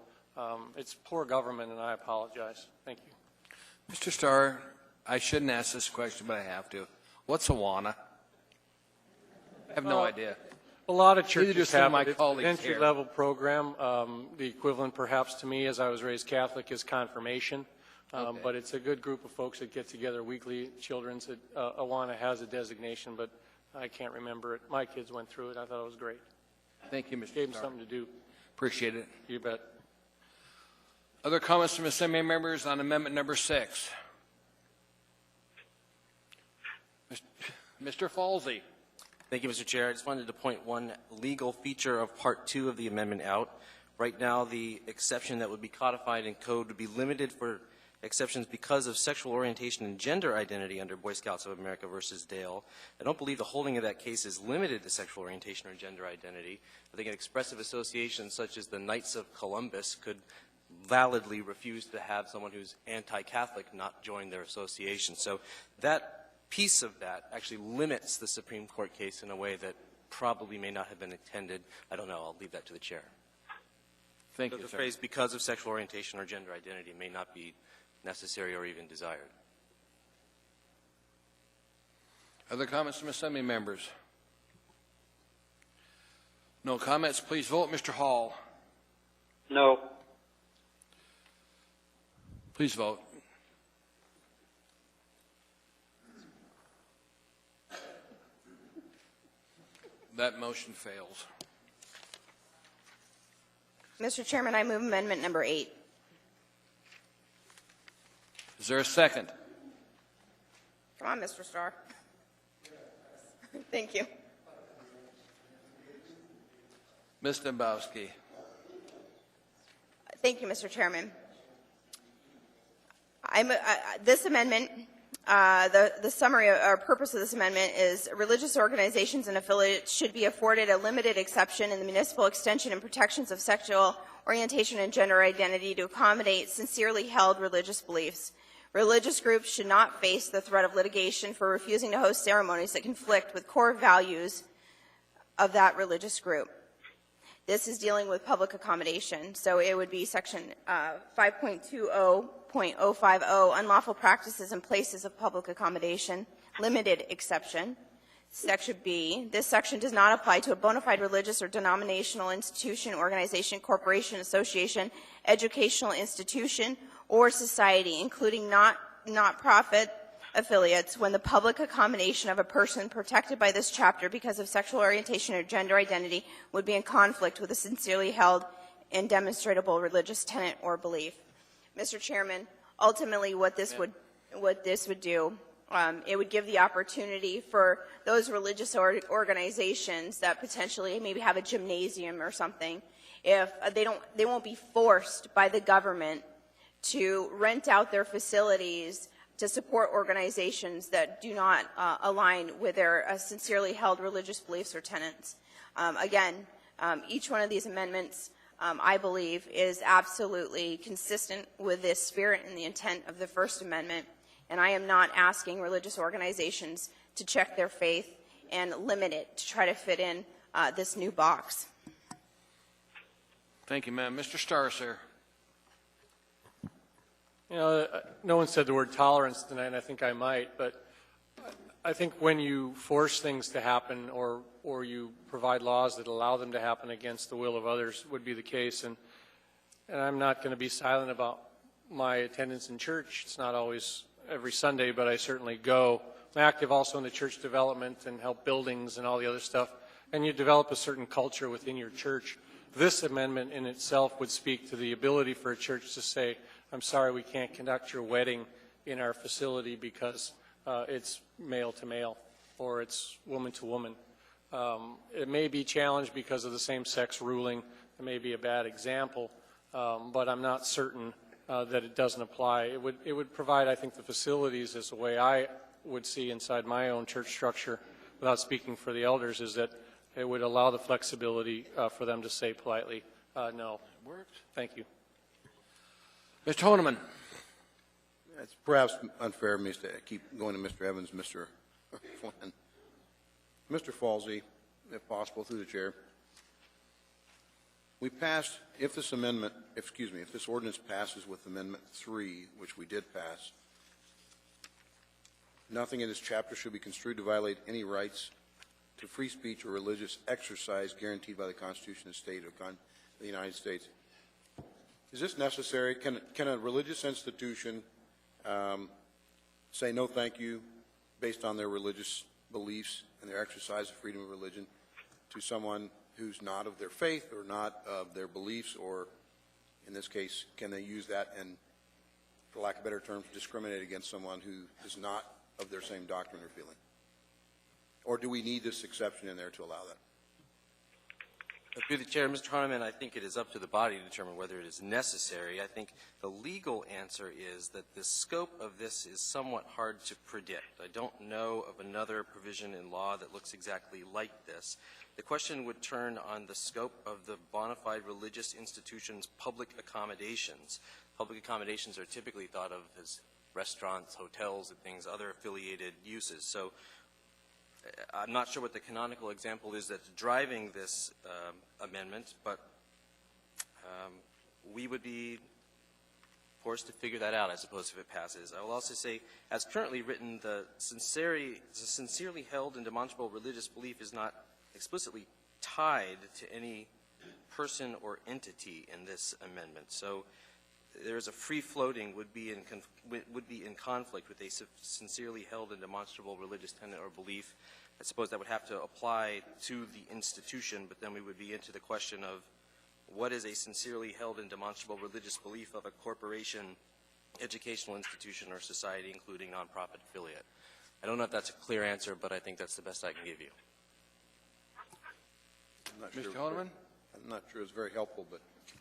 It's poor government, and I apologize. Thank you. Mr. Starr, I shouldn't ask this question, but I have to. What's Awana? I have no idea. A lot of Neither do churches some of have my it. It's an colleagues here. entry-level program. The equivalent, perhaps, to me, as I was raised Catholic, is confirmation. Okay. But it's a good group of folks that get together weekly. Children's Awana has a designation, but I can't remember it. My kids went through it. I thought it was great. Thank you, Mr. Gave them Starr. something to do. Appreciate it. You bet. Other comments from assembly members on amendment number 6? Mr. Falsey. Thank you, Mr. Chair. I just wanted to point one legal feature of Part 2 of the amendment out. Right now, the exception that would be codified in code would be limited for exceptions because of sexual orientation and gender identity under Boy Scouts of America versus Dale. I don't believe the holding of that case is limited to sexual orientation or gender identity. I think an expressive association such as the Knights of Columbus could validly refuse to have someone who's anti-Catholic not join their association. So that piece of that actually limits the Supreme Court case in a way that probably may not have been intended. I don't know. I'll leave that to the chair. Thank So you, the sir. phrase because of sexual orientation or gender identity may not be necessary or even desired. Other comments from assembly members? No comments. Please vote. Mr. Hall. No. Please vote. That motion fails. Mr. Chairman, I move amendment number 8. Is there a second? Come on, Mr. Starr. Thank you. Ms. Dembowski. Thank you, Mr. Chairman. This amendment, the summary or purpose of this amendment is religious organizations and affiliates should be afforded a limited exception in the municipal extension and protections of sexual orientation and gender identity to accommodate sincerely held religious beliefs. Religious groups should not face the threat of litigation for refusing to host ceremonies that conflict with core values of that religious group. This is dealing with public accommodation, so it would be section 5.20.050, unlawful practices in places of public accommodation, limited exception. Section B, this section does not apply to a bona fide religious or denominational institution, organization, corporation, association, educational institution, or society, including not-profit affiliates, when the public accommodation of a person protected by this chapter because of sexual orientation or gender identity would be in conflict with a sincerely held and demonstrable religious tenet or belief. Mr. Chairman, ultimately what this would do, it would give the opportunity for those religious organizations that potentially maybe have a gymnasium or something, if they won't be forced by the government to rent out their facilities to support organizations that do not align with their sincerely held religious beliefs or tenets. Again, each one of these amendments, I believe, is absolutely consistent with the spirit and the intent of the First Amendment, and I am not asking religious organizations to check their faith and limit it to try to fit in this new box. Thank you, ma'am. Mr. Starr, sir. No one said the word tolerance tonight, and I think I might, but I think when you force things to happen or you provide laws that allow them to happen against the will of others would be the case, and I'm not going to be silent about my attendance in church. It's not always every Sunday, but I certainly go. I'm active also in the church development and help buildings and all the other stuff, and you develop a certain culture within your church. This amendment in itself would speak to the ability for a church to say, I'm sorry, we can't conduct your wedding in our facility because it's male to male. or it's woman to woman. It may be challenged because of the same-sex ruling. It may be a bad example, but I'm not certain that it doesn't apply. It would provide, I think, the facilities as the way I would see inside my own church structure, without speaking for the elders, is that it would allow the flexibility for them to say politely, no. Thank you. Mr. Honeman. It's perhaps unfair of me to keep going to Mr. Evans, Mr. Flynn. Mr. Falsey, if possible, through the chair. We passed, if this ordinance passes with Amendment 3, which we did pass, nothing in this chapter should be construed to violate any rights to free speech or religious exercise guaranteed by the Constitution of the State of the United States. Is this necessary? Can a religious institution say no thank you based on their religious beliefs and their exercise of freedom of religion to someone who's not of their faith or not of their beliefs, or in this case, can they use that and, for lack of better terms, discriminate against someone who is not of their same doctrine or feeling? Or do we need this exception in there to allow that? Through the chair, Mr. Hardeman, I think it is up to the body to determine whether it is necessary. I think the legal answer is that the scope of this is somewhat hard to predict. I don't know of another provision in law that looks exactly like this. The question would turn on the scope of the bona fide religious institution's public accommodations. Public accommodations are typically thought of as restaurants, hotels, and things, other affiliated uses. So I'm not sure what the canonical example is that's driving this amendment, but we would be forced to figure that out, I suppose, if it passes. I will also say, as currently written, the sincerely held and demonstrable religious belief is not explicitly tied to any person or entity in this amendment. So there is a free-floating would be in conflict with a sincerely held and demonstrable religious tenet or belief. I suppose that would have to apply to the institution, but then we would be into the question of what is a sincerely held and demonstrable religious belief of a corporation, educational institution, or society, including nonprofit affiliate. I don't know if that's a clear answer, but I think that's the best I can give you. Mr. Honeman? I'm not sure it's very helpful, but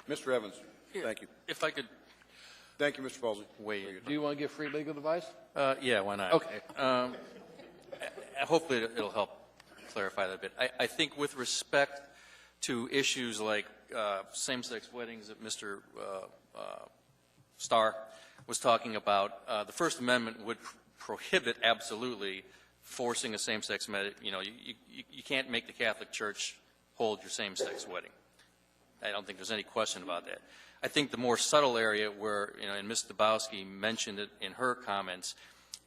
Mr. Evans, thank you. If I could. Thank you, Mr. Falsey. Do you want to give free legal advice? Yeah, why not? Okay. Hopefully it'll help clarify that a bit. I think with respect to issues like same-sex weddings that Mr. Starr was talking about, the First Amendment would prohibit absolutely forcing a same-sex wedding. You know, you can't make the Catholic Church hold your same-sex wedding. I don't think there's any question about that. I think the more subtle area where, you know, and Ms. Dabowski mentioned it in her comments,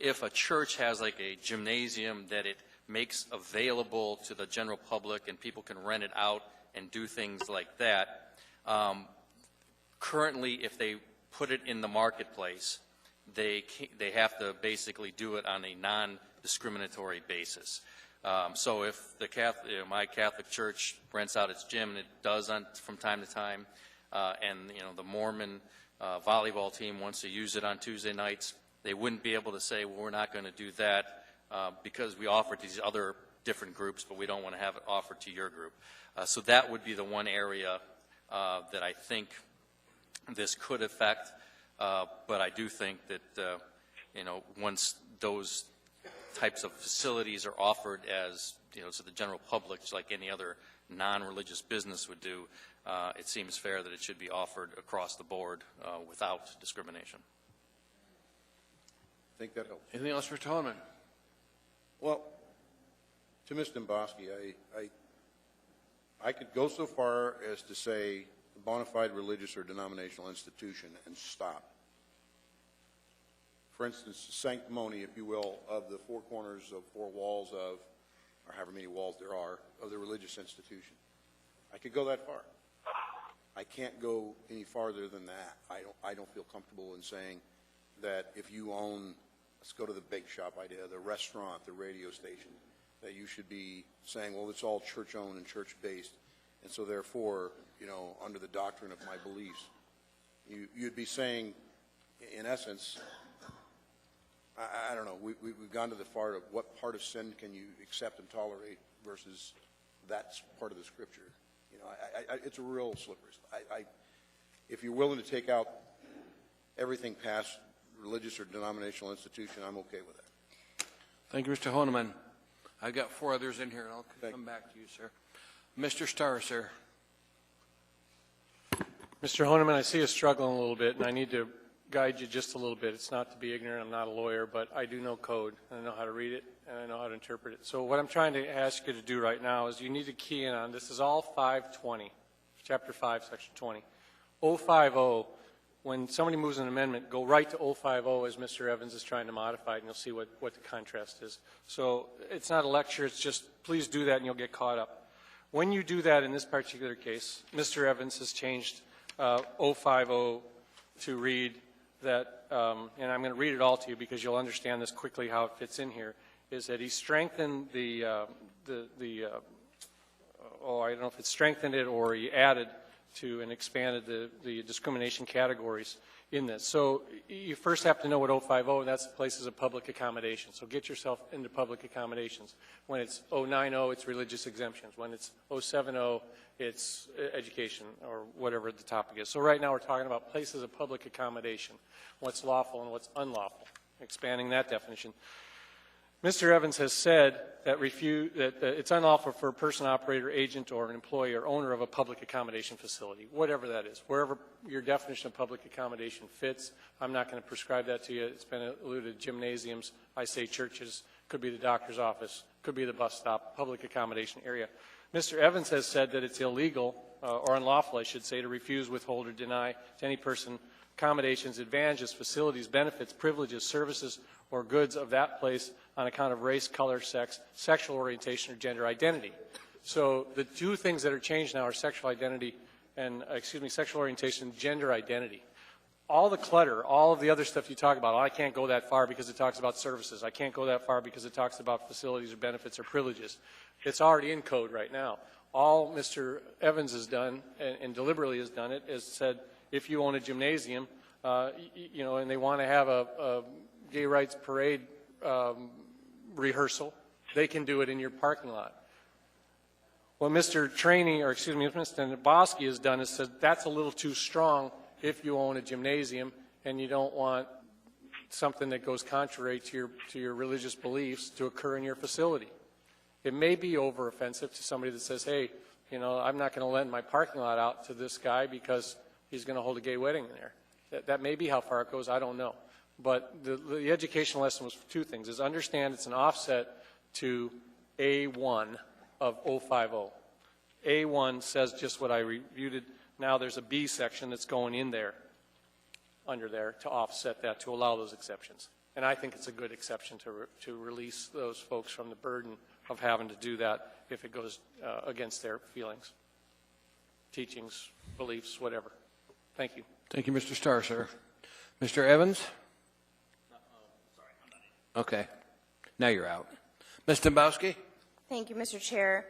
if a church has like a gymnasium that it makes available to the general public and people can rent it out and do things like that, currently if they put it in the marketplace, they have to basically do it on a non-discriminatory basis. So if the my Catholic church rents out its gym, and it does from time to time, and the Mormon volleyball team wants to use it on Tuesday nights, they wouldn't be able to say, well, we're not going to do that because we offer it to these other different groups, but we don't want to have it offered to your group. So that would be the one area that I think this could affect, but I do think that once those types of facilities are offered as to the general public, just like any other non-religious business would do, it seems fair that it should be offered across the board without discrimination. I think that helps. Anything else, Mr. Holman? Well, to Ms. Domboski, I could go so far as to say a bona fide religious or denominational institution and stop. For instance, the sanctimony, if you will, of the four corners of four walls of, or however many walls there are, of the religious institution. I could go that far. I can't go any farther than that. I don't feel comfortable in saying that if you own, let's go to the bake shop idea, the restaurant, the radio station, that you should be saying, well, it's all church-owned and church-based, and so therefore, under the doctrine of my beliefs, you'd be saying, in essence, I don't know, we've gone to the part of what part of sin can you accept and tolerate versus that's part of the scripture. You know, it's a real slippery. If you're willing to take out everything past religious or denominational institution, I'm okay with that. Thank you, Mr. Honeman. I've got 4 others in here, and I'll come back to you, sir. Mr. Starr, sir. Mr. Honeman, I see you struggling a little bit, and I need to guide you just a little bit. It's not to be ignorant. I'm not a lawyer, but I do know code, and I know how to read it, and I know how to interpret it. So what I'm trying to ask you to do right now is you need to key in on, this is all 520, chapter 5, section 20. 050, when somebody moves an amendment, go right to 050 as Mr. Evans is trying to modify it, and you'll see what the contrast is. So it's not a lecture, it's just please do that and you'll get caught up. When you do that in this particular case, Mr. Evans has changed 050 to read that, and I'm going to read it all to you because you'll understand this quickly how it fits in here, is that he strengthened I don't know if it's strengthened it or he added to and expanded the discrimination categories in this. So you first have to know what 050, and that's places of public accommodation. So get yourself into public accommodations. When it's 090, it's religious exemptions. When it's 070, it's education or whatever the topic is. So right now we're talking about places of public accommodation, what's lawful and what's unlawful, expanding that definition. Mr. Evans has said that it's unlawful for a person, operator, agent, or an employee or owner of a public accommodation facility, whatever that is, wherever your definition of public accommodation fits. I'm not going to prescribe that to you. It's been alluded to gymnasiums. I say churches, could be the doctor's office, could be the bus stop, public accommodation area. Mr. Evans has said that it's illegal, or unlawful, I should say, to refuse, withhold, or deny to any person accommodations, advantages, facilities, benefits, privileges, services, or goods of that place on account of race, color, sex, sexual orientation, or gender identity. So the two things that are changed now are sexual identity and, sexual orientation and gender identity. All the clutter, all of the other stuff you talk about, I can't go that far because it talks about services. I can't go that far because it talks about facilities or benefits or privileges. It's already in code right now. All Mr. Evans has done, and deliberately has done it, is said if you own a gymnasium, and they want to have a gay rights parade rehearsal, they can do it in your parking lot. What Mr. Mr. Nabosky has done is said that's a little too strong if you own a gymnasium and you don't want something that goes contrary to your religious beliefs to occur in your facility. It may be over-offensive to somebody that says, hey, I'm not going to lend my parking lot out to this guy because he's going to hold a gay wedding in there. That may be how far it goes, I don't know. But the educational lesson was two things, is understand it's an offset to A1 of 050. A1 says just what I reviewed it. Now there's a B section that's going in there, under there, to offset that, to allow those exceptions. And I think it's a good exception to release those folks from the burden of having to do that if it goes against their feelings, teachings, beliefs, whatever. Thank you. Thank you, Mr. Starr, sir. Mr. Evans? Okay. Now you're out. Ms. Dombowski? Thank you, Mr. Chair.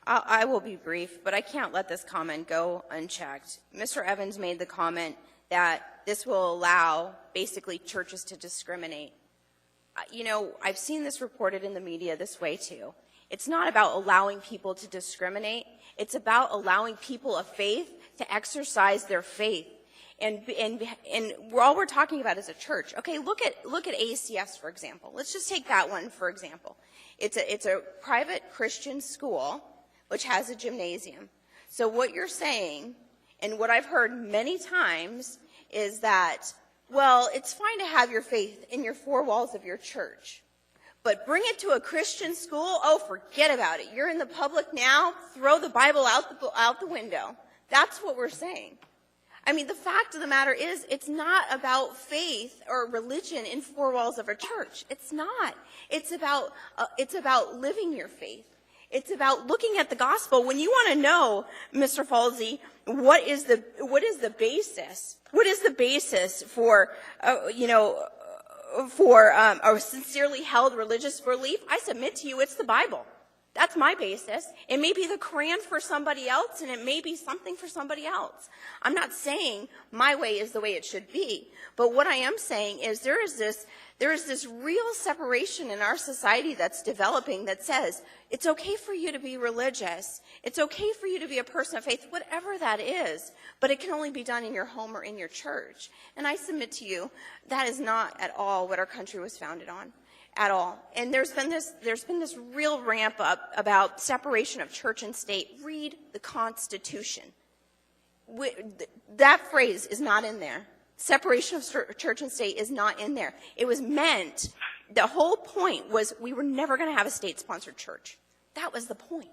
I will be brief, but I can't let this comment go unchecked. Mr. Evans made the comment that this will allow basically churches to discriminate. I've seen this reported in the media this way too. It's not about allowing people to discriminate. It's about allowing people of faith to exercise their faith. And all we're talking about is a church. Okay, look at ACS, for example. Let's just take that one for example. It's a private Christian school which has a gymnasium. So what you're saying, and what I've heard many times, is that, well, it's fine to have your faith in your four walls of your church, but bring it to a Christian school, oh, forget about it. You're in the public now, throw the Bible out the window. That's what we're saying. I mean, the fact of the matter is, it's not about faith or religion in four walls of a church. It's not. It's about living your faith. It's about looking at the gospel. When you want to know, Mr. Falsey, what is the basis? What is the basis for a sincerely held religious belief? I submit to you, it's the Bible. That's my basis. It may be the Quran for somebody else, and it may be something for somebody else. I'm not saying my way is the way it should be, but what I am saying is there is this real separation in our society that's developing that says it's okay for you to be religious, it's okay for you to be a person of faith, whatever that is, but it can only be done in your home or in your church. And I submit to you that is not at all what our country was founded on. At all. And there's been this real ramp up about separation of church and state. Read the Constitution. That phrase is not in there. Separation of church and state is not in there. It was meant, the whole point was we were never going to have a state-sponsored church. That was the point.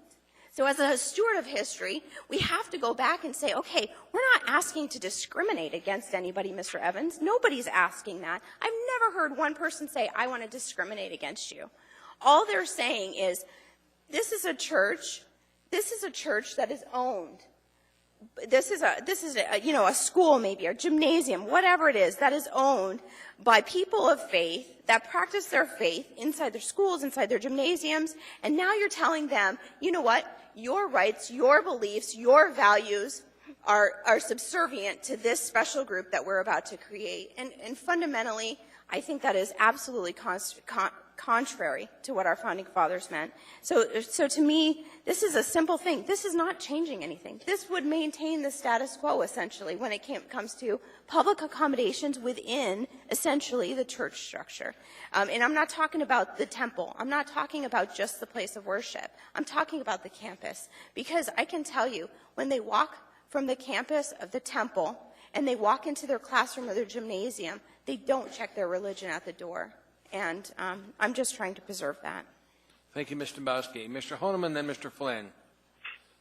So as a steward of history, we have to go back and say, okay, we're not asking to discriminate against anybody, Mr. Evans. Nobody's asking that. I've never heard one person say, I want to discriminate against you. All they're saying is, this is a church that is owned. This is a school maybe, or gymnasium, whatever it is, that is owned by people of faith that practice their faith inside their schools, inside their gymnasiums, and now you're telling them, you know what, your rights, your beliefs, your values are subservient to this special group that we're about to create. And fundamentally, I think that is absolutely contrary to what our founding fathers meant. So to me, this is a simple thing. This is not changing anything. This would maintain the status quo, essentially, when it comes to public accommodations within, essentially, the church structure. And I'm not talking about the temple. I'm not talking about just the place of worship. I'm talking about the campus. Because I can tell you, when they walk from the campus of the temple and they walk into their classroom or their gymnasium, they don't check their religion at the door. And I'm just trying to preserve that. Thank you, Mr. Dombrowski. Mr. Honeman, then Mr. Flynn.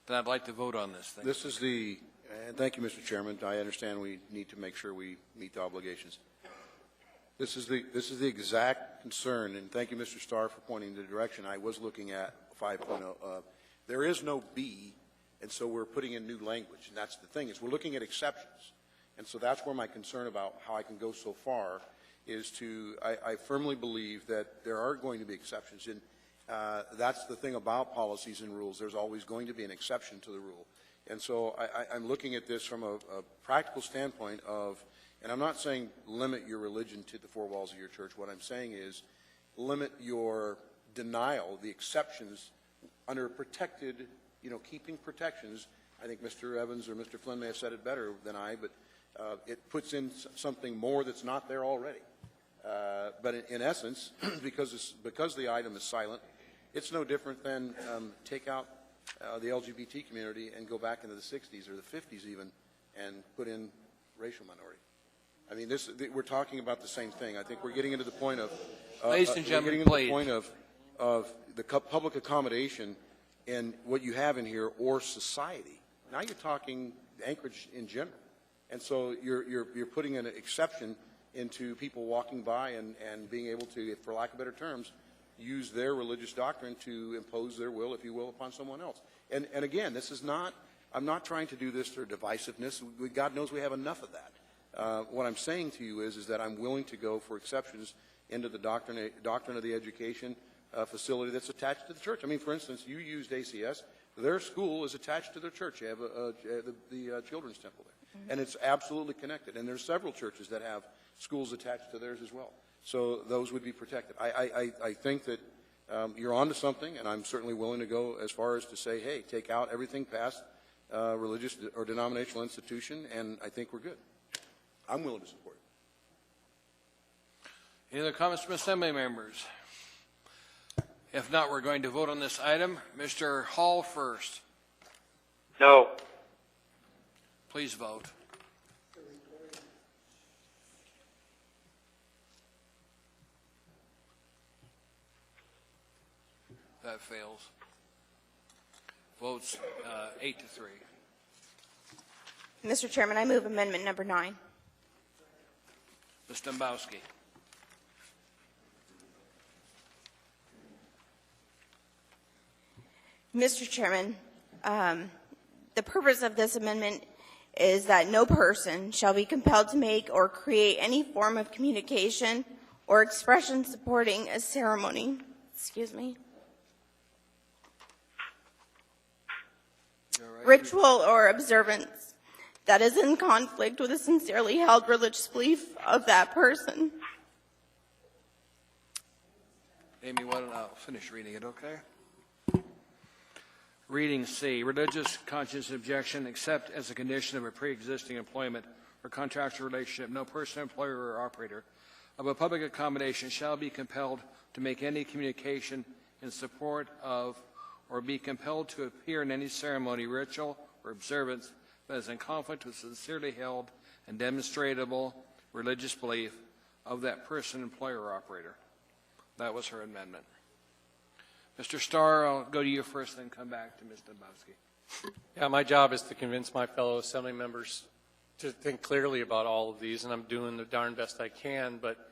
Then I'd like to vote on this thing. This is the, and thank you, Mr. Chairman. I understand we need to make sure we meet the obligations. This is the exact concern, and thank you, Mr. Starr, for pointing the direction. I was looking at 5.0. There is no B, and so we're putting in new language, and that's the thing, is we're looking at exceptions. And so that's where my concern about how I can go so far is to, I firmly believe that there are going to be exceptions. And that's the thing about policies and rules. There's always going to be an exception to the rule. And so I'm looking at this from a practical standpoint of, and I'm not saying limit your religion to the four walls of your church. What I'm saying is limit your denial, the exceptions under protected, keeping protections. I think Mr. Evans or Mr. Flynn may have said it better than I, but it puts in something more that's not there already. But in essence, because the item is silent, it's no different than take out the LGBT community and go back into the 60s or the 50s even and put in racial minority. I mean, we're talking about the same thing. I think we're getting into the point of of the public accommodation and what you have in here or society. Now you're talking Anchorage in general. And so you're putting an exception into people walking by and being able to, for lack of better terms, use their religious doctrine to impose their will, if you will, upon someone else. And again, this is not, I'm not trying to do this for divisiveness. God knows we have enough of that. What I'm saying to you is that I'm willing to go for exceptions into the doctrine of the education facility that's attached to the church. I mean, for instance, you used ACS. Their school is attached to their church. You have the children's temple there. And it's absolutely connected. And there's several churches that have schools attached to theirs as well. So those would be protected. I think that you're onto something, and I'm certainly willing to go as far as to say, hey, take out everything past religious or denominational institution, and I think we're good. I'm willing to support it. Any other comments from Assembly members? If not, we're going to vote on this item. Mr. Hall first. No. Please vote. That fails. Votes 8-3. Mr. Chairman, I move amendment number 9. Ms. Dombrowski. Mr. Chairman, the purpose of this amendment is that no person shall be compelled to make or create any form of communication or expression supporting a ceremony, ritual, or observance that is in conflict with a sincerely held religious belief of that person. Amy, why don't I finish reading it, okay? Reading C, religious conscience objection, except as a condition of a pre-existing employment or contractual relationship, no person, employer, or operator of a public accommodation shall be compelled to make any communication in support of or be compelled to appear in any ceremony, ritual, or observance that is in conflict with sincerely held and demonstrable religious belief of that person, employer, or operator. That was her amendment. Mr. Starr, I'll go to you first, then come back to Ms. Dembowski. Yeah, my job is to convince my fellow assembly members to think clearly about all of these, and I'm doing the darn best I can, but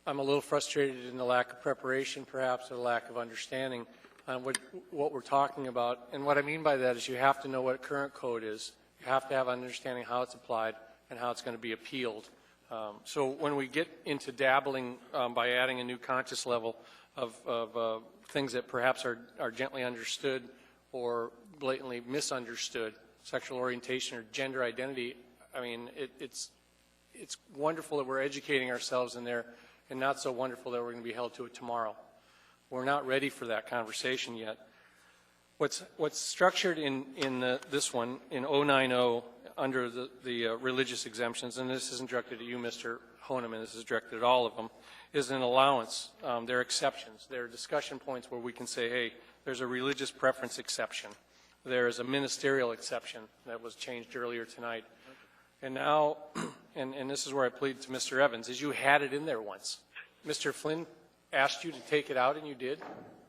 I'm a little frustrated in the lack of preparation, perhaps, or the lack of understanding on what we're talking about. And what I mean by that is you have to know what current code is. You have to have an understanding how it's applied and how it's going to be appealed. So when we get into dabbling by adding a new conscious level of things that perhaps are gently understood or blatantly misunderstood, sexual orientation or gender identity, I mean, it's wonderful that we're educating ourselves in there, and not so wonderful that we're going to be held to it tomorrow. We're not ready for that conversation yet. What's structured in this one, in 090, under the religious exemptions, and this isn't directed at you, Mr. Honeman, this is directed at all of them, is an allowance. There are exceptions. There are discussion points where we can say, hey, there's a religious preference exception. There is a ministerial exception that was changed earlier tonight. And now, and this is where I plead to Mr. Evans, is you had it in there once. Mr. Flynn asked you to take it out, and you did.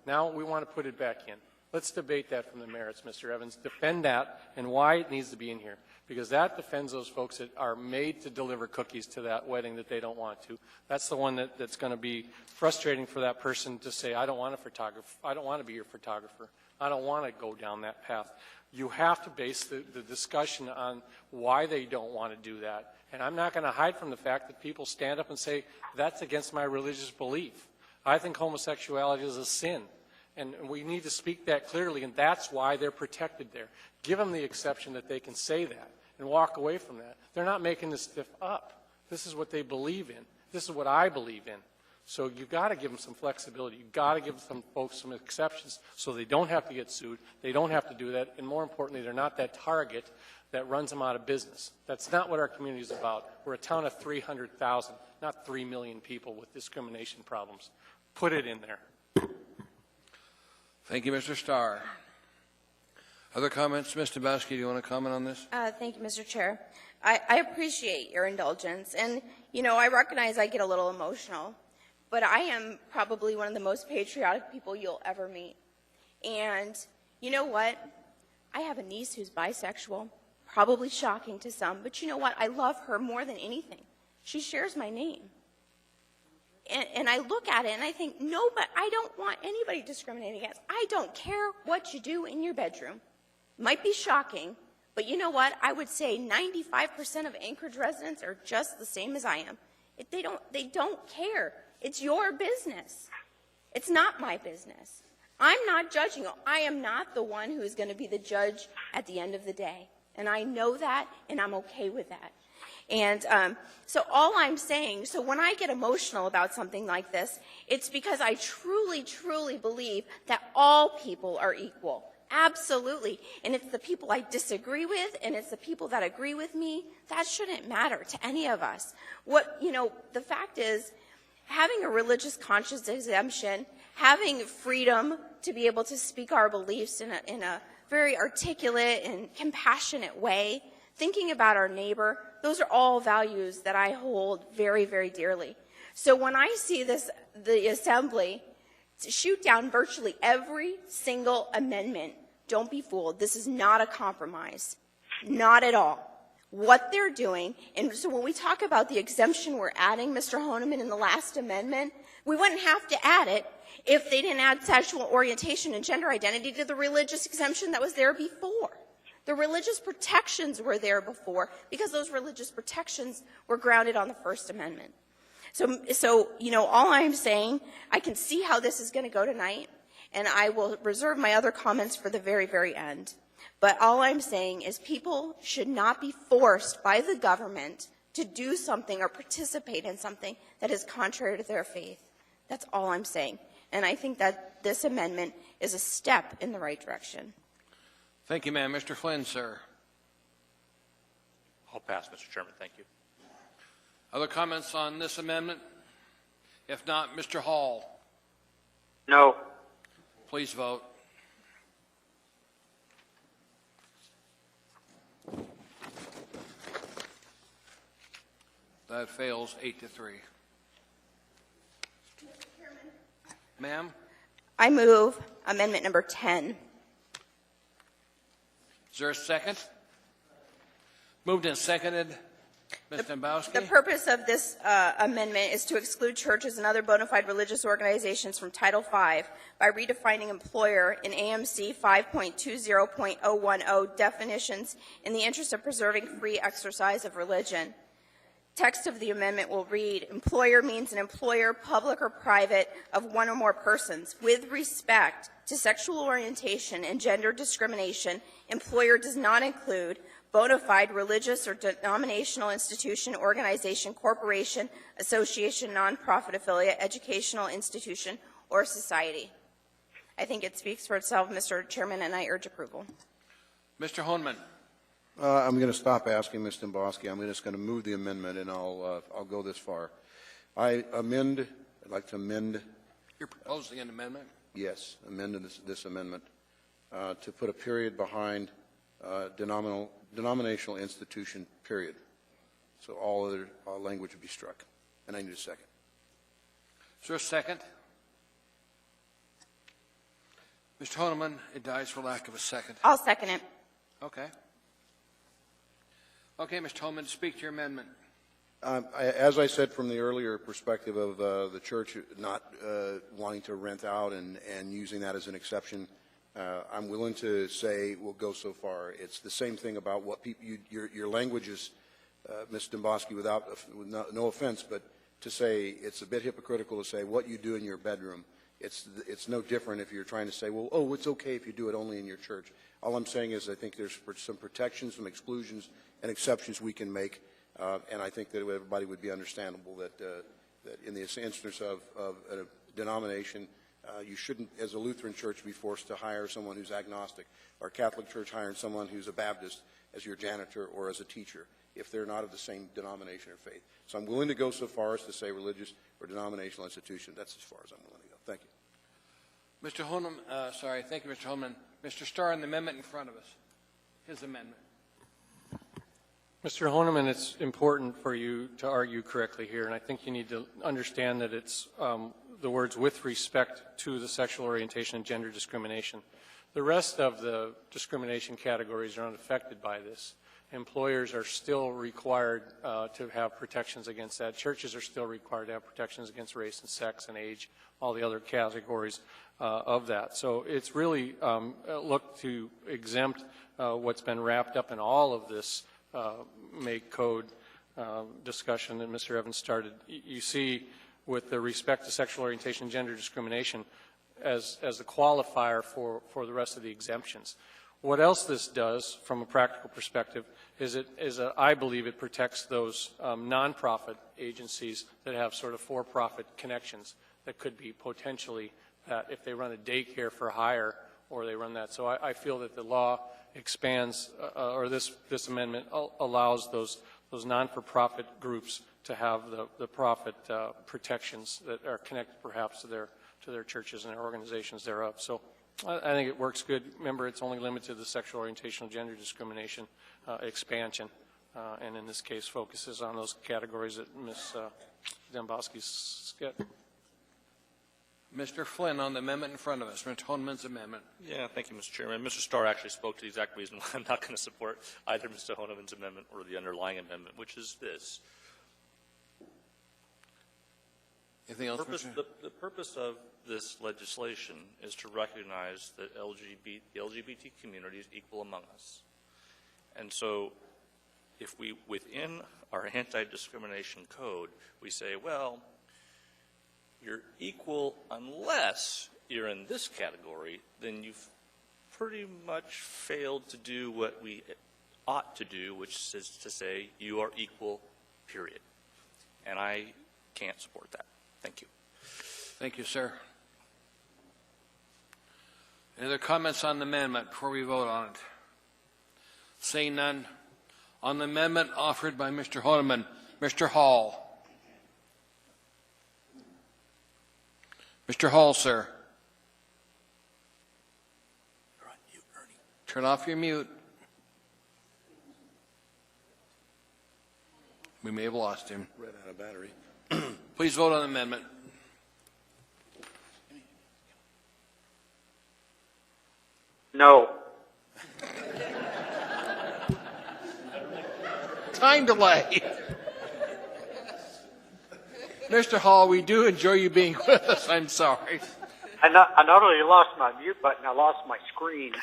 Now we want to put it back in. Let's debate that from the merits, Mr. Evans. Defend that and why it needs to be in here. Because that defends those folks that are made to deliver cookies to that wedding that they don't want to. That's the one that's going to be frustrating for that person to say, I don't want a photographer. I don't want to be your photographer. I don't want to go down that path. You have to base the discussion on why they don't want to do that. And I'm not going to hide from the fact that people stand up and say, that's against my religious belief. I think homosexuality is a sin. And we need to speak that clearly, and that's why they're protected there. Give them the exception that they can say that and walk away from that. They're not making this stuff up. This is what they believe in. This is what I believe in. So you've got to give them some flexibility. You've got to give some folks some exceptions so they don't have to get sued. They don't have to do that. And more importantly, they're not that target that runs them out of business. That's not what our community is about. We're a town of 300,000, not 3 million people with discrimination problems. Put it in there. Thank you, Mr. Starr. Other comments? Ms. Dembowski, do you want to comment on this? Thank you, Mr. Chair. I appreciate your indulgence. And, you know, I recognize I get a little emotional, but I am probably one of the most patriotic people you'll ever meet. And you know what? I have a niece who's bisexual, probably shocking to some, but you know what? I love her more than anything. She shares my name. And I look at it and I think, no, but I don't want anybody discriminating against. I don't care what you do in your bedroom. Might be shocking, but you know what? I would say 95% of Anchorage residents are just the same as I am. They don't care. It's your business. It's not my business. I'm not judging. I am not the one who is going to be the judge at the end of the day. And I know that, and I'm okay with that. And so all I'm saying, so when I get emotional about something like this, it's because I truly, truly believe that all people are equal. Absolutely. And it's the people I disagree with, and it's the people that agree with me, that shouldn't matter to any of us. The fact is, having a religious conscience exemption, having freedom to be able to speak our beliefs in a very articulate and compassionate way, thinking about our neighbor, those are all values that I hold very, very dearly. So when I see the Assembly shoot down virtually every single amendment, don't be fooled. This is not a compromise. Not at all. What they're doing, and so when we talk about the exemption we're adding, Mr. Honeman, in the last amendment, we wouldn't have to add it if they didn't add sexual orientation and gender identity to the religious exemption that was there before. The religious protections were there before because those religious protections were grounded on the First Amendment. So all I'm saying, I can see how this is going to go tonight, and I will reserve my other comments for the very, very end. But all I'm saying is people should not be forced by the government to do something or participate in something that is contrary to their faith. That's all I'm saying. And I think that this amendment is a step in the right direction. Thank you, ma'am. Mr. Flynn, sir. I'll pass, Mr. Chairman. Thank you. Other comments on this amendment? If not, Mr. Hall. No. Please vote. That fails 8-3. Ma'am? I move amendment number 10. Is there a second? Moved and seconded. Ms. Dembowski? The purpose of this amendment is to exclude churches and other bona fide religious organizations from Title V by redefining employer in AMC 5.20.010 definitions in the interest of preserving free exercise of religion. Text of the amendment will read, employer means an employer, public or private, of one or more persons. With respect to sexual orientation and gender discrimination, employer does not include bona fide religious or denominational institution, organization, corporation, association, nonprofit affiliate, educational institution, or society. I think it speaks for itself, Mr. Chairman, and I urge approval. Mr. Honeman. I'm going to stop asking Ms. Dembowski. I'm just going to move the amendment, and I'll go this far. I'd like to amend. You're proposing an amendment? Yes, amend this amendment to put a period behind denominational institution, period. So all other language would be struck. And I need a second. Is there a second? Mr. Honeman, it dies for lack of a second. I'll second it. Okay. Okay, Mr. Honeman, speak to your amendment. As I said from the earlier perspective of the church not wanting to rent out and using that as an exception, I'm willing to say we'll go so far. It's the same thing about what people, your language is, Ms. Dembowski, no offense, but to say it's a bit hypocritical to say what you do in your bedroom. It's no different if you're trying to say, well, oh, it's okay if you do it only in your church. All I'm saying is I think there's some protections, some exclusions, and exceptions we can make, and I think that everybody would be understandable that in the instance of a denomination, you shouldn't, as a Lutheran church, be forced to hire someone who's agnostic, or a Catholic church hiring someone who's a Baptist as your janitor or as a teacher, if they're not of the same denomination or faith. So I'm willing to go so far as to say religious or denominational institution. That's as far as I'm willing to go. Thank you. Mr. Honeman, thank you, Mr. Honeman. Mr. Starr, on the amendment in front of us, his amendment. Mr. Honeman, it's important for you to argue correctly here, and I think you need to understand that it's the words with respect to the sexual orientation and gender discrimination. The rest of the discrimination categories are unaffected by this. Employers are still required to have protections against that. Churches are still required to have protections against race and sex and age, all the other categories of that. So it's really looked to exempt what's been wrapped up in all of this make code discussion that Mr. Evans started. You see with the respect to sexual orientation and gender discrimination as a qualifier for the rest of the exemptions. What else this does from a practical perspective is I believe it protects those nonprofit agencies that have sort of for-profit connections that could be potentially that if they run a daycare for hire or they run that. So I feel that the law expands or this amendment allows those non-for-profit groups to have the profit protections that are connected perhaps to their churches and their organizations thereof. So I think it works good. Remember, it's only limited to the sexual orientation and gender discrimination expansion, and in this case focuses on those categories that Ms. Dembowski's skipped. Mr. Flynn, on the amendment in front of us, Mr. Honeman's amendment. Yeah, thank you, Mr. Chairman. Mr. Starr actually spoke to the exact reason why I'm not going to support either Mr. Honeman's amendment or the underlying amendment, which is this. Anything else, The purpose of this legislation is to recognize that the LGBT community is equal among us. And so if we, within our anti-discrimination code, we say, well, you're equal unless you're in this category, then you've pretty much failed to do what we ought to do, which is to say you are equal, period. And I can't support that. Thank you. Thank you, sir. Any other comments on the amendment before we vote on it? Seeing none. On the amendment offered by Mr. Honeman, Mr. Hall. Mr. Hall, sir. Turn off your mute. We may have lost him. Ran out of battery. Please vote on the amendment. No. Time delay. Mr. Hall, we do enjoy you being with us. I'm sorry. I not only lost my mute button, I lost my screen.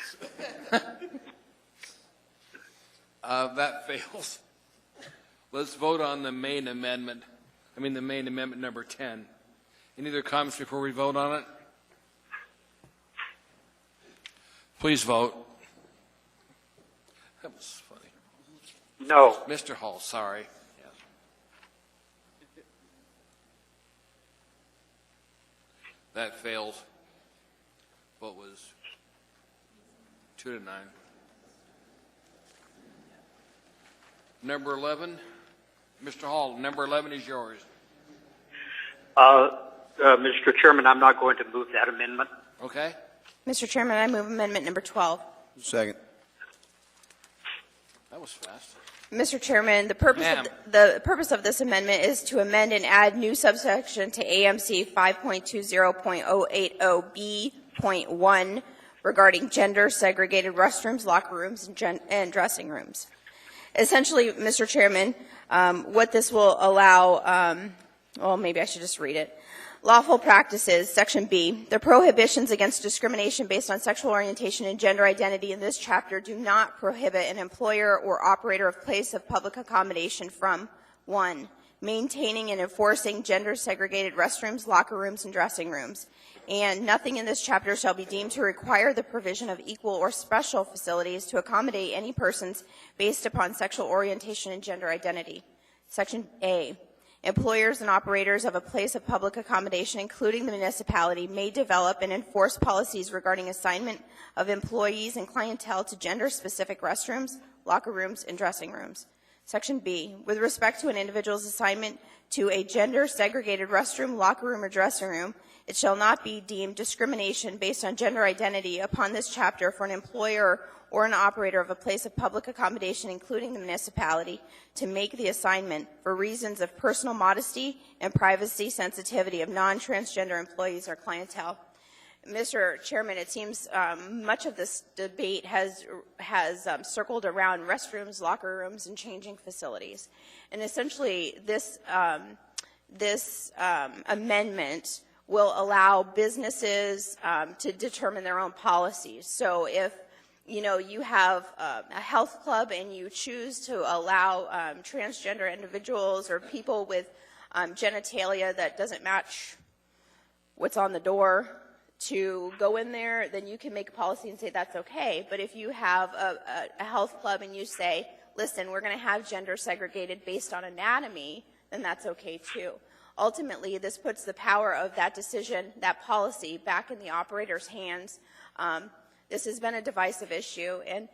That fails. Let's vote on the main amendment. The main amendment number 10. Any other comments before we vote on it? Please vote. That was funny. No. Mr. Hall, sorry. Yes. That fails. Vote was 2-9. Number 11. Mr. Hall, number 11 is yours. Mr. Chairman, I'm not going to move that amendment. Okay. Mr. Chairman, I move amendment number 12. Second. That was fast. Mr. Chairman, the purpose of this amendment is to amend and add new subsection to AMC 5.20.080B.1 regarding gender segregated restrooms, locker rooms, and dressing rooms. Essentially, Mr. Chairman, what this will allow, well, maybe I should just read it. Lawful practices, Section B. The prohibitions against discrimination based on sexual orientation and gender identity in this chapter do not prohibit an employer or operator of place of public accommodation from 1. Maintaining and enforcing gender-segregated restrooms, locker rooms, and dressing rooms. And nothing in this chapter shall be deemed to require the provision of equal or special facilities to accommodate any persons based upon sexual orientation and gender identity. Section A. Employers and operators of a place of public accommodation, including the municipality, may develop and enforce policies regarding assignment of employees and clientele to gender-specific restrooms, locker rooms, and dressing rooms. Section B. With respect to an individual's assignment to a gender-segregated restroom, locker room, or dressing room, it shall not be deemed discrimination based on gender identity upon this chapter for an employer or an operator of a place of public accommodation, including the municipality, to make the assignment for reasons of personal modesty and privacy sensitivity of non-transgender employees or clientele. Mr. Chairman, it seems much of this debate has circled around restrooms, locker rooms, and changing facilities. And essentially, this amendment will allow businesses to determine their own policies. So if you have a health club and you choose to allow transgender individuals or people with genitalia that doesn't match what's on the door to go in there, then you can make a policy and say that's okay. But if you have a health club and you say, listen, we're going to have gender segregated based on anatomy, then that's okay too. Ultimately, this puts the power of that decision, that policy, back in the operator's hands. This has been a divisive issue, and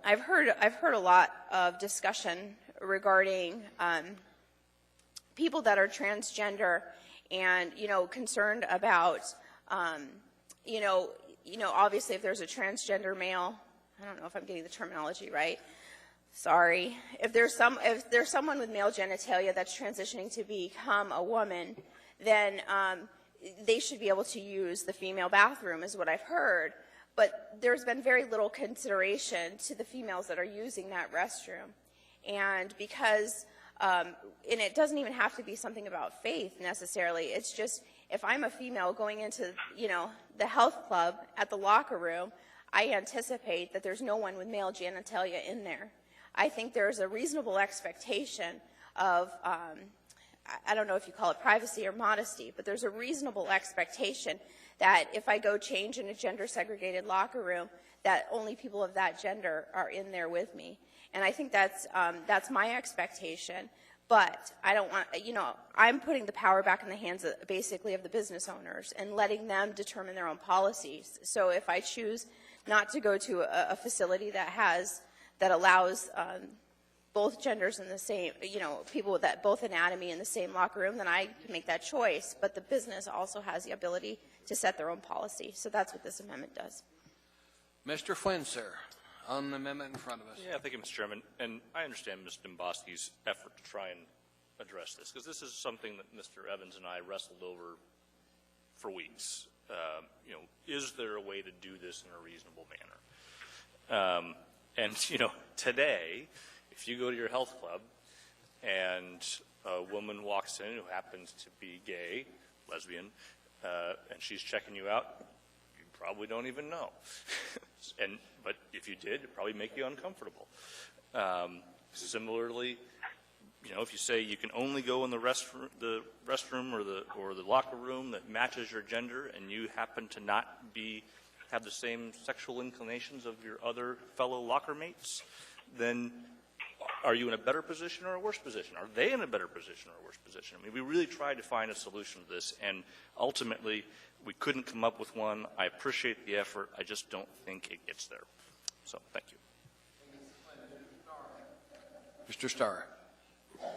I've heard a lot of discussion regarding people that are transgender, and concerned about obviously if there's a transgender male, I don't know if I'm getting the terminology right. Sorry. If there's someone with male genitalia that's transitioning to become a woman, then they should be able to use the female bathroom, is what I've heard. But there's been very little consideration to the females that are using that restroom. And because, and it doesn't even have to be something about faith necessarily, it's just if I'm a female going into, the health club at the locker room, I anticipate that there's no one with male genitalia in there. I think there's a reasonable expectation of, I don't know if you call it privacy or modesty, but there's a reasonable expectation that if I go change in a gender-segregated locker room, that only people of that gender are in there with me. And I think that's my expectation. But I don't want, I'm putting the power back in the hands of, basically of the business owners and letting them determine their own policies. So if I choose not to go to a facility that allows both genders in the same, people with that both anatomy in the same locker room, then I can make that choice. But the business also has the ability to set their own policy. So that's what this amendment does. Mr. Flynn, sir, on the amendment in front of us. Yeah, thank you, Mr. Chairman. And I understand Ms. Domboski's effort to try and address this, because this is something that Mr. Evans and I wrestled over for weeks. Is there a way to do this in a reasonable manner? And today, if you go to your health club and a woman walks in who happens to be gay, lesbian, and she's checking you out, you probably don't even know. But if you did, it'd probably make you uncomfortable. Similarly, if you say you can only go in the restroom or the locker room that matches your gender, and you happen to not have the same sexual inclinations of your other fellow locker mates, then are you in a better position or a worse position? Are they in a better position or a worse position? I mean, we really tried to find a solution to this, and ultimately, we couldn't come up with one. I appreciate the effort. I just don't think it gets there. So, thank you. Mr. Starr.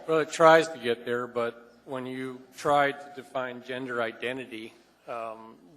Well, it tries to get there, but when you try to define gender identity,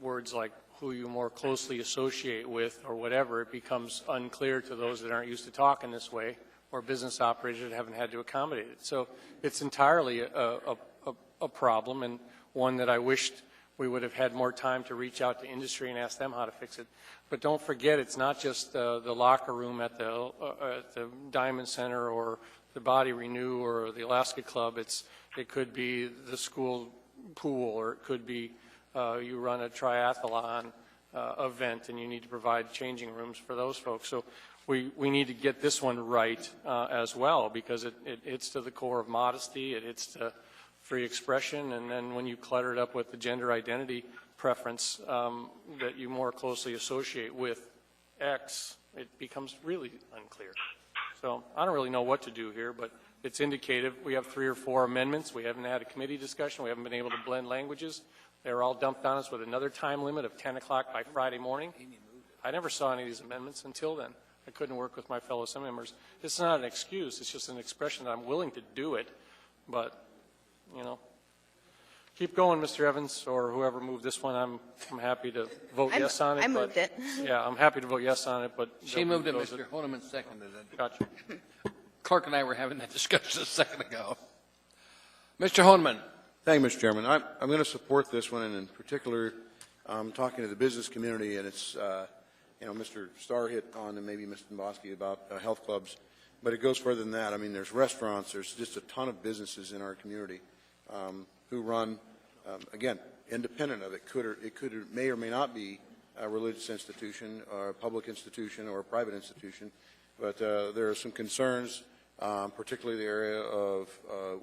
words like who you more closely associate with or whatever, it becomes unclear to those that aren't used to talking this way, or business operators that haven't had to accommodate it. So it's entirely a problem, and one that I wished we would have had more time to reach out to industry and ask them how to fix it. But don't forget, it's not just the locker room at the Diamond Center or the Body Renew or the Alaska Club. It could be the school pool, or it could be you run a triathlon event and you need to provide changing rooms for those folks. So we need to get this one right as well, because it hits to the core of modesty, it hits to free expression, and then when you clutter it up with the gender identity preference that you more closely associate with X, it becomes really unclear. So I don't really know what to do here, but it's indicative. We have 3 or 4 amendments. We haven't had a committee discussion. We haven't been able to blend languages. They were all dumped on us with another time limit of 10 o'clock by Friday morning. I never saw any of these amendments until then. I couldn't work with my fellow Assembly members. It's not an excuse. It's just an expression that I'm willing to do it, but keep going, Mr. Evans, or whoever moved this one. I'm happy to vote yes on it. I moved it. Yeah, I'm happy to vote yes on it, but She moved it, Mr. Honeman seconded it. Gotcha. Clerk and I were having that discussion a second ago. Mr. Honeman. Thank you, Mr. Chairman. I'm going to support this one, and in particular, talking to the business community, and it's, Mr. Starr hit on, and maybe Mr. Domboski, about health clubs, but it goes further than that. I mean, there's restaurants, there's just a ton of businesses in our community who run, again, independent of it. It may or may not be a religious institution, or a public institution, or a private institution, but there are some concerns, particularly the area of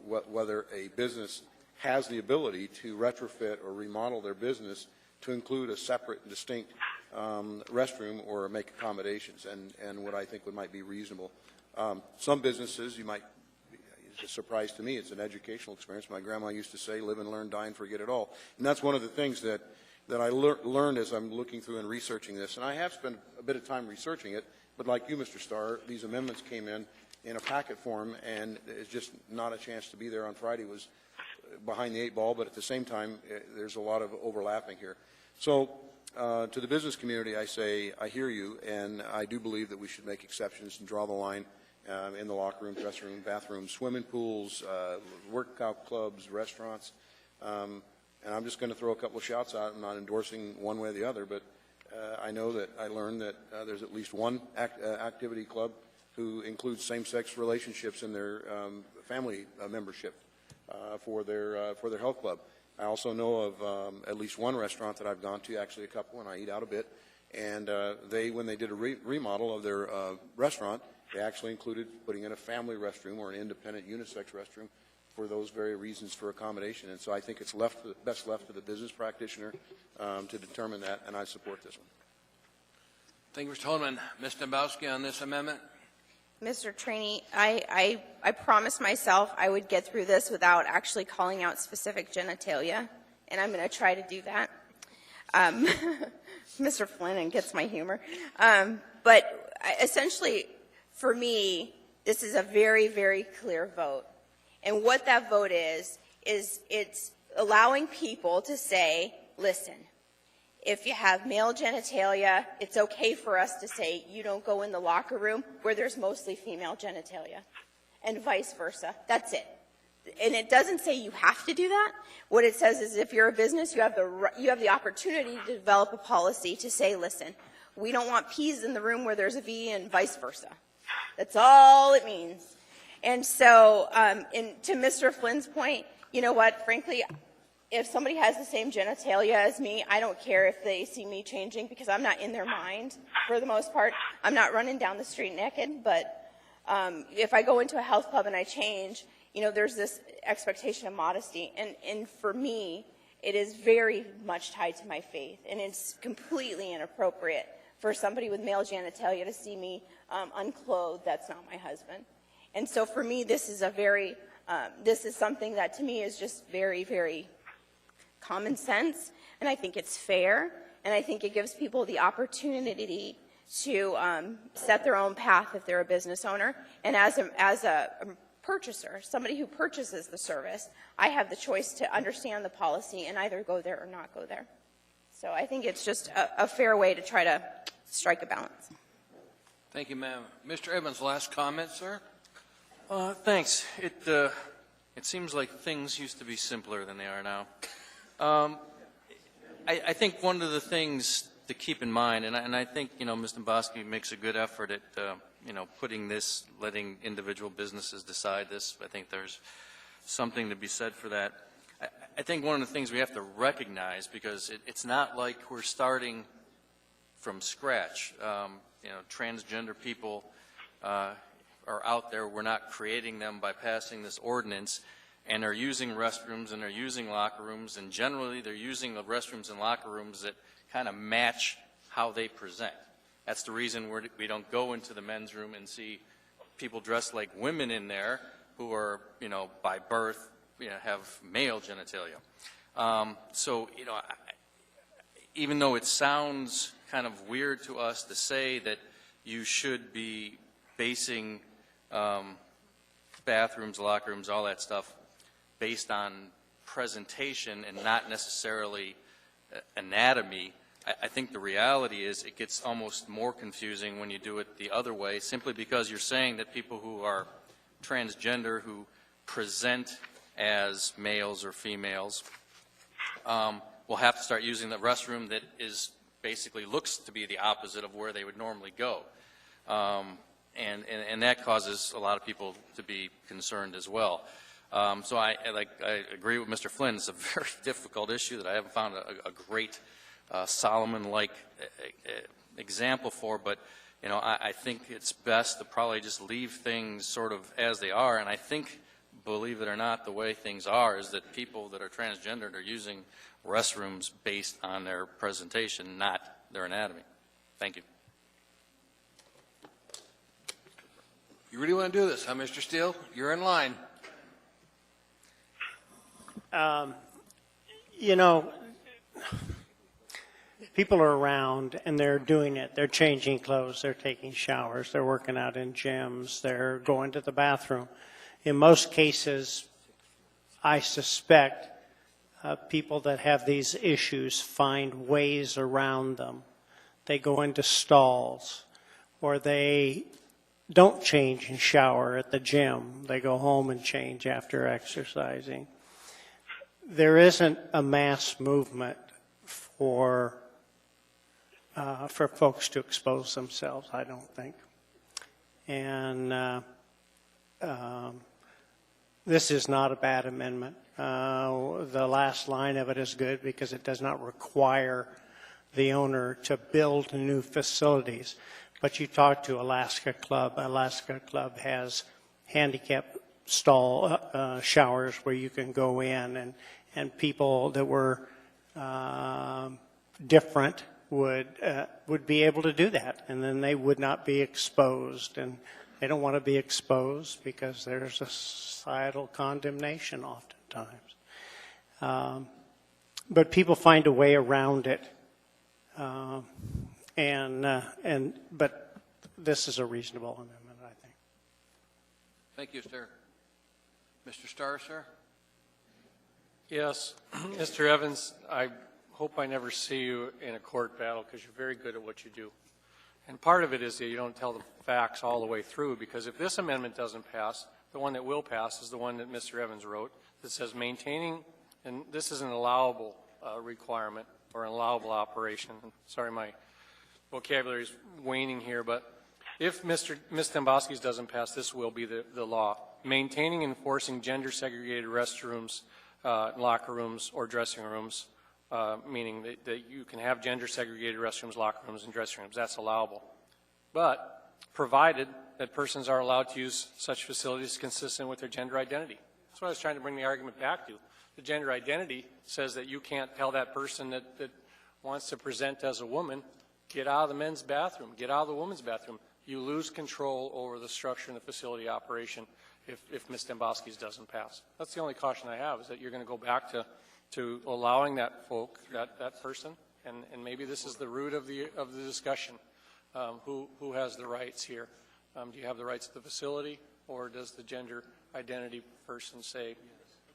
whether a business has the ability to retrofit or remodel their business to include a separate and distinct restroom or make accommodations, and what I think might be reasonable. Some businesses, it's a surprise to me, it's an educational experience. My grandma used to say, live and learn, die and forget it all. And that's one of the things that I learned as I'm looking through and researching this. And I have spent a bit of time researching it, but like you, Mr. Starr, these amendments came in a packet form, and it's just not a chance to be there on Friday. It was behind the 8 ball, but at the same time, there's a lot of overlapping here. So to the business community, I say, I hear you, and I do believe that we should make exceptions and draw the line in the locker room, dressing room, bathrooms, swimming pools, workout clubs, restaurants. And I'm just going to throw a couple of shouts out. I'm not endorsing one way or the other, but I know that I learned that there's at least one activity club who includes same-sex relationships in their family membership for their health club. I also know of at least one restaurant that I've gone to, actually a couple, and I eat out a bit, and when they did a remodel of their restaurant, they actually included putting in a family restroom or an independent unisex restroom for those very reasons for accommodation. And so I think it's best left to the business practitioner to determine that, and I support this one. Thank you, Mr. Holman. Ms. Dombrowski on this amendment? Mr. Trainee, I promised myself I would get through this without actually calling out specific genitalia, and I'm going to try to do that. Mr. Flynn gets my humor. But essentially, for me, this is a very, very clear vote. And what that vote is it's allowing people to say, listen, if you have male genitalia, it's okay for us to say you don't go in the locker room where there's mostly female genitalia, and vice versa. That's it. And it doesn't say you have to do that. What it says is if you're a business, you have the opportunity to develop a policy to say, listen, we don't want P's in the room where there's a V and vice versa. That's all it means. And so to Mr. Flynn's point, you know what, frankly, if somebody has the same genitalia as me, I don't care if they see me changing because I'm not in their mind for the most part. I'm not running down the street naked, but if I go into a health club and I change, you know, there's this expectation of modesty. And for me, it is very much tied to my faith. And it's completely inappropriate for somebody with male genitalia to see me unclothed. That's not my husband. And so for me, this is this is something that to me is just very, very common sense, and I think it's fair, and I think it gives people the opportunity to set their own path if they're a business owner. And as a purchaser, somebody who purchases the service, I have the choice to understand the policy and either go there or not go there. So I think it's just a fair way to try to strike a balance. Thank you, ma'am. Mr. Evans, last comment, sir? Thanks. It seems like things used to be simpler than they are now. I think one of the things to keep in mind, and I think, you know, Ms. Dombrowski makes a good effort at, you know, letting individual businesses decide this. I think there's something to be said for that. I think one of the things we have to recognize, because it's not like we're starting from scratch. You know, transgender people are out there. We're not creating them by passing this ordinance. And are using restrooms and are using locker rooms, and generally they're using the restrooms and locker rooms that kind of match how they present. That's the reason we don't go into the men's room and see people dressed like women in there who are, you know, by birth, you know, have male genitalia. So, you know, even though it sounds kind of weird to us to say that you should be basing bathrooms, locker rooms, all that stuff based on presentation and not necessarily anatomy, I think the reality is it gets almost more confusing when you do it the other way, simply because you're saying that people who are transgender, who present as males or females, will have to start using the restroom that is basically looks to be the opposite of where they would normally go. And that causes a lot of people to be concerned as well. So I agree with Mr. Flynn. It's a very difficult issue that I haven't found a great Solomon-like example for, but you know, I think it's best to probably just leave things sort of as they are. And I think, believe it or not, the way things are is that people that are transgendered are using restrooms based on their presentation, not their anatomy. Thank you. You really want to do this, huh, Mr. Steele? You're in line. You know, people are around and they're doing it. They're changing clothes, they're taking showers, they're working out in gyms, they're going to the bathroom. In most cases, I suspect people that have these issues find ways around them. They go into stalls, or they don't change and shower at the gym. They go home and change after exercising. There isn't a mass movement for folks to expose themselves, I don't think. And this is not a bad amendment. The last line of it is good because it does not require the owner to build new facilities. But you talk to Alaska Club. Alaska Club has handicap stall showers where you can go in, and people that were different would be able to do that, and then they would not be exposed. And they don't want to be exposed because there's a societal condemnation oftentimes. But people find a way around it, but this is a reasonable amendment, I think. Thank you, sir. Mr. Starr, sir? Yes, Mr. Evans, I hope I never see you in a court battle because you're very good at what you do. And part of it is that you don't tell the facts all the way through, because if this amendment doesn't pass, the one that will pass is the one that Mr. Evans wrote that says maintaining, and this is an allowable requirement or an allowable operation. Sorry, my vocabulary is waning here, but if Ms. Demboski's doesn't pass, this will be the law. Maintaining and enforcing gender-segregated restrooms, locker rooms, or dressing rooms, meaning that you can have gender-segregated restrooms, locker rooms, and dressing rooms. That's allowable. But provided that persons are allowed to use such facilities consistent with their gender identity. That's what I was trying to bring the argument back to. The gender identity says that you can't tell that person that wants to present as a woman, get out of the men's bathroom, get out of the women's bathroom. You lose control over the structure and the facility operation if Ms. Demboski's doesn't pass. That's the only caution I have, is that you're going to go back to allowing that that person, and maybe this is the root of the discussion. Who has the rights here? Do you have the rights of the facility, or does the gender identity person say,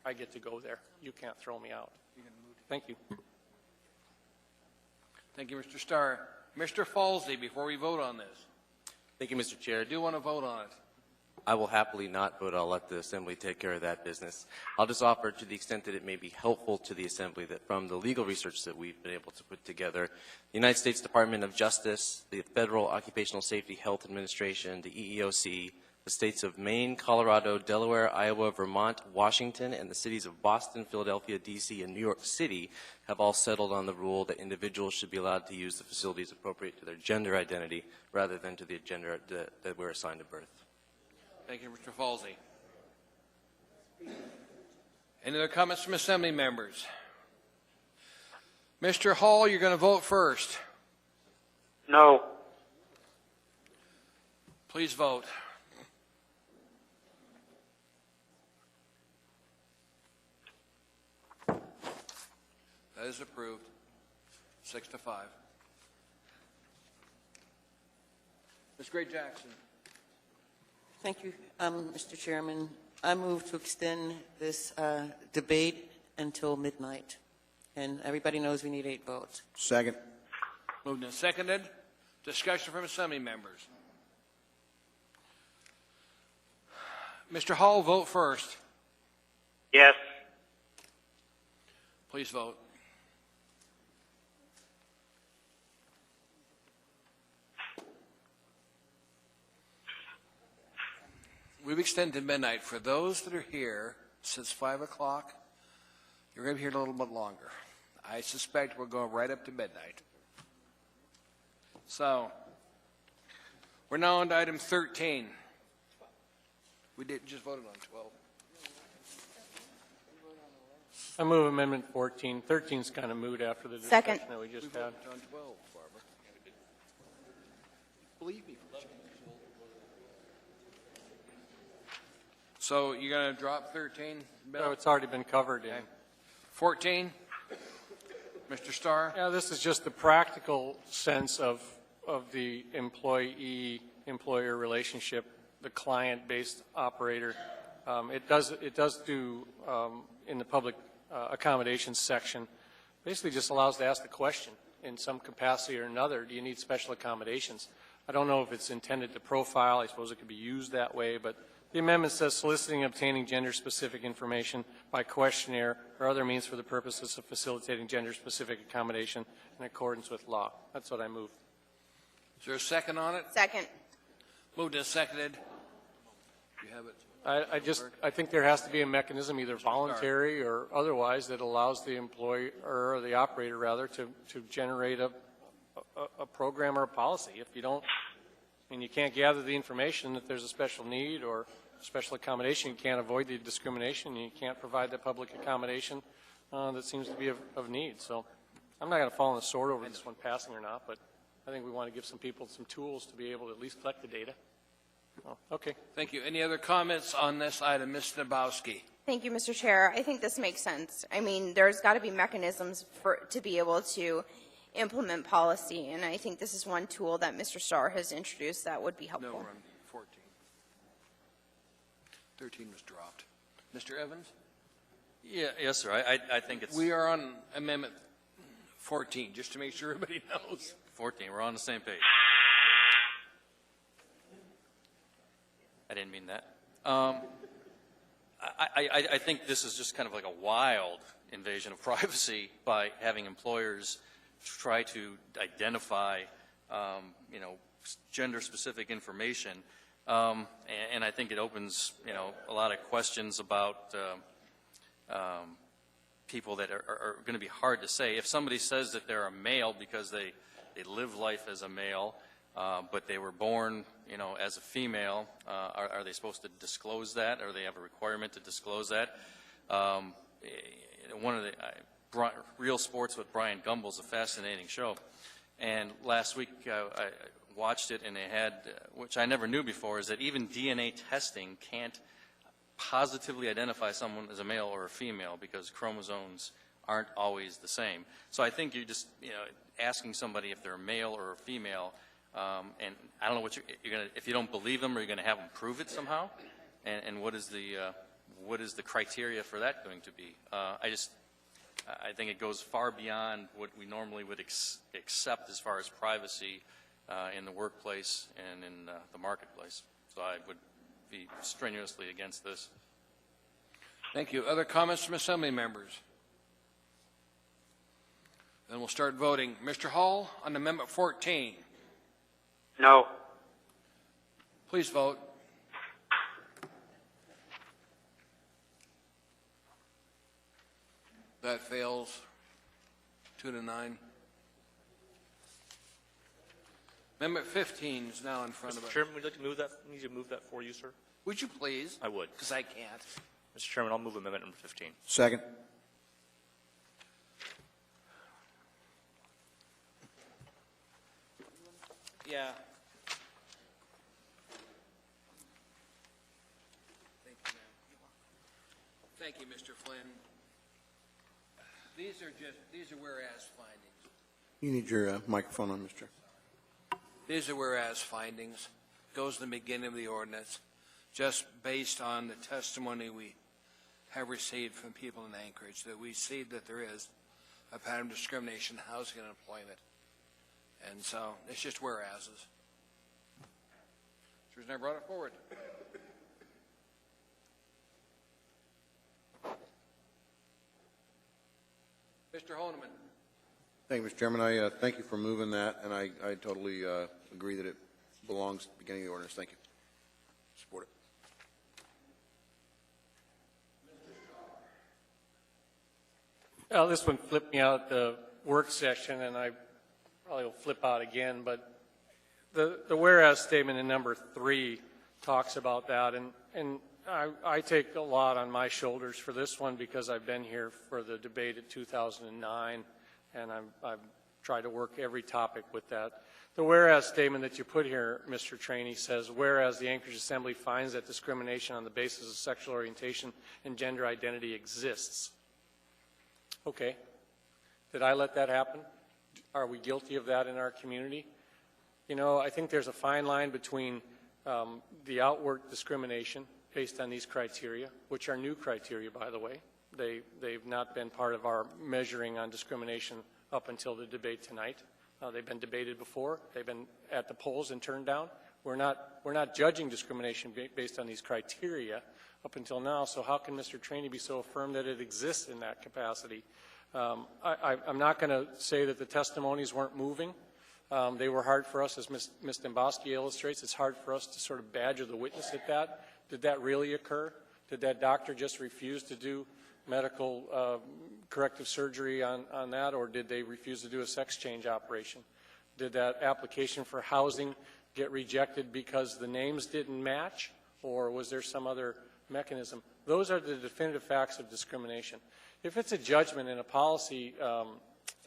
I get to go there, you can't throw me out? Thank you. Thank you, Mr. Starr. Mr. Falsey, before we vote on this. Thank you, Mr. Chair. I do want to vote on it. I will happily not vote. I'll let the Assembly take care of that business. I'll just offer, to the extent that it may be helpful to the Assembly, that from the legal research that we've been able to put together, the United States Department of Justice, the Federal Occupational Safety Health Administration, the EEOC, the states of Maine, Colorado, Delaware, Iowa, Vermont, Washington, and the cities of Boston, Philadelphia, D.C., and New York City have all settled on the rule that individuals should be allowed to use the facilities appropriate to their gender identity rather than to the gender that we're assigned at birth. Thank you, Mr. Falsey. Any other comments from Assembly members? Mr. Hall, you're going to vote first. No. Please vote. That is approved. 6-5. Ms. Gray Jackson. Thank you, Mr. Chairman. I move to extend this debate until midnight. And everybody knows we need 8 votes. Second. Moved and seconded. Discussion from Assembly members. Mr. Hall, vote first. Yes. Please vote. We've extended midnight. For those that are here since 5 o'clock, you're going to be here a little bit longer. I suspect we're going right up to midnight. So, we're now on to item 13. We did just voted on 12. I move Amendment 14. 13's kind of moot after the discussion that we just had. On 12, Barbara. Believe me. So you're going to drop 13? Bill? No, it's already been covered. Okay. 14? Mr. Starr? Yeah, this is just the practical sense of the employee-employer relationship, the client-based operator. It does do in the public accommodations section, basically just allows to ask the question in some capacity or another, do you need special accommodations? I don't know if it's intended to profile. I suppose it could be used that way, but the amendment says soliciting and obtaining gender-specific information by questionnaire or other means for the purposes of facilitating gender-specific accommodation in accordance with law. That's what I move. Is there a second on it? Second. Moved and seconded. You have it. I think there has to be a mechanism, either voluntary or otherwise, that allows the employer or the operator, rather, to generate a program or a policy. If you don't, and you can't gather the information that there's a special need or special accommodation, you can't avoid the discrimination, you can't provide the public accommodation that seems to be of need. So I'm not going to fall on the sword over this one passing or not, but I think we want to give some people some tools to be able to at least collect the data. Oh, okay. Thank you. Any other comments on this item? Ms. Dabowski. Thank you, Mr. Chair. I think this makes sense. I mean, there's got to be mechanisms to be able to implement policy, and I think this is one tool that Mr. Starr has introduced that would be helpful. No, we're on 14. 13 was dropped. Mr. Evans? Yeah, yes, sir. I think it's We are on Amendment 14, just to make sure everybody knows. 14. We're on the same page. I didn't mean that. I think this is just kind of like a wild invasion of privacy by having employers try to identify, you know, gender-specific information, and I think it opens, you know, a lot of questions about people that are going to be hard to say. If somebody says that they're a male because they live life as a male, but they were born, you know, as a female, are they supposed to disclose that, or they have a requirement to disclose that? One of the Real Sports with Brian Gumbel is a fascinating show, and last week I watched it, and they had, which I never knew before, is that even DNA testing can't positively identify someone as a male or a female because chromosomes aren't always the same. So I think you're just, you know, asking somebody if they're a male or a female, and I don't know what you're going to, if you don't believe them, are you going to have them prove it somehow? And what is the criteria for that going to be? I think it goes far beyond what we normally would accept as far as privacy in the workplace and in the marketplace. So I would be strenuously against this. Thank you. Other comments from Assembly members? Then we'll start voting. Mr. Hall on Amendment 14. No. Please vote. That fails 2-9. Amendment 15 is now in front of Mr. us. Chairman, would you like to move that? Need to move that for you, sir? Would you please? I would. Because I can't. Mr. Chairman, I'll move amendment number 15. Second. Yeah. Thank you, Mr. Flynn. These are whereas findings. You need your microphone on, Mr. Chair. These are whereas findings. Goes to the beginning of the ordinance, just based on the testimony we have received from people in Anchorage, that we see that there is a pattern of discrimination in housing and employment. And so it's just whereases. That's the reason I brought it forward. Mr. Honeman. Thank you, Mr. Chairman. I thank you for moving that, and I totally agree that it belongs at the beginning of the ordinance. Thank you. Support it. This one flipped me out the work session, and I probably will flip out again, but the whereas statement in number 3 talks about that, and I take a lot on my shoulders for this one because I've been here for the debate at 2009, and I've tried to work every topic with that. The whereas statement that you put here, Mr. Trainee, says, whereas the Anchorage Assembly finds that discrimination on the basis of sexual orientation and gender identity exists. Okay. Did I let that happen? Are we guilty of that in our community? You know, I think there's a fine line between the outward discrimination based on these criteria, which are new criteria, by the way. They've not been part of our measuring on discrimination up until the debate tonight. They've been debated before. They've been at the polls and turned down. We're not judging discrimination based on these criteria up until now. So how can Mr. Trainee be so affirmed that it exists in that capacity? I'm not going to say that the testimonies weren't moving. They were hard for us, as Ms. Demboski illustrates. It's hard for us to sort of badger the witness at that. Did that really occur? Did that doctor just refuse to do medical corrective surgery on that, or did they refuse to do a sex change operation? Did that application for housing get rejected because the names didn't match, or was there some other mechanism? Those are the definitive facts of discrimination. If it's a judgment in a policy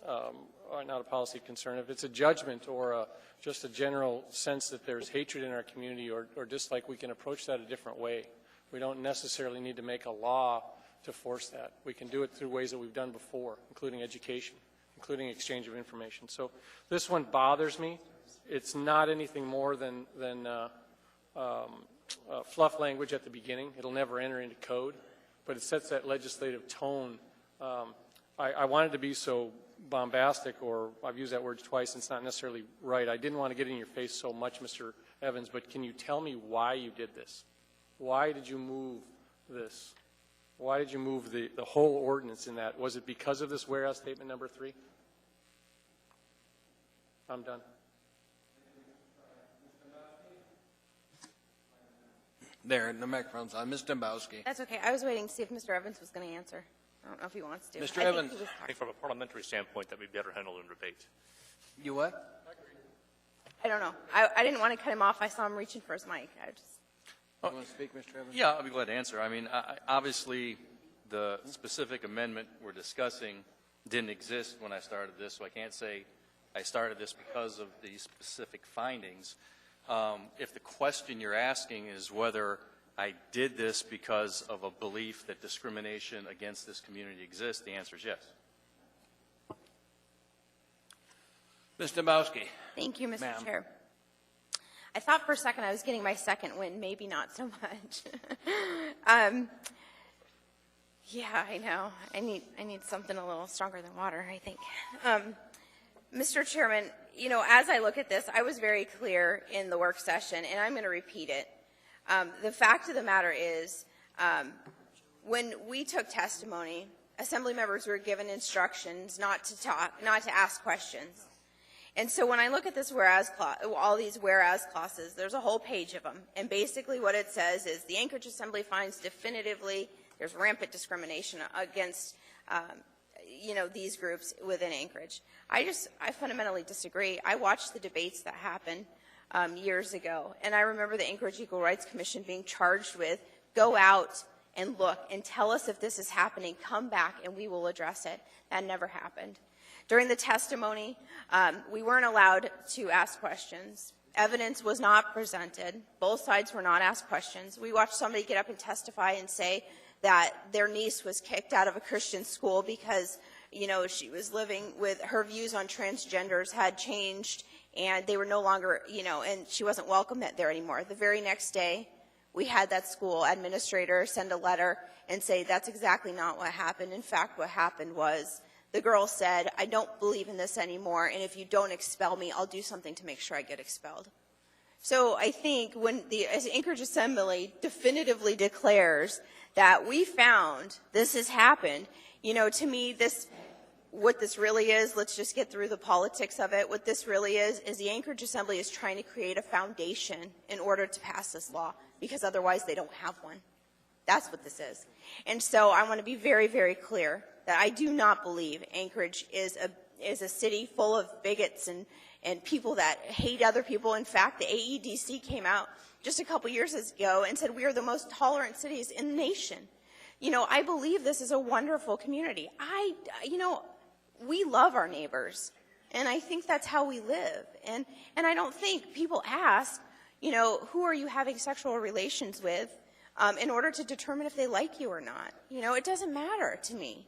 or not a policy concern, if it's a judgment or just a general sense that there's hatred in our community or dislike, we can approach that a different way. We don't necessarily need to make a law to force that. We can do it through ways that we've done before, including education, including exchange of information. So this one bothers me. It's not anything more than fluff language at the beginning. It'll never enter into code, but it sets that legislative tone. I wanted to be so bombastic, or I've used that word twice, and it's not necessarily right. I didn't want to get in your face so much, Mr. Evans, but can you tell me why you did this? Why did you move this? Why did you move the whole ordinance in that? Was it because of this whereas statement number 3? I'm done. There, the microphone's on. Ms. Dembowski. That's okay. I was waiting to see if Mr. Evans was going to answer. I don't know if he wants to. Mr. Evans, I think from a parliamentary standpoint, that would be better handled in debate. You what? I don't know. I didn't want to cut him off. I saw him reaching for his mic. I just. You want to speak, Mr. Evans? Yeah, I'll be glad to answer. I mean, obviously, the specific amendment we're discussing didn't exist when I started this, so I can't say I started this because of these specific findings. If the question you're asking is whether I did this because of a belief that discrimination against this community exists, the answer is yes. Ms. Dembowski. Thank you, Mr. Chair. I thought for a second I was getting my second win, maybe not so much. Yeah, I know. I need something a little stronger than water, I think. Mr. Chairman, you know, as I look at this, I was very clear in the work session, and I'm going to repeat it. The fact of the matter is, when we took testimony, assembly members were given instructions not to talk, not to ask questions. And so when I look at this whereas clause, all these whereas clauses, there's a whole page of them. And basically what it says is the Anchorage Assembly finds definitively there's rampant discrimination against, you know, these groups within Anchorage. I fundamentally disagree. I watched the debates that happened years ago, and I remember the Anchorage Equal Rights Commission being charged with go out and look and tell us if this is happening, come back and we will address it. That never happened. During the testimony, we weren't allowed to ask questions. Evidence was not presented. Both sides were not asked questions. We watched somebody get up and testify and say that their niece was kicked out of a Christian school because, you know, she was living with her views on transgenders had changed and they were no longer, you know, and she wasn't welcome there anymore. The very next day, we had that school administrator send a letter and say that's exactly not what happened. In fact, what happened was the girl said, I don't believe in this anymore, and if you don't expel me, I'll do something to make sure I get expelled. So I think when the Anchorage Assembly definitively declares that we found this has happened, you know, to me, what this really is, let's just get through the politics of it. What this really is the Anchorage Assembly is trying to create a foundation in order to pass this law, because otherwise they don't have one. That's what this is. And so I want to be very, very clear that I do not believe Anchorage is a city full of bigots and people that hate other people. In fact, the AEDC came out just a couple years ago and said we are the most tolerant cities in the nation. You know, I believe this is a wonderful community. You know, we love our neighbors, and I think that's how we live. And I don't think people ask, you know, who are you having sexual relations with in order to determine if they like you or not. You know, it doesn't matter to me.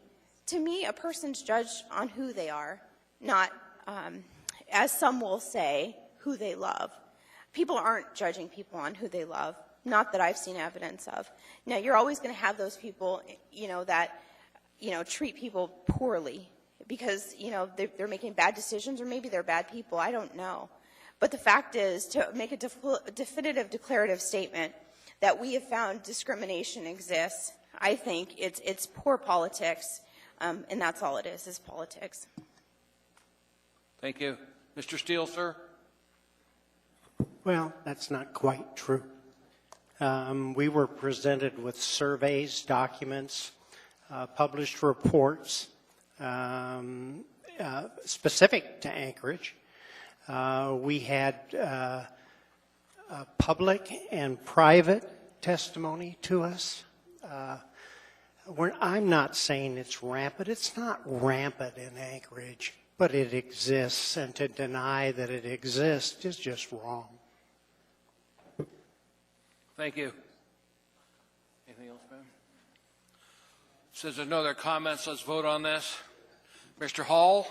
To me, a person's judged on who they are, not, as some will say, who they love. People aren't judging people on who they love, not that I've seen evidence of. Now, you're always going to have those people, you know, that, you know, treat people poorly because, you know, they're making bad decisions or maybe they're bad people. I don't know. But the fact is, to make a definitive declarative statement that we have found discrimination exists, I think it's poor politics, and that's all it is politics. Thank you. Mr. Steele, sir? Well, that's not quite true. We were presented with surveys, documents, published reports specific to Anchorage. We had public and private testimony to us. I'm not saying it's rampant. It's not rampant in Anchorage. but it exists, and to deny that it exists is just wrong. Thank you. Anything else, ma'am? Since there's no other comments, let's vote on this. Mr. Hall?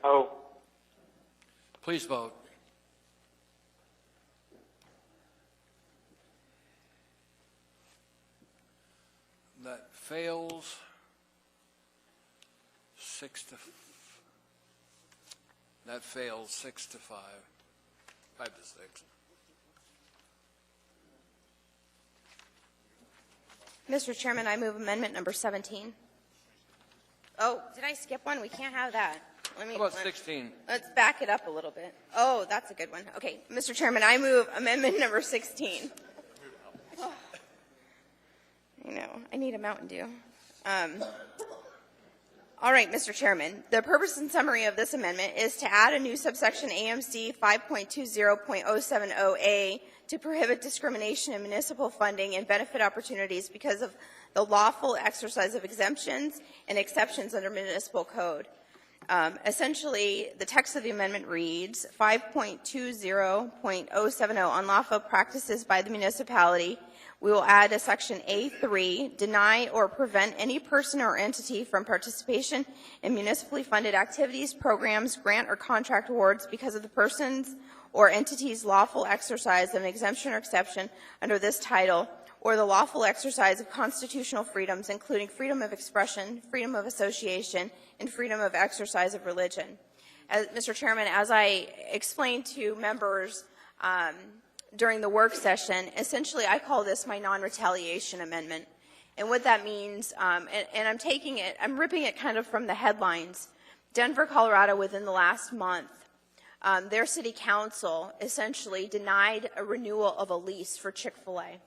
Oh. Please vote. That fails. 6 to 5. 5 to 6. Mr. Chairman, I move amendment number 17. Oh, did I skip one? We can't have that. How about 16? Let's back it up a little bit. Oh, that's a good one. Okay, Mr. Chairman, I move amendment number 16. Oh, I know. I need a Mountain Dew. All right, Mr. Chairman. The purpose and summary of this amendment is to add a new subsection AMC 5.20.070A to prohibit discrimination in municipal funding and benefit opportunities because of the lawful exercise of exemptions and exceptions under municipal code. Essentially, the text of the amendment reads 5.20.070 unlawful practices by the municipality. We will add a section A3, deny or prevent any person or entity from participation in municipally funded activities, programs, grant or contract awards because of the person's or entity's lawful exercise of an exemption or exception under this title, or the lawful exercise of constitutional freedoms, including freedom of expression, freedom of association, and freedom of exercise of religion. Mr. Chairman, as I explained to members during the work session, essentially I call this my non-retaliation amendment. And what that means, and I'm ripping it kind of from the headlines. Denver, Colorado, within the last month, their city council essentially denied a renewal of a lease for Chick-fil-A.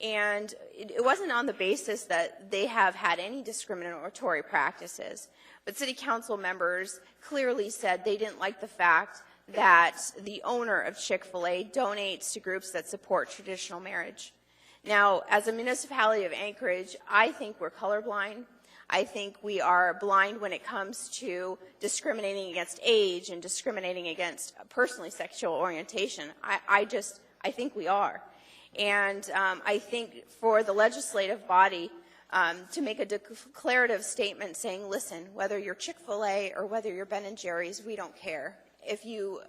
And it wasn't on the basis that they have had any discriminatory practices, but city council members clearly said they didn't like the fact that the owner of Chick-fil-A donates to groups that support traditional marriage. Now, as a municipality of Anchorage, I think we're colorblind. I think we are blind when it comes to discriminating against age and discriminating against personally sexual orientation. I think we are. And I think for the legislative body to make a declarative statement saying, listen, whether you're Chick-fil-A or whether you're Ben & Jerry's, we don't care. If you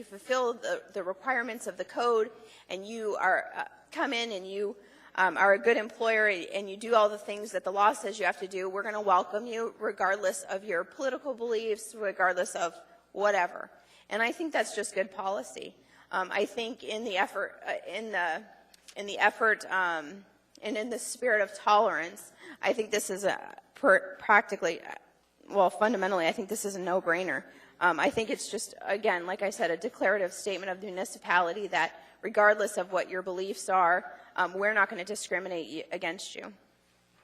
fulfill the requirements of the code and you are come in and you are a good employer and you do all the things that the law says you have to do, we're going to welcome you regardless of your political beliefs, regardless of whatever. And I think that's just good policy. I think in the effort, and in the spirit of tolerance, I think this is fundamentally, I think this is a no-brainer. I think it's just, again, like I said, a declarative statement of the municipality that regardless of what your beliefs are, we're not going to discriminate against you.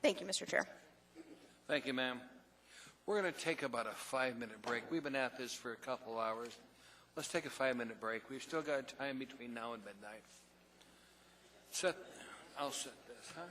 Thank you, Mr. Chair. Thank you, ma'am. We're going to take about a 5-minute break. We've been at this for a couple hours. Let's take a 5-minute break. We've still got time between now and midnight. I'll set this, huh?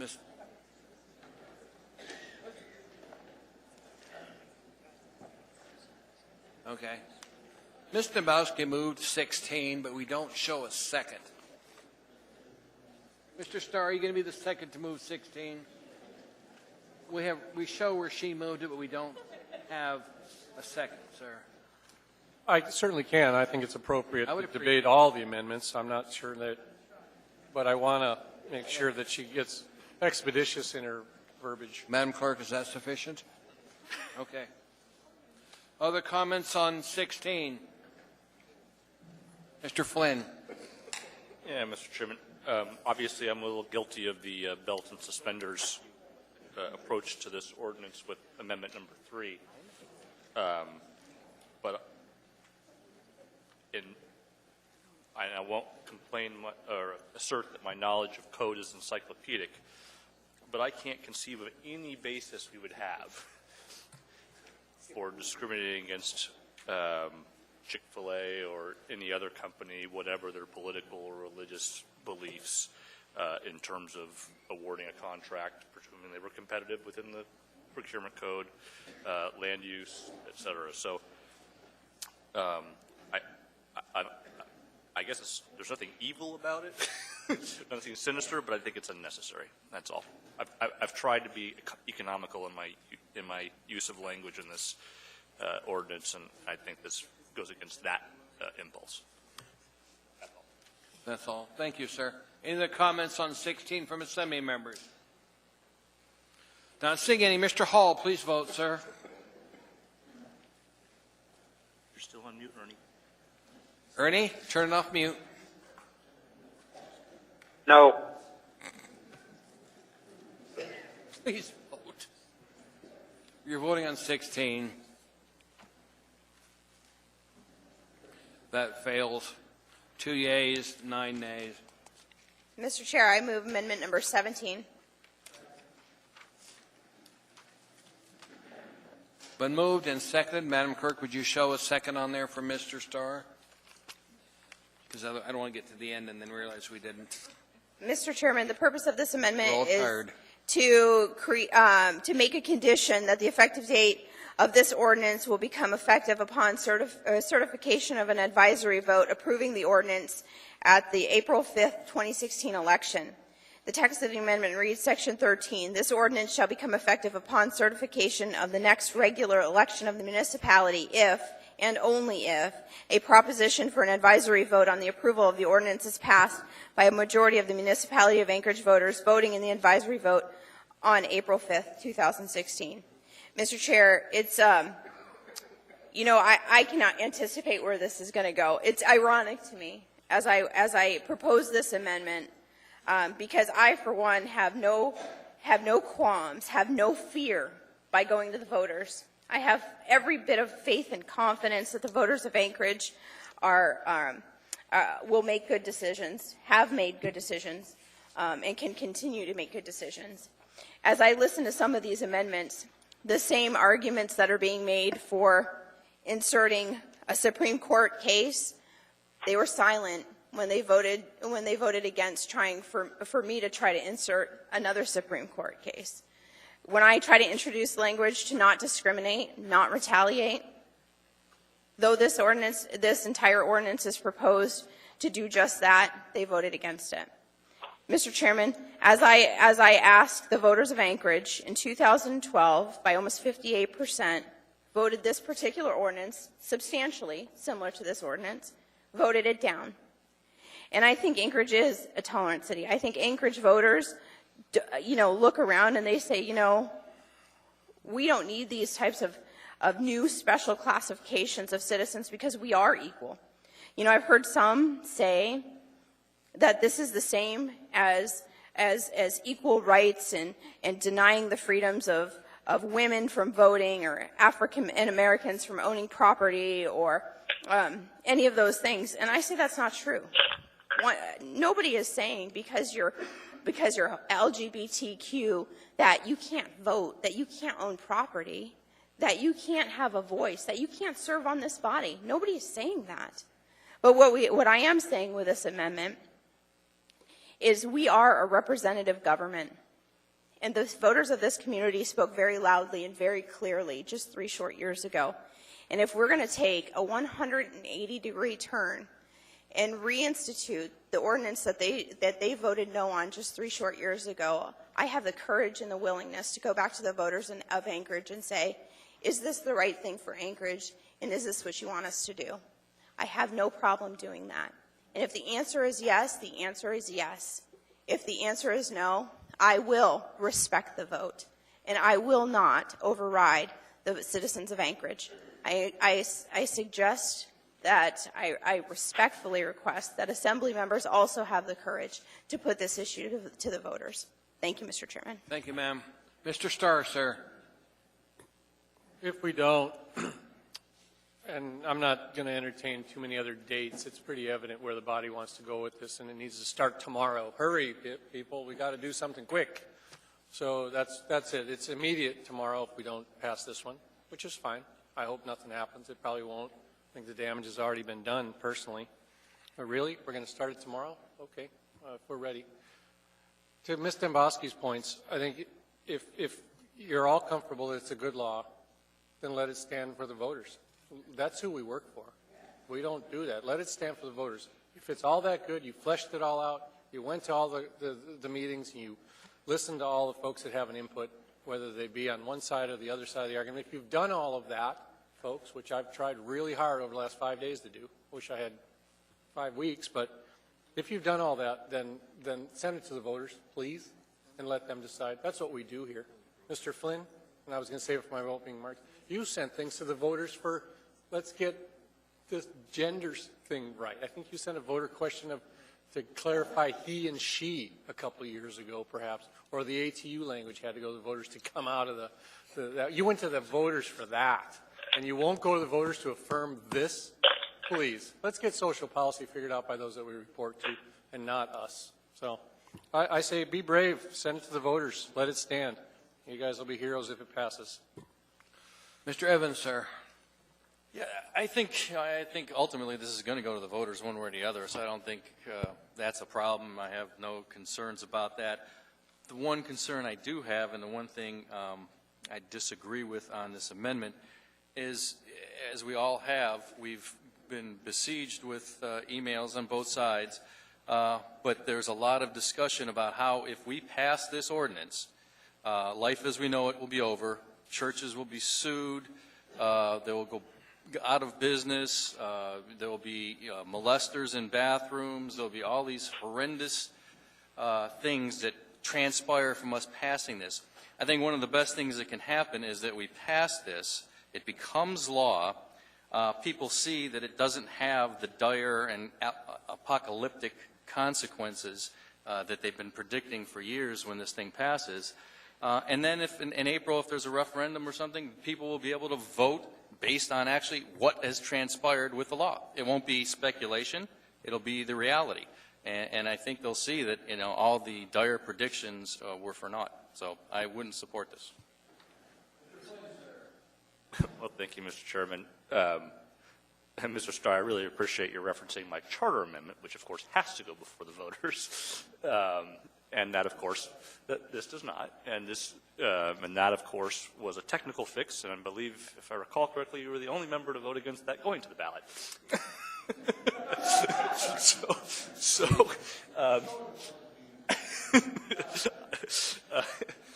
Ms. Okay. Mr. Dombrowski moved 16, but we don't show a second. Mr. Starr, are you going to be the second to move 16? We show where she moved it, but we don't have a second, sir. I certainly can. I think it's appropriate I would to debate all the amendments. I'm not sure that, but I want to make sure that she gets expeditious in her verbiage. Madam Clerk, is that sufficient? Okay. Other comments on 16? Mr. Flynn. Yeah, Mr. Chairman. Obviously, I'm a little guilty of the belt and suspenders approach to this ordinance with amendment number 3. But I won't complain or assert that my knowledge of code is encyclopedic, but I can't conceive of any basis we would have for discriminating against Chick-fil-A or any other company, whatever their political or religious beliefs, in terms of awarding a contract, presuming they were competitive within the procurement code, land use, et cetera. So I guess there's nothing evil about it, nothing sinister, but I think it's unnecessary. That's all. I've tried to be economical in my use of language in this ordinance, and I think this goes against that impulse. That's all. That's all. Thank you, sir. Any other comments on 16 from Assembly members? Not seeing any. Mr. Hall, please vote, sir. You're still on mute, Ernie. Ernie, turn it off mute. No. Please vote. You're voting on 16. That fails. 2 yeas, 9 nays. Mr. Chair, I move amendment number 17. Been moved and seconded. Madam Clerk, would you show a second on there for Mr. Starr? Because I don't want to get to the end and then realize we didn't. Mr. Chairman, the purpose of this amendment We're all is tired. to make a condition that the effective date of this ordinance will become effective upon certification of an advisory vote approving the ordinance at the April 5th, 2016 election. The text of the amendment reads, Section 13, this ordinance shall become effective upon certification of the next regular election of the municipality if, and only if, a proposition for an advisory vote on the approval of the ordinance is passed by a majority of the municipality of Anchorage voters voting in the advisory vote on April 5th, 2016. Mr. Chair, it's, I cannot anticipate where this is going to go. It's ironic to me as I propose this amendment because I, for one, have no qualms, have no fear by going to the voters. I have every bit of faith and confidence that the voters of Anchorage will make good decisions, have made good decisions, and can continue to make good decisions. As I listen to some of these amendments, the same arguments that are being made for inserting a Supreme Court case, they were silent when they voted against trying for me to try to insert another Supreme Court case. When I try to introduce language to not discriminate, not retaliate, though this entire ordinance is proposed to do just that, they voted against it. Mr. Chairman, as I asked the voters of Anchorage in 2012, by almost 58%, voted this particular ordinance substantially similar to this ordinance, voted it down. And I think Anchorage is a tolerant city. I think Anchorage voters, look around and they say, we don't need these types of new special classifications of citizens because we are equal. I've heard some say that this is the same as equal rights and denying the freedoms of women from voting or African Americans from owning property or any of those things. And I say that's not true. Nobody is saying because you're LGBTQ that you can't vote, that you can't own property, that you can't have a voice, that you can't serve on this body. Nobody is saying that. But what I am saying with this amendment is we are a representative government. And the voters of this community spoke very loudly and very clearly just 3 short years ago. And if we're going to take a 180-degree turn and reinstitute the ordinance that they voted no on just 3 short years ago, I have the courage and the willingness to go back to the voters of Anchorage and say, is this the right thing for Anchorage, and is this what you want us to do? I have no problem doing that. And if the answer is yes, the answer is yes. If the answer is no, I will respect the vote, and I will not override the citizens of Anchorage. I suggest that I respectfully request that Assembly members also have the courage to put this issue to the voters. Thank you, Mr. Chairman. Thank you, ma'am. Mr. Starr, sir. If we don't, and I'm not going to entertain too many other dates, it's pretty evident where the body wants to go with this, and it needs to start tomorrow. Hurry, people, we got to do something quick. So that's it. It's immediate tomorrow if we don't pass this one, which is fine. I hope nothing happens. It probably won't. I think the damage has already been done, personally. But really? We're going to start it tomorrow? Okay, if we're ready. To Ms. Demboski's points, I think if you're all comfortable that it's a good law, then let it stand for the voters. That's who we work for. We don't do that. Let it stand for the voters. If it's all that good, you fleshed it all out, you went to all the meetings, and you listened to all the folks that have an input, whether they be on one side or the other side of the argument. If you've done all of that, folks, which I've tried really hard over the last 5 days to do, wish I had 5 weeks, but if you've done all that, then send it to the voters, please, and let them decide. That's what we do here. Mr. Flynn, and I was going to say it for my opening remarks, you sent things to the voters for, let's get this gender thing right. I think you sent a voter question to clarify he and she a couple of years ago, perhaps, or the ATU language had to go to the voters to come out of that. You went to the voters for that, and you won't go to the voters to affirm this? Please, let's get social policy figured out by those that we report to and not us. So I say be brave, send it to the voters, let it stand. You guys will be heroes if it passes. Mr. Evans, sir. Yeah, I think ultimately this is going to go to the voters one way or the other, so I don't think that's a problem. I have no concerns about that. The one concern I do have, and the one thing I disagree with on this amendment, is, as we all have, we've been besieged with emails on both sides, but there's a lot of discussion about how if we pass this ordinance, life as we know it will be over, churches will be sued, they will go out of business, there will be molesters in bathrooms, there will be all these horrendous things that transpire from us passing this. I think one of the best things that can happen is that we pass this, it becomes law, people see that it doesn't have the dire and apocalyptic consequences that they've been predicting for years when this thing passes. And then if in April, if there's a referendum or something, people will be able to vote based on actually what has transpired with the law. It won't be speculation. It'll be the reality. And I think they'll see that, you know, all the dire predictions were for naught. So I wouldn't support this. Well, thank you, Mr. Chairman. And Mr. Starr, I really appreciate your referencing my charter amendment, which, of course, has to go before the voters. And that, of course, this does not. And that, of course, was a technical fix. And I believe, if I recall correctly, you were the only member to vote against that going to the ballot.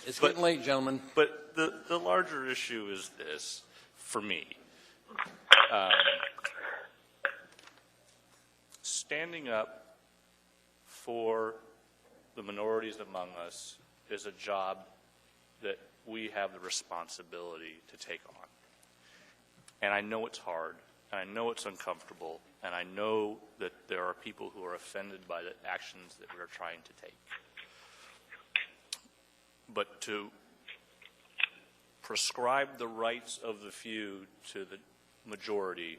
It's getting late, gentlemen. But the larger issue is this, for me. Standing up for the minorities among us is a job that we have the responsibility to take on. And I know it's hard, and I know it's uncomfortable, and I know that there are people who are offended by the actions that we're trying to take. But to prescribe the rights of the few to the majority,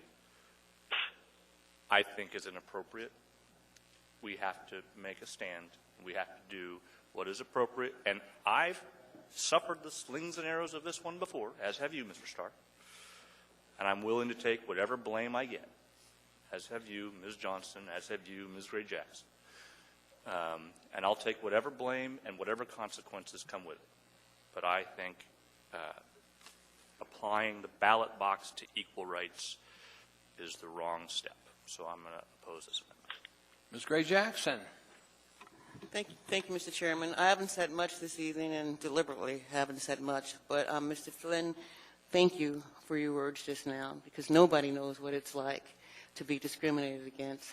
I think is inappropriate. We have to make a stand. We have to do what is appropriate. And I've suffered the slings and arrows of this one before, as have you, Mr. Starr. And I'm willing to take whatever blame I get, as have you, Ms. Johnson, as have you, Ms. Gray-Jackson. And I'll take whatever blame and whatever consequences come with it. but I think applying the ballot box to equal rights is the wrong step. So I'm going to oppose this amendment. Ms. Gray Jackson. Thank you, Mr. Chairman. I haven't said much this evening and deliberately haven't said much, but Mr. Flynn, thank you for your words just now, because nobody knows what it's like to be discriminated against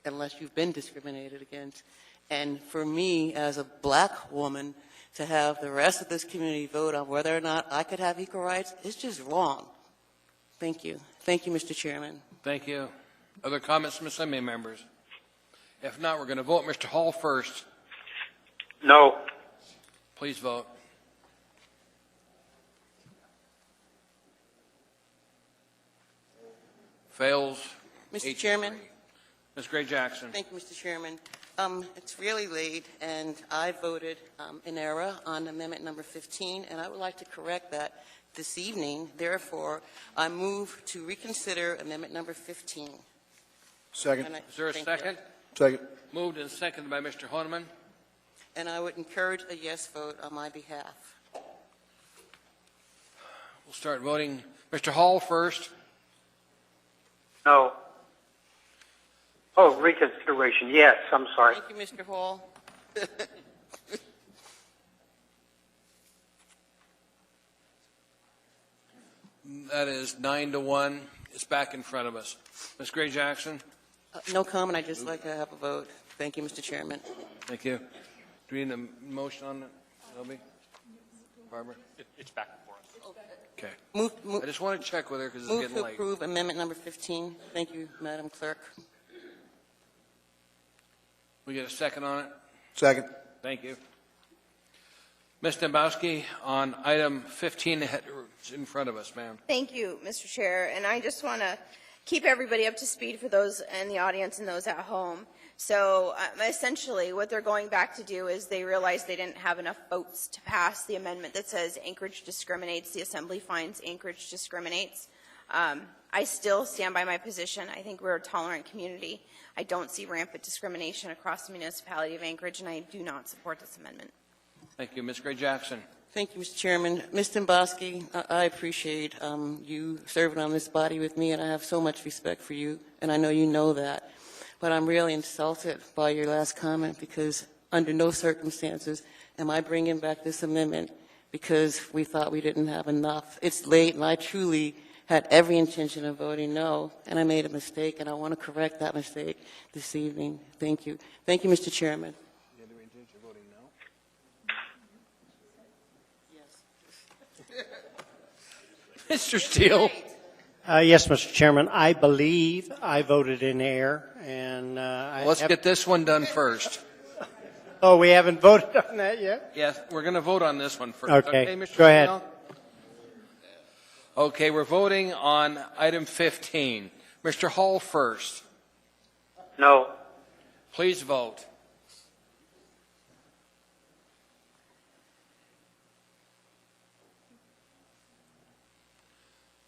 unless you've been discriminated against. And for me, as a black woman, to have the rest of this community vote on whether or not I could have equal rights, it's just wrong. Thank you. Thank you, Mr. Chairman. Thank you. Other comments from Assembly members? If not, we're going to vote. Mr. Hall first. No. Please vote. Fails. Mr. Chairman. Ms. Gray Jackson. Thank you, Mr. Chairman. It's really late, and I voted in error on amendment number 15, and I would like to correct that this evening. Therefore, I move to reconsider amendment number 15. Second. Is there a second? Second. Moved and seconded by Mr. Honeman. And I would encourage a yes vote on my behalf. We'll start voting. Mr. Hall first. No. Oh, reconsideration. Yes, I'm sorry. Thank you, Mr. Hall. That is 9-1. It's back in front of us. Ms. Gray Jackson. No comment. I'd just like to have a vote. Thank you, Mr. Chairman. Thank you. Do we need a motion on that, Shelby? Barbara? It's back before us. Okay. Move, I just want to check with her because it's move getting to late. approve amendment number 15. Thank you, Madam Clerk. We get a second on it? Second. Thank you. Ms. Dembowski, on item 15 in front of us, ma'am. Thank you, Mr. Chair. And I just want to keep everybody up to speed for those in the audience and those at home. So essentially what they're going back to do is they realize they didn't have enough votes to pass the amendment that says Anchorage discriminates, the Assembly finds Anchorage discriminates. I still stand by my position. I think we're a tolerant community. I don't see rampant discrimination across the municipality of Anchorage, and I do not support this amendment. Thank you. Ms. Gray Jackson. Thank you, Mr. Chairman. Ms. Dembowski, I appreciate you serving on this body with me, and I have so much respect for you, and I know you know that. But I'm really insulted by your last comment because under no circumstances am I bringing back this amendment because we thought we didn't have enough. It's late, and I truly had every intention of voting no, and I made a mistake, and I want to correct that mistake this evening. Thank you. Thank you, Mr. Chairman. Mr. Steele. Yes, Mr. Chairman. I believe I voted in error, and Let's get this one done first. Oh, we haven't voted on that yet? Yes, we're going to vote on this one first. Okay, Mr. go ahead. Steele? Okay, we're voting on item 15. Mr. Hall first. No. Please vote.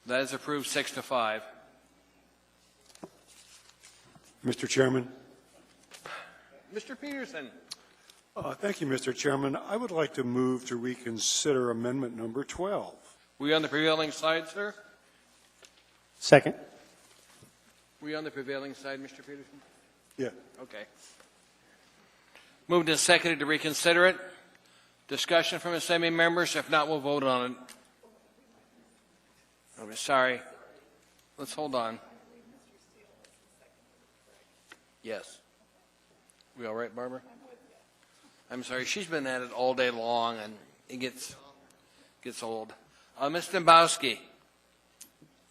That is approved 6-5. Mr. Chairman. Mr. Peterson. Thank you, Mr. Chairman. I would like to move to reconsider amendment number 12. We on the prevailing side, sir? Second. We on the prevailing side, Mr. Peterson? Yeah. Okay. Moved and seconded to reconsider it. Discussion from Assembly members. If not, we'll vote on it. I'm sorry. Let's hold on. Yes. We all right, Barbara? I'm sorry. She's been at it all day long, and it gets old. Ms. Dembowski.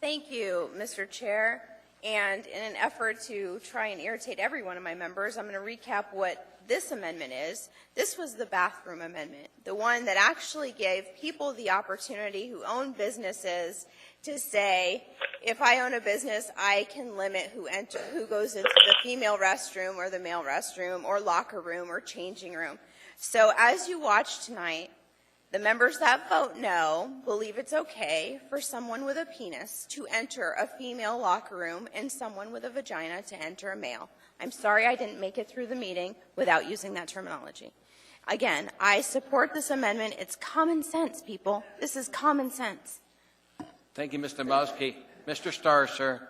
Thank you, Mr. Chair. And in an effort to try and irritate every one of my members, I'm going to recap what this amendment is. This was the bathroom amendment, the one that actually gave people the opportunity who own businesses to say, if I own a business, I can limit who goes into the female restroom or the male restroom or locker room or changing room. So as you watch tonight, the members that vote no believe it's okay for someone with a penis to enter a female locker room and someone with a vagina to enter a male. I'm sorry I didn't make it through the meeting without using that terminology. Again, I support this amendment. It's common sense, people. This is common sense. Thank you, Mr. Dombrowski. Mr. Starr, sir.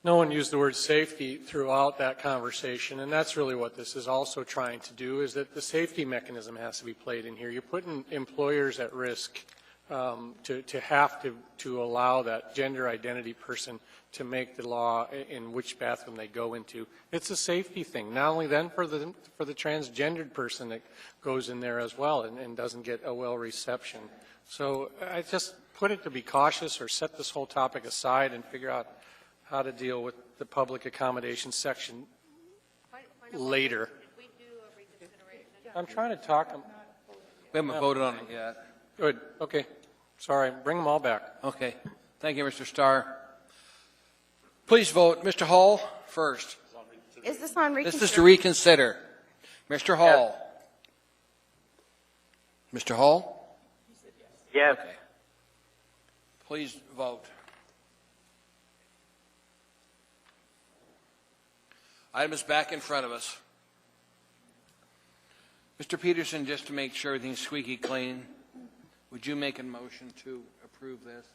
No one used the word safety throughout that conversation, and that's really what this is also trying to do, is that the safety mechanism has to be played in here. You're putting employers at risk to have to allow that gender identity person to make the law in which bathroom they go into. It's a safety thing, not only then for the transgendered person that goes in there as well and doesn't get a well reception. So I just put it to be cautious or set this whole topic aside and figure out how to deal with the public accommodation section later. I'm trying to talk. We haven't voted on it yet. Good. Okay. Sorry. Bring them all back. Okay. Thank you, Mr. Starr. Please vote. Mr. Hall first. Is this on reconsider? This is to reconsider. Mr. Hall. Mr. Hall? Yes. Okay. Please vote. Item is back in front of us. Mr. Peterson, just to make sure everything's squeaky clean, would you make a motion to approve this?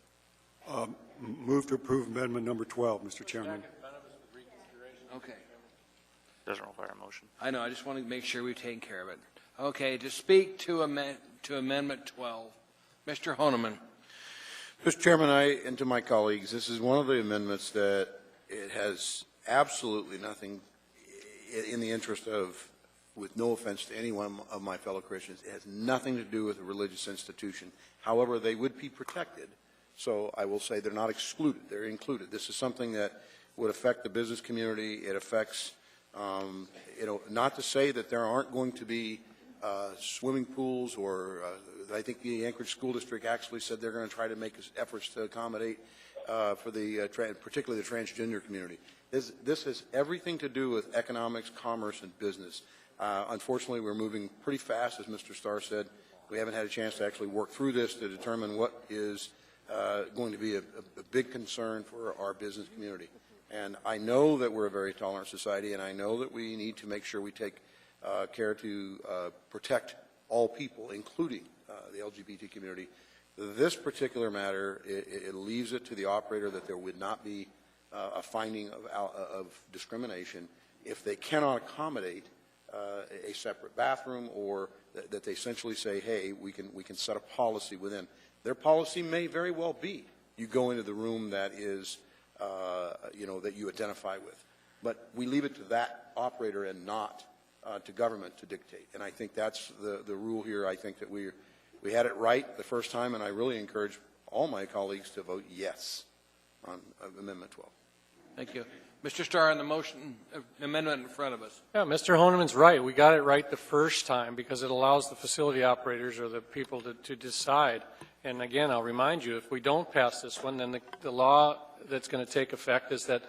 Move to approve amendment number 12, Mr. Chairman. Okay. Doesn't require a motion. I know. I just want to make sure we've taken care of it. Okay. To speak to Amendment 12, Mr. Honeman. Mr. Chairman, and to my colleagues, this is one of the amendments that it has absolutely nothing in the interest of, with no offense to any one of my fellow Christians, it has nothing to do with a religious institution. However, they would be protected. So I will say they're not excluded. They're included. This is something that would affect the business community. It affects, not to say that there aren't going to be swimming pools or I think the Anchorage School District actually said they're going to try to make efforts to accommodate for the particularly the transgender community. This has everything to do with economics, commerce, and business. Unfortunately, we're moving pretty fast, as Mr. Starr said. We haven't had a chance to actually work through this to determine what is going to be a big concern for our business community. And I know that we're a very tolerant society, and I know that we need to make sure we take care to protect all people, including the LGBT community. This particular matter, it leaves it to the operator that there would not be a finding of discrimination if they cannot accommodate a separate bathroom, or that they essentially say, hey, we can set a policy within. Their policy may very well be you go into the room that is, that you identify with. But we leave it to that operator and not to government to dictate. And I think that's the rule here. I think that we had it right the first time, and I really encourage all my colleagues to vote yes on Amendment 12. Thank you. Mr. Starr, on the motion, amendment in front of us. Yeah, Mr. Honeman's right. We got it right the first time because it allows the facility operators or the people to decide. And again, I'll remind you, if we don't pass this one, then the law that's going to take effect is that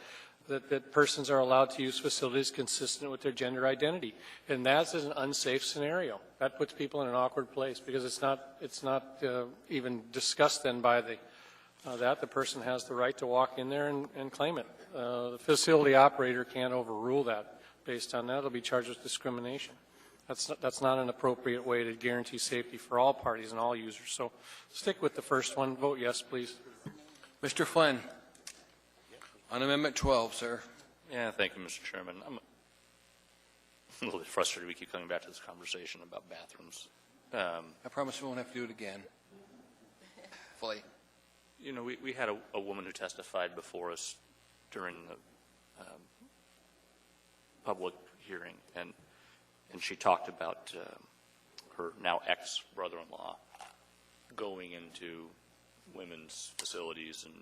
persons are allowed to use facilities consistent with their gender identity. And that is an unsafe scenario. That puts people in an awkward place because it's not even discussed then by the person has the right to walk in there and claim it. The facility operator can't overrule that. Based on that, they'll be charged with discrimination. That's not an appropriate way to guarantee safety for all parties and all users. So stick with the first one. Vote yes, please. Mr. Flynn, on Amendment 12, sir. Yeah, thank you, Mr. Chairman. I'm a little bit frustrated we keep coming back to this conversation about bathrooms. I promise we won't have to do it again. Fully. You know, we had a woman who testified before us during the public hearing, and she talked about her now ex-brother-in-law going into women's facilities and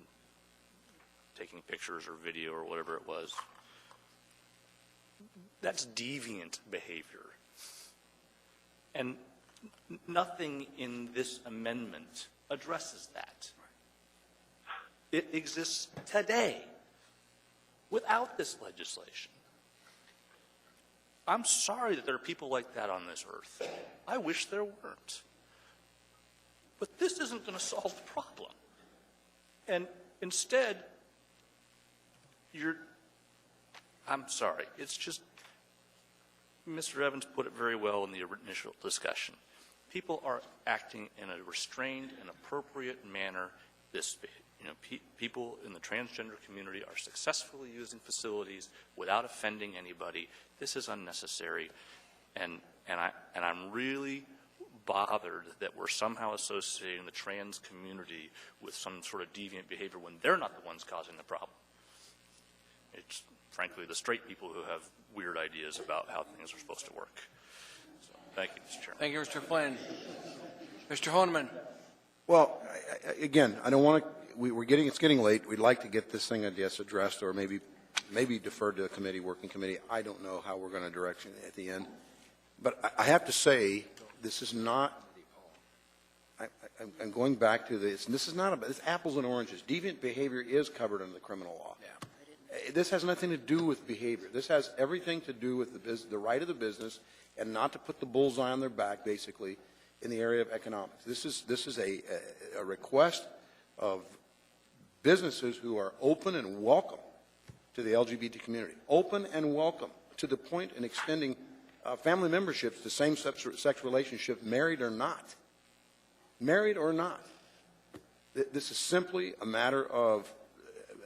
taking pictures or video or whatever it was. That's deviant behavior. And nothing in this amendment addresses that. It exists today without this legislation. I'm sorry that there are people like that on this earth. I wish there weren't. But this isn't going to solve the problem. And instead, I'm sorry, it's just, Mr. Evans put it very well in the initial discussion. People are acting in a restrained and appropriate manner. People in the transgender community are successfully using facilities without offending anybody. This is unnecessary, and I'm really bothered that we're somehow associating the trans community with some sort of deviant behavior when they're not the ones causing the problem. It's frankly the straight people who have weird ideas about how things are supposed to work. So, thank you, Mr. Chairman. Thank you, Mr. Flynn. Mr. Honeman. Well, again, I don't want to. It's getting late. We'd like to get this thing, I guess, addressed, or maybe deferred to a committee, working committee. I don't know how we're going to direct it at the end. But I have to say, this is not. I'm going back to this. This is not about. It's apples and oranges. Deviant behavior is covered under the criminal law. Yeah. This has nothing to do with behavior. This has everything to do with the right of the business, and not to put the bullseye on their back, basically, in the area of economics. This is a request of businesses who are open and welcome to the LGBT community, open and welcome to the point in extending family memberships to same-sex relationships, married or not. Married or not. This is simply a matter of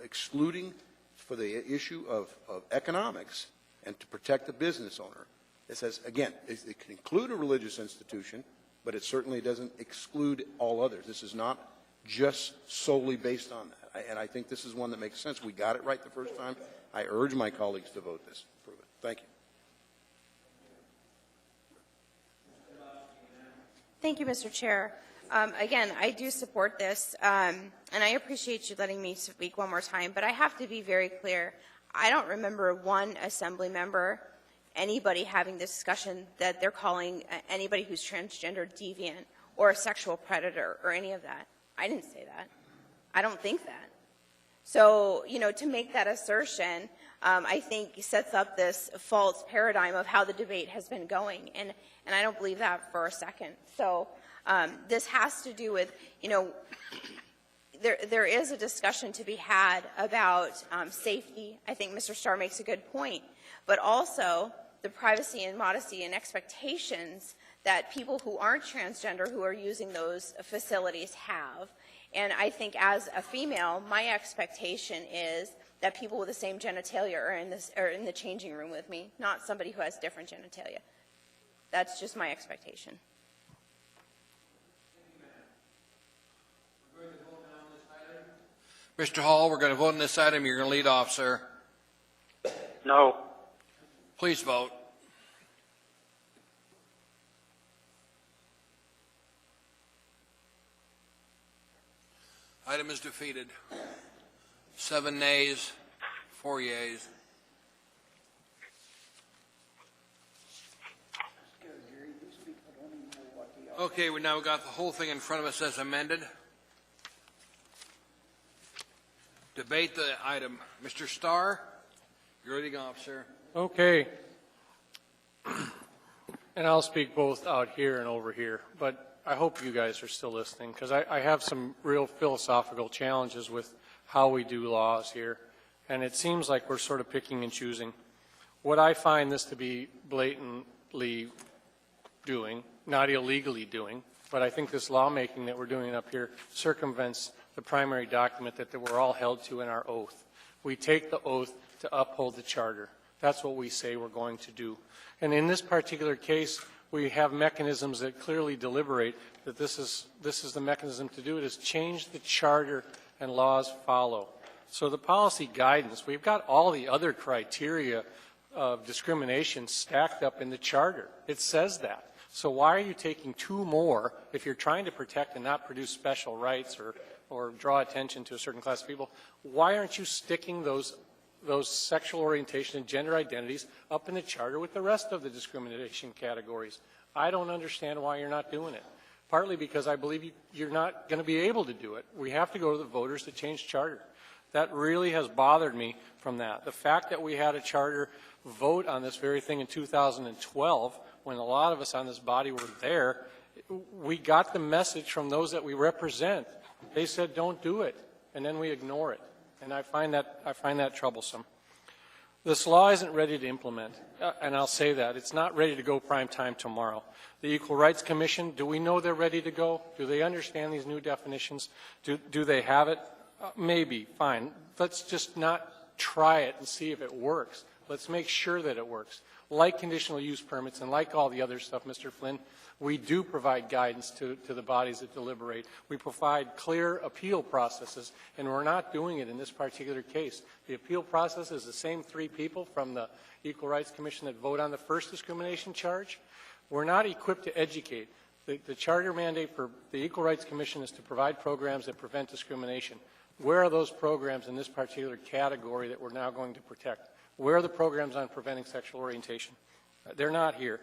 excluding for the issue of economics and to protect the business owner. It says, again, it can include a religious institution, but it certainly doesn't exclude all others. This is not just solely based on that. And I think this is one that makes sense. We got it right the first time. I urge my colleagues to vote this. Approve it. Thank you. Thank you, Mr. Chair. Again, I do support this, and I appreciate you letting me speak one more time, but I have to be very clear. I don't remember one assembly member, anybody having this discussion that they're calling anybody who's transgender deviant or a sexual predator or any of that. I didn't say that. I don't think that. So, to make that assertion, I think sets up this false paradigm of how the debate has been going, and I don't believe that for a second. So this has to do with, there is a discussion to be had about safety. I think Mr. Starr makes a good point, but also the privacy and modesty and expectations that people who aren't transgender who are using those facilities have. And I think as a female, my expectation is that people with the same genitalia are in the changing room with me, not somebody who has different genitalia. That's just my expectation. Mr. Hall, we're going to vote on this item. You're going to lead off, sir. No. Please vote. Item is defeated. 7 nays, 4 yeas. Okay, we now got the whole thing in front of us as amended. Debate the item. Mr. Starr, you're leading off, sir. Okay. And I'll speak both out here and over here, but I hope you guys are still listening, because I have some real philosophical challenges with how we do laws here, and it seems like we're sort of picking and choosing. What I find this to be blatantly doing, not illegally doing, but I think this lawmaking that we're doing up here circumvents the primary document that we're all held to in our oath. We take the oath to uphold the charter. That's what we say we're going to do. And in this particular case, we have mechanisms that clearly deliberate that this is the mechanism to do it, is change the charter and laws follow. So the policy guidance, we've got all the other criteria of discrimination stacked up in the charter. It says that. So why are you taking 2 more if you're trying to protect and not produce special rights or draw attention to a certain class of people? Why aren't you sticking those sexual orientation and gender identities up in the charter with the rest of the discrimination categories? I don't understand why you're not doing it. Partly because I believe you're not going to be able to do it. We have to go to the voters to change charter. That really has bothered me from that. The fact that we had a charter vote on this very thing in 2012, when a lot of us on this body were there, we got the message from those that we represent. They said, don't do it, and then we ignore it. And I find that troublesome. This law isn't ready to implement, and I'll say that. It's not ready to go prime time tomorrow. The Equal Rights Commission, do we know they're ready to go? Do they understand these new definitions? Do they have it? Maybe, fine. Let's just not try it and see if it works. Let's make sure that it works. Like conditional use permits and like all the other stuff, Mr. Flynn, we do provide guidance to the bodies that deliberate. We provide clear appeal processes, and we're not doing it in this particular case. The appeal process is the same 3 people from the Equal Rights Commission that vote on the first discrimination charge. We're not equipped to educate. The charter mandate for the Equal Rights Commission is to provide programs that prevent discrimination. Where are those programs in this particular category that we're now going to protect? Where are the programs on preventing sexual orientation? They're not here.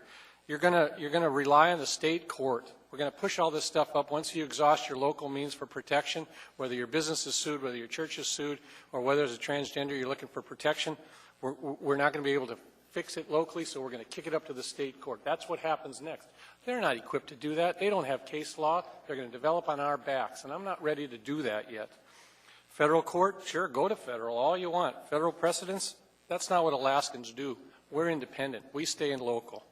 You're going to rely on the state court. We're going to push all this stuff up once you exhaust your local means for protection, whether your business is sued, whether your church is sued, or whether as a transgender you're looking for protection. We're not going to be able to fix it locally, so we're going to kick it up to the state court. That's what happens next. They're not equipped to do that. They don't have case law. They're going to develop on our backs, and I'm not ready to do that yet. Federal court, sure, go to federal, all you want. Federal precedents, that's not what Alaskans do. We're independent. We stay in local.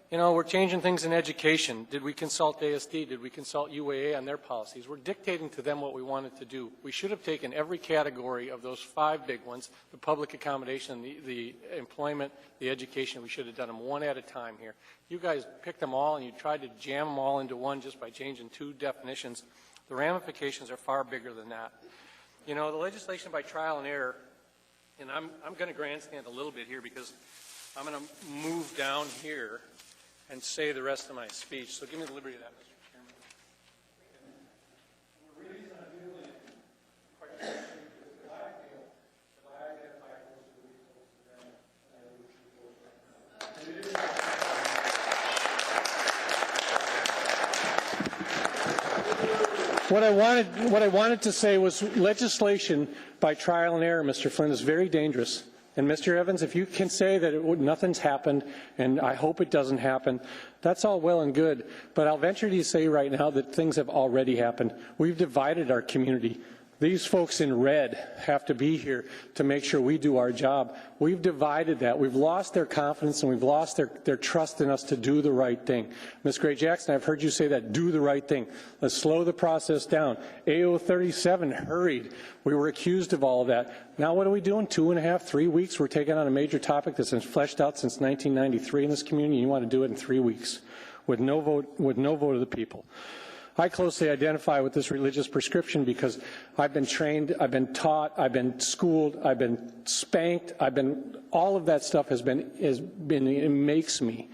You know, we're changing things in education. Did we consult ASD? Did we consult UAA on their policies? We're dictating to them what we wanted to do. We should have taken every category of those 5 big ones, the public accommodation, the employment, the education. We should have done them one at a time here. You guys picked them all and you tried to jam them all into one just by changing 2 definitions. The ramifications are far bigger than that. You know, the legislation by trial and error, and I'm going to grandstand a little bit here because I'm going to move down here and say the rest of my speech. So give me the liberty of that, Mr. Chairman. The reason I'm doing it, quite frankly, is I feel that I identify those who we close to them and I wish we close right now. What I wanted to say was legislation by trial and error, Mr. Flynn, is very dangerous. And Mr. Evans, if you can say that nothing's happened, and I hope it doesn't happen, that's all well and good. But I'll venture to say right now that things have already happened. We've divided our community. These folks in red have to be here to make sure we do our job. We've divided that. We've lost their confidence and we've lost their trust in us to do the right thing. Ms. Gray Jackson, I've heard you say that, do the right thing. Let's slow the process down. AO 37 hurried. We were accused of all of that. Now what are we doing? 2.5, 3 weeks? We're taking on a major topic that's been fleshed out since 1993 in this community. You want to do it in 3 weeks with no vote of the people. I closely identify with this religious prescription because I've been trained, I've been taught, I've been schooled, I've been spanked, all of that stuff it makes me,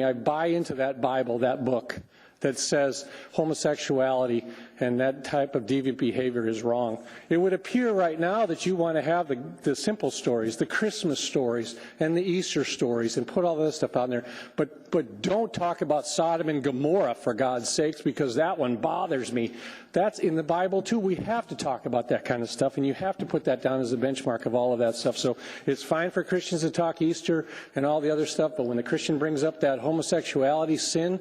I buy into that Bible, that book that says homosexuality and that type of deviant behavior is wrong. It would appear right now that you want to have the simple stories, the Christmas stories and the Easter stories and put all this stuff out there, but don't talk about Sodom and Gomorrah for God's sakes, because that one bothers me. That's in the Bible too. We have to talk about that kind of stuff, and you have to put that down as a benchmark of all of that stuff. So it's fine for Christians to talk Easter and all the other stuff, but when the Christian brings up that homosexuality sin,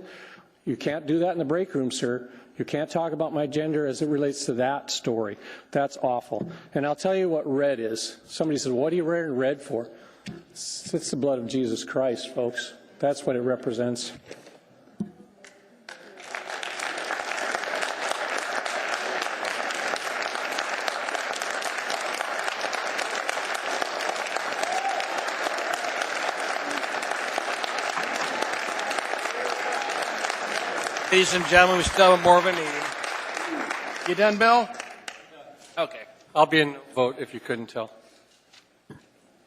you can't do that in the break room, sir. You can't talk about my gender as it relates to that story. That's awful. And I'll tell you what red is. Somebody said, what are you wearing red for? It's the blood of Jesus Christ, folks. That's what it represents. Ladies and gentlemen, we still have more of a meeting. You done, Bill? Okay. I'll be in vote if you couldn't tell.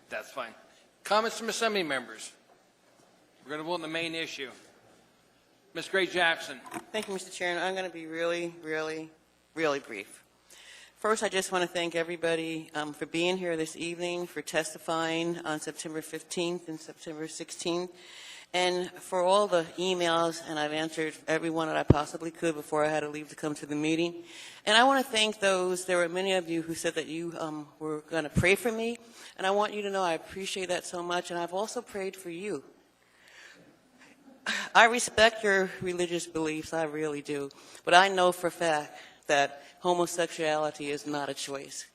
That's fine. Comments from Assembly members? We're going to vote on the main issue. Ms. Gray Jackson. Thank you, Mr. Chairman. I'm going to be really, really, really brief. First, I just want to thank everybody for being here this evening, for testifying on September 15th and September 16th. And for all the emails, and I've answered every one that I possibly could before I had to leave to come to the meeting. And I want to thank those, there were many of you who said that you were going to pray for me. And I want you to know I appreciate that so much, and I've also prayed for you. I respect your religious beliefs, I really do. But I know for a fact that homosexuality is not a choice.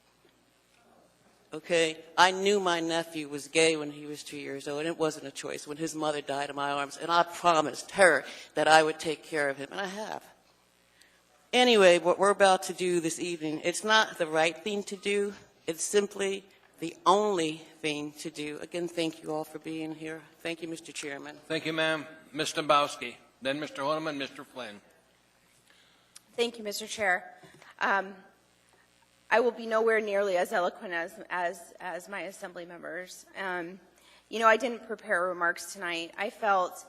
okay? I knew my nephew was gay when he was 2 years old, and it wasn't a choice when his mother died in my arms, and I promised her that I would take care of him, and I have. Anyway, what we're about to do this evening, it's not the right thing to do. It's simply the only thing to do. Again, thank you all for being here. Thank you, Mr. Chairman. Thank you, ma'am. Ms. Dombowski, then Mr. Honeman, Mr. Flynn. Thank you, Mr. Chair. I will be nowhere nearly as eloquent as my assembly members. You know, I didn't prepare remarks tonight. I felt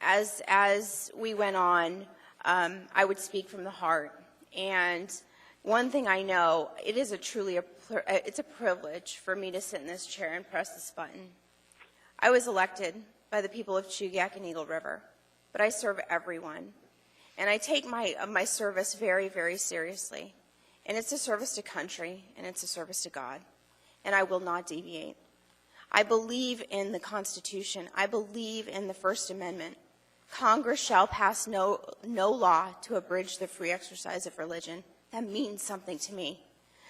as we went on, I would speak from the heart. And one thing I know, it is it's a privilege for me to sit in this chair and press this button. I was elected by the people of Chugach and Eagle River, but I serve everyone. And I take my service very, very seriously. And it's a service to country, and it's a service to God. And I will not deviate. I believe in the Constitution. I believe in the First Amendment. Congress shall pass no law to abridge the free exercise of religion. That means something to me.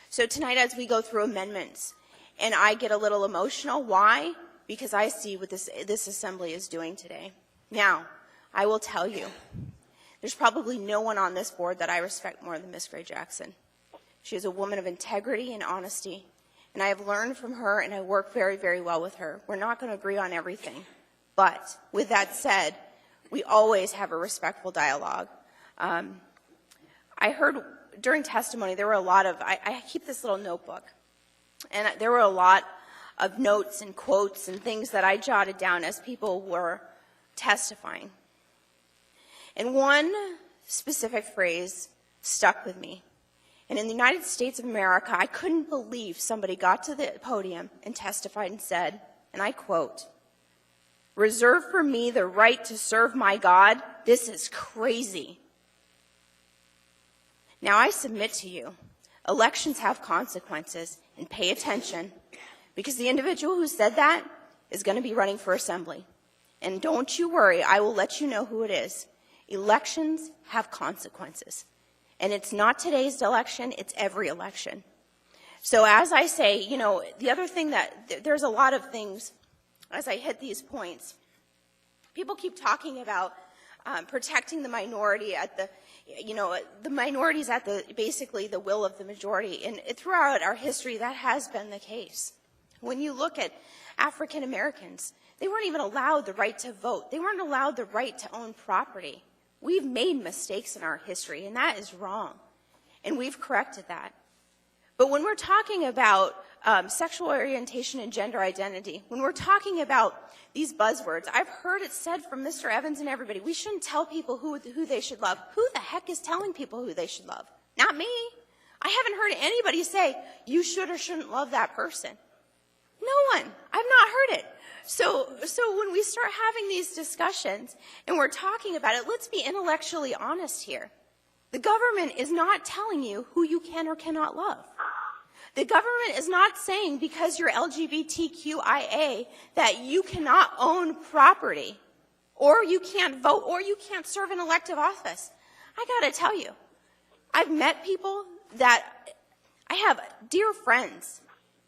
So tonight, as we go through amendments, and I get a little emotional, why? Because I see what this assembly is doing today. Now, I will tell you, there's probably no one on this board that I respect more than Ms. Gray Jackson. She is a woman of integrity and honesty, and I have learned from her, and I work very, very well with her. We're not going to agree on everything, but with that said, we always have a respectful dialogue. I heard during testimony there were a lot of, I keep this little notebook, and there were a lot of notes and quotes and things that I jotted down as people were testifying. And one specific phrase stuck with me. And in the United States of America, I couldn't believe somebody got to the podium and testified and said, and I quote, "Reserve for me the right to serve my God. This is crazy." Now I submit to you, elections have consequences, and pay attention, because the individual who said that is going to be running for assembly. And don't you worry, I will let you know who it is. Elections have consequences. And it's not today's election, it's every election. So as I say, you know, the other thing that, there's a lot of things, as I hit these points, people keep talking about protecting the minority at the, you know, the minorities at the, basically the will of the majority. And throughout our history, that has been the case. When you look at African Americans, they weren't even allowed the right to vote. They weren't allowed the right to own property. We've made mistakes in our history, and that is wrong. And we've corrected that. But when we're talking about sexual orientation and gender identity, when we're talking about these buzzwords, I've heard it said from Mr. Evans and everybody, we shouldn't tell people who they should love. Who the heck is telling people who they should love? Not me. I haven't heard anybody say, you should or shouldn't love that person. No one. I've not heard it. So when we start having these discussions and we're talking about it, let's be intellectually honest here. The government is not telling you who you can or cannot love. The government is not saying because you're LGBTQIA that you cannot own property or you can't vote or you can't serve an elective office. I got to tell you, I've met people that I have dear friends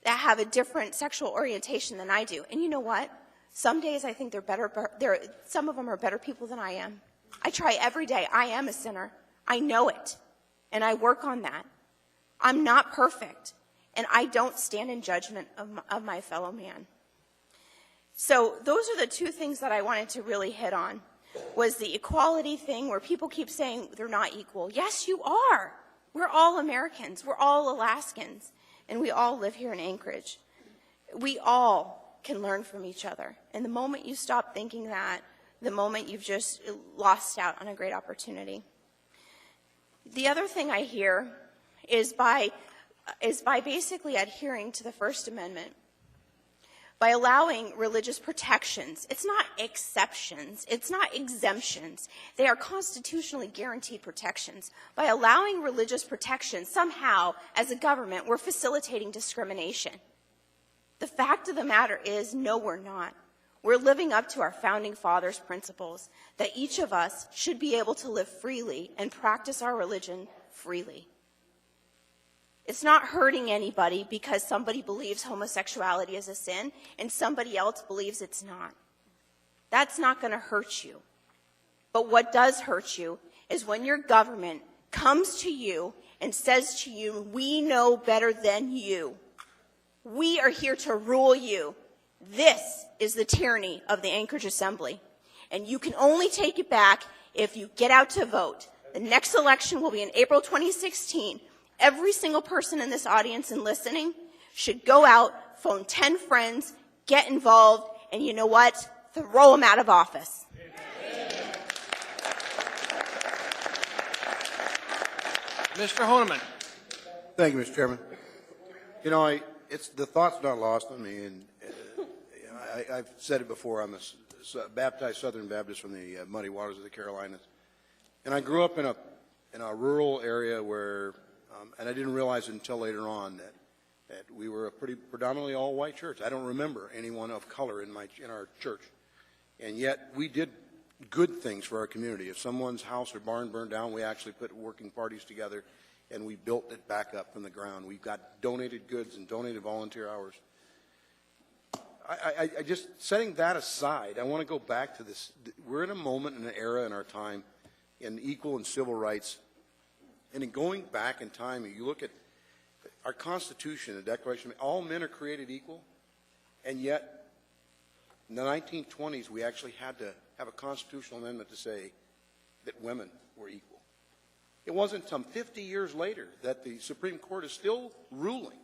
that have a different sexual orientation than I do. And you know what? Some days I think they're better, some of them are better people than I am. I try every day. I am a sinner. I know it. And I work on that. I'm not perfect. And I don't stand in judgment of my fellow man. So those are the two things that I wanted to really hit on, was the equality thing where people keep saying they're not equal. Yes, you are. We're all Americans. We're all Alaskans. And we all live here in Anchorage. We all can learn from each other. And the moment you stop thinking that, the moment you've just lost out on a great opportunity. The other thing I hear is by basically adhering to the First Amendment, by allowing religious protections. It's not exceptions. It's not exemptions. They are constitutionally guaranteed protections. By allowing religious protection, somehow, as a government, we're facilitating discrimination. The fact of the matter is, no, we're not. We're living up to our founding fathers' principles that each of us should be able to live freely and practice our religion freely. It's not hurting anybody because somebody believes homosexuality is a sin and somebody else believes it's not. That's not going to hurt you. But what does hurt you is when your government comes to you and says to you, we know better than you. We are here to rule you. This is the tyranny of the Anchorage Assembly. And you can only take it back if you get out to vote. The next election will be in April 2016. Every single person in this audience and listening should go out, phone 10 friends, get involved, and you know what? Throw them out of office. Mr. Honeman. Thank you, Mr. Chairman. You know, the thought's not lost on me, and I've said it before. I'm a baptized Southern Baptist from the muddy waters of the Carolinas, and I grew up in a rural area where, and I didn't realize it until later on that we were a pretty predominantly all-white church. I don't remember anyone of color in our church, and yet we did good things for our community. If someone's house or barn burned down, we actually put working parties together and we built it back up from the ground. We've got donated goods and donated volunteer hours. I just, setting that aside, I want to go back to this. We're in a moment and an era in our time in equal and civil rights. And in going back in time, you look at our Constitution, the Declaration, all men are created equal, and yet in the 1920s, we actually had to have a constitutional amendment to say that women were equal. It wasn't until 50 years later that the Supreme Court is still ruling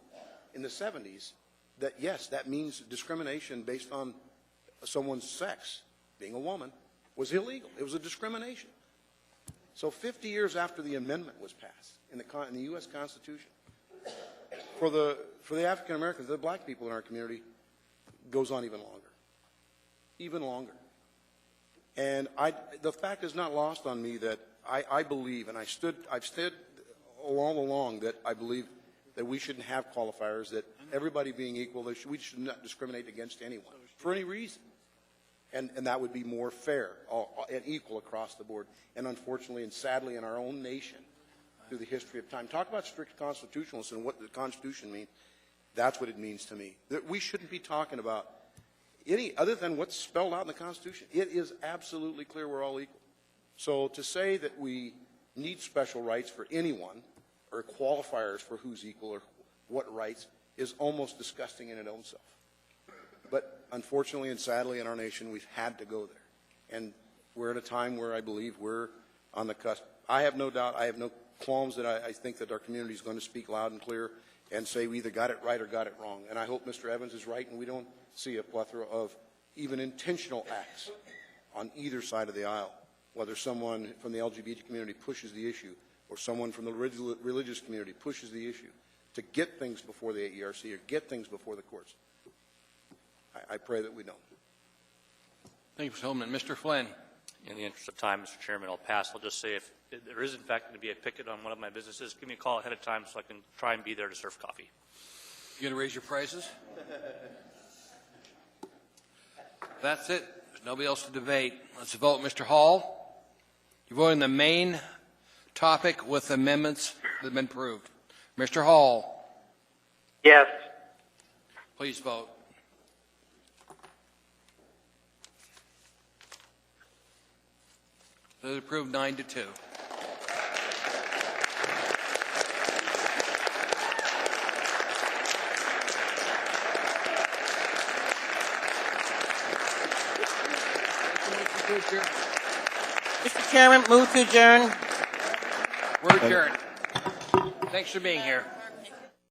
in the 70s that, yes, that means discrimination based on someone's sex, being a woman, was illegal. It was a discrimination. So 50 years after the amendment was passed in the U.S. Constitution, for the African Americans, the black people in our community, goes on even longer. Even longer. And the fact is not lost on me that I believe, and I've stood all along that I believe that we shouldn't have qualifiers, that everybody being equal, we should not discriminate against anyone for any reason. And that would be more fair and equal across the board. And unfortunately and sadly in our own nation, through the history of time, talk about strict constitutionalists and what the Constitution means, that's what it means to me. That we shouldn't be talking about any other than what's spelled out in the Constitution. It is absolutely clear we're all equal. So to say that we need special rights for anyone or qualifiers for who's equal or what rights is almost disgusting in its own self. But unfortunately and sadly in our nation, we've had to go there. And we're at a time where I believe we're on the cusp. I have no doubt, I have no qualms that I think that our community is going to speak loud and clear and say we either got it right or got it wrong. And I hope Mr. Evans is right and we don't see a plethora of even intentional acts on either side of the aisle, whether someone from the LGBT community pushes the issue or someone from the religious community pushes the issue to get things before the AERC or get things before the courts. I pray that we don't. Thank you, Mr. Holman. Mr. Flynn. In the interest of time, Mr. Chairman, I'll pass. I'll just say if there is, in fact, going to be a picket on one of my businesses, give me a call ahead of time so I can try and be there to serve coffee. You going to raise your prices? That's it. There's nobody else to debate. Let's vote. Mr. Hall, you're voting the main topic with amendments that have been approved. Mr. Hall. Yes. Please vote. That is approved 9-2. Mr. Chairman, move to adjourn. We're adjourned. Thanks for being here.